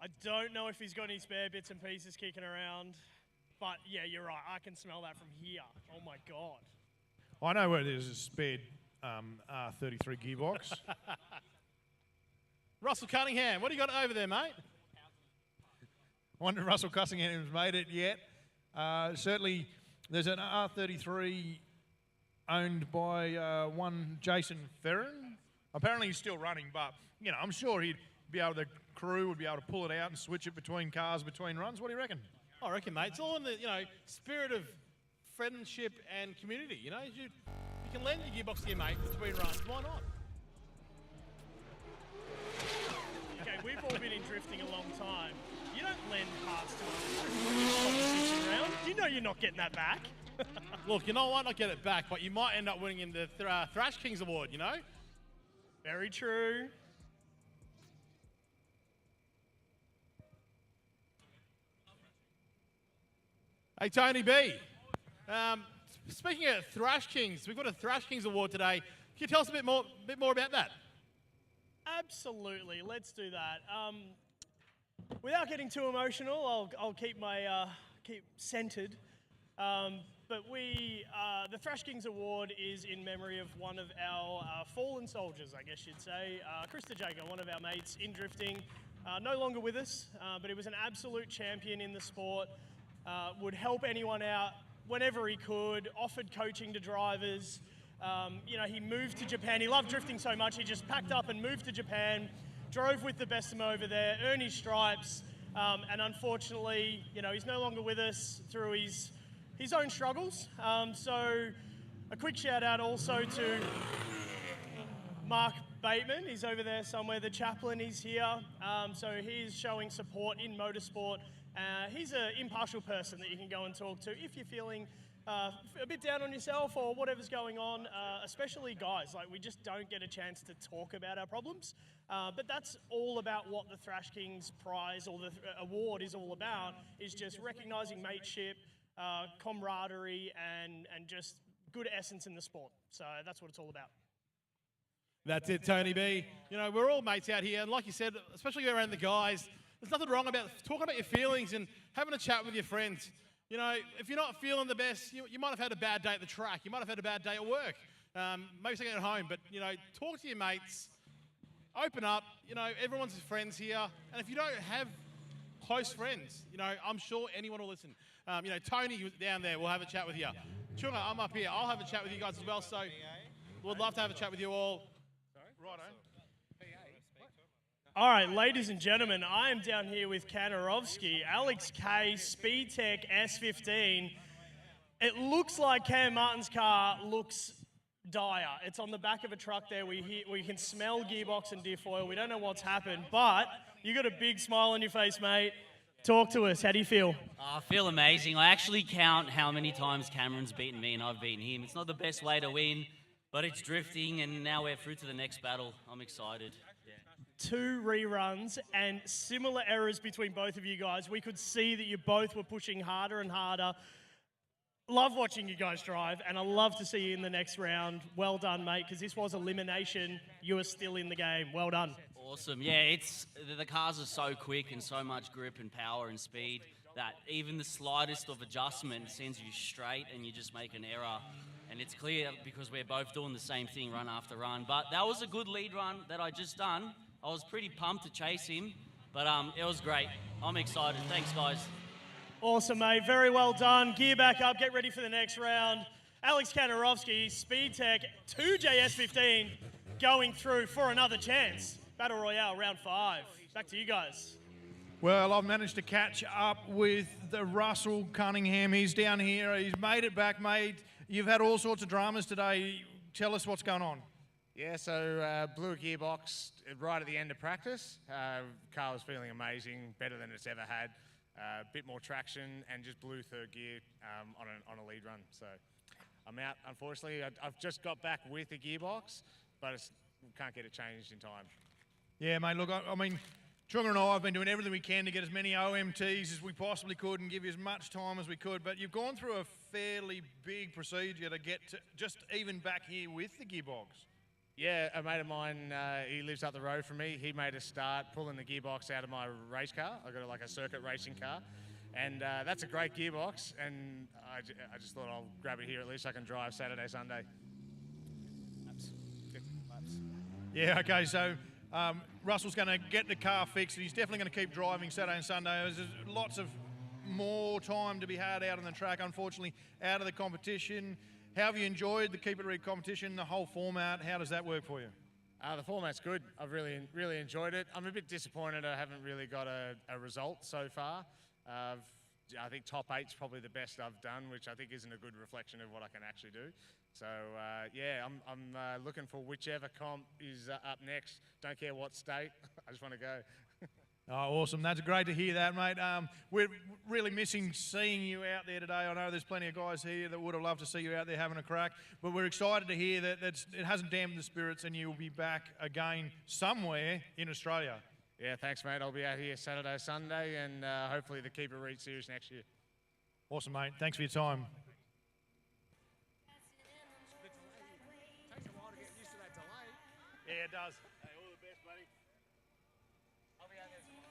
I don't know if he's got any spare bits and pieces kicking around, but yeah, you're right. I can smell that from here. Oh my God.
I know where there's a spared R33 gearbox.
Russell Cunningham, what do you got over there, mate?
I wonder if Russell Cunningham's made it yet. Certainly, there's an R33 owned by one Jason Ferrin. Apparently, he's still running, but I'm sure the crew would be able to pull it out and switch it between cars, between runs. What do you reckon?
I reckon, mate. It's all in the spirit of friendship and community. You can lend your gearbox to your mate between runs. Why not?
Okay, we've all been in drifting a long time. You don't lend parts to a competition round. You know you're not getting that back.
Look, you know what? Not get it back, but you might end up winning in the Thrash Kings Award,
Very true.
Hey, Tony B. Speaking of Thrash Kings, we've got a Thrash Kings Award today. Can you tell us a bit more about that?
Absolutely. Let's do that. Without getting too emotional, I'll keep my keep centered. But the Thrash Kings Award is in memory of one of our fallen soldiers, I guess you'd say, Chris DeJager, one of our mates in drifting, no longer with us, but he was an absolute champion in the sport. Would help anyone out whenever he could, offered coaching to drivers. He moved to Japan. He loved drifting so much, he just packed up and moved to Japan, drove with the best of them over there, earned his stripes, and unfortunately, he's no longer with us through his own struggles. So a quick shout out also to Mark Bateman. He's over there somewhere. The chaplain is here. So he's showing support in motorsport. He's an impartial person that you can go and talk to if you're feeling a bit down on yourself or whatever's going on, especially guys. We just don't get a chance to talk about our problems. But that's all about what the Thrash Kings prize or the award is all about, is just recognising mateship, camaraderie, and just good essence in the sport. So that's what it's all about.
That's it, Tony B. We're all mates out here, and like you said, especially around the guys, there's nothing wrong about talking about your feelings and having a chat with your friends. If you're not feeling the best, you might have had a bad day at the track. You might have had a bad day at work. Maybe something at home. But, talk to your mates. Open up. Everyone's friends here. And if you don't have close friends, I'm sure anyone will listen. Tony down there will have a chat with you. Chunga, I'm up here. I'll have a chat with you guys as well. So we'd love to have a chat with you all. Righto.
All right, ladies and gentlemen, I am down here with Kanarovsky, Alex K, Speedtech S15. It looks like Cam Martin's car looks dire. It's on the back of a truck there. We can smell gearbox and diff oil. We don't know what's happened, but you got a big smile on your face, mate. Talk to us. How do you feel?
I feel amazing. I actually count how many times Cameron's beaten me and I've beaten him. It's not the best way to win, but it's drifting, and now we're through to the next battle. I'm excited.
2 reruns and similar errors between both of you guys. We could see that you both were pushing harder and harder. Love watching you guys drive, and I love to see you in the next round. Well done, mate, because this was elimination. You are still in the game. Well done.
Awesome. Yeah, the cars are so quick and so much grip and power and speed that even the slightest of adjustment sends you straight and you just make an error. And it's clear because we're both doing the same thing run after run. But that was a good lead run that I just done. I was pretty pumped to chase him, but it was great. I'm excited. Thanks, guys.
Awesome, mate. Very well done. Gear back up. Get ready for the next round. Alex Kanarovsky, Speedtech 2JS15, going through for another chance. Battle Royale, round 5. Back to you guys.
Well, I've managed to catch up with the Russell Cunningham. He's down here. He's made it back, mate. You've had all sorts of dramas today. Tell us what's going on.
Yeah, so blew a gearbox right at the end of practice. Car was feeling amazing, better than it's ever had. A bit more traction, and just blew third gear on a lead run. So I'm out, unfortunately. I've just got back with a gearbox, but can't get it changed in time.
Yeah, mate, look, I mean, Chunga and I have been doing everything we can to get as many OMTs as we possibly could and give you as much time as we could, but you've gone through a fairly big procedure to get to just even back here with the gearbox.
Yeah, a mate of mine, he lives up the road from me. He made a start pulling the gearbox out of my race car. I got like a circuit racing car, and that's a great gearbox. And I just thought I'll grab it here. At least I can drive Saturday, Sunday.
Yeah, okay, so Russell's going to get the car fixed, and he's definitely going to keep driving Saturday and Sunday. There's lots of more time to be had out on the track, unfortunately, out of the competition. How have you enjoyed the Keep It Reet competition, the whole format? How does that work for you?
The format's good. I've really enjoyed it. I'm a bit disappointed I haven't really got a result so far. I think top 8's probably the best I've done, which I think isn't a good reflection of what I can actually do. So yeah, I'm looking for whichever comp is up next. Don't care what state. I just want to go.
Oh, awesome. That's great to hear that, mate. We're really missing seeing you out there today. I know there's plenty of guys here that would have loved to see you out there having a crack, but we're excited to hear that it hasn't dampened the spirits and you'll be back again somewhere in Australia.
Yeah, thanks, mate. I'll be out here Saturday, Sunday, and hopefully the Keep It Reet series next year.
Awesome, mate. Thanks for your time. Yeah, it does.
Hey, all the best, buddy. I'll be out there tomorrow.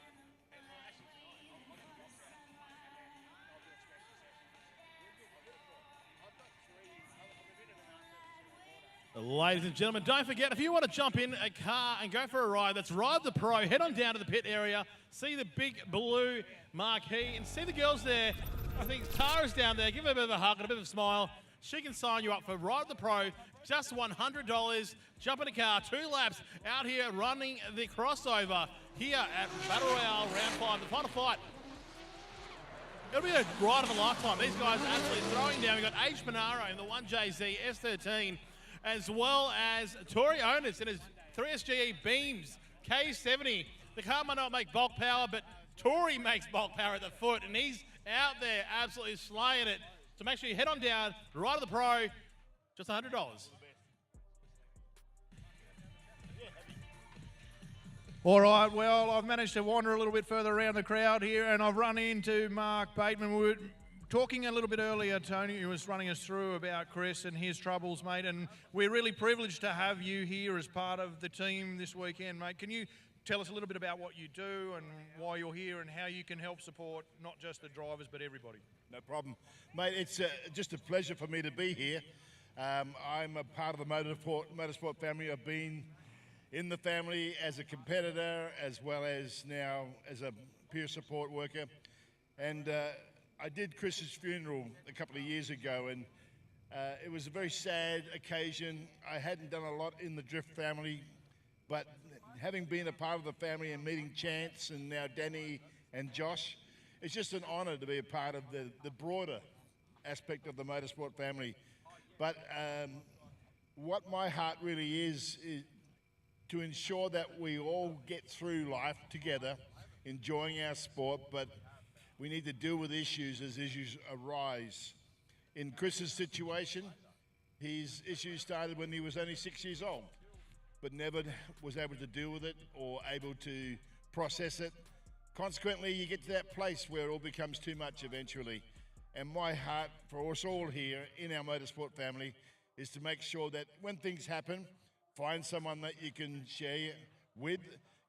Ladies and gentlemen, don't forget, if you want to jump in a car and go for a ride, that's Ride the Pro. Head on down to the pit area, see the big blue marquee, and see the girls there. I think Tara's down there. Give her a bit of a hug and a bit of a smile. She can sign you up for Ride the Pro, just $100. Jump in a car, 2 laps out here running the crossover here at Battle Royale Round 5, the final fight. It'll be a ride of a lifetime. These guys are absolutely throwing down. We've got H. Monaro in the 1JZ S13, as well as Tori Onus in his 3SGE Beams K70. The car might not make bulk power, but Tori makes bulk power at the foot, and he's out there absolutely slaying it. So make sure you head on down, Ride of the Pro, just $100.
All right, well, I've managed to wander a little bit further around the crowd here, and I've run into Mark Bateman. We were talking a little bit earlier, Tony, who was running us through about Chris and his troubles, mate, and we're really privileged to have you here as part of the team this weekend, mate. Can you tell us a little bit about what you do and why you're here and how you can help support not just the drivers but everybody?
No problem. Mate, it's just a pleasure for me to be here. I'm a part of the motorsport family. I've been in the family as a competitor as well as now as a peer support worker. And I did Chris's funeral a couple of years ago, and It was a very sad occasion. I hadn't done a lot in the drift family, but having been a part of the family and meeting Chance and now Danny and Josh, it's just an honour to be a part of the broader aspect of the motorsport family. But what my heart really is to ensure that we all get through life together, enjoying our sport, but we need to deal with issues as issues arise. In Chris's situation, his issues started when he was only 6 years old, but never was able to deal with it or able to process it. Consequently, you get to that place where it all becomes too much eventually. And my heart for us all here in our motorsport family is to make sure that when things happen, find someone that you can share with,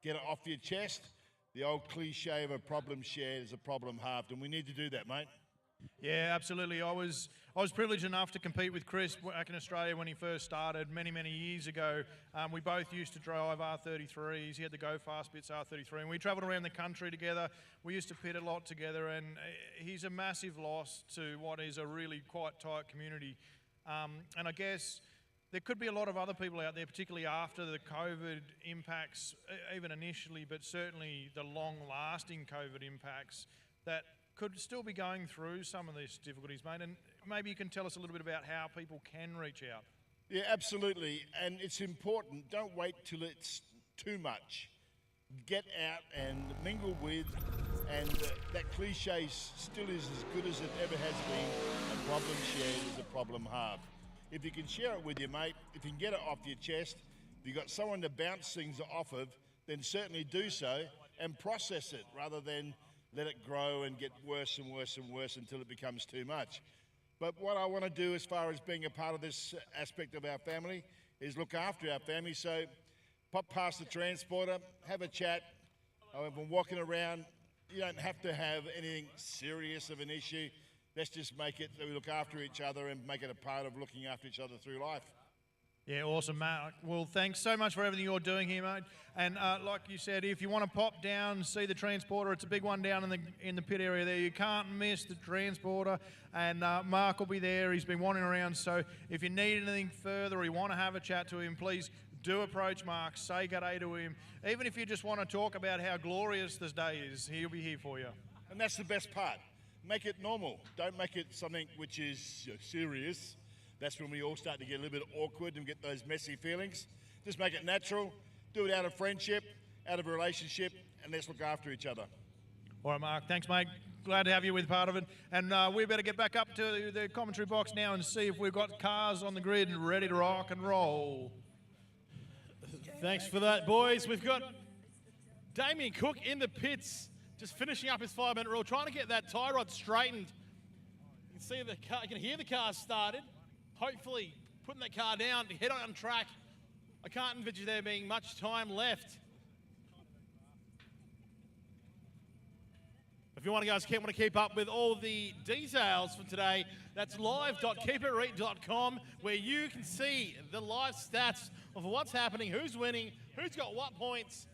get it off your chest. The old cliche of a problem shared is a problem halved, and we need to do that, mate.
Yeah, absolutely. I was privileged enough to compete with Chris back in Australia when he first started many years ago. We both used to drive R33s. He had the Go Fast Bits R33, and we travelled around the country together. We used to pit a lot together, and he's a massive loss to what is a really quite tight community. And I guess there could be a lot of other people out there, particularly after the COVID impacts, even initially, but certainly the long-lasting COVID impacts, that could still be going through some of these difficulties, mate. And maybe you can tell us a little bit about how people can reach out.
Yeah, absolutely. And it's important. Don't wait till it's too much. Get out and mingle with, and that cliche still is as good as it ever has been. A problem shared is a problem halved. If you can share it with your mate, if you can get it off your chest, if you've got someone to bounce things off of, then certainly do so and process it rather than let it grow and get worse and worse and worse until it becomes too much. But what I want to do as far as being a part of this aspect of our family is look after our family. So pop past the transporter, have a chat. I've been walking around. You don't have to have anything serious of an issue. Let's just make it that we look after each other and make it a part of looking after each other through life.
Yeah, awesome, Mark. Well, thanks so much for everything you're doing here, mate. And like you said, if you want to pop down, see the transporter, it's a big one down in the pit area there. You can't miss the transporter. And Mark will be there. He's been wandering around. So if you need anything further or you want to have a chat to him, please do approach Mark. Say g'day to him. Even if you just want to talk about how glorious this day is, he'll be here for you.
And that's the best part. Make it normal. Don't make it something which is serious. That's when we all start to get a little bit awkward and get those messy feelings. Just make it natural. Do it out of friendship, out of a relationship, and let's look after each other.
All right, Mark. Thanks, mate. Glad to have you with part of it. And we better get back up to the commentary box now and see if we've got cars on the grid and ready to rock and roll.
Thanks for that, boys. We've got Damien Cook in the pits, just finishing up his 5-minute rule, trying to get that tie rod straightened. You can see the car, you can hear the car started. Hopefully putting that car down to head on track. I can't envisage there being much time left. If you want to guys want to keep up with all the details for today, that's live.keepitreet.com, where you can see the live stats of what's happening, who's winning, who's got what points.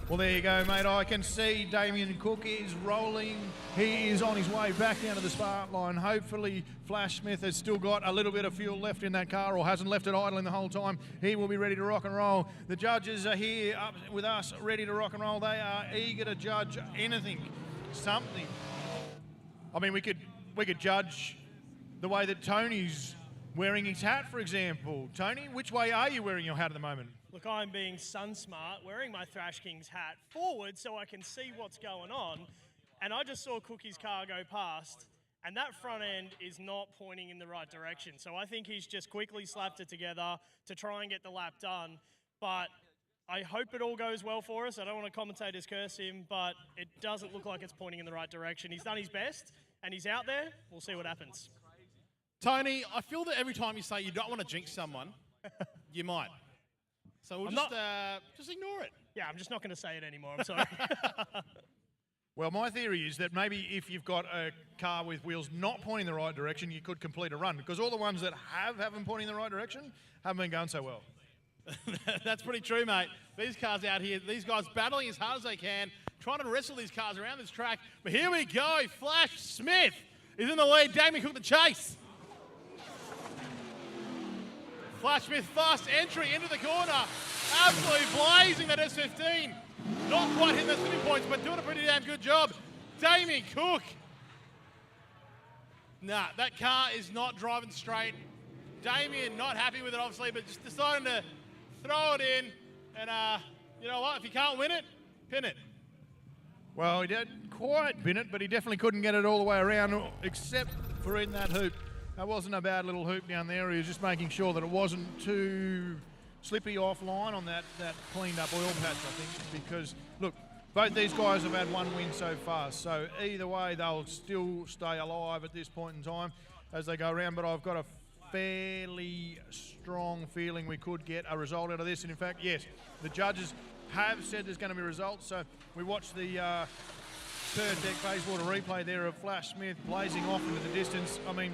Well, there you go, mate. I can see Damien Cook is rolling. He is on his way back down to the start line. Hopefully, Flash Smith has still got a little bit of fuel left in that car or hasn't left it idling the whole time. He will be ready to rock and roll. The judges are here up with us, ready to rock and roll. They are eager to judge anything, something. I mean, we could judge the way that Tony's wearing his hat, for example. Tony, which way are you wearing your hat at the moment?
Look, I'm being sun smart, wearing my Thrash Kings hat forward so I can see what's going on. And I just saw Cookie's car go past, and that front end is not pointing in the right direction. So I think he's just quickly slapped it together to try and get the lap done. But I hope it all goes well for us. I don't want to commentators curse him, but it doesn't look like it's pointing in the right direction. He's done his best, and he's out there. We'll see what happens.
Tony, I feel that every time you say you don't want to jinx someone, you might. So we'll just ignore it.
Yeah, I'm just not going to say it anymore. I'm sorry.
Well, my theory is that maybe if you've got a car with wheels not pointing the right direction, you could complete a run, because all the ones that haven't pointing in the right direction haven't been going so well.
That's pretty true, mate. These cars out here, these guys battling as hard as they can, trying to wrestle these cars around this track. But here we go. Flash Smith is in the lead. Damien Cook the chase. Flash Smith, fast entry into the corner. Absolutely blazing that S15. Not quite hitting the slipping points, but doing a pretty damn good job. Damien Cook. Nah, that car is not driving straight. Damien not happy with it, obviously, but just deciding to throw it in. And you know what? If you can't win it, pin it.
Well, he didn't quite pin it, but he definitely couldn't get it all the way around, except for in that hoop. That wasn't a bad little hoop down there. He was just making sure that it wasn't too slippy offline on that cleaned up oil patch, I think, because, look, both these guys have had one win so far, so either way they'll still stay alive at this point in time as they go around, but I've got a fairly strong feeling we could get a result out of this, and in fact, yes, the judges have said there's going to be results, so we watched the third deck Bayswater replay there of Flash Smith blazing off into the distance. I mean,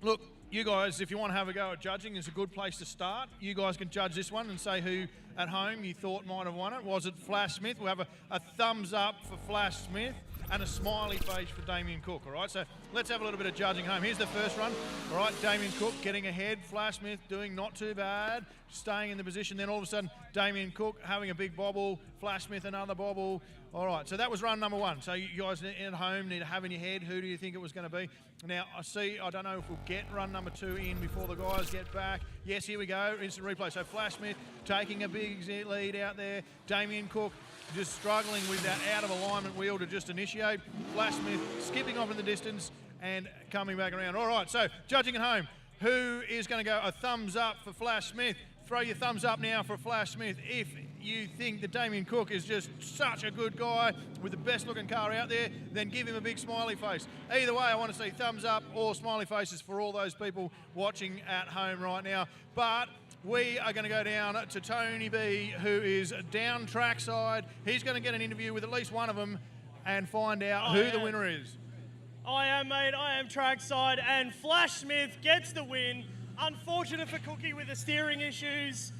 look, you guys, if you want to have a go at judging, it's a good place to start. You guys can judge this one and say who at home you thought might have won it. Was it Flash Smith? We'll have a thumbs up for Flash Smith and a smiley face for Damien Cook, all right? So let's have a little bit of judging home. Here's the first run, all right? Damien Cook getting ahead. Flash Smith doing not too bad, staying in the position. Then all of a sudden, Damien Cook having a big bobble. Flash Smith another bobble. All right, so that was run number one. So you guys at home need to have in your head, who do you think it was going to be? Now, I don't know if we'll get run number two in before the guys get back. Yes, here we go, instant replay. So Flash Smith taking a big lead out there. Damien Cook just struggling with that out of alignment wheel to just initiate. Flash Smith skipping off in the distance and coming back around. All right, so judging at home, who is going to go a thumbs up for Flash Smith? Throw your thumbs up now for Flash Smith if you think that Damien Cook is just such a good guy with the best looking car out there, then give him a big smiley face. Either way, I want to see thumbs up or smiley faces for all those people watching at home right now. But we are going to go down to Tony B, who is down trackside. He's going to get an interview with at least one of them and find out who the winner is.
I am, mate. I am trackside, and Flash Smith gets the win. Unfortunate for Cookie with the steering issues.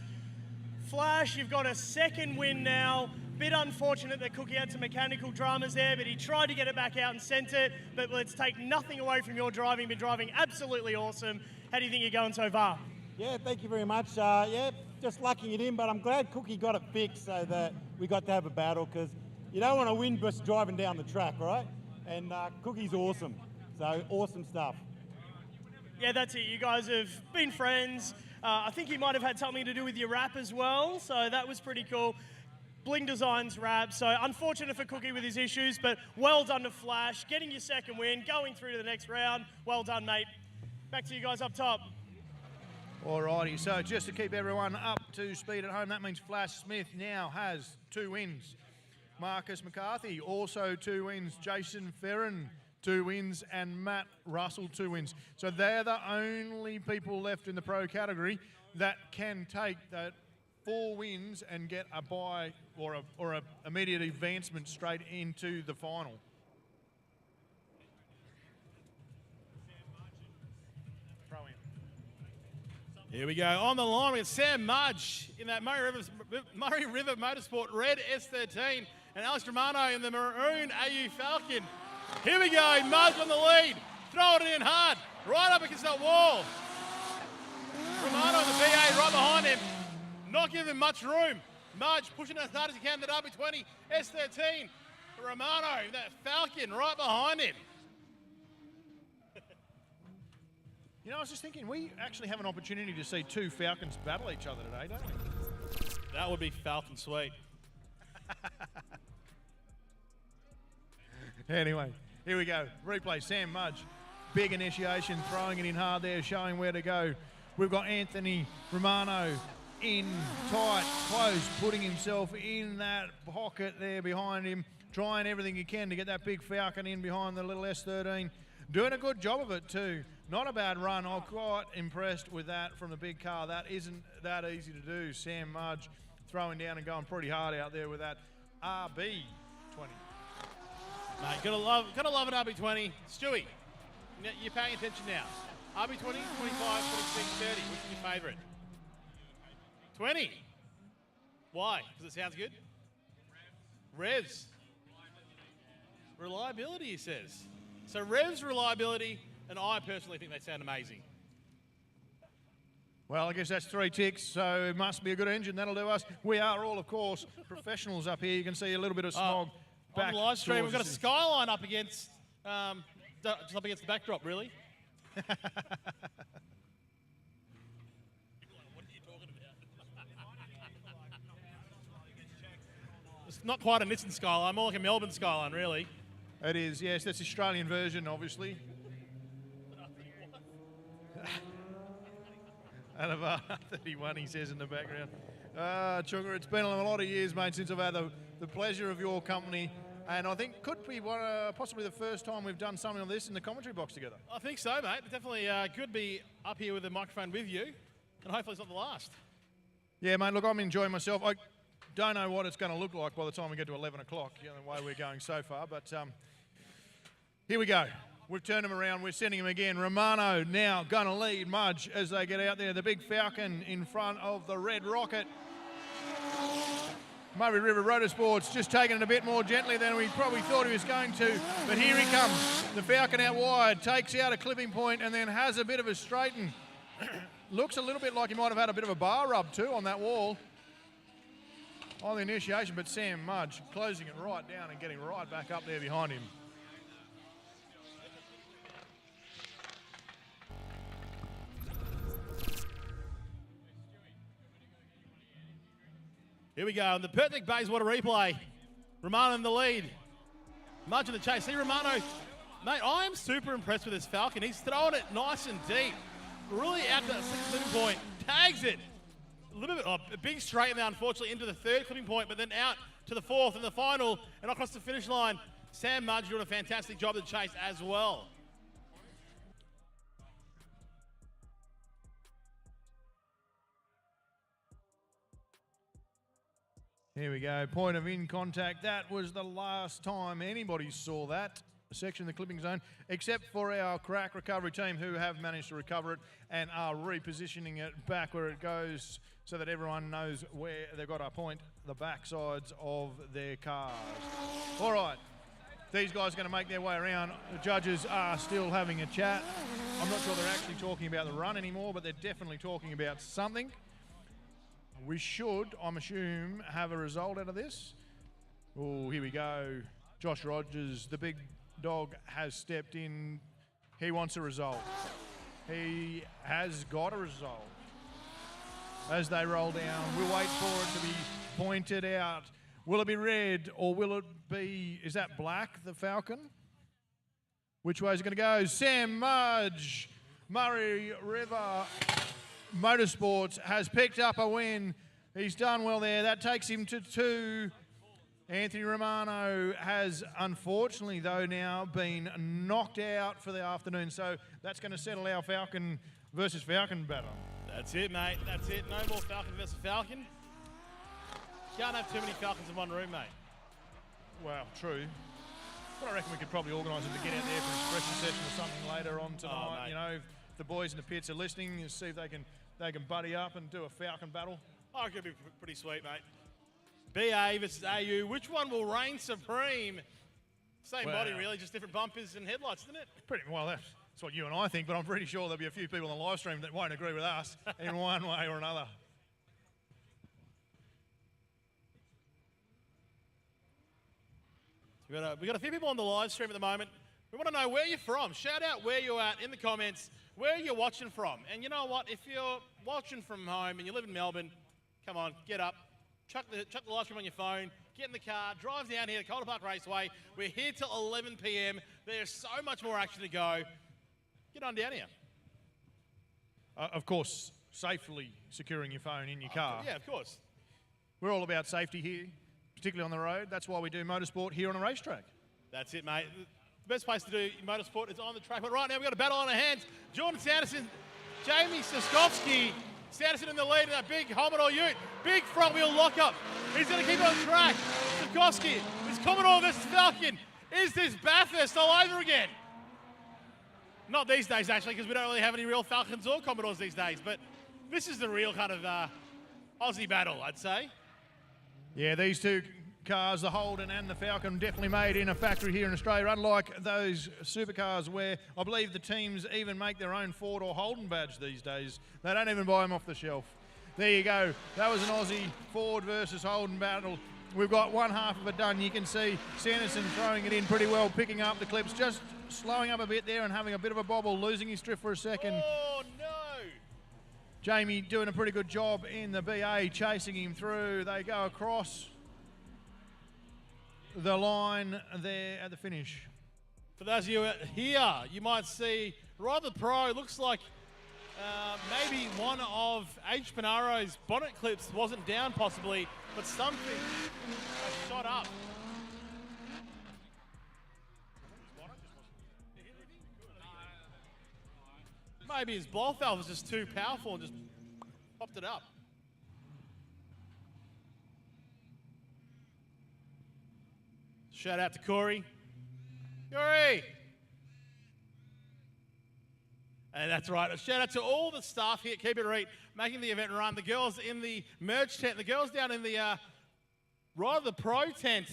Flash, you've got a second win now. Bit unfortunate that Cookie had some mechanical dramas there, but he tried to get it back out and sent it. But let's take nothing away from your driving. Been driving absolutely awesome. How do you think you're going so far?
Yeah, thank you very much. Yeah, just lucking it in, but I'm glad Cookie got it fixed so that we got to have a battle, because you don't want to win just driving down the track, right? And Cookie's awesome. So awesome stuff.
Yeah, that's it. You guys have been friends. I think he might have had something to do with your rap as well, so that was pretty cool. Bling Designs rap, so unfortunate for Cookie with his issues, but well done to Flash, getting your second win, going through to the next round. Well done, mate. Back to you guys up top.
Alrighty, so just to keep everyone up to speed at home, that means Flash Smith now has 2 wins. Marcus McCarthy also 2 wins. Jason Ferrin 2 wins, and Matt Russell 2 wins. So they're the only people left in the pro category that can take that 4 wins and get a bye or a immediate advancement straight into the final.
Here we go. On the line, we got Sam Mudge in that Murray River Motorsport red S13 and Alex Romano in the maroon AU Falcon. Here we go. Mudge on the lead. Throwing it in hard. Right up against that wall. Romano in the VA right behind him. Not giving him much room. Mudge pushing as hard as he can. That RB20 S13. Romano, that Falcon right behind him.
You know, I was just thinking, we actually have an opportunity to see 2 Falcons battle each other today, don't we?
That would be Falcon sweet.
Anyway, here we go. Replay, Sam Mudge. Big initiation, throwing it in hard there, showing where to go. We've got Anthony Romano in tight, close, putting himself in that pocket there behind him, trying everything he can to get that big Falcon in behind the little S13. Doing a good job of it too. Not a bad run. I'm quite impressed with that from the big car. That isn't that easy to do. Sam Mudge throwing down and going pretty hard out there with that RB20.
Mate, gotta love an RB20. Stewie, you're paying attention now. RB20, 25, 26, 30. Which is your favourite? 20. Why? Because it sounds good? Revs. Reliability, he says. So Rev's reliability, and I personally think they sound amazing.
Well, I guess that's 3 ticks, so it must be a good engine. That'll do us. We are all, of course, professionals up here. You can see a little bit of smog back
On the live stream, we've got a
towards us.
skyline up against, just up against the backdrop, really. It's not quite a Nissan skyline, more like a Melbourne skyline, really.
It is, yes. That's the Australian version, obviously. Out of 31, he says in the background. Chunga, it's been a lot of years, mate, since I've had the pleasure of your company. And I think could be possibly the first time we've done something of this in the commentary box together.
I think so, mate. Definitely good to be up here with the microphone with you. And hopefully it's not the last.
Yeah, mate, look, I'm enjoying myself. I don't know what it's going to look like by the time we get to 11 o'clock, the way we're going so far. But here we go. We've turned him around. We're sending him again. Romano now going to lead Mudge as they get out there. The big Falcon in front of the Red Rocket. Murray River Motorsports just taking it a bit more gently than we probably thought he was going to. But here he comes. The Falcon out wide, takes out a clipping point and then has a bit of a straighten. Looks a little bit like he might have had a bit of a bar rub too on that wall on the initiation. But Sam Mudge closing it right down and getting right back up there behind him.
Here we go, and the Pertnick Bayswater replay. Romano in the lead. Mudge in the chase. See Romano, mate, I am super impressed with this Falcon. He's throwing it nice and deep. Really out to that 6th clipping point. Tags it. A little bit, a big straight there, unfortunately, into the 3rd clipping point, but then out to the 4th and the final, and across the finish line. Sam Mudge doing a fantastic job of the chase as well.
Here we go, point of in contact. That was the last time anybody saw that section of the clipping zone, except for our crack recovery team who have managed to recover it and are repositioning it back where it goes so that everyone knows where they've got to point the backsides of their cars. All right, these guys are going to make their way around. The judges are still having a chat. I'm not sure they're actually talking about the run anymore, but they're definitely talking about something. We should, I'm assume, have a result out of this. Oh, here we go. Josh Rogers, the big dog, has stepped in. He wants a result. He has got a result. As they roll down, we'll wait for it to be pointed out. Will it be red or will it be, is that black, the Falcon? Which way is it going to go? Sam Mudge, Murray River Motorsports has picked up a win. He's done well there. That takes him to 2. Anthony Romano has unfortunately, though, now been knocked out for the afternoon. So that's going to settle our Falcon versus Falcon battle.
That's it, mate. That's it. No more Falcon versus Falcon. Can't have too many Falcons in one room, mate.
Well, true. But I reckon we could probably organise them to get out there for an expression session or something later on tonight. You know, if the boys in the pits are listening, and see if they can buddy up and do a Falcon battle.
Oh, it could be pretty sweet, mate. BA versus AU. Which one will reign supreme? Same body, really, just different bumpers and headlights, isn't it?
Pretty well. That's what you and I think, but I'm pretty sure there'll be a few people on the live stream that won't agree with us in one way or another.
So we've got a few people on the live stream at the moment. We want to know where you're from. Shout out where you're at in the comments, where you're watching from. And you know what? If you're watching from home and you live in Melbourne, come on, get up, chuck the live stream on your phone, get in the car, drive down here to Calder Park Raceway. We're here till 11 p.m. There's so much more action to go. Get on down here.
Of course, safely securing your phone in your car.
Yeah, of course.
We're all about safety here, particularly on the road. That's why we do motorsport here on a racetrack.
That's it, mate. The best place to do motorsport is on the track. But right now, we've got a battle on our hands. Jordan Sanderson, Jamie Soskovsky. Sanderson in the lead in that big Commodore Ute. Big front wheel lockup. He's going to keep it on track. Soskovsky, this Commodore versus Falcon. Is this Bathurst all over again? Not these days, actually, because we don't really have any real Falcons or Commodores these days. But this is the real kind of Aussie battle, I'd say.
Yeah, these two cars, the Holden and the Falcon, definitely made in a factory here in Australia, unlike those supercars where I believe the teams even make their own Ford or Holden badge these days. They don't even buy them off the shelf. There you go. That was an Aussie Ford versus Holden battle. We've got one half of it done. You can see Sanderson throwing it in pretty well, picking up the clips, just slowing up a bit there and having a bit of a bobble, losing his drift for a second.
Oh, no!
Jamie doing a pretty good job in the BA, chasing him through. They go across the line there at the finish.
For those of you here, you might see right at the pro, looks like maybe one of H. Pinaro's bonnet clips wasn't down possibly, but something has shot up. Maybe his blow valve was just too powerful and just popped it up. Shout out to Corey. Corey! And that's right. A shout out to all the staff here at Keep It Reet making the event run. The girls in the merch tent, the girls down in the right of the pro tent,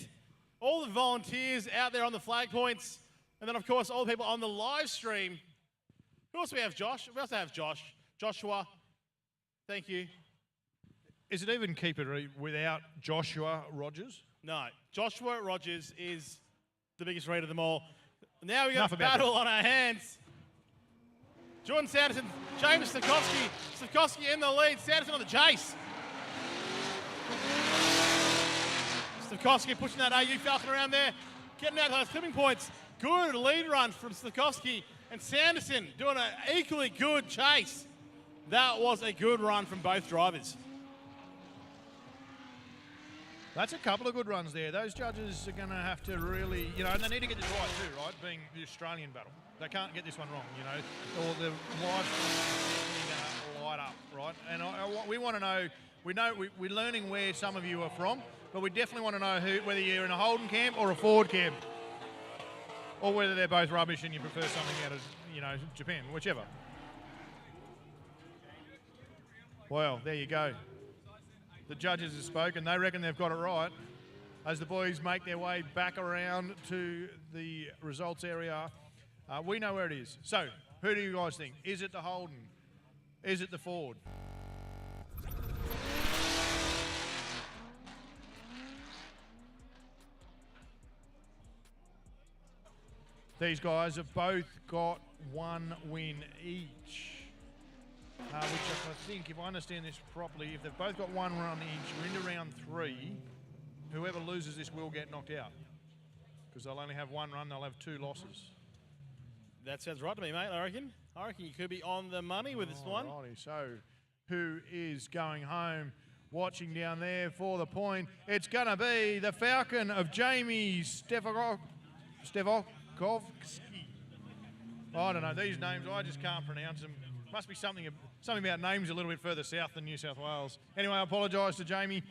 all the volunteers out there on the flag points, and then of course all the people on the live stream. Who else do we have? Josh. We also have Josh. Joshua. Thank you.
Is it even Keep It Reet without Joshua Rogers?
No. Joshua Rogers is the biggest read of them all. Now we got a battle on our hands. Jordan Sanderson, James Stokowski. Stokowski in the lead. Sanderson on the chase. Stokowski pushing that AU Falcon around there, getting out those clipping points. Good lead run from Stokowski. And Sanderson doing an equally good chase. That was a good run from both drivers.
That's a couple of good runs there. Those judges are going to have to really, and they need to get this right too, right? Being the Australian battle. They can't get this one wrong, or the live stream is going to light up, right? And we want to know, we're learning where some of you are from, but we definitely want to know whether you're in a Holden camp or a Ford camp, or whether they're both rubbish and you prefer something out of, Japan, whichever. Well, there you go. The judges have spoken. They reckon they've got it right as the boys make their way back around to the results area. We know where it is. So, who do you guys think? Is it the Holden? Is it the Ford? These guys have both got one win each. Which I think, if I understand this properly, if they've both got one run each, we're into round 3. Whoever loses this will get knocked out. Because they'll only have one run, they'll have 2 losses.
That sounds right to me, mate, I reckon. I reckon you could be on the money with this one.
Alrighty, so who is going home watching down there for the point? It's going to be the Falcon of Jamie Stevakovsky. I don't know, these names, I just can't pronounce them. Must be something about names a little bit further south than New South Wales. Anyway, I apologise to Jamie,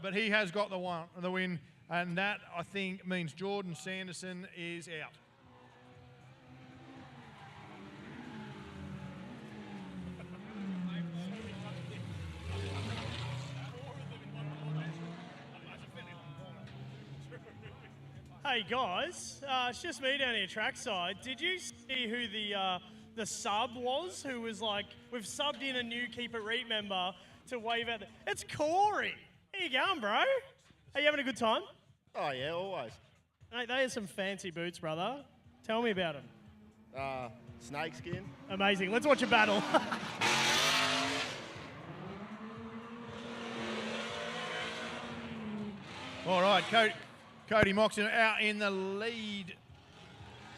but he has got the win, and that, I think, means Jordan Sanderson is out.
Hey guys, it's just me down here trackside. Did you see who the sub was? Who was like, we've subbed in a new Keep It Reet member to wave at it's Corey. How you going, bro? Are you having a good time?
Oh yeah, always.
Mate, they are some fancy boots, brother. Tell me about them.
Snakeskin.
Amazing. Let's watch a battle.
All right, Cody Moxon out in the lead.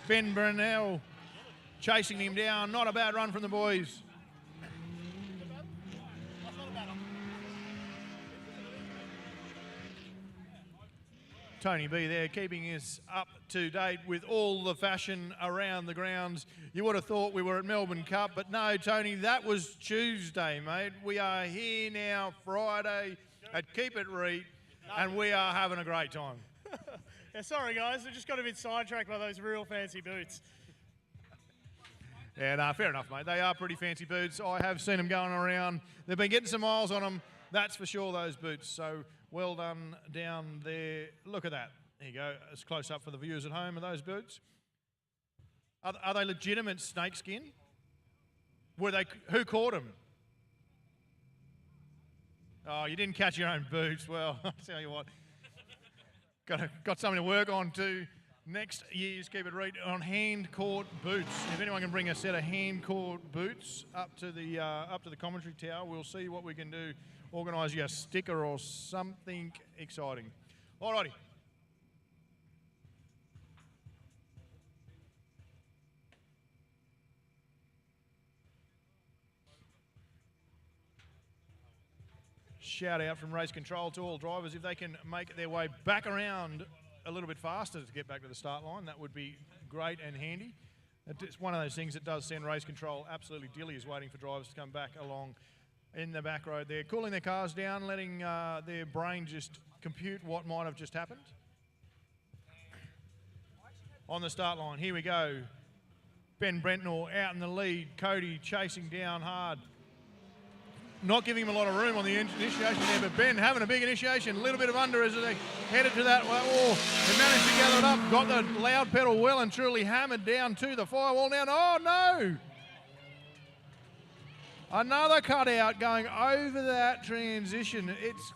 Ben Brunel chasing him down. Not a bad run from the boys. Tony B there keeping us up to date with all the fashion around the grounds. You would have thought we were at Melbourne Cup, but no, Tony, that was Tuesday, mate. We are here now, Friday, at Keep It Reet, and we are having a great time.
Yeah, sorry guys, I just got a bit sidetracked by those real fancy boots.
Yeah, no, fair enough, mate. They are pretty fancy boots. I have seen them going around. They've been getting some miles on them, that's for sure, those boots. So Well done down there. Look at that. There you go. It's close up for the viewers at home. Are those boots? Are they legitimate snakeskin? Were they? Who caught them? Oh, you didn't catch your own boots. Well, I'll tell you what. Got something to work on too. Next year's Keep It Reet on hand-caught boots. If anyone can bring a set of hand-caught boots up to the commentary tower, we'll see what we can do. Organise you a sticker or something exciting. Alrighty. Shout out from Race Control to all drivers. If they can make their way back around a little bit faster to get back to the start line, that would be great and handy. It's one of those things that does send Race Control absolutely dilly, is waiting for drivers to come back along in the back road there, cooling their cars down, letting their brain just compute what might have just happened. On the start line, here we go. Ben Brentnall out in the lead, Cody chasing down hard. Not giving him a lot of room on the initiation there, but Ben having a big initiation, a little bit of under as they headed to that. Oh, he managed to gather it up, got the loud pedal well and truly hammered down to the firewall now. Oh no! Another cutout going over that transition. It's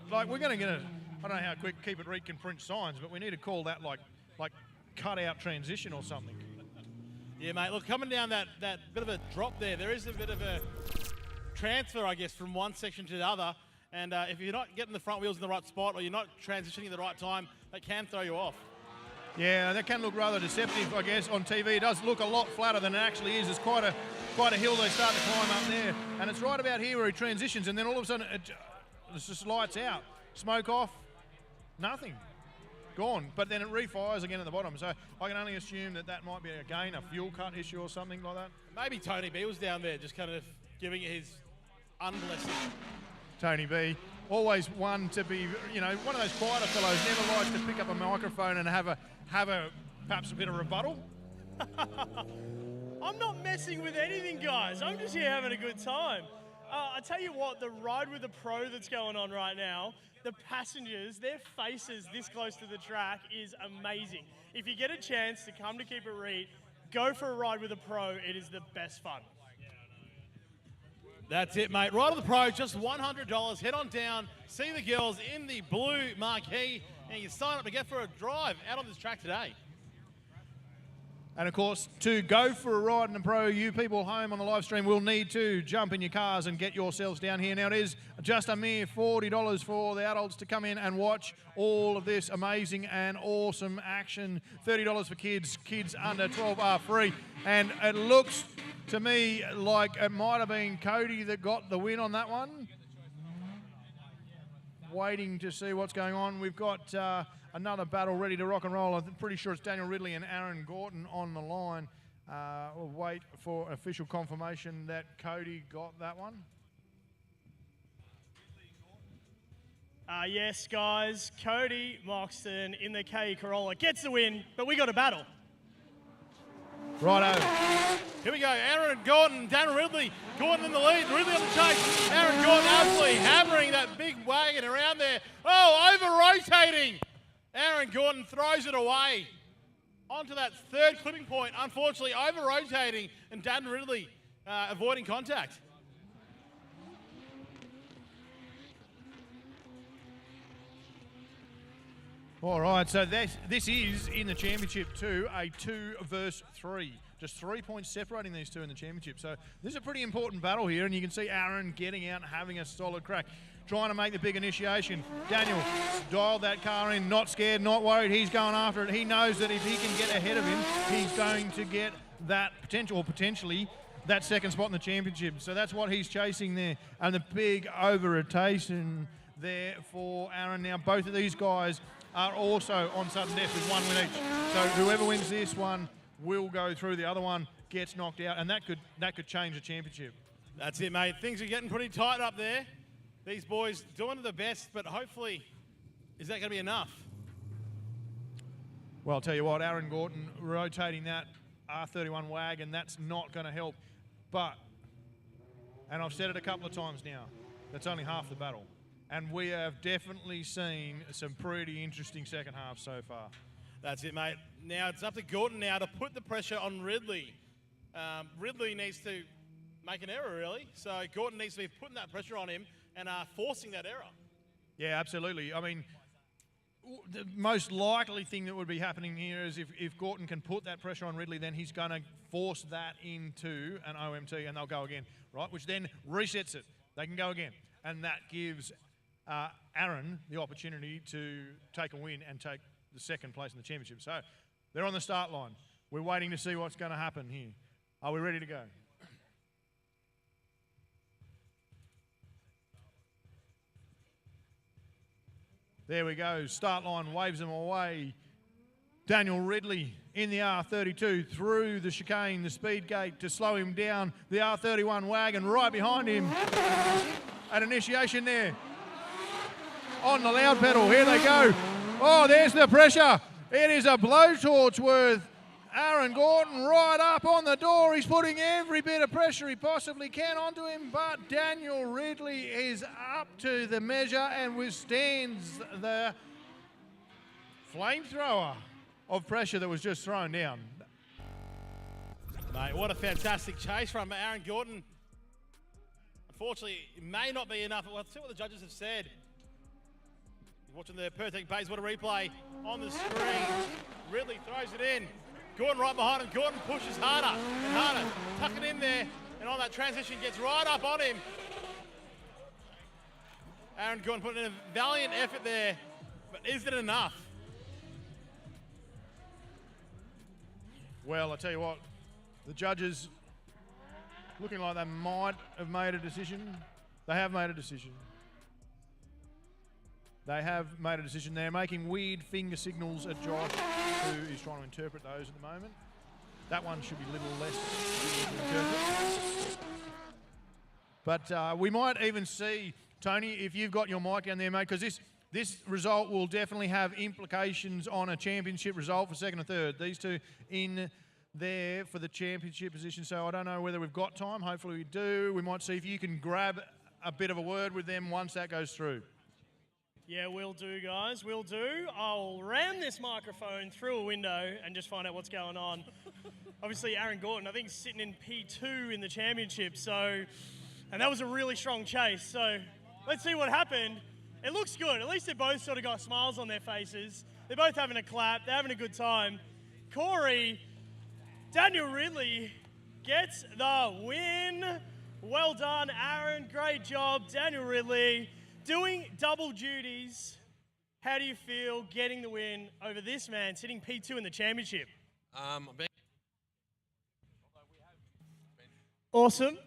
like we're going to get a, I don't know how quick Keep It Reet can print signs, but we need to call that like cutout transition or something.
Yeah, mate, look, coming down that bit of a drop there is a bit of a transfer, I guess, from one section to the other, and if you're not getting the front wheels in the right spot or you're not transitioning at the right time, that can throw you off.
Yeah, that can look rather deceptive, I guess, on TV. It does look a lot flatter than it actually is. It's quite a hill they start to climb up there, and it's right about here where he transitions, and then all of a sudden it's just lights out, smoke off, nothing, gone. But then it refires again at the bottom, so I can only assume that might be again a fuel cut issue or something like that.
Maybe Tony B was down there just kind of giving it his unblessing.
Tony B, always one to be, one of those quieter fellows, never likes to pick up a microphone and have a perhaps a bit of rebuttal.
I'm not messing with anything, guys. I'm just here having a good time. I tell you what, the ride with the pro that's going on right now, the passengers, their faces this close to the track is amazing. If you get a chance to come to Keep It Reet, go for a ride with a pro. It is the best fun.
That's it, mate. Right on the pro, just $100. Head on down, see the girls in the blue marquee, and you sign up to get for a drive out on this track today.
And of course, to go for a ride in the pro, you people home on the live stream will need to jump in your cars and get yourselves down here. Now, it is just a mere $40 for the adults to come in and watch all of this amazing and awesome action. $30 for kids. Kids under 12 are free. And it looks to me like it might have been Cody that got the win on that one. Waiting to see what's going on. We've got another battle ready to rock and roll. I'm pretty sure it's Daniel Ridley and Aaron Gorton on the line. We'll wait for official confirmation that Cody got that one.
Yes, guys. Cody Moxton in the K Corolla gets the win, but we got a battle.
Righto.
Here we go. Aaron Gordon, Daniel Ridley. Gordon in the lead. Ridley on the chase. Aaron Gordon absolutely hammering that big wagon around there. Oh, over-rotating. Aaron Gordon throws it away onto that third clipping point. Unfortunately, over-rotating, and Daniel Ridley avoiding contact.
All right, so this is in the championship too, a 2 versus 3. Just 3 points separating these two in the championship. So this is a pretty important battle here, and you can see Aaron getting out and having a solid crack, trying to make the big initiation. Daniel dialed that car in, not scared, not worried. He's going after it. He knows that if he can get ahead of him, he's going to get that potentially that second spot in the championship. So that's what he's chasing there. And the big over-rotation there for Aaron. Now, both of these guys are also on sudden death with one win each. So whoever wins this one will go through. The other one gets knocked out, and that could change the championship.
That's it, mate. Things are getting pretty tight up there. These boys doing their best, but hopefully, is that going to be enough?
Well, I'll tell you what, Aaron Gorton rotating that R31 wagon, that's not going to help. But, and I've said it a couple of times now, that's only half the battle. And we have definitely seen some pretty interesting second half so far.
That's it, mate. Now it's up to Gordon now to put the pressure on Ridley. Ridley needs to make an error, really. So Gordon needs to be putting that pressure on him and forcing that error.
Yeah, absolutely. I mean, the most likely thing that would be happening here is if Gordon can put that pressure on Ridley, then he's going to force that into an OMT and they'll go again, right? Which then resets it. They can go again. And that gives Aaron the opportunity to take a win and take the second place in the championship. So they're on the start line. We're waiting to see what's going to happen here. Are we ready to go? There we go. Start line waves them away. Daniel Ridley in the R32 through the chicane, the speed gate to slow him down. The R31 wagon right behind him. At initiation there. On the loud pedal. Here they go. Oh, there's the pressure. It is a blowtorch worth. Aaron Gordon right up on the door. He's putting every bit of pressure he possibly can onto him, but Daniel Ridley is up to the measure and withstands the flamethrower of pressure that was just thrown down.
Mate, what a fantastic chase from Aaron Gordon. Unfortunately, it may not be enough. Let's see what the judges have said. Watching the Pertec Bayswater replay on the screen. Ridley throws it in. Gordon right behind him. Gordon pushes harder and harder. Tuck it in there. And on that transition gets right up on him. Aaron Gordon putting in a valiant effort there. But is it enough?
Well, I tell you what, the judges looking like they might have made a decision. They have made a decision. They have made a decision. They're making weird finger signals at Josh, who is trying to interpret those at the moment. That one should be a little less to interpret. But we might even see, Tony, if you've got your mic down there, mate, because this result will definitely have implications on a championship result for second and third. These two in there for the championship position. So I don't know whether we've got time. Hopefully we do. We might see if you can grab a bit of a word with them once that goes through.
Yeah, we'll do, guys. We'll do. I'll ram this microphone through a window and just find out what's going on. Obviously, Aaron Gordon, I think, is sitting in P2 in the championship. And that was a really strong chase. So let's see what happened. It looks good. At least they both sort of got smiles on their faces. They're both having a clap. They're having a good time. Corey, Daniel Ridley gets the win. Well done, Aaron. Great job, Daniel Ridley. Doing double duties, how do you feel getting the win over this man sitting P2 in the championship? Awesome.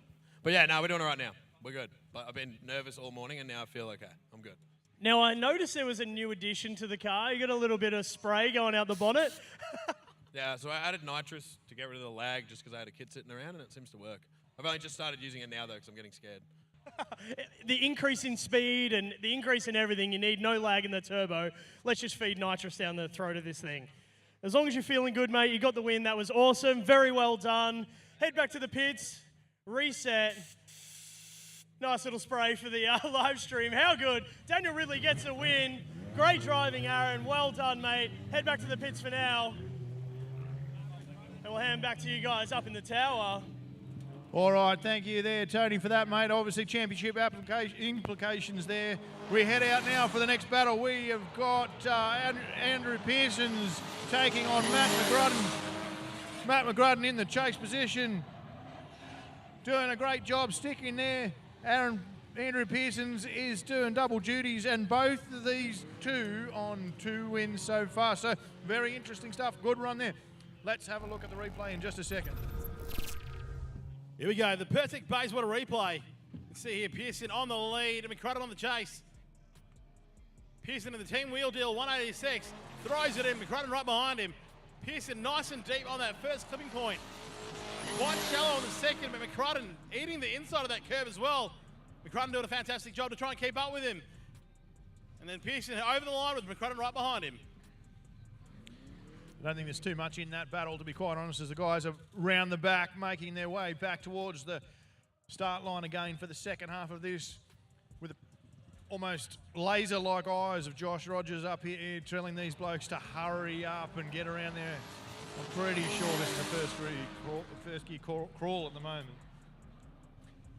But yeah, no, we're doing it right now. We're good. But I've been nervous all morning and now I feel okay. I'm good.
Now, I noticed there was a new addition to the car. You got a little bit of spray going out the bonnet.
Yeah, so I added nitrous to get rid of the lag just because I had a kid sitting around and it seems to work. I've only just started using it now though because I'm getting scared.
The increase in speed and the increase in everything, you need no lag in the turbo. Let's just feed nitrous down the throat of this thing. As long as you're feeling good, mate, you got the win. That was awesome. Very well done. Head back to the pits. Reset. Nice little spray for the live stream. How good. Daniel Ridley gets a win. Great driving, Aaron. Well done, mate. Head back to the pits for now. And we'll hand back to you guys up in the tower.
All right, thank you there, Tony, for that, mate. Obviously, championship implications there. We head out now for the next battle. We have got Andrew Pearson's taking on Matt McGrudden. Matt McGrudden in the chase position, doing a great job sticking there. Andrew Pearson's is doing double duties, and both of these two on 2 wins so far. So very interesting stuff. Good run there. Let's have a look at the replay in just a second.
Here we go, the Pertec Bayswater replay. You can see here Pearson on the lead and McCrudden on the chase. Pearson in the team wheel deal, 186. Throws it in, McCrudden right behind him. Pearson nice and deep on that first clipping point. Quite shallow on the second, but McCrudden eating the inside of that curve as well. McCrudden doing a fantastic job to try and keep up with him. And then Pearson over the line with McCrudden right behind him.
I don't think there's too much in that battle, to be quite honest, as the guys are round the back, making their way back towards the start line again for the second half of this, with almost laser-like eyes of Josh Rogers up here telling these blokes to hurry up and get around there. I'm pretty sure this is the first gear crawl at the moment.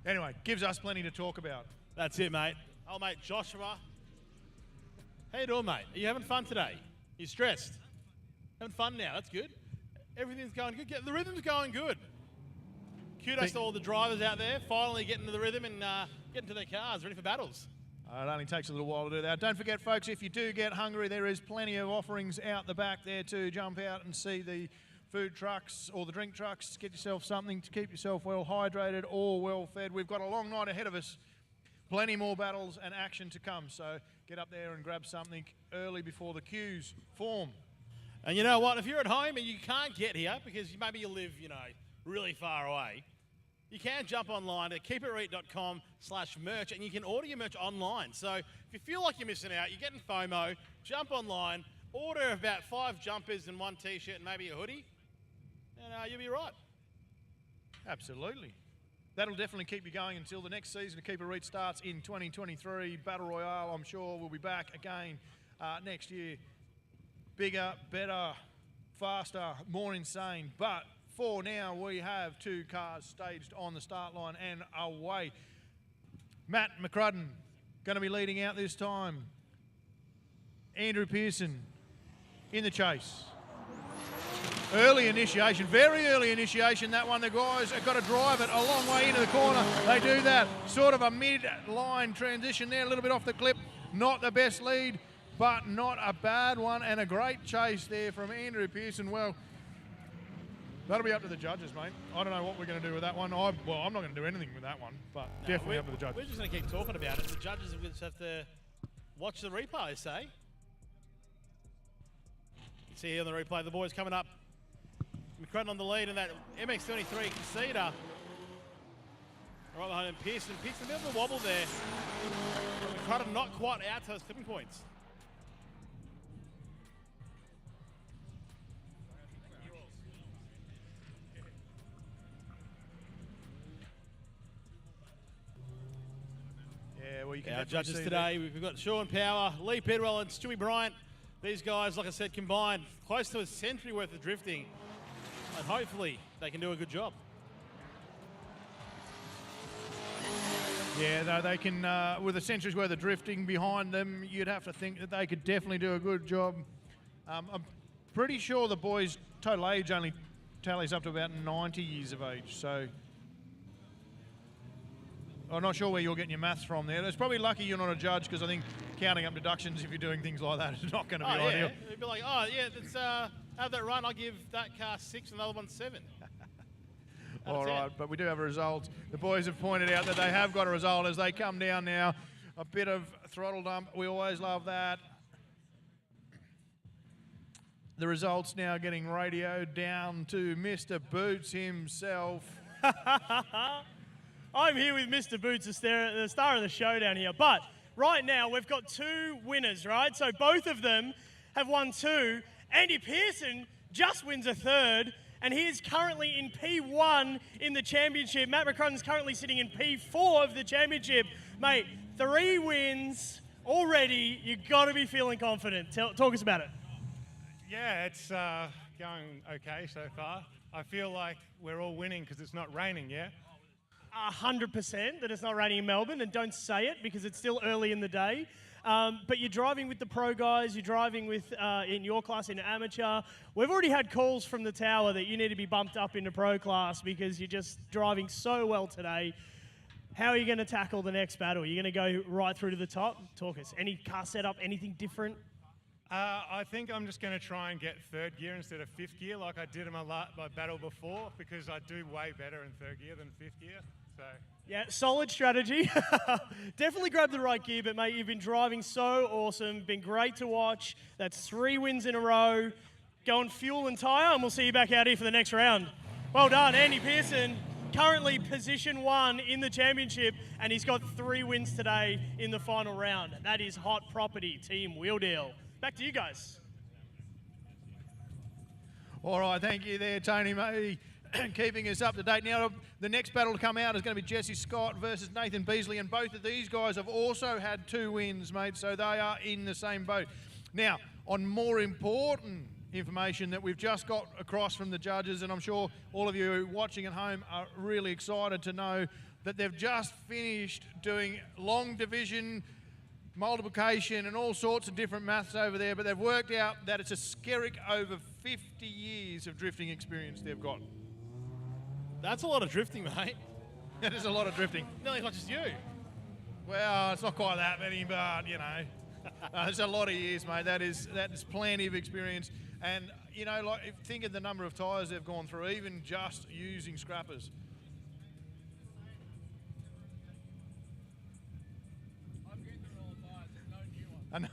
Anyway, gives us plenty to talk about.
That's it, mate. Oh, mate, Joshua. How you doing, mate? Are you having fun today? You stressed? Having fun now, that's good. Everything's going good. The rhythm's going good. Kudos to all the drivers out there, finally getting to the rhythm and getting to their cars, ready for battles.
It only takes a little while to do that. Don't forget, folks, if you do get hungry, there is plenty of offerings out the back there to jump out and see the food trucks or the drink trucks. Get yourself something to keep yourself well hydrated or well fed. We've got a long night ahead of us. Plenty more battles and action to come. So get up there and grab something early before the queues form.
And you know what? If you're at home and you can't get here because maybe you live, really far away, you can jump online at keepitreet.com/merch and you can order your merch online. So if you feel like you're missing out, you're getting FOMO, jump online, order about 5 jumpers and 1 t-shirt and maybe a hoodie, and you'll be right.
Absolutely. That'll definitely keep you going until the next season of Keep It Reet starts in 2023. Battle Royale, I'm sure, will be back again next year. Bigger, better, faster, more insane. But for now, we have 2 cars staged on the start line and away. Matt McCrudden going to be leading out this time. Andrew Pearson in the chase. Early initiation, very early initiation, that one. The guys have got to drive it a long way into the corner. They do that. Sort of a mid-line transition there, a little bit off the clip. Not the best lead, but not a bad one. And a great chase there from Andrew Pearson. Well, that'll be up to the judges, mate. I don't know what we're going to do with that one. I'm not going to do anything with that one, but definitely up to the judges.
We're just going to keep talking about it. The judges will just have to watch the replay, say. See here on the replay, the boys coming up. McCrudden on the lead in that MX-23 Conceder. Right behind him, Pearson. Pearson, a bit of a wobble there. McCrudden not quite out to those clipping points.
Yeah, well, you can
Our judges today, we've got Sean Power, Lee Pidwell and Stewie Bryant. These guys, like I said, combined close to a century worth of drifting. And hopefully they can do a good job.
Yeah, they can, with a century's worth of drifting behind them, you'd have to think that they could definitely do a good job. I'm pretty sure the boys' total age only tallies up to about 90 years of age, so I'm not sure where you're getting your maths from there. It's probably lucky you're not a judge, because I think counting up deductions if you're doing things like that is not going to be ideal.
It'd be like, let's have that run. I'll give that car 6 and the other one 7.
All right, but we do have a result. The boys have pointed out that they have got a result as they come down now. A bit of throttle dump. We always love that. The results now getting radioed down to Mr. Boots himself.
I'm here with Mr. Boots, the star of the show down here. But right now, we've got 2 winners, right? So both of them have won 2. Andy Pearson just wins a 3rd, and he is currently in P1 in the championship. Matt McCrudden's currently sitting in P4 of the championship. Mate, 3 wins already. You've got to be feeling confident. Talk us about it.
Yeah, it's going okay so far. I feel like we're all winning because it's not raining yet.
100% that it's not raining in Melbourne, and don't say it because it's still early in the day. But you're driving with the pro guys, you're driving with, in your class, in amateur. We've already had calls from the tower that you need to be bumped up into pro class because you're just driving so well today. How are you going to tackle the next battle? You're going to go right through to the top? Talk us. Any car setup, anything different?
I think I'm just going to try and get 3rd gear instead of 5th gear like I did in my battle before, because I do way better in 3rd gear than 5th gear. So.
Yeah, solid strategy. Definitely grab the right gear, but mate, you've been driving so awesome. Been great to watch. That's 3 wins in a row. Go on fuel and tyre, and we'll see you back out here for the next round. Well done, Andy Pearson. Currently position 1 in the championship, and he's got 3 wins today in the final round. That is hot property, Team Wheel Deal. Back to you guys.
All right, thank you there, Tony, mate. keeping us up to date. Now, the next battle to come out is going to be Jesse Scott versus Nathan Beasley, and both of these guys have also had 2 wins, mate, so they are in the same boat. Now, on more important information that we've just got across from the judges, and I'm sure all of you watching at home are really excited to know that they've just finished doing long division, multiplication and all sorts of different maths over there, but they've worked out that it's a skerrick over 50 years of drifting experience they've got.
That's a lot of drifting, mate.
That is a lot of drifting.
Nearly as much as you.
Well, it's not quite that many, but, you know, it's a lot of years, mate. That is plenty of experience. And, you know, like, think of the number of tyres they've gone through, even just using scrappers.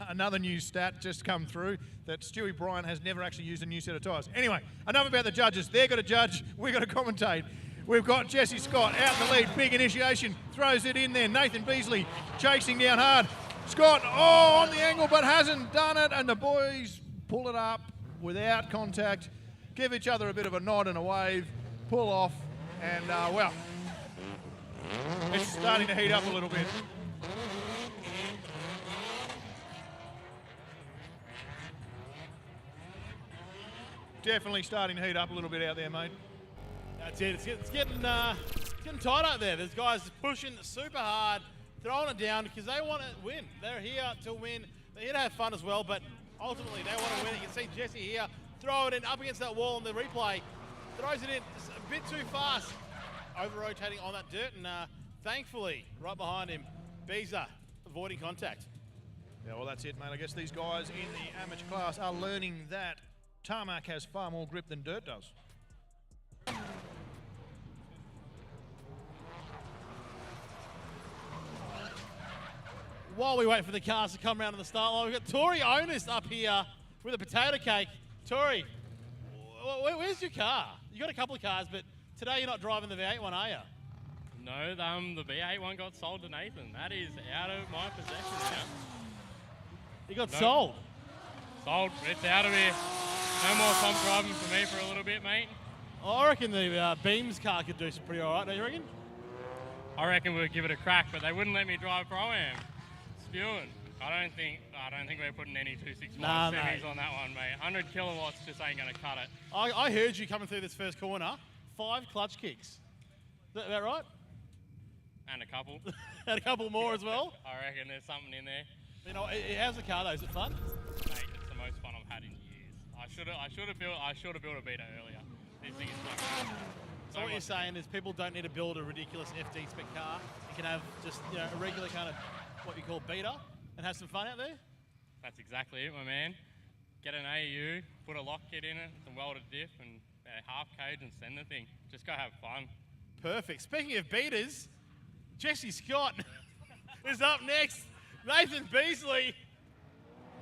Another new stat just come through that Stewie Bryan has never actually used a new set of tyres. Anyway, enough about the judges. They're going to judge, we're going to commentate. We've got Jesse Scott out in the lead, big initiation, throws it in there. Nathan Beasley chasing down hard. Scott, on the angle, but hasn't done it, and the boys pull it up without contact, give each other a bit of a nod and a wave, pull off, and, well, it's starting to heat up a little bit. Definitely starting to heat up a little bit out there, mate.
That's it. It's getting tight out there. There's guys pushing super hard, throwing it down because they want to win. They're here to win. They're here to have fun as well, but ultimately they want to win. You can see Jesse here throw it in up against that wall in the replay. Throws it in just a bit too fast. Over-rotating on that dirt, and thankfully, right behind him, Beezer avoiding contact.
Yeah, well, that's it, mate. I guess these guys in the amateur class are learning that tarmac has far more grip than dirt does.
While we wait for the cars to come around to the start line, we've got Tori Onus up here with a potato cake. Tori, where's your car? You got a couple of cars, but today you're not driving the V8 one, are you?
No, the V8 one got sold to Nathan. That is out of my possession now.
You got sold?
Sold. It's out of here. No more comp driving for me for a little bit, mate.
I reckon the Beams car could do some pretty all right, don't you reckon?
I reckon we'll give it a crack, but they wouldn't let me drive Pro-Am. Spewing. I don't think we're putting any 265 semis on that one, mate. 100 kilowatts just ain't going to cut it.
I heard you coming through this first corner. 5 clutch kicks. Is that right?
And a couple.
And a couple more as well?
I reckon there's something in there.
You know, how's the car though? Is it fun?
Mate, it's the most fun I've had in years. I should have built a beta earlier. This thing is fun.
So what you're saying is people don't need to build a ridiculous FD spec car. You can have just, you know, a regular kind of what you call beta and have some fun out there?
That's exactly it, my man. Get an AU, put a lock kit in it, some welded diff, and a half cage and send the thing. Just go have fun.
Perfect. Speaking of beaters, Jesse Scott is up next. Nathan Beasley.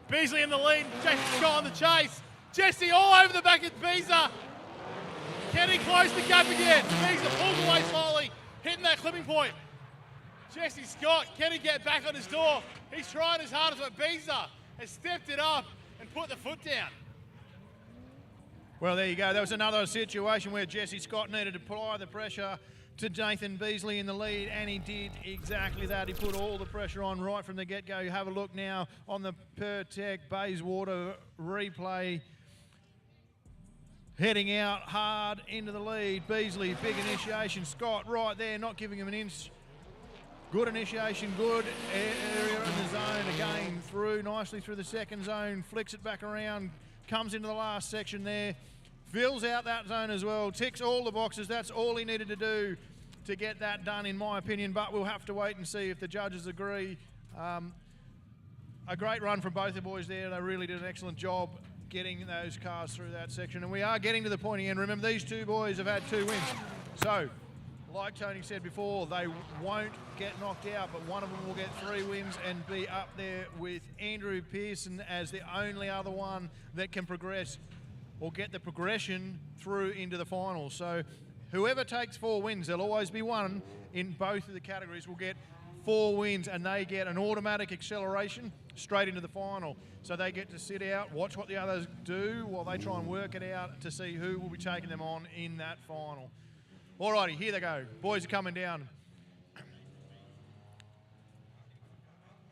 Beasley in the lead. Jesse Scott on the chase. Jesse all over the back of Beezer. Can he close the gap again? Beezer pulls away slowly, hitting that clipping point. Jesse Scott, can he get back on his door? He's trying his hardest, but Beezer has stepped it up and put the foot down.
Well, there you go. That was another situation where Jesse Scott needed to apply the pressure to Nathan Beasley in the lead, and he did exactly that. He put all the pressure on right from the get-go. You have a look now on the Pertec Bayswater replay. Heading out hard into the lead. Beasley, big initiation. Scott right there, not giving him an inch. Good initiation, good area in the zone. Again, through nicely through the second zone. Flicks it back around, comes into the last section there. Fills out that zone as well, ticks all the boxes. That's all he needed to do to get that done, in my opinion, but we'll have to wait and see if the judges agree. A great run from both the boys there. They really did an excellent job getting those cars through that section, and we are getting to the pointy end. Remember, these two boys have had 2 wins. So, like Tony said before, they won't get knocked out, but one of them will get 3 wins and be up there with Andrew Pearson as the only other one that can progress or get the progression through into the finals. So whoever takes 4 wins, there'll always be one in both of the categories, will get 4 wins, and they get an automatic acceleration straight into the final. So they get to sit out, watch what the others do while they try and work it out to see who will be taking them on in that final. Alrighty, here they go. Boys are coming down.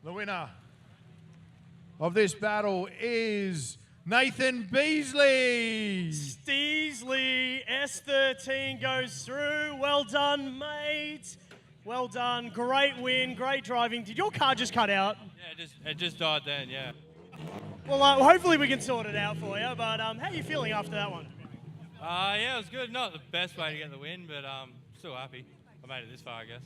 The winner of this battle is Nathan Beasley.
Steasley, S13 goes through. Well done, mate. Well done. Great win, great driving. Did your car just cut out?
Yeah, it just died then, yeah.
Well, hopefully we can sort it out for you, but how are you feeling after that one?
Yeah, it was good. Not the best way to get the win, but still happy. I made it this far, I guess.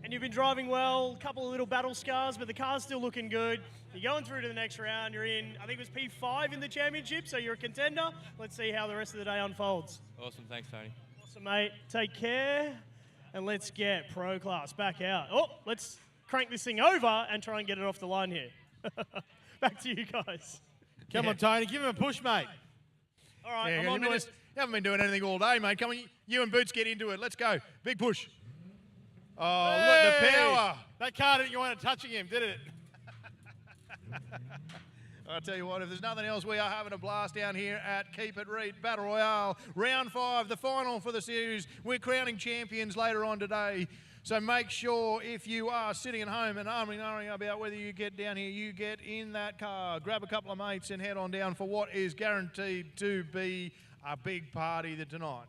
And you've been driving well, a couple of little battle scars, but the car's still looking good. You're going through to the next round. You're in, I think it was P5 in the championship, so you're a contender. Let's see how the rest of the day unfolds.
Awesome, thanks, Tony.
Awesome, mate. Take care, and let's get Pro Class back out. Oh, let's crank this thing over and try and get it off the line here. Back to you guys.
Come on, Tony, give him a push, mate.
All right,
Yeah,
I'm
you
on to it.
haven't been doing anything all day, mate. Come on, you and Boots get into it. Let's go. Big push. Oh, look, the power.
That car didn't go into touching him, did it?
I'll tell you what, if there's nothing else, we are having a blast down here at Keep It Reet Battle Royale. Round 5, the final for the series. We're crowning champions later on today. So make sure if you are sitting at home and arming about whether you get down here, you get in that car, grab a couple of mates and head on down for what is guaranteed to be a big party tonight.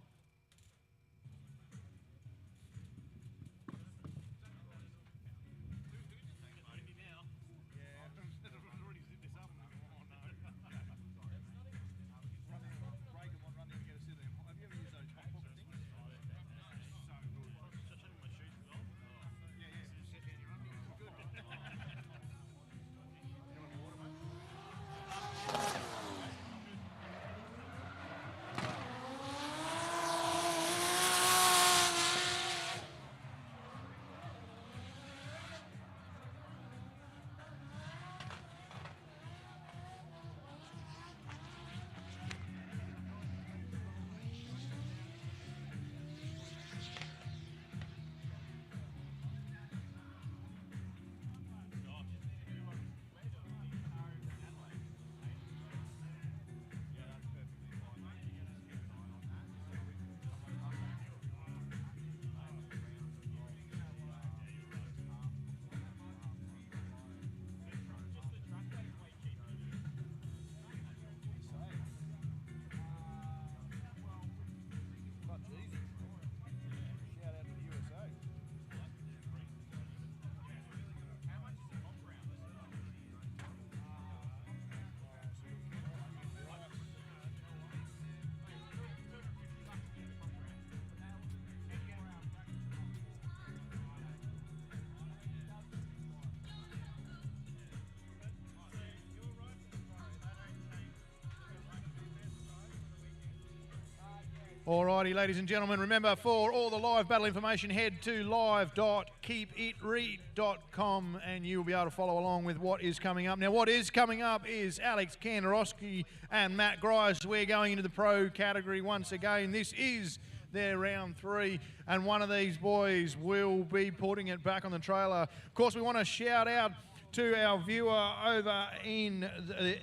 Alrighty, ladies and gentlemen, remember for all the live battle information, head to live.keepitreet.com and you'll be able to follow along with what is coming up. Now, what is coming up is Alex Kandarowski and Matt Grice. We're going into the pro category once again. This is their round 3, and one of these boys will be putting it back on the trailer. Of course, we want to shout out to our viewer over in the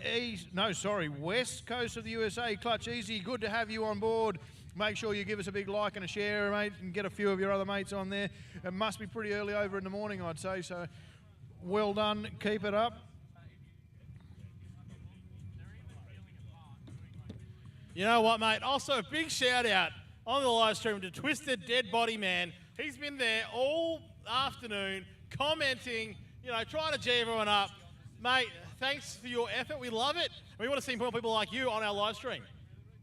west coast of the USA, Clutch Easy. Good to have you on board. Make sure you give us a big like and a share, mate, and get a few of your other mates on there. It must be pretty early over in the morning, I'd say, so well done. Keep it up.
You know what, mate? Also, a big shout out on the live stream to Twisted Dead Body Man. He's been there all afternoon commenting, you know, trying to G everyone up. Mate, thanks for your effort. We love it. We want to see more people like you on our live stream.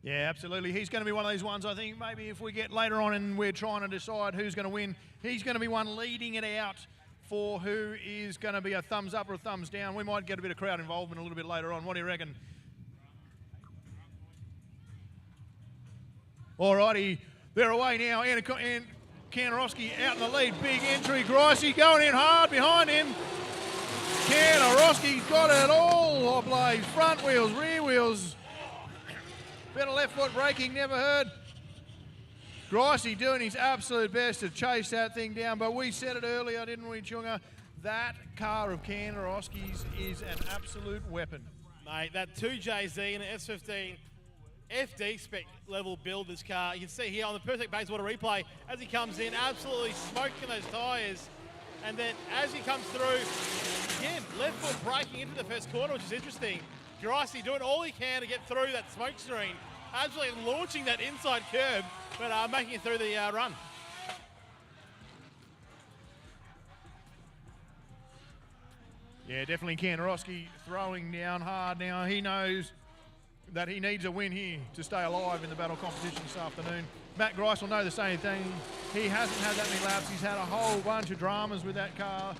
Yeah, absolutely. He's going to be one of these ones, I think, maybe if we get later on and we're trying to decide who's going to win, he's going to be one leading it out for who is going to be a thumbs up or a thumbs down. We might get a bit of crowd involvement a little bit later on. What do you reckon? Alrighty, they're away now. And Kandarowski out in the lead. Big entry. Gricey going in hard behind him. Kandarowski's got it all ablaze. Front wheels, rear wheels. Bit of left foot braking, never heard. Gricey doing his absolute best to chase that thing down, but we said it earlier, didn't we, Chunga? that car of Kandarowski's is an absolute weapon.
Mate, that 2JZ and an S15 FD spec level build this car. You can see here on the perfect base water replay as he comes in, absolutely smoking those tyres. And then as he comes through, again, left foot braking into the first corner, which is interesting. Gricey doing all he can to get through that smoke screen, absolutely launching that inside curb, but making it through the run.
Yeah, definitely Kandarowski throwing down hard now. He knows that he needs a win here to stay alive in the battle competition this afternoon. Matt Grice will know the same thing. He hasn't had that many laps. He's had a whole bunch of dramas with that car.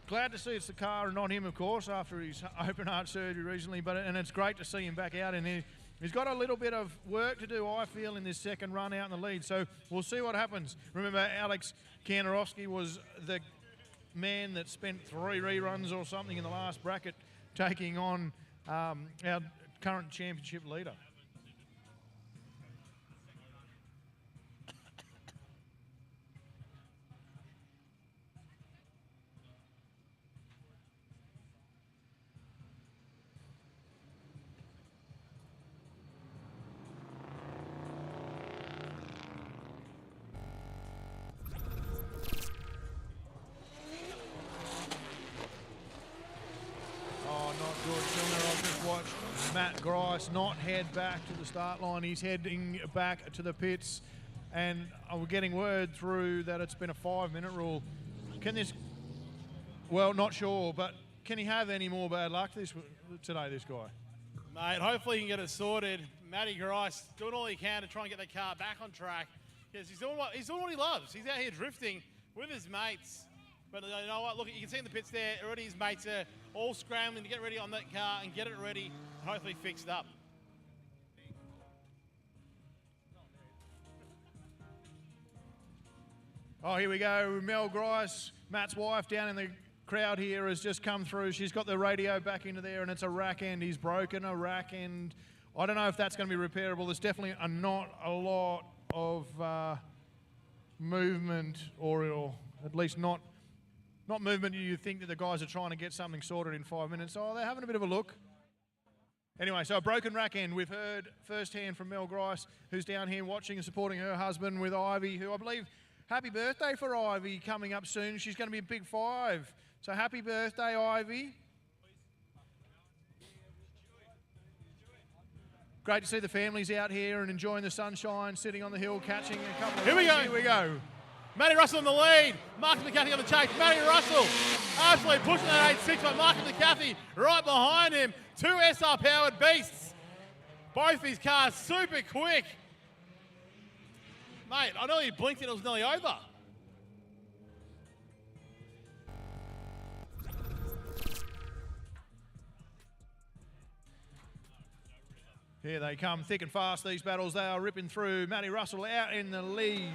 Glad to see it's the car and not him, of course, after his open heart surgery recently. And it's great to see him back out in there. He's got a little bit of work to do, I feel, in this second run out in the lead. So we'll see what happens. Remember, Alex Kandarowski was the man that spent 3 reruns or something in the last bracket, taking on our current championship leader. Matt Grice not head back to the start line. He's heading back to the pits, and we're getting word through that it's been a 5-minute rule. Can this, well, not sure, but can he have any more bad luck today, this guy?
Mate, hopefully he can get it sorted. Matty Grice doing all he can to try and get the car back on track, because he's doing what he loves. He's out here drifting with his mates. But you know what, look, you can see in the pits there, already his mates are all scrambling to get ready on that car and get it ready and hopefully fixed up.
Oh, here we go. Mel Grice, Matt's wife, down in the crowd here, has just come through. She's got the radio back into there, and it's a rack end. He's broken a rack end. I don't know if that's going to be repairable. There's definitely not a lot of movement, or at least not movement. You think that the guys are trying to get something sorted in 5 minutes. Oh, they're having a bit of a look. Anyway, so a broken rack end. We've heard firsthand from Mel Grice, who's down here watching and supporting her husband with Ivy, who I believe, happy birthday for Ivy coming up soon. She's going to be a big 5. So happy birthday, Ivy. Great to see the families out here and enjoying the sunshine, sitting on the hill, catching a couple of...
Here we go.
Here we go.
Matty Russell in the lead. Marcus McCarthy on the chase. Matty Russell absolutely pushing that 8.6, but Marcus McCarthy right behind him. 2 SR-powered beasts. Both these cars super quick. Mate, I know he blinked and it was nearly over.
Here they come thick and fast, these battles. They are ripping through. Matty Russell out in the lead.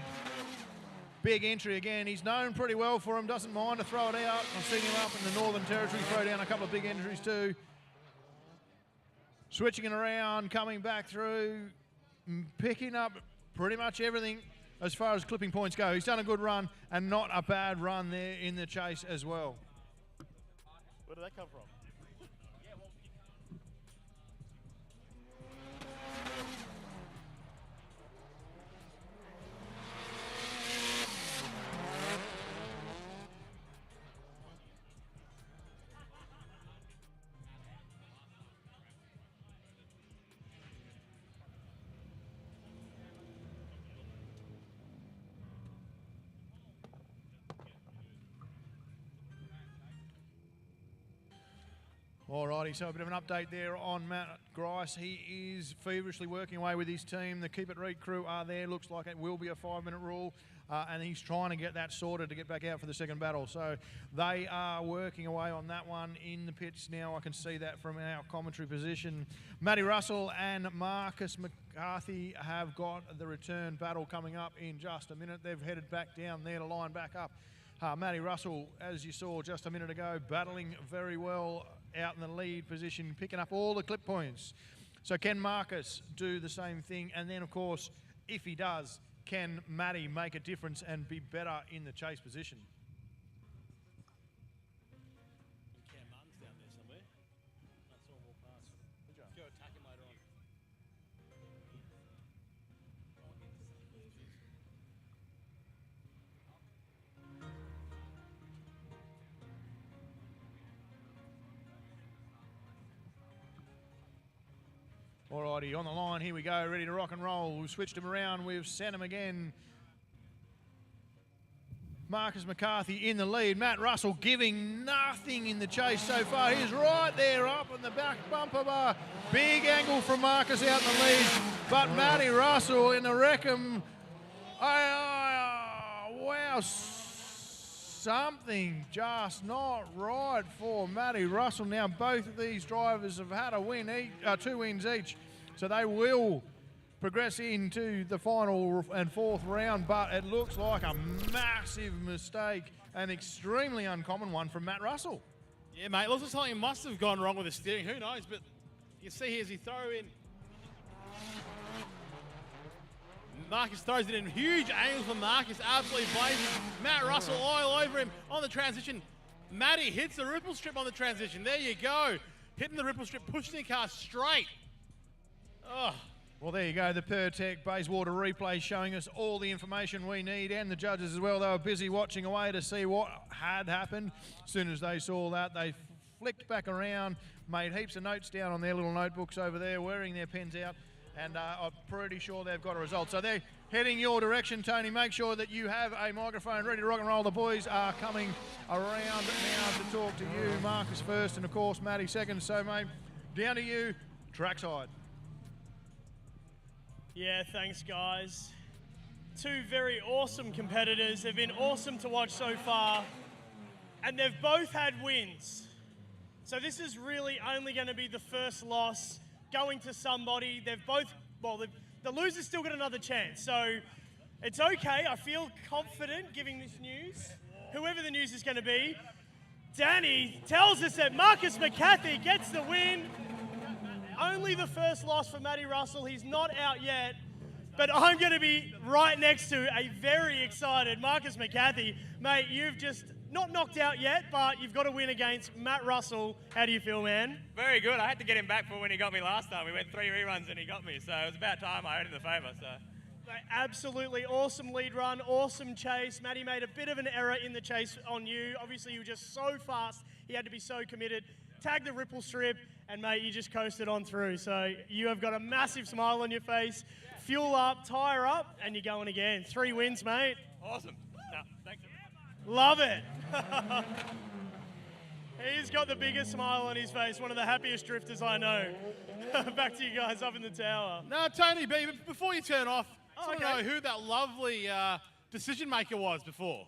Big entry again. He's known pretty well for him. Doesn't mind to throw it out. I've seen him up in the Northern Territory throw down a couple of big entries too. Switching it around, coming back through, picking up pretty much everything as far as clipping points go. He's done a good run and not a bad run there in the chase as well.
Where did that come from?
Alrighty, so a bit of an update there on Matt Grice. He is feverishly working away with his team. The Keep It Reet crew are there. Looks like it will be a 5-minute rule, and he's trying to get that sorted to get back out for the second battle. So they are working away on that one in the pits now. I can see that from our commentary position. Matty Russell and Marcus McCarthy have got the return battle coming up in just a minute. They've headed back down there to line back up. Matty Russell, as you saw just a minute ago, battling very well out in the lead position, picking up all the clip points. So can Marcus do the same thing? And then, of course, if he does, can Matty make a difference and be better in the chase position? Alrighty, on the line, here we go, ready to rock and roll. We've switched him around, we've sent him again. Marcus McCarthy in the lead. Matt Russell giving nothing in the chase so far. He's right there up on the back bumper bar. Big angle from Marcus out in the lead. But Matty Russell in the Wreckham. Wow, something just not right for Matty Russell. Now both of these drivers have had a win, 2 wins each. So they will progress into the final and 4th round, but it looks like a massive mistake, an extremely uncommon one from Matt Russell.
Yeah, mate, looks like something must have gone wrong with the steering. Who knows? But you see here as he throw in. Marcus throws it in. Huge angle from Marcus, absolutely blazing. Matt Russell all over him on the transition. Matty hits the ripple strip on the transition. There you go. Hitting the ripple strip, pushing the car straight. Oh.
Well, there you go, the Pertec Bayswater replay showing us all the information we need, and the judges as well. They were busy watching away to see what had happened. As soon as they saw that, they flicked back around, made heaps of notes down on their little notebooks over there, wearing their pens out, and I'm pretty sure they've got a result. So they're heading your direction, Tony. Make sure that you have a microphone ready to rock and roll. The boys are coming around now to talk to you. Marcus first, and of course, Matty second. So, mate, down to you, trackside.
Yeah, thanks, guys. 2 very awesome competitors. They've been awesome to watch so far, and they've both had wins. So this is really only going to be the first loss going to somebody. They've both, well, the loser's still got another chance. So it's okay. I feel confident giving this news, whoever the news is going to be. Danny tells us that Marcus McCarthy gets the win. Only the first loss for Matty Russell. He's not out yet, but I'm going to be right next to a very excited Marcus McCarthy. Mate, you've just not knocked out yet, but you've got to win against Matt Russell. How do you feel, man?
Very good. I had to get him back for when he got me last time. We went 3 reruns and he got me, so it was about time I owed him the favour. So.
Mate, absolutely awesome lead run, awesome chase. Matty made a bit of an error in the chase on you. Obviously, you were just so fast. He had to be so committed. Tag the ripple strip, and mate, you just coasted on through. So you have got a massive smile on your face. Fuel up, tyre up, and you're going again. 3 wins, mate.
Awesome. No, thanks.
Love it. He's got the biggest smile on his face. One of the happiest drifters I know. Back to you guys up in the tower.
No, Tony B, before you turn off, I want to
okay.
know who that lovely decision maker was before.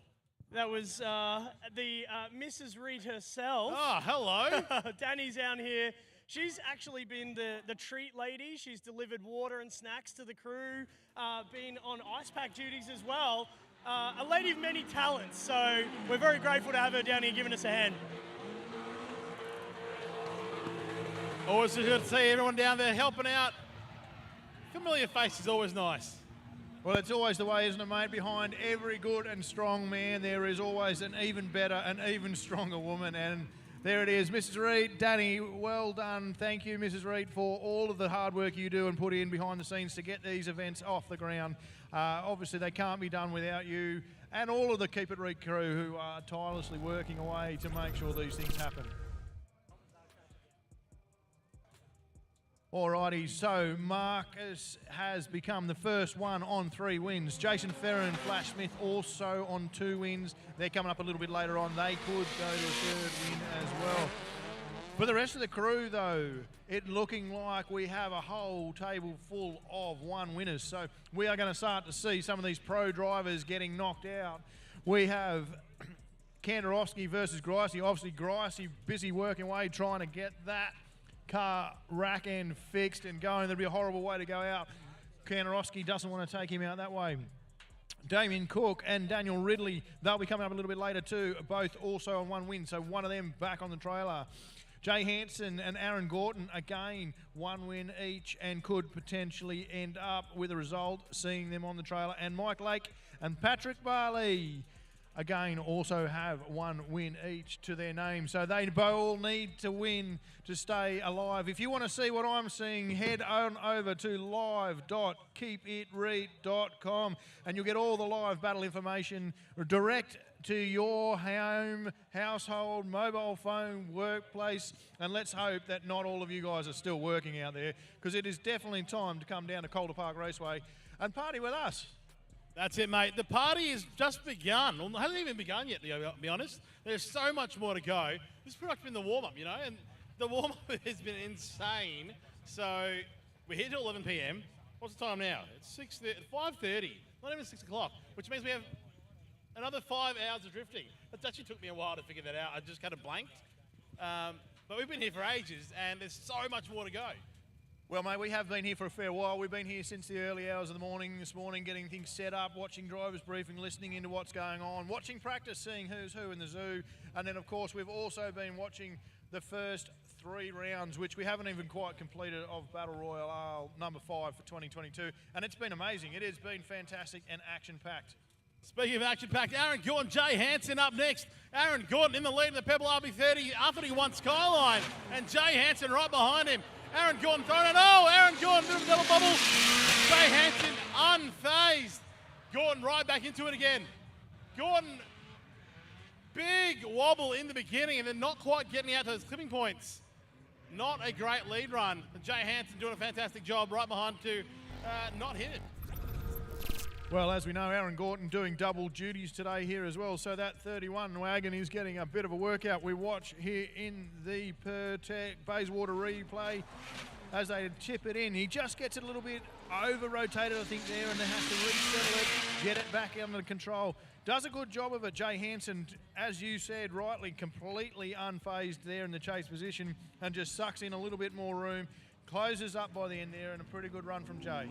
That was the Mrs. Reet herself.
Oh, hello.
Danny's down here. She's actually been the treat lady. She's delivered water and snacks to the crew, been on ice pack duties as well. A lady of many talents, so we're very grateful to have her down here giving us a hand.
Always good to see everyone down there helping out. Familiar face is always nice.
Well, it's always the way, isn't it, mate? Behind every good and strong man, there is always an even better and even stronger woman. And there it is, Mrs. Reet. Danny, well done. Thank you, Mrs. Reet, for all of the hard work you do and put in behind the scenes to get these events off the ground. Obviously, they can't be done without you and all of the Keep It Reet crew who are tirelessly working away to make sure these things happen. Alrighty, so Marcus has become the first one on 3 wins. Jason Ferrer and Flash Smith also on 2 wins. They're coming up a little bit later on. They could go to a 3rd win as well. For the rest of the crew, though, it looking like we have a whole table full of 1 winners. So we are going to start to see some of these pro drivers getting knocked out. We have Kandarovsky versus Gricey. Obviously, Gricey busy working away trying to get that car rack end fixed and going. That'd be a horrible way to go out. Kandarovsky doesn't want to take him out that way. Damien Cook and Daniel Ridley, they'll be coming up a little bit later too, both also on 1 win, so one of them back on the trailer. Jay Hansen and Aaron Gorton, again, 1 win each and could potentially end up with a result, seeing them on the trailer. And Mike Lake and Patrick Barley, again, also have 1 win each to their name. So they all need to win to stay alive. If you want to see what I'm seeing, head on over to live.keepitreet.com and you'll get all the live battle information direct to your home, household, mobile phone, workplace, and let's hope that not all of you guys are still working out there, because it is definitely time to come down to Calder Park Raceway and party with us.
That's it, mate. The party has just begun. Well, it hasn't even begun yet, to be honest. There's so much more to go. This has pretty much been the warm-up, you know, and the warm-up has been insane. So we're here till 11 p.m. What's the time now? It's 5:30, not even 6 o'clock, which means we have another 5 hours of drifting. It actually took me a while to figure that out. I just kind of blanked. But we've been here for ages, and there's so much more to go.
Well, mate, we have been here for a fair while. We've been here since the early hours of the morning this morning, getting things set up, watching drivers briefing, listening into what's going on, watching practice, seeing who's who in the zoo. And then, of course, we've also been watching the first 3 rounds, which we haven't even quite completed, of Battle Royale number 5 for 2022. And it's been amazing. It has been fantastic and action-packed.
Speaking of action-packed, Aaron Gordon, Jay Hansen up next. Aaron Gordon in the lead in the Pebble RB30 after he won Skyline. And Jay Hansen right behind him. Aaron Gordon throwing it. Oh, Aaron Gordon, bit of a double bubble. Jay Hansen unfazed. Gordon right back into it again. Gordon, big wobble in the beginning and then not quite getting out to those clipping points. Not a great lead run. Jay Hansen doing a fantastic job right behind to not hit it.
Well, as we know, Aaron Gordon doing double duties today here as well, so that 31 wagon is getting a bit of a workout. We watch here in the Pertec Bayswater replay as they chip it in. He just gets it a little bit over-rotated, I think, there, and they have to resettle it, get it back under control. Does a good job of it. Jay Hansen, as you said rightly, completely unfazed there in the chase position and just sucks in a little bit more room. Closes up by the end there, and a pretty good run from Jay.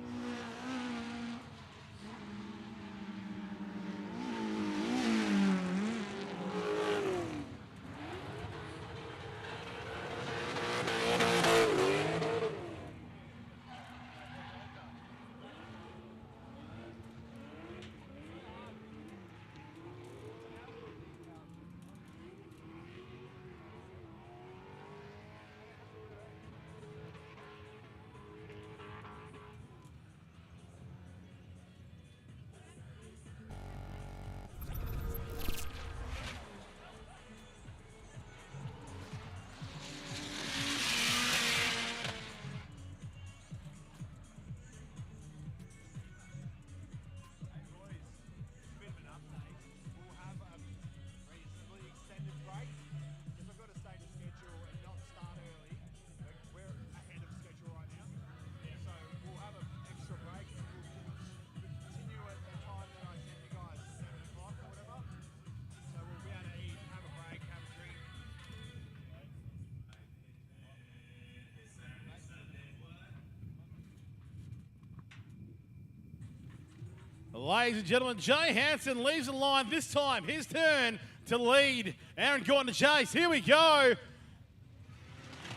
Ladies and gentlemen, Jay Hansen leaves the line this time. His turn to lead. Aaron Gordon to chase. Here we go.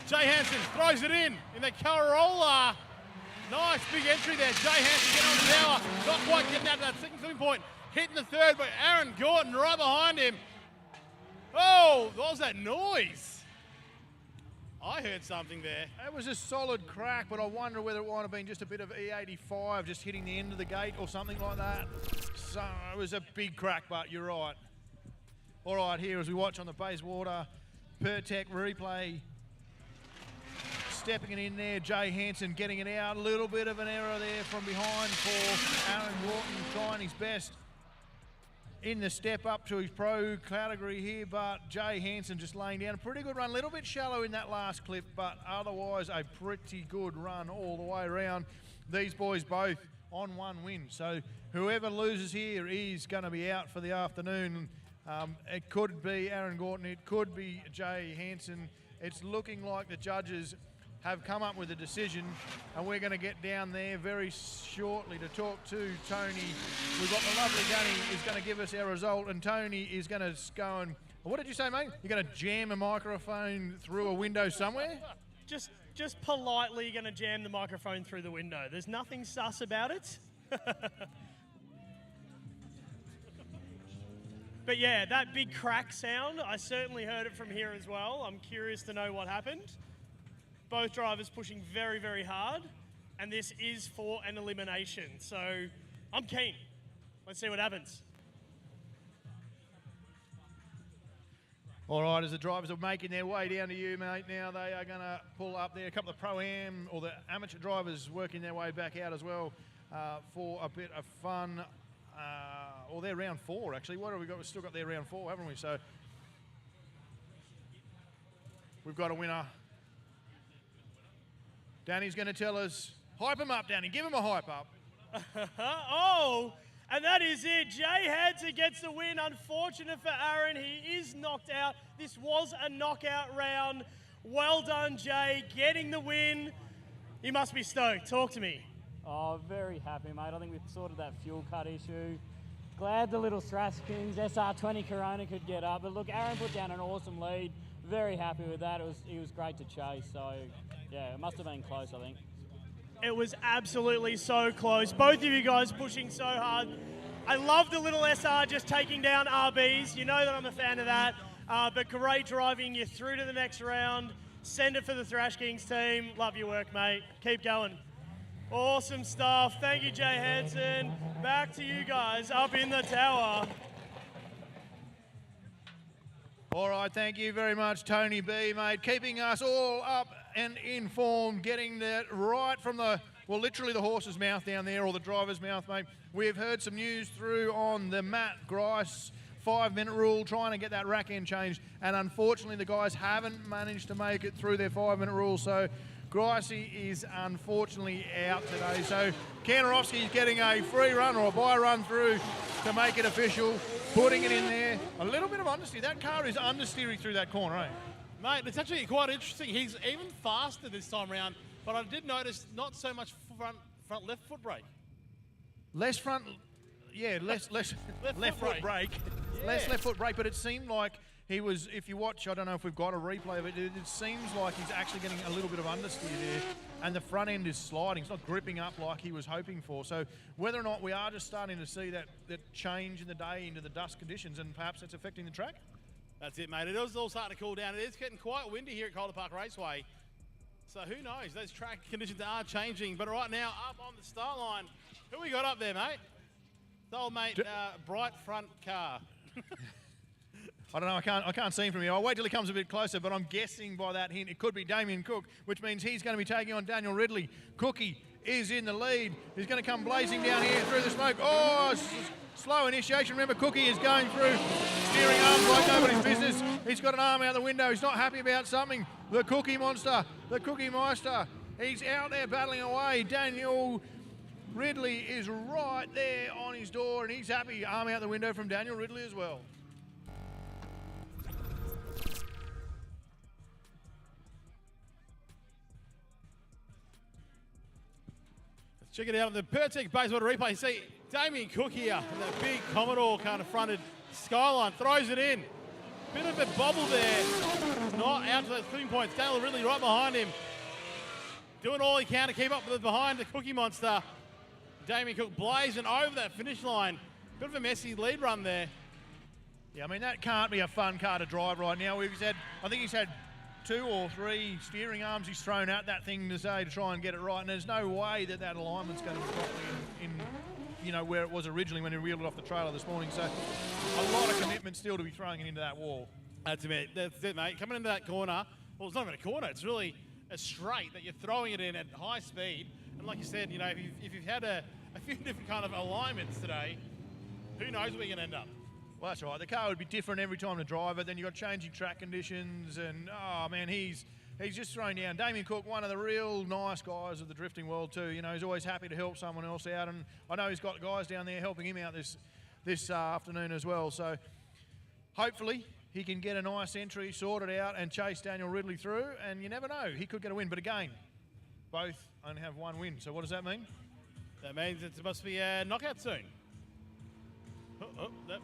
Jay Hansen throws it in the Corolla. Nice big entry there. Jay Hansen getting on the power. Not quite getting out to that second clipping point. Hitting the third, but Aaron Gordon right behind him. Oh, what was that noise? I heard something there.
It was a solid crack, but I wonder whether it might have been just a bit of E85 just hitting the end of the gate or something like that. So it was a big crack, but you're right. All right, here as we watch on the Bayswater Pertec replay. Stepping it in there, Jay Hansen getting it out. A little bit of an error there from behind for Aaron Gordon, trying his best in the step up to his pro category here, but Jay Hansen just laying down a pretty good run. A little bit shallow in that last clip, but otherwise a pretty good run all the way around. These boys both on 1 win, so whoever loses here is going to be out for the afternoon. It could be Aaron Gordon, it could be Jay Hansen. It's looking like the judges have come up with a decision, and we're going to get down there very shortly to talk to Tony. We've got the lovely Gunny is going to give us our result, and Tony is going to go and, what did you say, mate? You're going to jam a microphone through a window somewhere?
Just politely going to jam the microphone through the window. There's nothing sus about it. But yeah, that big crack sound, I certainly heard it from here as well. I'm curious to know what happened. Both drivers pushing very, very hard, and this is for an elimination. So I'm keen. Let's see what happens.
All right, as the drivers are making their way down to you, mate, now they are going to pull up there. A couple of Pro-Am or the amateur drivers working their way back out as well for a bit of fun. Or they're round 4, actually. What have we got? We've still got their round 4, haven't we? So we've got a winner. Danny's going to tell us. Hype him up, Danny. Give him a hype up.
Oh, and that is it. Jay Hansen gets the win. Unfortunate for Aaron. He is knocked out. This was a knockout round. Well done, Jay, getting the win. You must be stoked. Talk to me.
Oh, very happy, mate. I think we've sorted that fuel cut issue. Glad the little Strash Kings SR20 Corona could get up. But look, Aaron put down an awesome lead. Very happy with that. It was great to chase. So, yeah, it must have been close, I think.
It was absolutely so close. Both of you guys pushing so hard. I love the little SR just taking down RBs. You know that I'm a fan of that. But great driving. You're through to the next round. Send it for the Thrash Kings team. Love your work, mate. Keep going. Awesome stuff. Thank you, Jay Hansen. Back to you guys up in the tower.
All right, thank you very much, Tony B, mate. Keeping us all up and informed, getting that right from the, well, literally the horse's mouth down there, or the driver's mouth, mate. We've heard some news through on the Matt Grice 5-minute rule, trying to get that rack end changed, and unfortunately the guys haven't managed to make it through their 5-minute rule, so Grice is unfortunately out today. So Kanarowski's getting a free run or a bye run through to make it official, putting it in there. A little bit of understeer. That car is understeering through that corner, eh?
Mate, it's actually quite interesting. He's even faster this time around, but I did notice not so much front left foot brake.
Less front, yeah, less left foot brake.
Yeah.
Less left foot brake, but it seemed like he was, if you watch, I don't know if we've got a replay of it, it seems like he's actually getting a little bit of understeer there, and the front end is sliding. It's not gripping up like he was hoping for. So whether or not we are just starting to see that change in the day into the dust conditions, and perhaps it's affecting the track?
That's it, mate. It is all starting to cool down. It is getting quite windy here at Calder Park Raceway. So who knows? Those track conditions are changing. But right now, up on the start line, who we got up there, mate? The old mate, bright front car.
I don't know, I can't see him from here. I'll wait till he comes a bit closer, but I'm guessing by that hint it could be Damien Cook, which means he's going to be taking on Daniel Ridley. Cookie is in the lead. He's going to come blazing down here through the smoke. Oh, slow initiation. Remember, Cookie is going through, steering arms like nobody's business. He's got an arm out the window. He's not happy about something. The Cookie Monster, the Cookie Meister, he's out there battling away. Daniel Ridley is right there on his door, and he's happy. Arm out the window from Daniel Ridley as well.
Check it out on the Pertec Bayswater replay. See Damien Cook here in that big Commodore kind of fronted Skyline, throws it in. Bit of a bobble there. Not out to those clipping points. Daniel Ridley right behind him. Doing all he can to keep up with behind the Cookie Monster. Damien Cook blazing over that finish line. Bit of a messy lead run there.
Yeah, I mean, that can't be a fun car to drive right now. I think he's had 2 or 3 steering arms he's thrown at that thing today to try and get it right, and there's no way that alignment's going to be properly in you know, where it was originally when he wheeled it off the trailer this morning. So a lot of commitment still to be throwing it into that wall.
That's it, mate. Coming into that corner, well, it's not even a corner. It's really a straight that you're throwing it in at high speed. And like you said, you know, if you've had a few different kind of alignments today, who knows where you're going to end up.
Well, that's right. The car would be different every time to drive it. Then you've got changing track conditions, and oh man, he's just thrown down. Damien Cook, one of the real nice guys of the drifting world too. You know, he's always happy to help someone else out, and I know he's got guys down there helping him out this afternoon as well. So hopefully he can get a nice entry sorted out and chase Daniel Ridley through. And you never know, he could get a win. But again, both only have one win. So what does that mean?
That means it must be a knockout soon. That.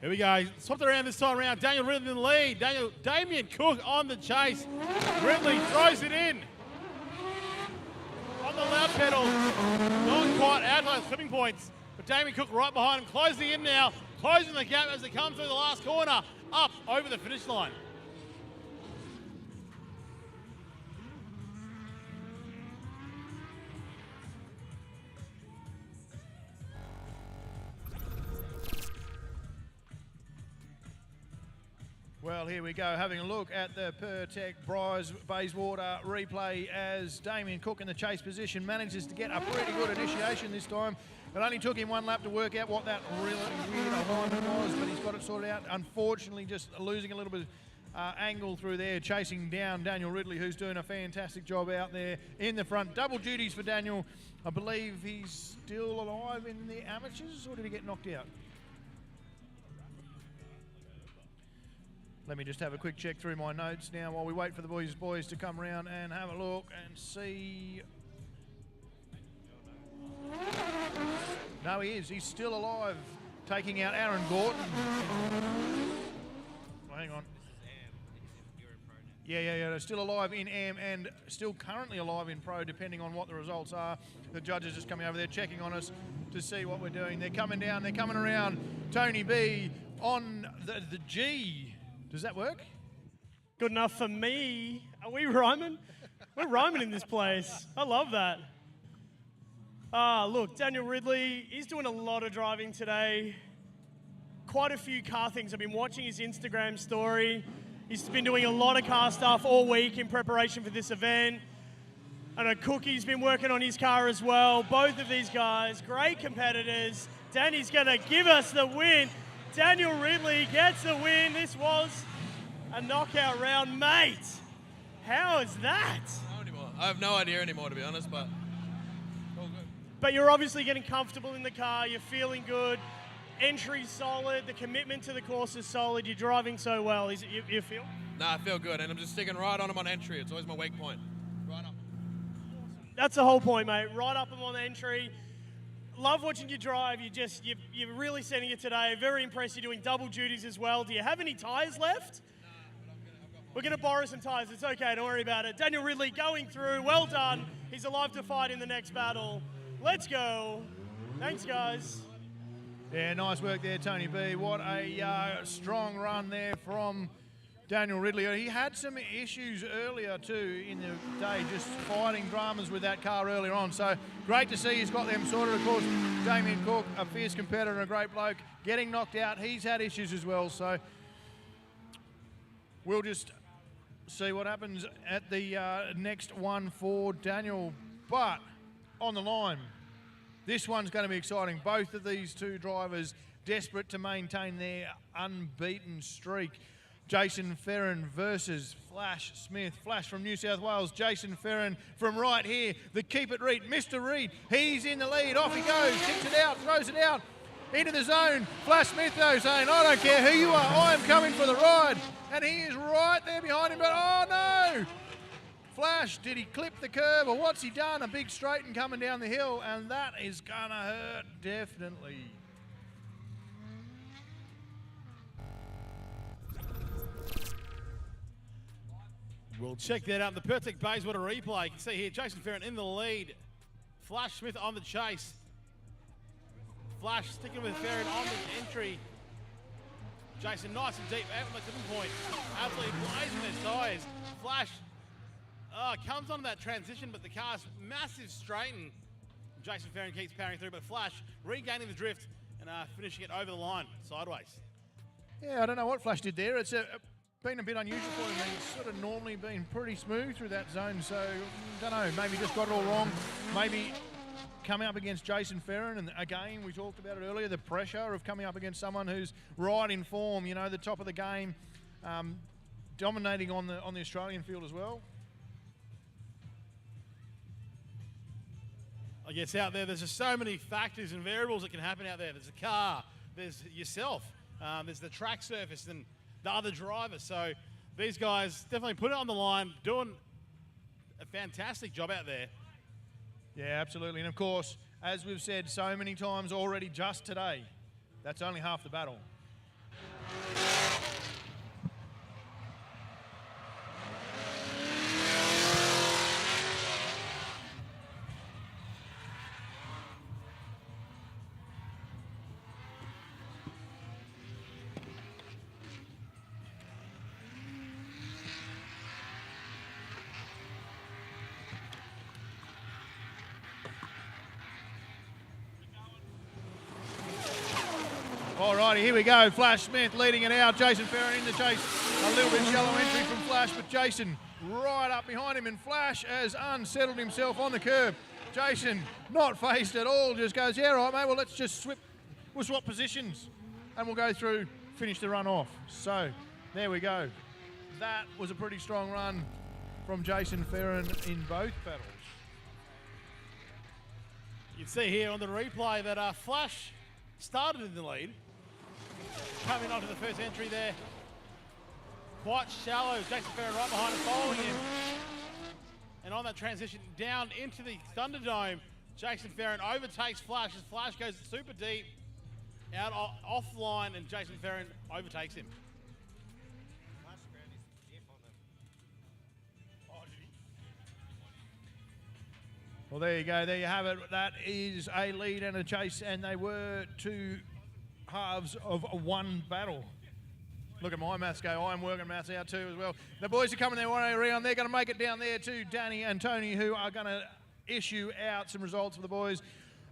Here we go. Swapped around this time around. Daniel Ridley in the lead. Damien Cook on the chase. Ridley throws it in. On the loud pedal. Not quite out of those flipping points. But Damien Cook right behind him. Closing in now. Closing the gap as they come through the last corner. Up over the finish line.
Well, here we go, having a look at the Pertec Bayswater replay as Damien Cook in the chase position manages to get a pretty good initiation this time. It only took him one lap to work out what that really weird alignment was, but he's got it sorted out. Unfortunately, just losing a little bit of angle through there, chasing down Daniel Ridley, who's doing a fantastic job out there in the front. Double duties for Daniel. I believe he's still alive in the amateurs, or did he get knocked out? Let me just have a quick check through my notes now while we wait for the boys to come around and have a look and see. No, he is. He's still alive, taking out Aaron Gorton. Oh, hang on. Yeah. They're still alive in AM and still currently alive in Pro, depending on what the results are. The judges just coming over there, checking on us to see what we're doing. They're coming down. They're coming around. Tony B on the G. Does that work?
Good enough for me. Are we rhyming? We're rhyming in this place. I love that. Look, Daniel Ridley, he's doing a lot of driving today. Quite a few car things. I've been watching his Instagram story. He's been doing a lot of car stuff all week in preparation for this event. I know Cookie's been working on his car as well. Both of these guys, great competitors. Danny's going to give us the win. Daniel Ridley gets the win. This was a knockout round, mate. How is that?
I have no idea anymore, to be honest, but all good.
But you're obviously getting comfortable in the car. You're feeling good. Entry's solid. The commitment to the course is solid. You're driving so well. You feel?
Nah, I feel good, and I'm just sticking right on him on entry. It's always my weak point. Right up.
That's the whole point, mate. Right up him on the entry. Love watching you drive. You're really setting it today. Very impressed. You're doing double duties as well. Do you have any tyres left? We're going to borrow some tyres. It's okay. Don't worry about it. Daniel Ridley going through. Well done. He's alive to fight in the next battle. Let's go. Thanks, guys.
Yeah, nice work there, Tony B. What a strong run there from Daniel Ridley. He had some issues earlier too in the day, just fighting dramas with that car earlier on. So great to see he's got them sorted. Of course, Damien Cook, a fierce competitor and a great bloke, getting knocked out. He's had issues as well. So we'll just see what happens at the next one for Daniel. But on the line, this one's going to be exciting. Both of these two drivers desperate to maintain their unbeaten streak. Jason Ferrin versus Flash Smith. Flash from New South Wales. Jason Ferrin from right here. The Keep It Reet. Mr. Reet. He's in the lead. Off he goes. Kicks it out. Throws it out. Into the zone. Flash Smith though saying, I don't care who you are. I am coming for the ride. And he is right there behind him. But oh no! Flash, did he clip the curb or what's he done? A big straighten coming down the hill. And that is going to hurt definitely.
We'll check that out. The Pertec Bayswater replay. You can see here Jason Ferrin in the lead. Flash Smith on the chase. Flash sticking with Ferrin on the entry. Jason nice and deep out on the tipping point. Absolutely blazing their tyres. Flash comes onto that transition, but the car's massive straighten. Jason Ferrin keeps powering through, but Flash regaining the drift and finishing it over the line, sideways.
Yeah, I don't know what Flash did there. It's been a bit unusual for him. He's sort of normally been pretty smooth through that zone, so don't know, maybe just got it all wrong. Maybe coming up against Jason Ferrin, and again, we talked about it earlier, the pressure of coming up against someone who's right in form, you know, the top of the game, dominating on the Australian field as well.
I guess out there's just so many factors and variables that can happen out there. There's a car, there's yourself, there's the track surface, and the other driver. So these guys definitely put it on the line, doing a fantastic job out there.
Yeah, absolutely. And of course, as we've said so many times already just today, that's only half the battle. Alrighty, here we go. Flash Smith leading it out. Jason Farron in the chase. A little bit shallow entry from Flash, but Jason right up behind him, and Flash has unsettled himself on the curb. Jason not phased at all, just goes, yeah, right, mate, well, let's just we'll swap positions and we'll go through, finish the run off. So there we go. That was a pretty strong run from Jason Farron in both battles.
You can see here on the replay that Flash started in the lead. Coming onto the first entry there. Quite shallow. Jason Farron right behind him, following him. And on that transition down into the Thunderdome, Jason Farron overtakes Flash as Flash goes super deep, out offline, and Jason Farron overtakes him.
Well, there you go. There you have it. That is a lead and a chase, and they were two halves of one battle. Look at my maths go. I'm working maths out too as well. The boys are coming their way around. They're going to make it down there to Danny and Tony, who are going to issue out some results for the boys.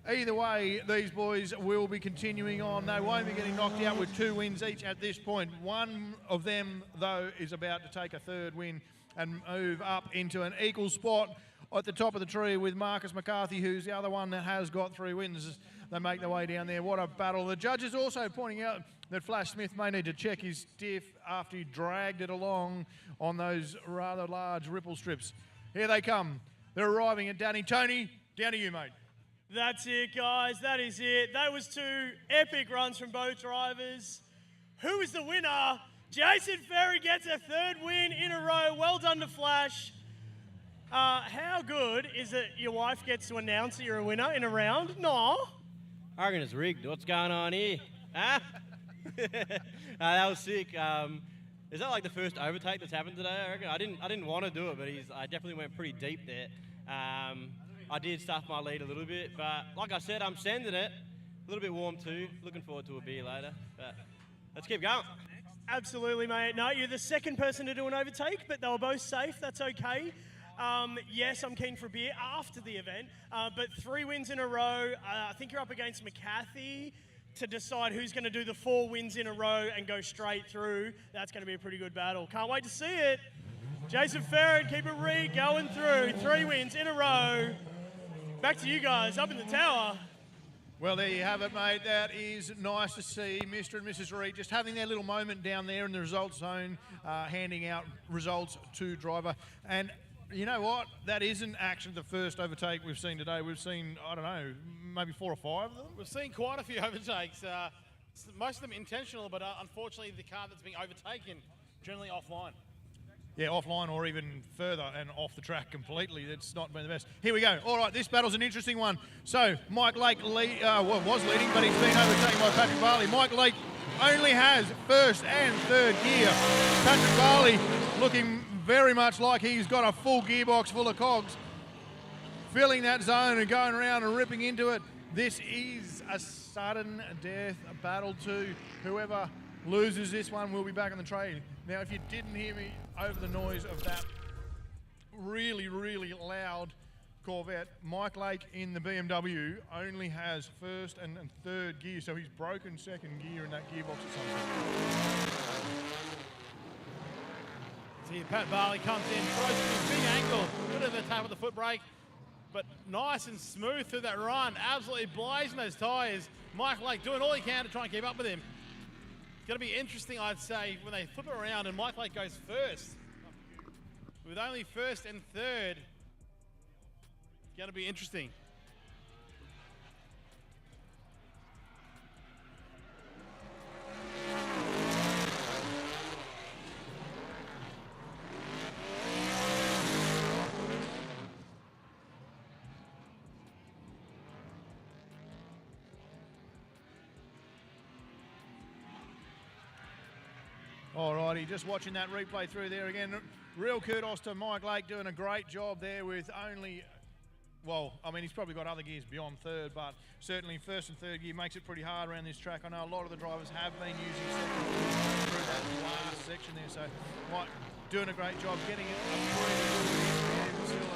Either way, these boys will be continuing on. They won't be getting knocked out with 2 wins each at this point. One of them, though, is about to take a 3rd win and move up into an equal spot at the top of the tree with Marcus McCarthy, who's the other one that has got 3 wins. They make their way down there. What a battle. The judges also pointing out that Flash Smith may need to check his diff after he dragged it along on those rather large ripple strips. Here they come. They're arriving at Danny. Tony, down to you, mate.
That's it, guys. That is it. That was 2 epic runs from both drivers. Who is the winner? Jason Ferry gets a 3rd win in a row. Well done to Flash. How good is it your wife gets to announce that you're a winner in a round? No.
I reckon it's rigged. What's going on here? Huh? That was sick. Is that like the first overtake that's happened today? I reckon. I didn't want to do it, but I definitely went pretty deep there. I did stuff my lead a little bit, but like I said, I'm sending it. A little bit warm too. Looking forward to a beer later. But let's keep going.
Absolutely, mate. No, you're the 2nd person to do an overtake, but they were both safe. That's okay. Yes, I'm keen for a beer after the event, but 3 wins in a row. I think you're up against McCarthy to decide who's going to do the 4 wins in a row and go straight through. That's going to be a pretty good battle. Can't wait to see it. Jason Farron, keep it Reet going through. 3 wins in a row. Back to you guys up in the tower.
Well, there you have it, mate. That is nice to see Mr. and Mrs. Reet just having their little moment down there in the results zone, handing out results to driver. And you know what? That isn't actually the first overtake we've seen today. We've seen, I don't know, maybe 4 or 5 of them.
We've seen quite a few overtakes. Most of them intentional, but unfortunately the car that's being overtaken generally offline.
Yeah, offline or even further and off the track completely. That's not been the best. Here we go. All right, this battle's an interesting one. So Mike Lake was leading, but he's been overtaken by Patrick Barley. Mike Lake only has 1st and 3rd gear. Patrick Barley looking very much like he's got a full gearbox full of cogs, filling that zone and going around and ripping into it. This is a sudden death battle too. Whoever loses this one will be back on the trade. Now, if you didn't hear me over the noise of that really, really loud Corvette, Mike Lake in the BMW only has 1st and 3rd gear, so he's broken 2nd gear in that gearbox at some point.
See, Pat Barley comes in, throws it to a big angle, bit of a tap with the foot brake, but nice and smooth through that run, absolutely blazing those tyres. Mike Lake doing all he can to try and keep up with him. It's going to be interesting, I'd say, when they flip it around and Mike Lake goes 1st. With only 1st and 3rd, it's going to be interesting.
Alrighty, just watching that replay through there again. Real kudos to Mike Lake doing a great job there with only, well, I mean, he's probably got other gears beyond third, but certainly first and third gear makes it pretty hard around this track. I know a lot of the drivers have been using second gear through that last section there, so Mike doing a great job getting it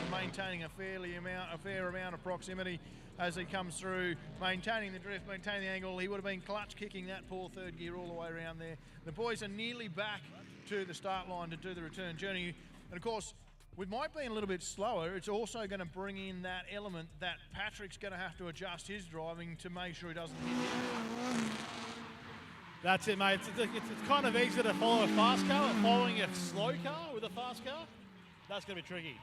and maintaining a fair amount of proximity as he comes through, maintaining the drift, maintaining the angle. He would have been clutch kicking that poor third gear all the way around there. The boys are nearly back to the start line to do the return journey. And of course, with Mike being a little bit slower, it's also going to bring in that element that Patrick's going to have to adjust his driving to make sure he doesn't hit it.
That's it, mate. It's kind of easy to follow a fast car, but following a slow car with a fast car, that's going to be tricky.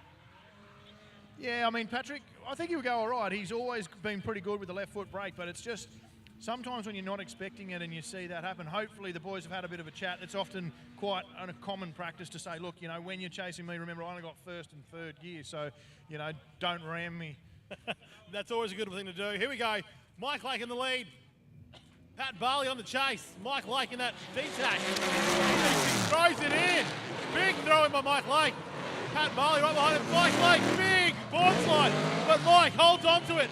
Yeah, I mean, Patrick, I think he'll go all right. He's always been pretty good with the left foot brake, but it's just sometimes when you're not expecting it and you see that happen, hopefully the boys have had a bit of a chat. It's often quite a common practice to say, look, you know, when you're chasing me, remember I only got first and third gear, so, you know, don't ram me.
That's always a good thing to do. Here we go. Mike Lake in the lead. Pat Barley on the chase. Mike Lake in that D-tack. He throws it in. Big throw in by Mike Lake. Pat Barley right behind him. Mike Lake, big board slide. But Mike holds on to it.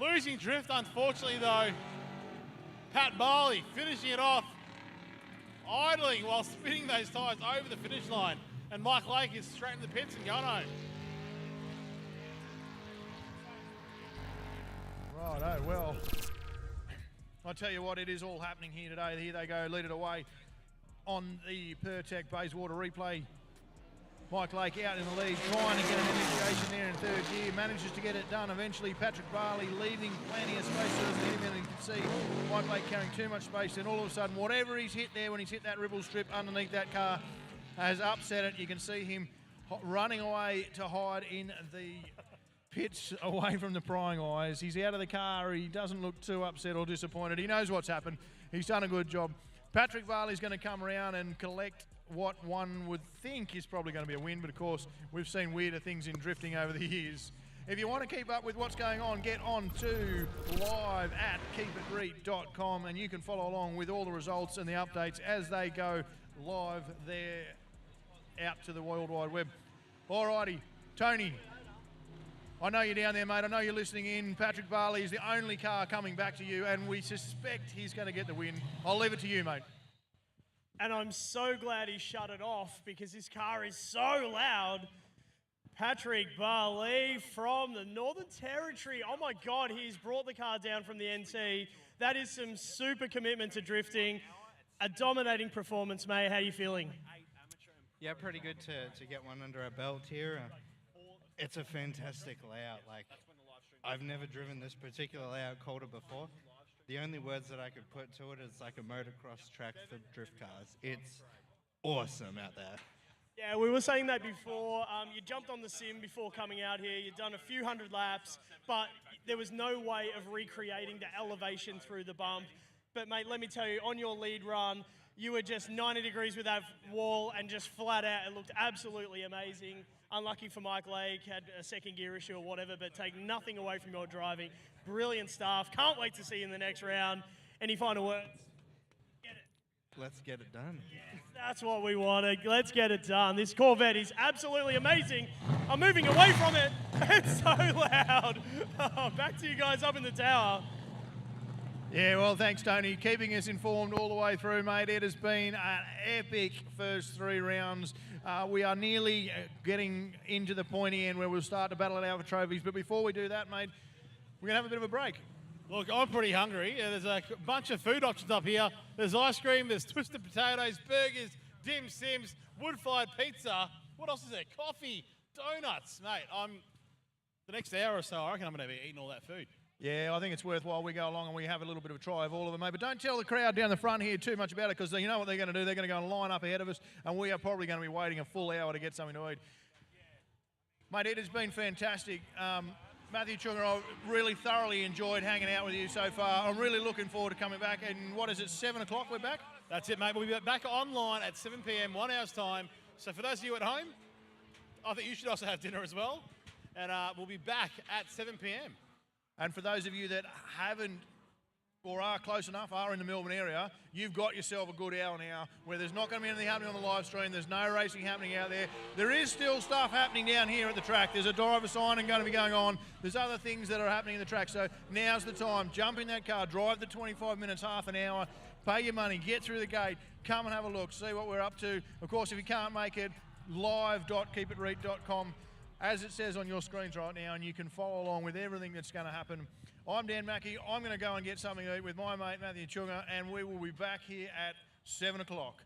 Losing drift, unfortunately, though. Pat Barley finishing it off, idling while spinning those tyres over the finish line. And Mike Lake is straight in the pits and going home.
Righto, well, I'll tell you what, it is all happening here today. Here they go, lead it away on the Pertec Bayswater replay. Mike Lake out in the lead, trying to get an initiation there in third gear, manages to get it done. Eventually, Patrick Barley leaving plenty of space to him, and you can see Mike Lake carrying too much space. Then all of a sudden, whatever he's hit there when he's hit that ribble strip underneath that car has upset it. You can see him running away to hide in the pits away from the prying eyes. He's out of the car. He doesn't look too upset or disappointed. He knows what's happened. He's done a good job. Patrick Barley's going to come around and collect what one would think is probably going to be a win, but of course we've seen weirder things in drifting over the years. If you want to keep up with what's going on, get on to live at keepitreet.com and you can follow along with all the results and the updates as they go live there out to the World Wide Web. Alrighty, Tony, I know you're down there, mate. I know you're listening in. Patrick Barley is the only car coming back to you, and we suspect he's going to get the win. I'll leave it to you, mate.
And I'm so glad he shut it off because his car is so loud. Patrick Barley from the Northern Territory. Oh my God, he's brought the car down from the NT. That is some super commitment to drifting. A dominating performance, mate. How are you feeling?
Yeah, pretty good to get one under our belt here. It's a fantastic layout. Like, I've never driven this particular layout colder before. The only words that I could put to it is like a motocross track for drift cars. It's awesome out there.
Yeah, we were saying that before. You jumped on the sim before coming out here. You'd done a few hundred laps, but there was no way of recreating the elevation through the bump. But, mate, let me tell you, on your lead run, you were just 90 degrees with that wall and just flat out. It looked absolutely amazing. Unlucky for Mike Lake, had a second gear issue or whatever, but take nothing away from your driving. Brilliant stuff. Can't wait to see you in the next round. Any final words?
Let's get it done.
Yes, that's what we wanted. Let's get it done. This Corvette is absolutely amazing. I'm moving away from it. It's so loud. Back to you guys up in the tower.
Yeah, well, thanks, Tony. Keeping us informed all the way through, mate. It has been an epic first 3 rounds. We are nearly getting into the pointy end where we'll start to battle it out for trophies. But before we do that, mate, we're going to have a bit of a break.
Look, I'm pretty hungry. There's a bunch of food options up here. There's ice cream, there's twisted potatoes, burgers, dim sims, wood-fired pizza. What else is there? Coffee, donuts. Mate, the next hour or so, I reckon I'm going to be eating all that food.
Yeah, I think it's worthwhile we go along and we have a little bit of a try of all of them, mate. But don't tell the crowd down the front here too much about it because you know what they're going to do. They're going to go and line up ahead of us and we are probably going to be waiting a full hour to get something to eat. Mate, it has been fantastic. Matthew Chunga, I've really thoroughly enjoyed hanging out with you so far. I'm really looking forward to coming back. And what is it, 7 o'clock we're back?
That's it, mate. We'll be back online at 7 p.m., 1 hour's time. So for those of you at home, I think you should also have dinner as well. And we'll be back at 7 p.m.
And for those of you that haven't or are close enough, are in the Melbourne area, you've got yourself a good hour now where there's not going to be anything happening on the live stream. There's no racing happening out there. There is still stuff happening down here at the track. There's a driver signing going to be going on. There's other things that are happening in the track. So now's the time. Jump in that car, drive the 25 minutes, half an hour, pay your money, get through the gate, come and have a look, see what we're up to. Of course, if you can't make it, live.keepitreet.com, as it says on your screens right now, and you can follow along with everything that's going to happen. I'm Dan Mackey. I'm going to go and get something to eat with my mate Matthew Chunga, and we will be back here at 7 o'clock.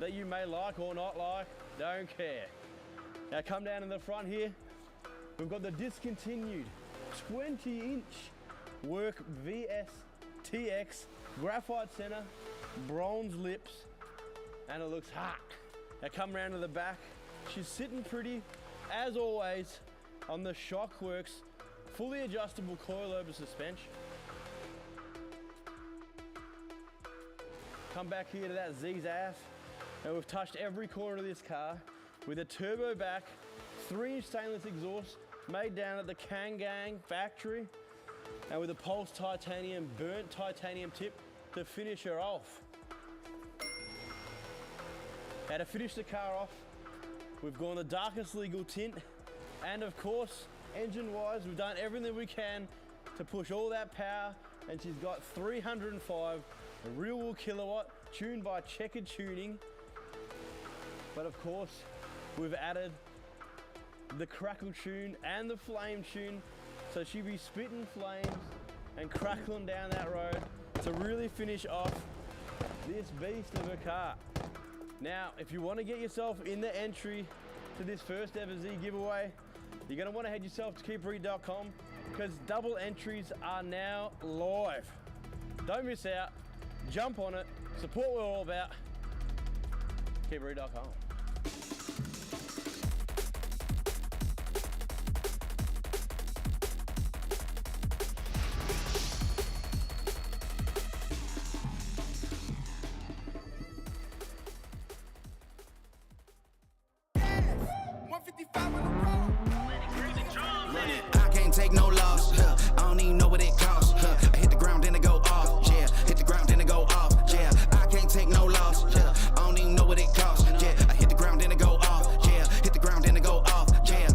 That you may like or not like, don't care. Now come down in the front here. We've got the discontinued 20-inch Work VS-TX graphite center, bronze lips, and it looks hot. Now come round to the back. She's sitting pretty, as always, on the Shockworks fully adjustable coilover suspension. Come back here to that ZZAF, and we've touched every corner of this car with a turbo back, 3-inch stainless exhaust made down at the Kangang factory, and with a pulsed titanium, burnt titanium tip to finish her off. Now to finish the car off, we've gone the darkest legal tint, and of course, engine-wise, we've done everything we can to push all that power, and she's got 305 real kilowatt, tuned by Checkered Tuning. But of course, we've added the crackle tune and the flame tune, so she'll be spitting flames and crackling down that road to really finish off this beast of a car. Now, if you want to get yourself in the entry to this first ever Z giveaway, you're going to want to head yourself to keepreet.com, because double entries are now live. Don't miss out. Jump on it. Support what we're all about. keepreet.com.
I can't take no loss. I don't even know what it costs. I hit the ground, then it go off. Yeah, hit the ground, then it go off. Yeah, I can't take no loss. I don't even know what it costs. Yeah, I hit the ground, then it go off. Yeah, hit the ground, then it go off. Yeah,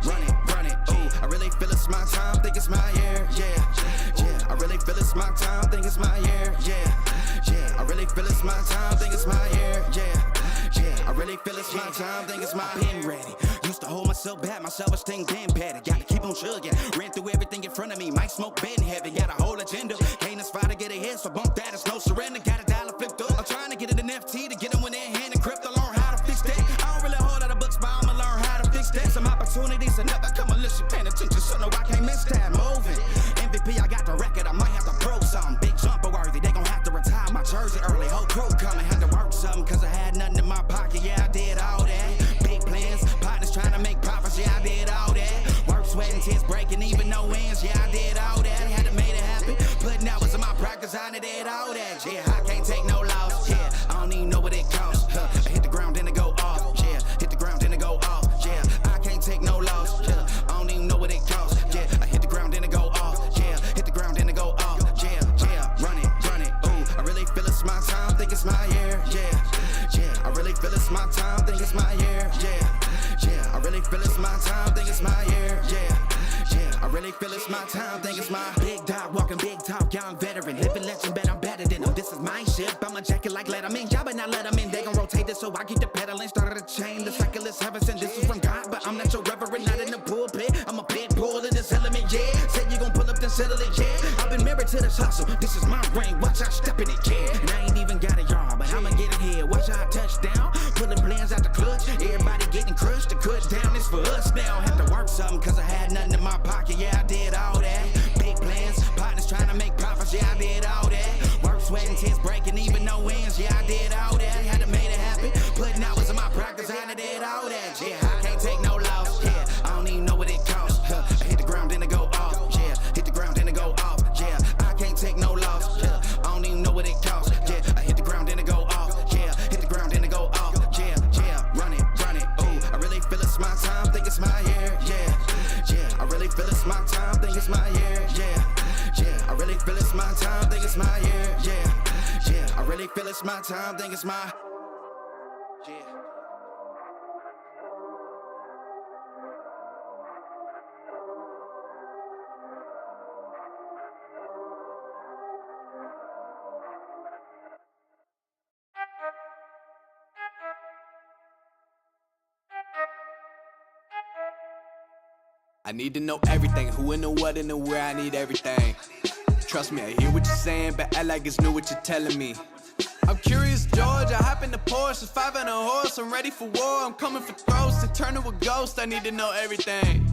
run it. Ooh, I really feel it's my time. Think it's my year. Yeah. I really feel it's my time. Think it's my year. Yeah. I really feel it's my time. Think it's my year. Yeah. I really feel it's my time. Think it's my been ready. Used to hold myself back, my self-esteem been better. Gotta keep on chugging. Ran through everything in front of me. Might smoke bed heavy. Got a whole agenda. Can't aspire to get ahead, so bump that. It's no surrender. Got a dollar flipped up. I'm trying to get it an FT to get them when they're hand and crypto. Learn how to fix that. I don't really hold out of books, but I'ma learn how to fix that. Some opportunities and never come unless you paying attention. So no, I can't miss that. Moving. MVP, I got the record. I might have to prove something. Big jumper worthy. They gon' have to retire my jersey early. Whole crew coming. Had to work something, cause I had nothing in my pocket. Yeah, I did all that. Big plans. Partners trying to make profits. Yeah, I did all that. Work, sweating, tears, breaking, even no ends. Yeah, I did all that. Had to make it happen. Putting hours in my practice. I did all that. Yeah, I can't take no loss. Yeah, I don't even know what it it's my time, think it's my year, yeah. I really feel it's my time, think it's my year, yeah. I really feel it's my time, think it's my big dog, walking big talk, young veteran, living legend, bet I'm better than them. This is my ship, I'm a jacket like Letterman, y'all better not let them in. They gon' rotate this, so I keep the pedaling, started a chain. The cycle is heaven sent, this is from God, but I'm not your reverend, not in the pulpit. I'm a big bull in this element, yeah. Said you gon' pull up, then settle it, yeah. I've been married to this hustle, this is my ring, watch out step in it, yeah. And I ain't even got a yard, but I'ma get it here. Watch out touchdown, pulling plans out the clutch. Everybody getting crushed, the cut down is for us now. Have to work something, cause I had nothing in my pocket, yeah, I did all that. Big plans, partners trying to make profits, yeah, I did all that. Work, sweat, and tears breaking, even no ends, yeah, I did all that. Had to make it happen, putting hours in my practice, and I did all that, yeah. I can't take no loss, yeah. I don't even know what it costs, I hit the ground, then I go off, yeah. Hit the ground, then I go off, yeah. I can't take no loss, yeah. I don't even know what it costs, yeah. I hit the ground, then I go off, yeah. Hit the ground, then I go off, yeah. Run it, ooh. I really feel it's my time, think it's my year, yeah. I really feel it's my time, think it's my year, yeah. I really feel it's my time, think it's my year, yeah. I really feel it's my time, think it's my, yeah.
I need to know everything, who and the what and the where, I need everything. Trust me, I hear what you're saying, but act like it's new what you're telling me. I'm curious, George, I hop in the Porsche, 5 on a horse, I'm ready for war, I'm coming for throats, to turn to a ghost, I need to know everything.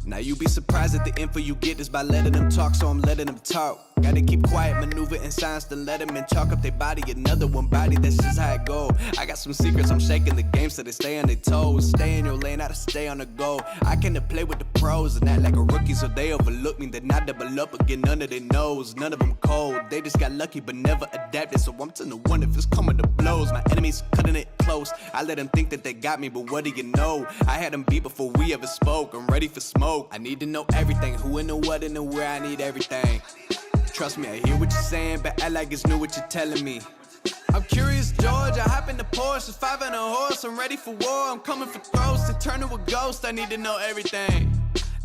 Now you be surprised at the info you get is by letting them talk, so I'm letting them talk. Gotta keep quiet, maneuver in silence, then let them in, chalk up their body, another one body, that's just how it go. I got some secrets, I'm shaking the game so they stay on their toes. Stay in your lane, how to stay on the go. I can play with the pros and act like a rookie, so they overlook me, then I double up again under their nose. None of them cold, they just got lucky but never adapted, so I'm to wonder if it's coming to blows. My enemies cutting it close, I let them think that they got me, but what do you know? I had them beat before we ever spoke, I'm ready for smoke. I need to know everything, who and the what and the where, I need everything. Trust me, I hear what you're saying, but act like it's new what you're telling me. I'm curious, George, I hop in the Porsche, 5 on a horse, I'm ready for war, I'm coming for throats, to turn to a ghost, I need to know everything.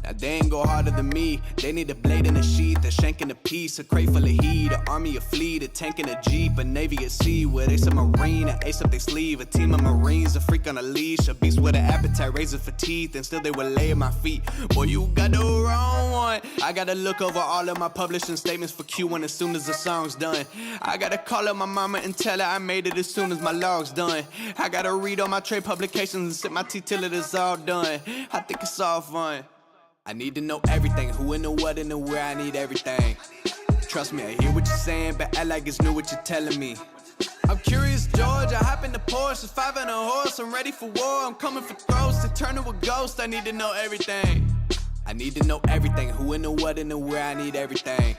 Now they ain't go harder than me, they need a blade in a sheath, a shank in a piece, a crate full of heat, an army, a fleet, a tank and a jeep, a navy at sea, with ace a marine, an ace up their sleeve, a team of marines, a freak on a leash, a beast with an appetite, razor for teeth, and still they will lay at my feet. Boy, you got the wrong one. I gotta look over all of my publishing statements for Q1 as soon as the song's done. I gotta call up my mama and tell her I made it as soon as my log's done. I gotta read all my trade publications and sip my tea till it is all done. I think it's all fun. I need to know everything, who and the what and the where, I need everything. Trust me, I hear what you're saying, but act like it's new what you're telling me. I'm curious, George, I hop in the Porsche, 5 on a horse, I'm ready for war, I'm coming for throats, to turn to a ghost, I need to know everything. I need to know everything, who and the what and the where, I need everything.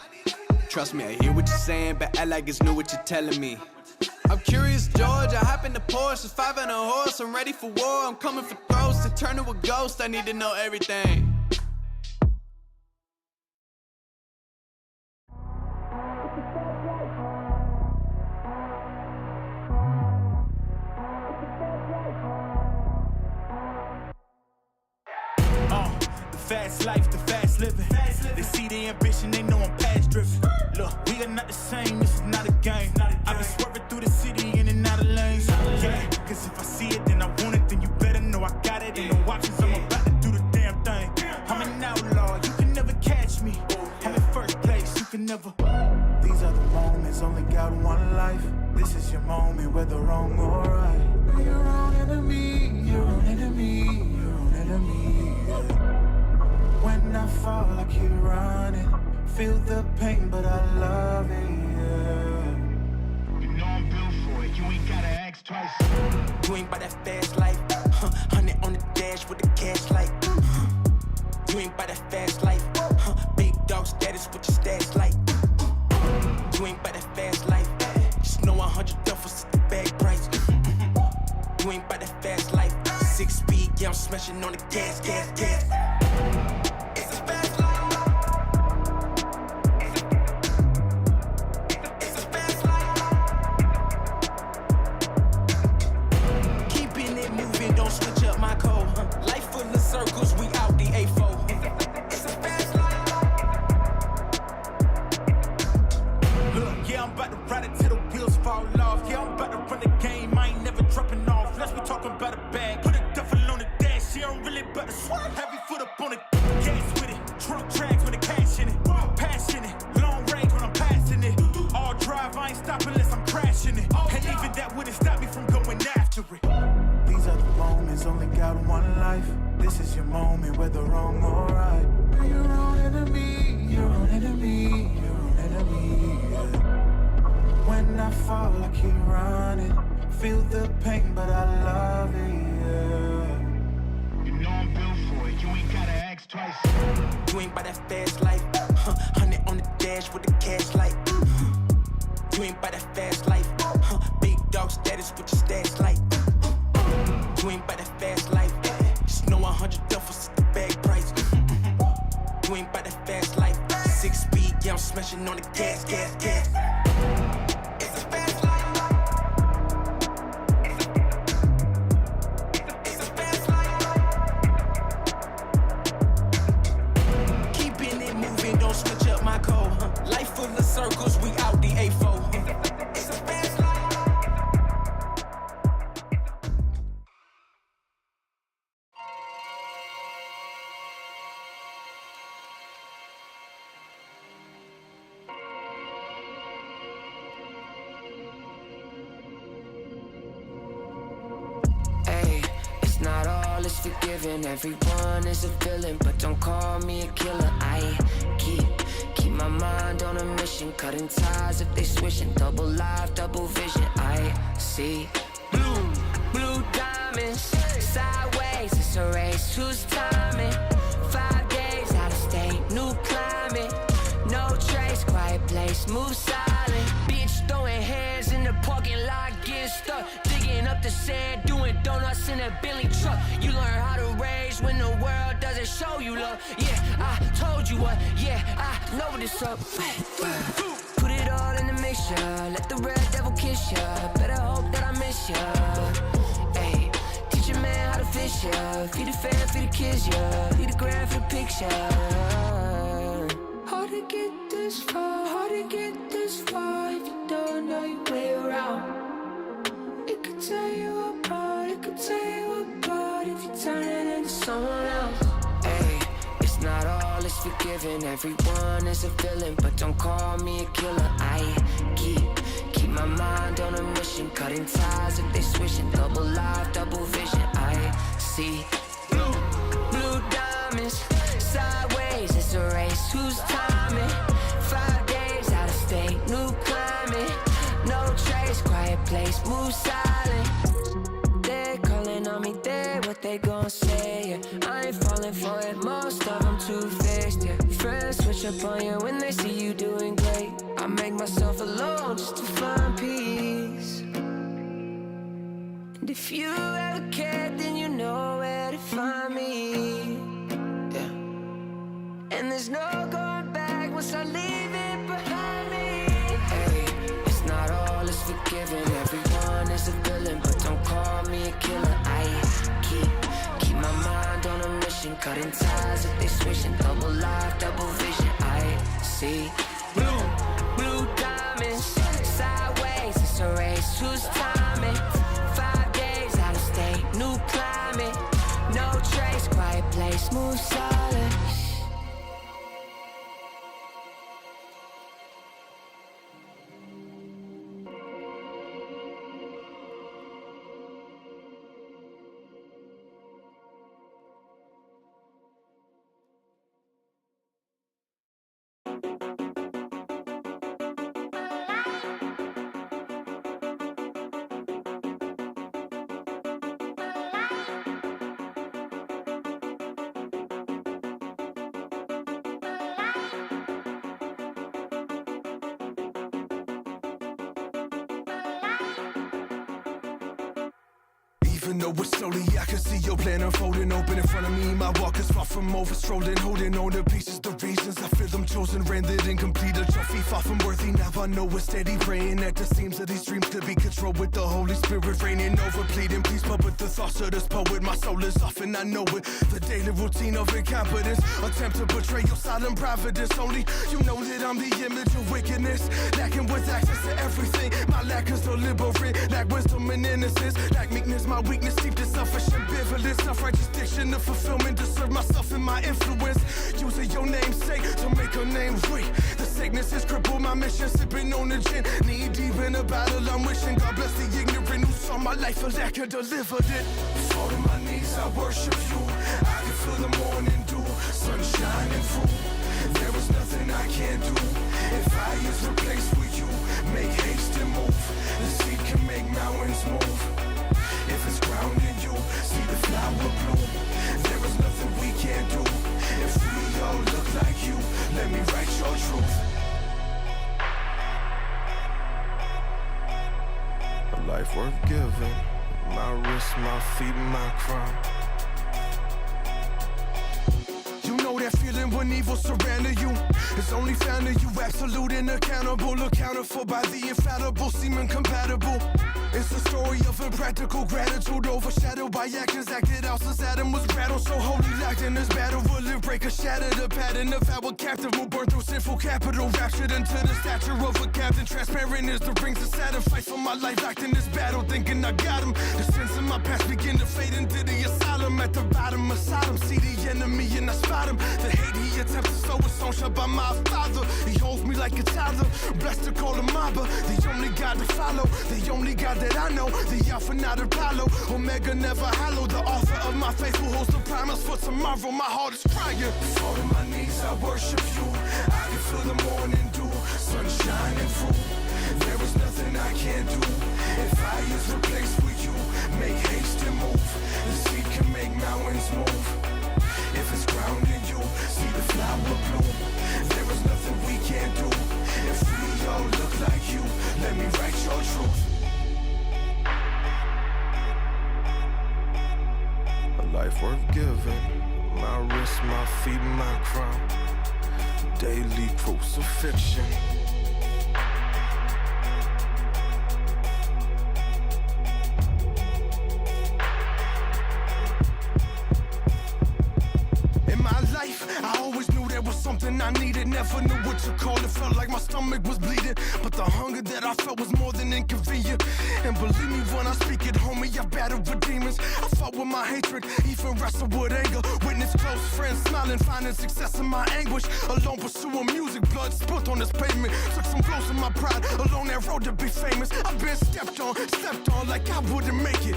Trust me, I hear what you're saying, but act like it's new what you're telling me. I'm curious, George, I hop in the Porsche, 5 on a horse, I'm ready for war, I'm coming for throats, to turn to a ghost, I need to know everything.
Fast life, the fast living. They see the ambition, they know I'm past driven. Look, we are not the same, this is not a game. I've been swerving through the city in and out of lanes. Yeah, cause if I see it, then I want it, then you better know I got it. Ain't no options, I'm about to do the damn thing. I'm an outlaw, you can never catch me. I'm in first place, you can never. These are the moments, only got one life. This is your moment, whether wrong or right. You're your own enemy, your own enemy, your own enemy. Yeah. When I fall, I keep running. Feel the pain, but I love it, yeah. You know I'm built for it, you ain't gotta ask twice.
You ain't by that fast life, 100 on the dash with the cash light. You ain't by that fast life, big dog status with your stats like. You ain't by that fast life, just know 100 duffers at the bag price. You ain't by that fast life, 6 speed, yeah, I'm smashing on the gas, gas, gas.
stop me from going after it. These are the moments, only got one life. This is your moment, whether wrong or right. You're your own enemy, your own enemy, your own enemy, yeah. When I fall, I keep running. Feel the pain, but I love it, yeah. You know I'm built for it, you ain't gotta ask twice.
You ain't by that fast life, 100 on the dash with the cash light. You ain't by that fast life, big dog status with your stats like. You ain't by that fast life, just know 100 duffels is the bag price. You ain't by that fast life, 6 speed, yeah, I'm smashing on the gas. It's a fast life. It's a fast life. Keeping it moving, don't switch up my code. Life full of circles, we out the A4. It's a fast life. Forgiven, everyone is a villain, but don't call me a killer. I keep my mind on a mission, cutting ties if they switching. Double life, double vision. I see blue diamonds, sideways. It's a race, who's timing? 5 days out of state, new climate, no trace, quiet place, move silent. Bitch throwing hands in the parking lot, getting stuck. Digging up the sand, doing donuts in a Bentley truck. You learn how to raise when the world doesn't show you love. Yeah, I told you what, yeah, I know what it's up. Put it all in the mixture, let the red devil kiss ya. Better hope that I miss ya. Ayy, teach a man how to fish ya. Feed the fan, feed the kids ya. Lead the gram for the picture. Hard to get this far, hard to get this far. If you don't know your way around, it could tear you apart, it could tear you apart if you turn it into someone else. Ayy, it's not all is forgiven, everyone is a villain, but don't call me a killer. I keep my mind on a mission, cutting ties if they switching. Double life, double vision. I see blue diamonds, sideways. It's a race, who's timing? 5 days out of state, new climate, no trace, quiet place, move silent. They're calling on me, they're what they gon' say, yeah. I ain't falling for it, most of them two-faced, yeah. Friends switch up on you when they see you doing great. I make myself alone just to find peace. And if you ever cared, then you know where to find me, yeah. And there's no going back once I leave it behind me. Hey, it's not all is forgiven, everyone is a villain, but don't call me a killer. I keep my mind on a mission, cutting ties if they switching. Double life, double vision. I see blue diamonds, sideways. It's a race, who's timing? 5 days out of state, new climate, no trace, quiet place, move silent.
Even though it's slowly, I can see your plan unfolding open in front of me. My walk is far from over, strolling, holding on to pieces. The reasons I feel them chosen, rendered incomplete. A trophy far from worthy. Now I know it's steady praying at the seams of these dreams could be controlled with the Holy Spirit reigning over, pleading please. But with the thoughts of this poet, my soul is off and I know it. The daily routine of incompetence, attempt to betray your silent providence. Only you know that I'm the image of wickedness, lacking with access to everything. My lack is deliberate, lack wisdom and innocence, lack meekness. My weakness, deep to selfish ambivalence, self-righteous diction of fulfillment to serve myself and my influence. Using your namesake to make a name free. The sickness has crippled my mission, sipping on the gin. Knee deep in a battle, I'm wishing God bless the ignorant who saw my life a lack and delivered it. Fall on my knees, I worship you. I can feel the morning dew, sun shining through. There is nothing I can't do. If fire's replaced with you, make haste and move. The seed can make mountains move. If it's ground in you, see the flower bloom. There is nothing we can't do. If we all look like you, let me write your truth. A life worth giving. My wrist, my feet, my crown. You know that feeling when evil surrounded you. It's only found in you, absolute and accountable. Accounted for by the infallible, seem incompatible. It's the story of impractical gratitude overshadowed by actions acted out since Adam was rattled. So holy locked in this battle, will it break or shatter the pattern of our captive? Will burn through sinful capital, raptured into the stature of a captain. Transparent as the rings of Saturn. Fight for my life, locked in this battle, thinking I got him. The sins of my past begin to fade into the asylum. At the bottom of Sodom, see the enemy and I spot him. The hate he attempts to sow is on shut by my father. He holds me like a toddler, blessed to call him Abba. The only God to follow, the only God that I know. The Alpha, not Apollo, Omega, never hollow. The author of my faith who holds the promise for tomorrow. My heart is crying. Fall on my knees, I worship you. I can feel the morning dew, sun shining through. There is nothing I can't do. If fire's replaced with you, make haste and move. The seed can make mountains move. If it's ground in you, see the flower bloom. There is nothing we can't do. If we all look like you, let me write your truth. A life worth giving. My wrist, my feet, my crown. Daily crucifixion. I always knew there was something I needed. Never knew what to call it. Felt like my stomach was bleeding, but the hunger that I felt was more than inconvenient. And believe me when I speak it, homie, I battled with demons. I fought with my hatred, even wrestled with anger. Witnessed close friends smiling, finding success in my anguish. Alone pursuing music, blood spilt on this pavement. Took some blows in my pride, along that road to be famous. I've been stepped on like I wouldn't make it.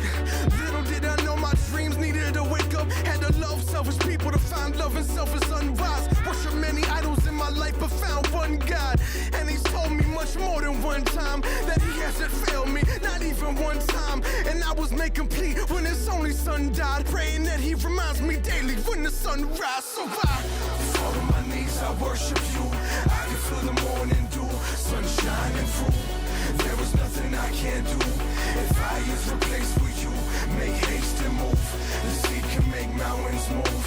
Little did I know my dreams needed a wake up. Had to love selfish people to find love in selfish unwise. Worship many idols in my life, but found one God. And he's told me much more than one time that he hasn't failed me, not even one time. And I was made complete when his only son died, praying that he reminds me daily when the sun rises. So I fall on my knees, I worship you. I can feel the morning dew, sun shining through. There is nothing I can't do. If fire's replaced with you, make haste and move. The seed can make mountains move.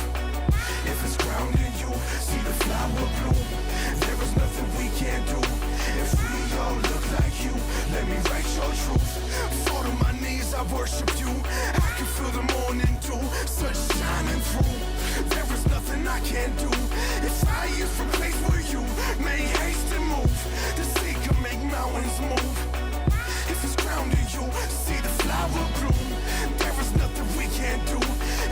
If it's ground in you, see the flower bloom. There is nothing we can't do. If we all look like you, let me write your truth. Fall on my knees, I worship you. I can feel the morning dew, sun shining through. There is nothing I can't do. If fire's replaced with you, make haste and move. The sea can make mountains move. If it's ground in you, see the flower bloom. There is nothing we can't do.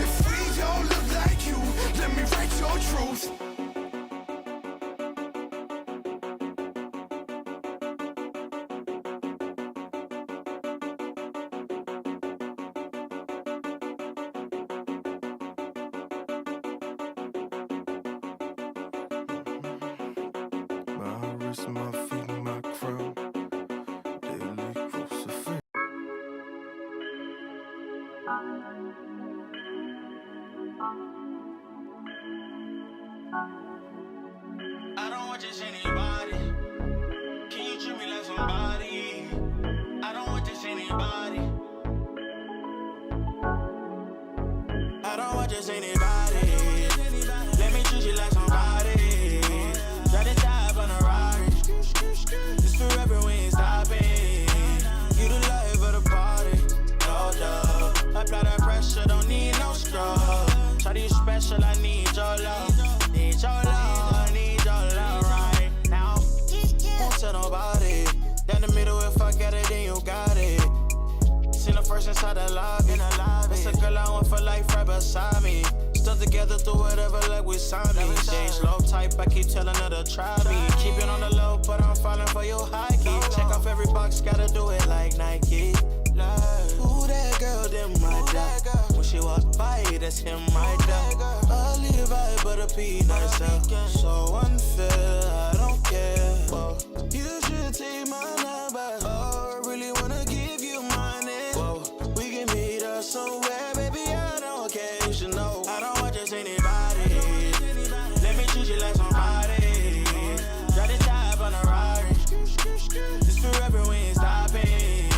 If we all look like you, let me write your truth. My wrist, my feet, my crown. Daily crucifixion. I don't want just anybody. Can you treat me like somebody? I don't want just anybody. I don't want just anybody. Let me treat you like somebody. Try to dive on a Rari. This forever, we ain't stopping. You the life of the party. No love. Apply that pressure, don't need no straw. Try to you special, I need your love. Need your love, need your love right now. Won't tell nobody. Down the middle, if I get it, then you got it. Seen a
first inside the lobby. It's a girl I want for life right beside me. Stuck together through whatever, like we signed me. Change low type, I keep telling her to try me. Keep it on the low, but I'm falling for your high key. Check off every box, gotta do it like Nike. Ooh, that girl, them my dog. When she walk by, that's him, my dog. A Levi, but a peanut so unfair, I don't care. Whoa. You should take my number. Oh, I really wanna give you money. Whoa. We can meet up somewhere, baby, I don't care. You should know I don't want just anybody. Let me treat you like somebody. Drive the top on a Rari. This forever, we ain't stopping.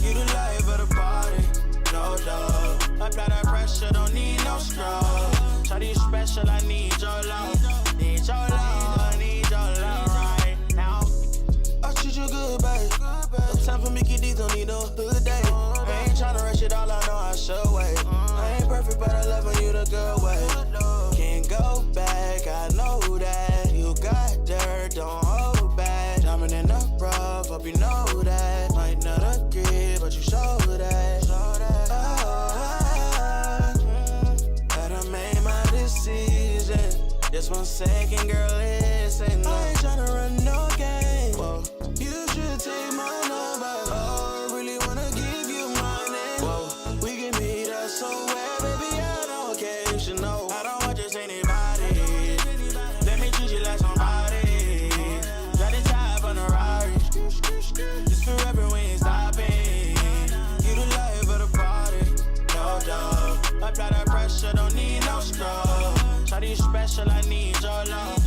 You the life of the party, no doubt. Apply that pressure, don't need no straw. Shawty special, I need your love. Need your love, I need your love right now. I treat you good, babe. No time for Mickey D, don't need no hood day. I ain't tryna rush it all, I know I should wait. I ain't perfect, but I love when you the good way. Can't go back, I know that. You got dirt, don't hold back. Diamond in the rough, hope you know that. Might not agree, but you show that. I done made my decision. Just 1 second, girl, listen. I ain't tryna run no game. Whoa. You should take my number. Oh, I really wanna give you money. Whoa. We can meet up somewhere, baby, I don't care. You should know I don't want just anybody. Let me treat you like somebody. Drive the top on a Rari. This forever, we ain't stopping. You the life of the party, no doubt. Apply that pressure, don't need no straw. Shawty special, I need your love.